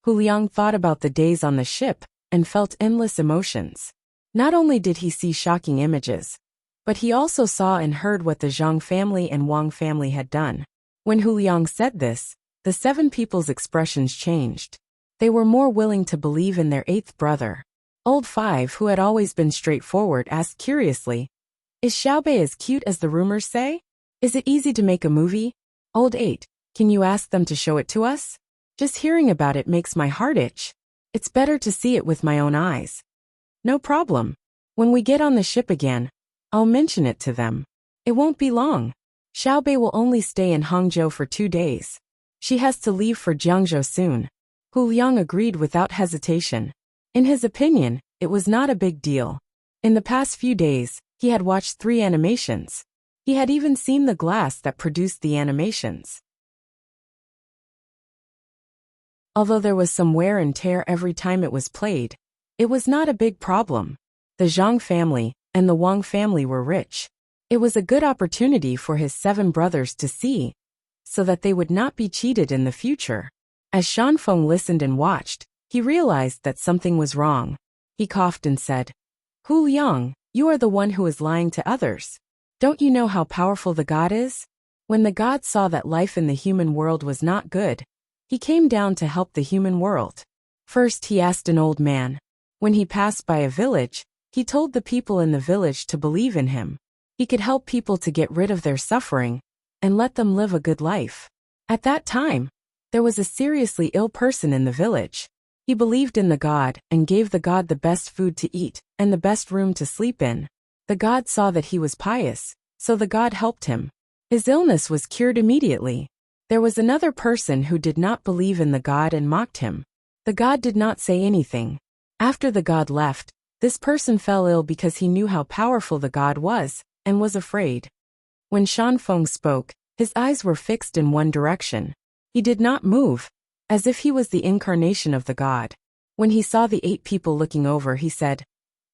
Hu Liang thought about the days on the ship and felt endless emotions. Not only did he see shocking images, but he also saw and heard what the Zhang family and Wang family had done. When Hu Liang said this, the 7 people's expressions changed. They were more willing to believe in their 8th brother. Old Five, who had always been straightforward, asked curiously, "Is Xiaobei as cute as the rumors say? Is it easy to make a movie?" Old 8, "Can you ask them to show it to us? Just hearing about it makes my heart itch. It's better to see it with my own eyes." "No problem. When we get on the ship again, I'll mention it to them. It won't be long. Xiaobei will only stay in Hangzhou for 2 days. She has to leave for Jiangzhou soon." Hu Liang agreed without hesitation. In his opinion, it was not a big deal. In the past few days, he had watched 3 animations. He had even seen the glass that produced the animations. Although there was some wear and tear every time it was played, it was not a big problem. The Zhang family and the Wang family were rich. It was a good opportunity for his 7 brothers to see, so that they would not be cheated in the future. As Shanfeng listened and watched, he realized that something was wrong. He coughed and said, "Hu Liang, you are the one who is lying to others. Don't you know how powerful the god is?" When the god saw that life in the human world was not good, he came down to help the human world. First, he asked an old man. When he passed by a village, he told the people in the village to believe in him. He could help people to get rid of their suffering and let them live a good life. At that time, there was a seriously ill person in the village. He believed in the god and gave the god the best food to eat and the best room to sleep in. The god saw that he was pious, so the god helped him. His illness was cured immediately. There was another person who did not believe in the god and mocked him. The god did not say anything. After the god left, this person fell ill because he knew how powerful the god was and was afraid. When Shanfeng spoke, his eyes were fixed in one direction. He did not move, as if he was the incarnation of the god. When he saw the 8 people looking over, he said,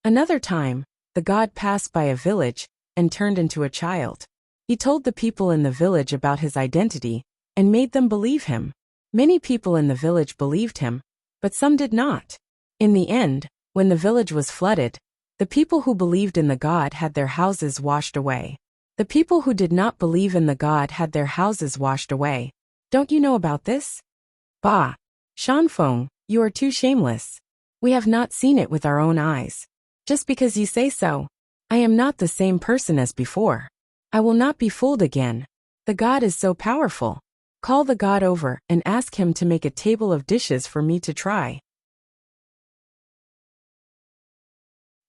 "Another time, the god passed by a village and turned into a child. He told the people in the village about his identity and made them believe him. Many people in the village believed him, but some did not. In the end, when the village was flooded, the people who believed in the god had their houses washed away. The people who did not believe in the god had their houses washed away. Don't you know about this?" "Bah! Shanfeng, you are too shameless. We have not seen it with our own eyes. Just because you say so, I am not the same person as before. I will not be fooled again. The god is so powerful. Call the god over and ask him to make a table of dishes for me to try."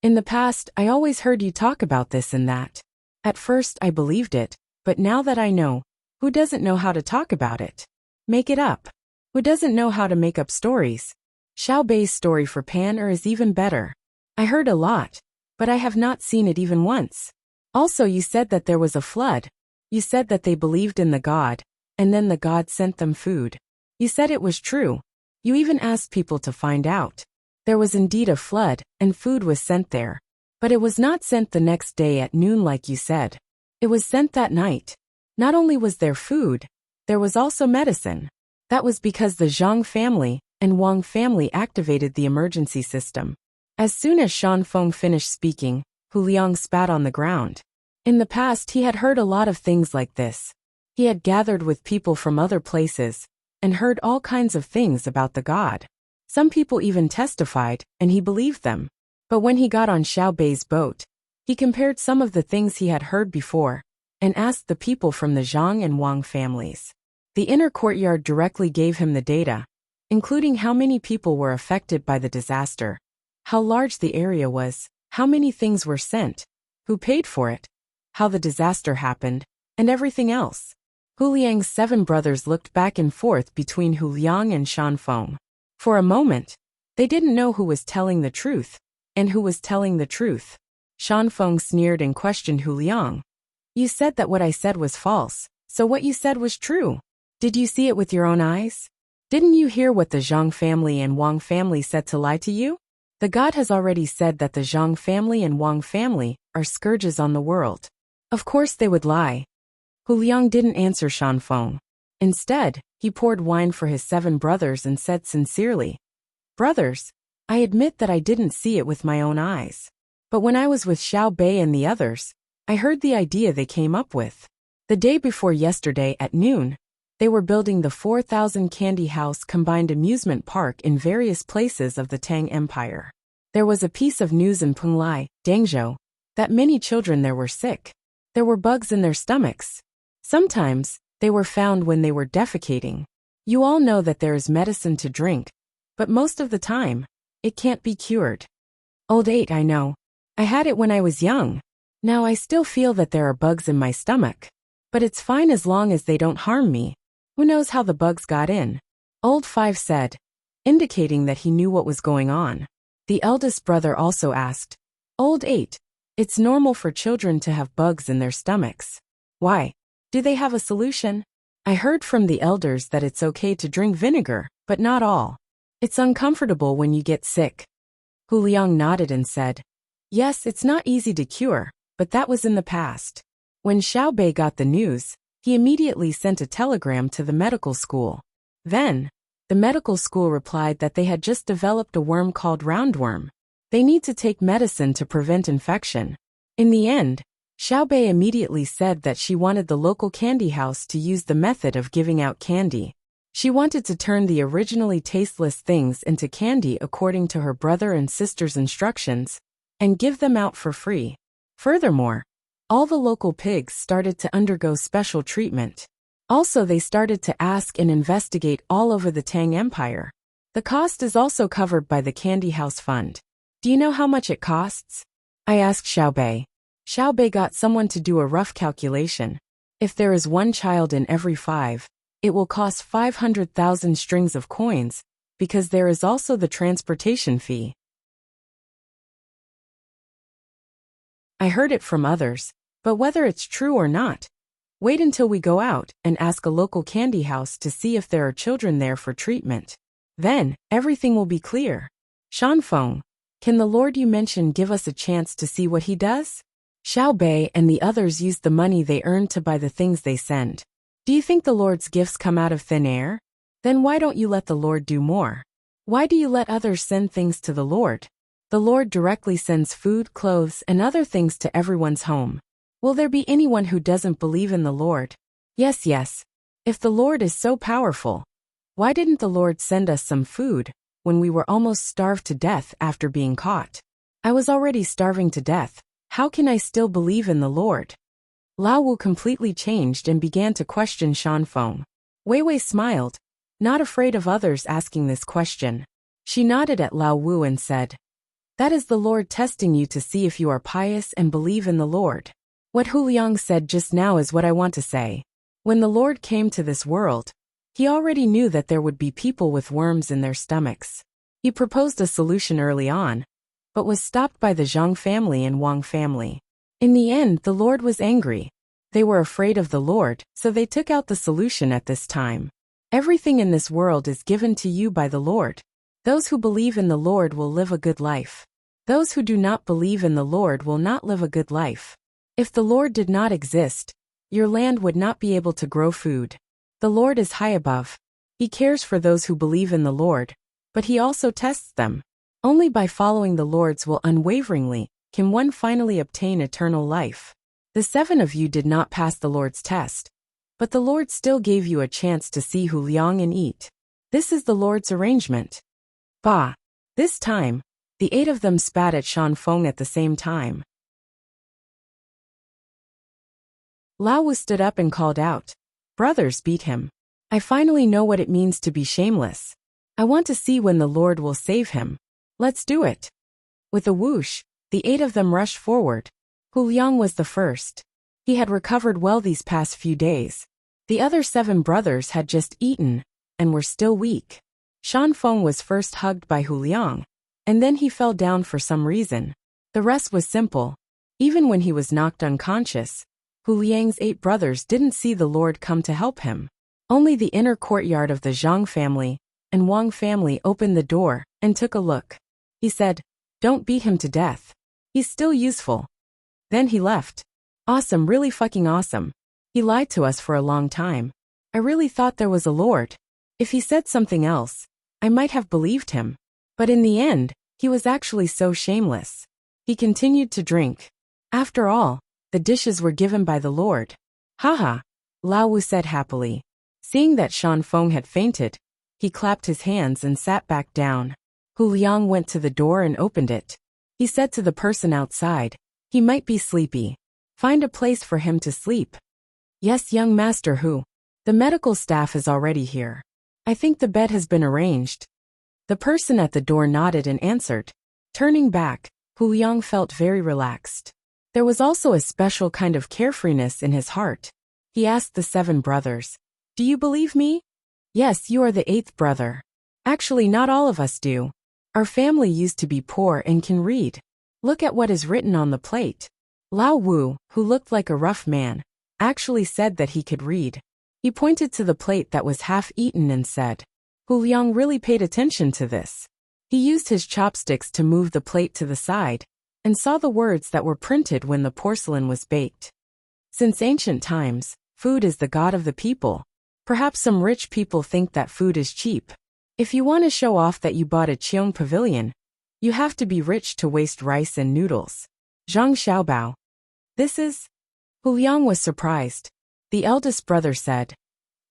In the past, I always heard you talk about this and that. At first, I believed it, but now that I know, who doesn't know how to talk about it? Make it up. Who doesn't know how to make up stories? Xiaobei's story for Pan is even better. I heard a lot, but I have not seen it even once. Also, you said that there was a flood. You said that they believed in the god, and then the god sent them food. You said it was true. You even asked people to find out. There was indeed a flood, and food was sent there. But it was not sent the next day at noon like you said. It was sent that night. Not only was there food, there was also medicine. That was because the Zhang family and Wang family activated the emergency system. As soon as Shan Feng finished speaking, Hu Liang spat on the ground. In the past he had heard a lot of things like this. He had gathered with people from other places and heard all kinds of things about the god. Some people even testified, and he believed them. But when he got on Xiao Bei's boat, he compared some of the things he had heard before and asked the people from the Zhang and Wang families. The inner courtyard directly gave him the data, including how many people were affected by the disaster, how large the area was, how many things were sent, who paid for it, how the disaster happened, and everything else. Hu Liang's 7 brothers looked back and forth between Hu Liang and Shan Feng. For a moment, they didn't know who was telling the truth, and who was telling the truth. Shan Feng sneered and questioned Hu Liang. You said that what I said was false, so what you said was true. Did you see it with your own eyes? Didn't you hear what the Zhang family and Wang family said to lie to you? The god has already said that the Zhang family and Wang family are scourges on the world. Of course they would lie. Hu Liang didn't answer Shan Feng. Instead, he poured wine for his 7 brothers and said sincerely, Brothers, I admit that I didn't see it with my own eyes. But when I was with Xiao Bei and the others, I heard the idea they came up with. The day before yesterday at noon, they were building the 4,000 Candy House combined amusement park in various places of the Tang Empire. There was a piece of news in Penglai, Dangzhou, that many children there were sick. There were bugs in their stomachs. Sometimes, they were found when they were defecating. You all know that there is medicine to drink, but most of the time, it can't be cured. Old 8, I know. I had it when I was young. Now I still feel that there are bugs in my stomach. But it's fine as long as they don't harm me. Who knows how the bugs got in? Old 5 said, indicating that he knew what was going on. The eldest brother also asked, Old 8, it's normal for children to have bugs in their stomachs. Why? Do they have a solution? I heard from the elders that it's okay to drink vinegar, but not all. It's uncomfortable when you get sick. Hu Liang nodded and said, Yes, it's not easy to cure, but that was in the past. When Xiao Bei got the news, he immediately sent a telegram to the medical school. Then, the medical school replied that they had just developed a worm called roundworm. They need to take medicine to prevent infection. In the end, Xiao Bei immediately said that she wanted the local candy house to use the method of giving out candy. She wanted to turn the originally tasteless things into candy according to her brother and sister's instructions, and give them out for free. Furthermore, all the local pigs started to undergo special treatment. Also, they started to ask and investigate all over the Tang Empire. The cost is also covered by the Candy House Fund. Do you know how much it costs? I asked Xiao Bei. Xiao Bei got someone to do a rough calculation. If there is 1 child in every 5, it will cost 500,000 strings of coins, because there is also the transportation fee. I heard it from others, but whether it's true or not, wait until we go out and ask a local candy house to see if there are children there for treatment. Then, everything will be clear. Shan Feng, can the Lord you mentioned give us a chance to see what he does? Xiao Bei and the others used the money they earned to buy the things they send. Do you think the Lord's gifts come out of thin air? Then why don't you let the Lord do more? Why do you let others send things to the Lord? The Lord directly sends food, clothes, and other things to everyone's home. Will there be anyone who doesn't believe in the Lord? Yes. If the Lord is so powerful, why didn't the Lord send us some food when we were almost starved to death after being caught? I was already starving to death. How can I still believe in the Lord? Lao Wu completely changed and began to question Shan Feng. Wei Wei smiled, not afraid of others asking this question. She nodded at Lao Wu and said, That is the Lord testing you to see if you are pious and believe in the Lord. What Hu Liang said just now is what I want to say. When the Lord came to this world, he already knew that there would be people with worms in their stomachs. He proposed a solution early on, but was stopped by the Zhang family and Wang family. In the end, the Lord was angry. They were afraid of the Lord, so they took out the solution at this time. Everything in this world is given to you by the Lord. Those who believe in the Lord will live a good life. Those who do not believe in the Lord will not live a good life. If the Lord did not exist, your land would not be able to grow food. The Lord is high above. He cares for those who believe in the Lord, but he also tests them. Only by following the Lord's will unwaveringly can one finally obtain eternal life. The 7 of you did not pass the Lord's test, but the Lord still gave you a chance to see Hu Liang and eat. This is the Lord's arrangement. Bah! This time, the 8 of them spat at Shan Feng at the same time. Lao Wu stood up and called out, "Brothers, beat him. I finally know what it means to be shameless. I want to see when the Lord will save him. Let's do it." With a whoosh, the 8 of them rushed forward. Hu Liang was the first. He had recovered well these past few days. The other 7 brothers had just eaten, and were still weak. Shan Feng was first hugged by Hu Liang, and then he fell down for some reason. The rest was simple. Even when he was knocked unconscious, Hu Liang's 8 brothers didn't see the Lord come to help him. Only the inner courtyard of the Zhang family and Wang family opened the door and took a look. He said, "Don't beat him to death. He's still useful." Then he left. Awesome, really fucking awesome. He lied to us for a long time. I really thought there was a Lord. If he said something else, I might have believed him. But in the end, he was actually so shameless. He continued to drink. After all, the dishes were given by the Lord. Haha, Lao Wu said happily. Seeing that Shan Feng had fainted, he clapped his hands and sat back down. Hu Liang went to the door and opened it. He said to the person outside, "He might be sleepy. Find a place for him to sleep." "Yes, young master Hu. The medical staff is already here. I think the bed has been arranged." The person at the door nodded and answered. Turning back, Hu Liang felt very relaxed. There was also a special kind of carefreeness in his heart. He asked the 7 brothers, "Do you believe me?" "Yes, you are the 8th brother. Actually, not all of us do. Our family used to be poor and can read. Look at what is written on the plate." Lao Wu, who looked like a rough man, actually said that he could read. He pointed to the plate that was half eaten and said, Hu Liang really paid attention to this. He used his chopsticks to move the plate to the side, and saw the words that were printed when the porcelain was baked. Since ancient times, food is the god of the people. Perhaps some rich people think that food is cheap. If you want to show off that you bought a Cheong pavilion, you have to be rich to waste rice and noodles. Zhang Xiaobao. This is? Hu Liang was surprised. The eldest brother said,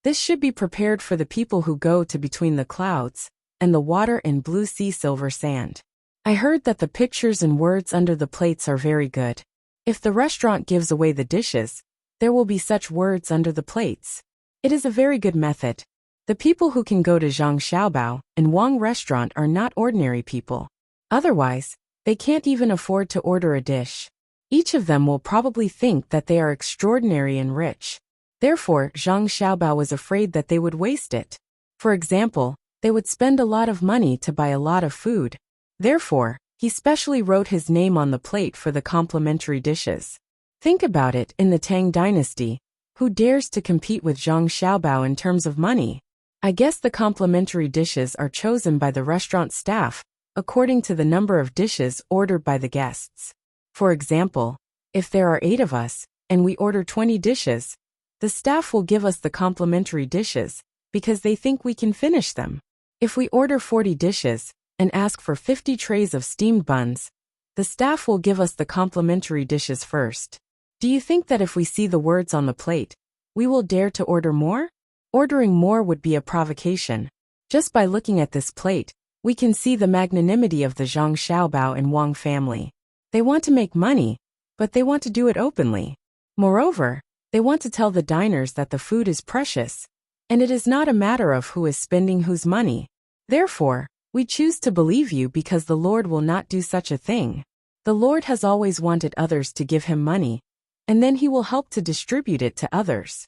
"This should be prepared for the people who go to between the clouds and the water and blue sea silver sand. I heard that the pictures and words under the plates are very good. If the restaurant gives away the dishes, there will be such words under the plates. It is a very good method. The people who can go to Zhang Xiaobao and Wang restaurant are not ordinary people. Otherwise, they can't even afford to order a dish. Each of them will probably think that they are extraordinary and rich. Therefore, Zhang Xiaobao was afraid that they would waste it. For example, they would spend a lot of money to buy a lot of food. Therefore, he specially wrote his name on the plate for the complimentary dishes. Think about it, in the Tang dynasty, who dares to compete with Zhang Xiaobao in terms of money? I guess the complimentary dishes are chosen by the restaurant staff, according to the number of dishes ordered by the guests. For example, if there are 8 of us, and we order 20 dishes, the staff will give us the complimentary dishes, because they think we can finish them. If we order 40 dishes, and ask for 50 trays of steamed buns, the staff will give us the complimentary dishes first. Do you think that if we see the words on the plate, we will dare to order more? Ordering more would be a provocation. Just by looking at this plate, we can see the magnanimity of the Zhang Xiaobao and Wang family. They want to make money, but they want to do it openly. Moreover, they want to tell the diners that the food is precious, and it is not a matter of who is spending whose money. Therefore, we choose to believe you because the Lord will not do such a thing. The Lord has always wanted others to give him money, and then he will help to distribute it to others.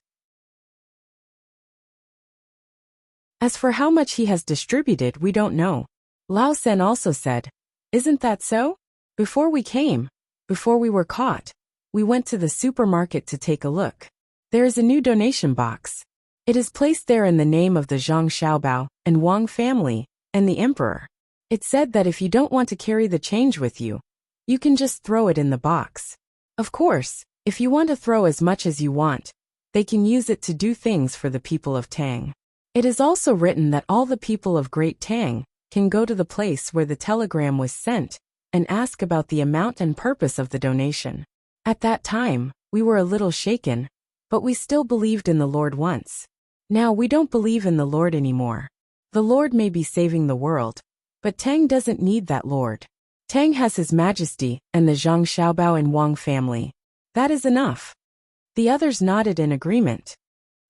As for how much he has distributed, we don't know. Lao Sen also said, "Isn't that so? Before we were caught, we went to the supermarket to take a look. There is a new donation box. It is placed there in the name of the Zhang Xiaobao and Wang family, and the emperor. It said that if you don't want to carry the change with you, you can just throw it in the box. Of course, if you want to throw as much as you want, they can use it to do things for the people of Tang. It is also written that all the people of Great Tang can go to the place where the telegram was sent and ask about the amount and purpose of the donation. At that time, we were a little shaken, but we still believed in the Lord once. Now we don't believe in the Lord anymore. The Lord may be saving the world, but Tang doesn't need that Lord. Tang has His Majesty and the Zhang Xiaobao and Wang family. That is enough. The others nodded in agreement.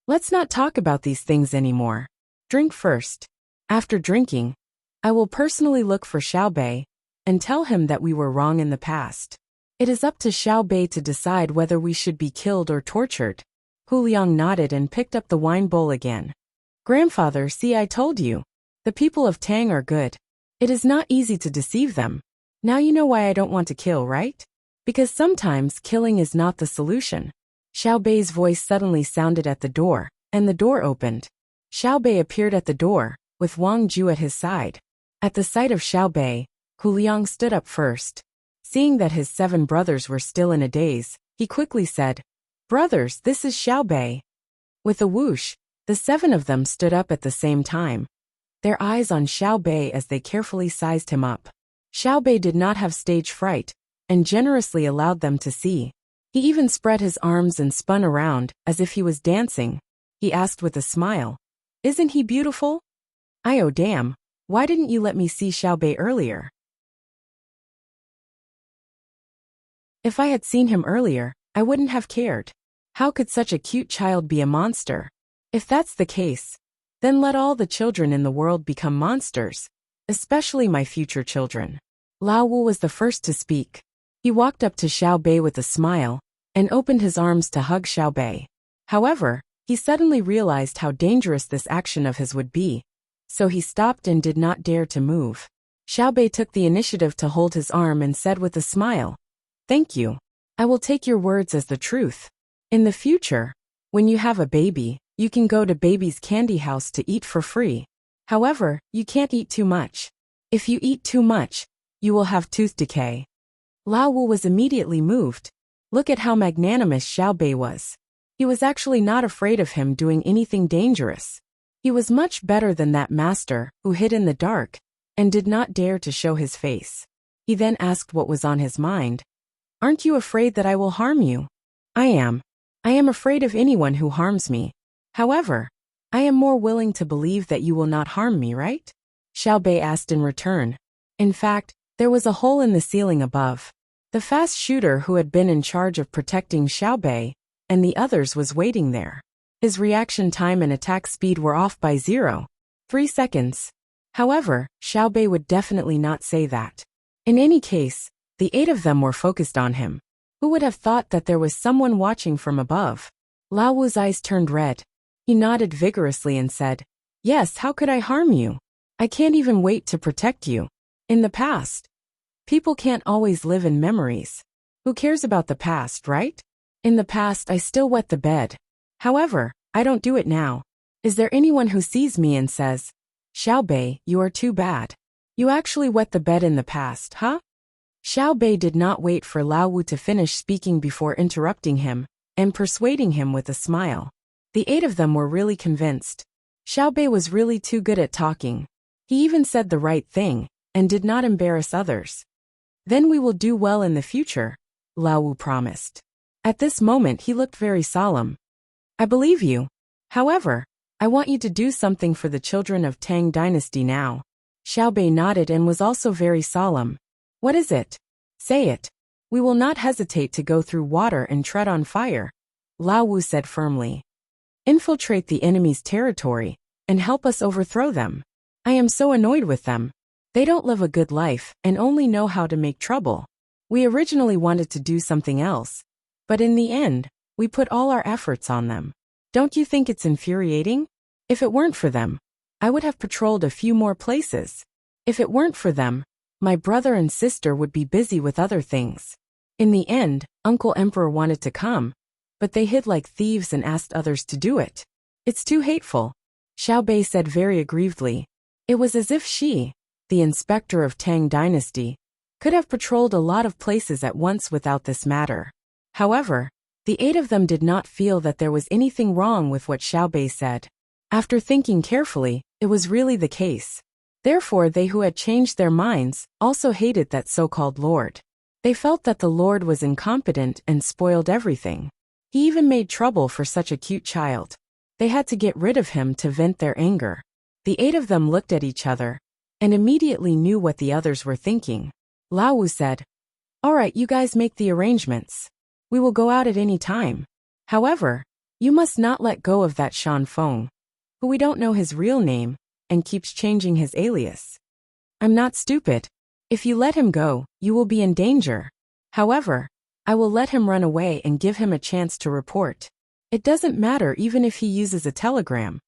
Let's not talk about these things anymore. Drink first. After drinking, I will personally look for Xiaobei and tell him that we were wrong in the past. It is up to Xiaobei to decide whether we should be killed or tortured. Hu Liang nodded and picked up the wine bowl again. Grandfather, see, I told you. The people of Tang are good. It is not easy to deceive them. Now you know why I don't want to kill, right? Because sometimes killing is not the solution. Xiaobei's voice suddenly sounded at the door, and the door opened. Xiaobei appeared at the door, with Wang Ju at his side. At the sight of Xiaobei, Hu Liang stood up first. Seeing that his 7 brothers were still in a daze, he quickly said, "Brothers, this is Xiaobei." With a whoosh, the 7 of them stood up at the same time, their eyes on Xiaobei as they carefully sized him up. Xiaobei did not have stage fright, and generously allowed them to see. He even spread his arms and spun around, as if he was dancing. He asked with a smile, "Isn't he beautiful? Oh damn, why didn't you let me see Xiaobei earlier?" If I had seen him earlier, I wouldn't have cared. How could such a cute child be a monster? If that's the case, then let all the children in the world become monsters, especially my future children. Lao Wu was the first to speak. He walked up to Xiaobei with a smile, and opened his arms to hug Xiaobei. However, he suddenly realized how dangerous this action of his would be, so he stopped and did not dare to move. Xiaobei took the initiative to hold his arm and said with a smile, "Thank you. I will take your words as the truth. In the future, when you have a baby, you can go to baby's candy house to eat for free. However, you can't eat too much. If you eat too much, you will have tooth decay." Lao Wu was immediately moved. Look at how magnanimous Xiaobei was. He was actually not afraid of him doing anything dangerous. He was much better than that master who hid in the dark and did not dare to show his face. He then asked what was on his mind. "Aren't you afraid that I will harm you?" "I am. I am afraid of anyone who harms me. However, I am more willing to believe that you will not harm me, right?" Xiaobei asked in return. In fact, there was a hole in the ceiling above. The fast shooter who had been in charge of protecting Xiaobei and the others was waiting there. His reaction time and attack speed were off by 0.3 seconds. However, Xiaobei would definitely not say that. In any case, the 8 of them were focused on him. Who would have thought that there was someone watching from above? Lao Wu's eyes turned red. He nodded vigorously and said, "Yes, how could I harm you? I can't even wait to protect you. In the past. People can't always live in memories. Who cares about the past, right? In the past I still wet the bed. However, I don't do it now. Is there anyone who sees me and says, 'Xiaobei, you are too bad. You actually wet the bed in the past, huh?'" Xiaobei did not wait for Lao Wu to finish speaking before interrupting him and persuading him with a smile. The 8 of them were really convinced. Xiaobei was really too good at talking. He even said the right thing and did not embarrass others. "Then we will do well in the future," Lao Wu promised. At this moment he looked very solemn. "I believe you. However, I want you to do something for the children of Tang dynasty now." Xiaobei nodded and was also very solemn. "What is it? Say it. We will not hesitate to go through water and tread on fire," Lao Wu said firmly. "Infiltrate the enemy's territory and help us overthrow them. I am so annoyed with them. They don't live a good life and only know how to make trouble. We originally wanted to do something else, but in the end, we put all our efforts on them. Don't you think it's infuriating? If it weren't for them, I would have patrolled a few more places. If it weren't for them, my brother and sister would be busy with other things. In the end, Uncle Emperor wanted to come, but they hid like thieves and asked others to do it. It's too hateful," Xiaobei said very aggrievedly. It was as if she, the inspector of Tang dynasty, could have patrolled a lot of places at once without this matter. However, the 8 of them did not feel that there was anything wrong with what Xiao Bei said. After thinking carefully, it was really the case. Therefore they who had changed their minds also hated that so-called lord. They felt that the lord was incompetent and spoiled everything. He even made trouble for such a cute child. They had to get rid of him to vent their anger. The 8 of them looked at each other and immediately knew what the others were thinking. Lao Wu said, "All right, you guys make the arrangements. We will go out at any time. However, you must not let go of that Shan Feng, who we don't know his real name and keeps changing his alias. I'm not stupid. If you let him go, you will be in danger. However, I will let him run away and give him a chance to report. It doesn't matter even if he uses a telegram.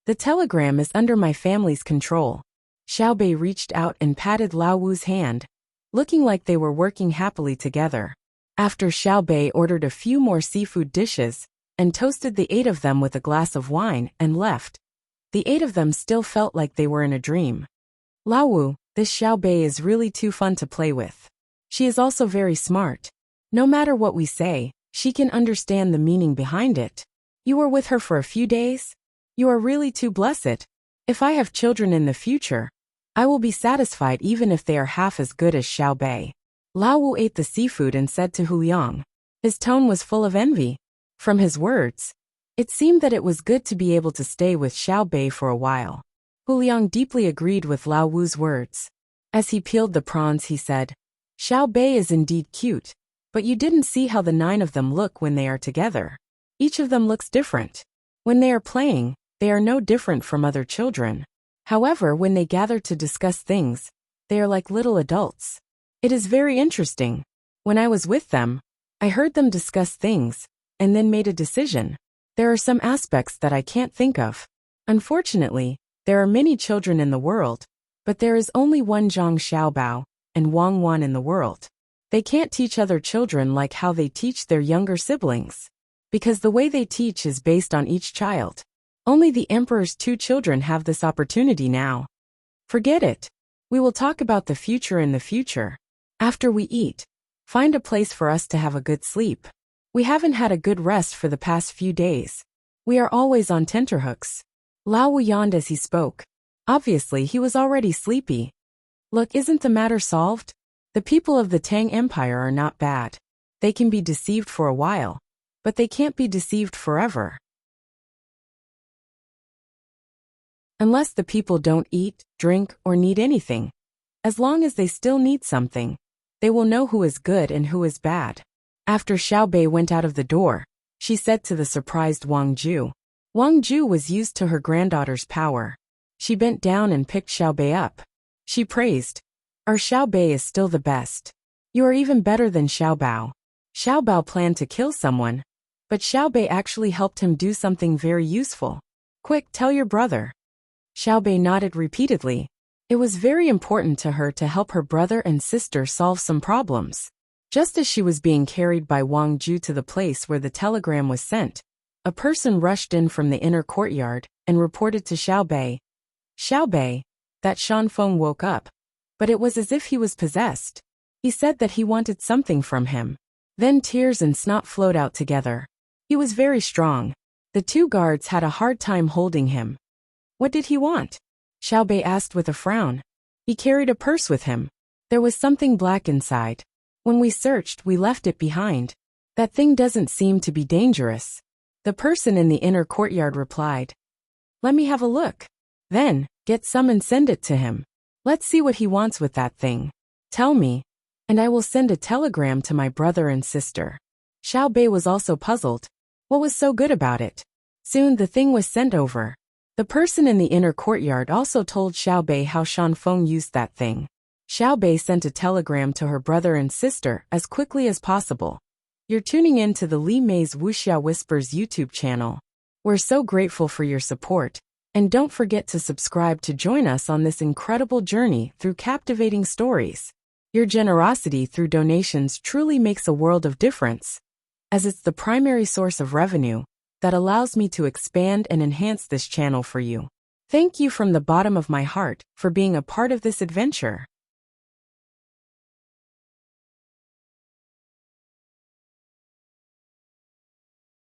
The telegram is under my family's control." Xiao Bei reached out and patted Lao Wu's hand, looking like they were working happily together. After Xiao Bei ordered a few more seafood dishes and toasted the 8 of them with a glass of wine and left, the 8 of them still felt like they were in a dream. "Lao Wu, this Xiao Bei is really too fun to play with. She is also very smart. No matter what we say, she can understand the meaning behind it. You were with her for a few days? You are really too blessed. If I have children in the future, I will be satisfied even if they are half as good as Xiao Bei." Lao Wu ate the seafood and said to Hu Liang. His tone was full of envy. From his words, it seemed that it was good to be able to stay with Xiao Bei for a while. Hu Liang deeply agreed with Lao Wu's words. As he peeled the prawns, he said, "Xiao Bei is indeed cute, but you didn't see how the 9 of them look when they are together. Each of them looks different. When they are playing, they are no different from other children. However, when they gather to discuss things, they are like little adults. It is very interesting. When I was with them, I heard them discuss things, and then made a decision. There are some aspects that I can't think of. Unfortunately, there are many children in the world, but there is only one Zhang Xiaobao and Wang Wan in the world. They can't teach other children like how they teach their younger siblings, because the way they teach is based on each child. Only the emperor's 2 children have this opportunity now. Forget it. We will talk about the future in the future. After we eat, find a place for us to have a good sleep. We haven't had a good rest for the past few days. We are always on tenterhooks." Lao Wu yawned as he spoke. Obviously, he was already sleepy. "Look, isn't the matter solved? The people of the Tang Empire are not bad. They can be deceived for a while, but they can't be deceived forever. Unless the people don't eat, drink, or need anything. As long as they still need something, they will know who is good and who is bad." After Xiao Bei went out of the door, she said to the surprised Wang Ju. Wang Ju was used to her granddaughter's power. She bent down and picked Xiao Bei up. She praised, "Our Xiao Bei is still the best. You are even better than Xiao Bao." Xiao Bao planned to kill someone, but Xiao Bei actually helped him do something very useful. "Quick, tell your brother." Xiao Bei nodded repeatedly. It was very important to her to help her brother and sister solve some problems. Just as she was being carried by Wang Ju to the place where the telegram was sent, a person rushed in from the inner courtyard and reported to Xiao Bei. "Xiao Bei, that Shan Feng woke up, but it was as if he was possessed. He said that he wanted something from him. Then tears and snot flowed out together. He was very strong. The 2 guards had a hard time holding him." "What did he want?" Xiao Bei asked with a frown. "He carried a purse with him. There was something black inside. When we searched, we left it behind. That thing doesn't seem to be dangerous." The person in the inner courtyard replied, "Let me have a look. Then, get some and send it to him. Let's see what he wants with that thing. Tell me, and I will send a telegram to my brother and sister." Xiao Bei was also puzzled. What was so good about it? Soon the thing was sent over. The person in the inner courtyard also told Xiao Bei how Shan Feng used that thing. Xiao Bei sent a telegram to her brother and sister as quickly as possible. You're tuning in to the Li Mei's Wuxia Whispers YouTube channel. We're so grateful for your support, and don't forget to subscribe to join us on this incredible journey through captivating stories. Your generosity through donations truly makes a world of difference, as it's the primary source of revenue that allows me to expand and enhance this channel for you. Thank you from the bottom of my heart for being a part of this adventure.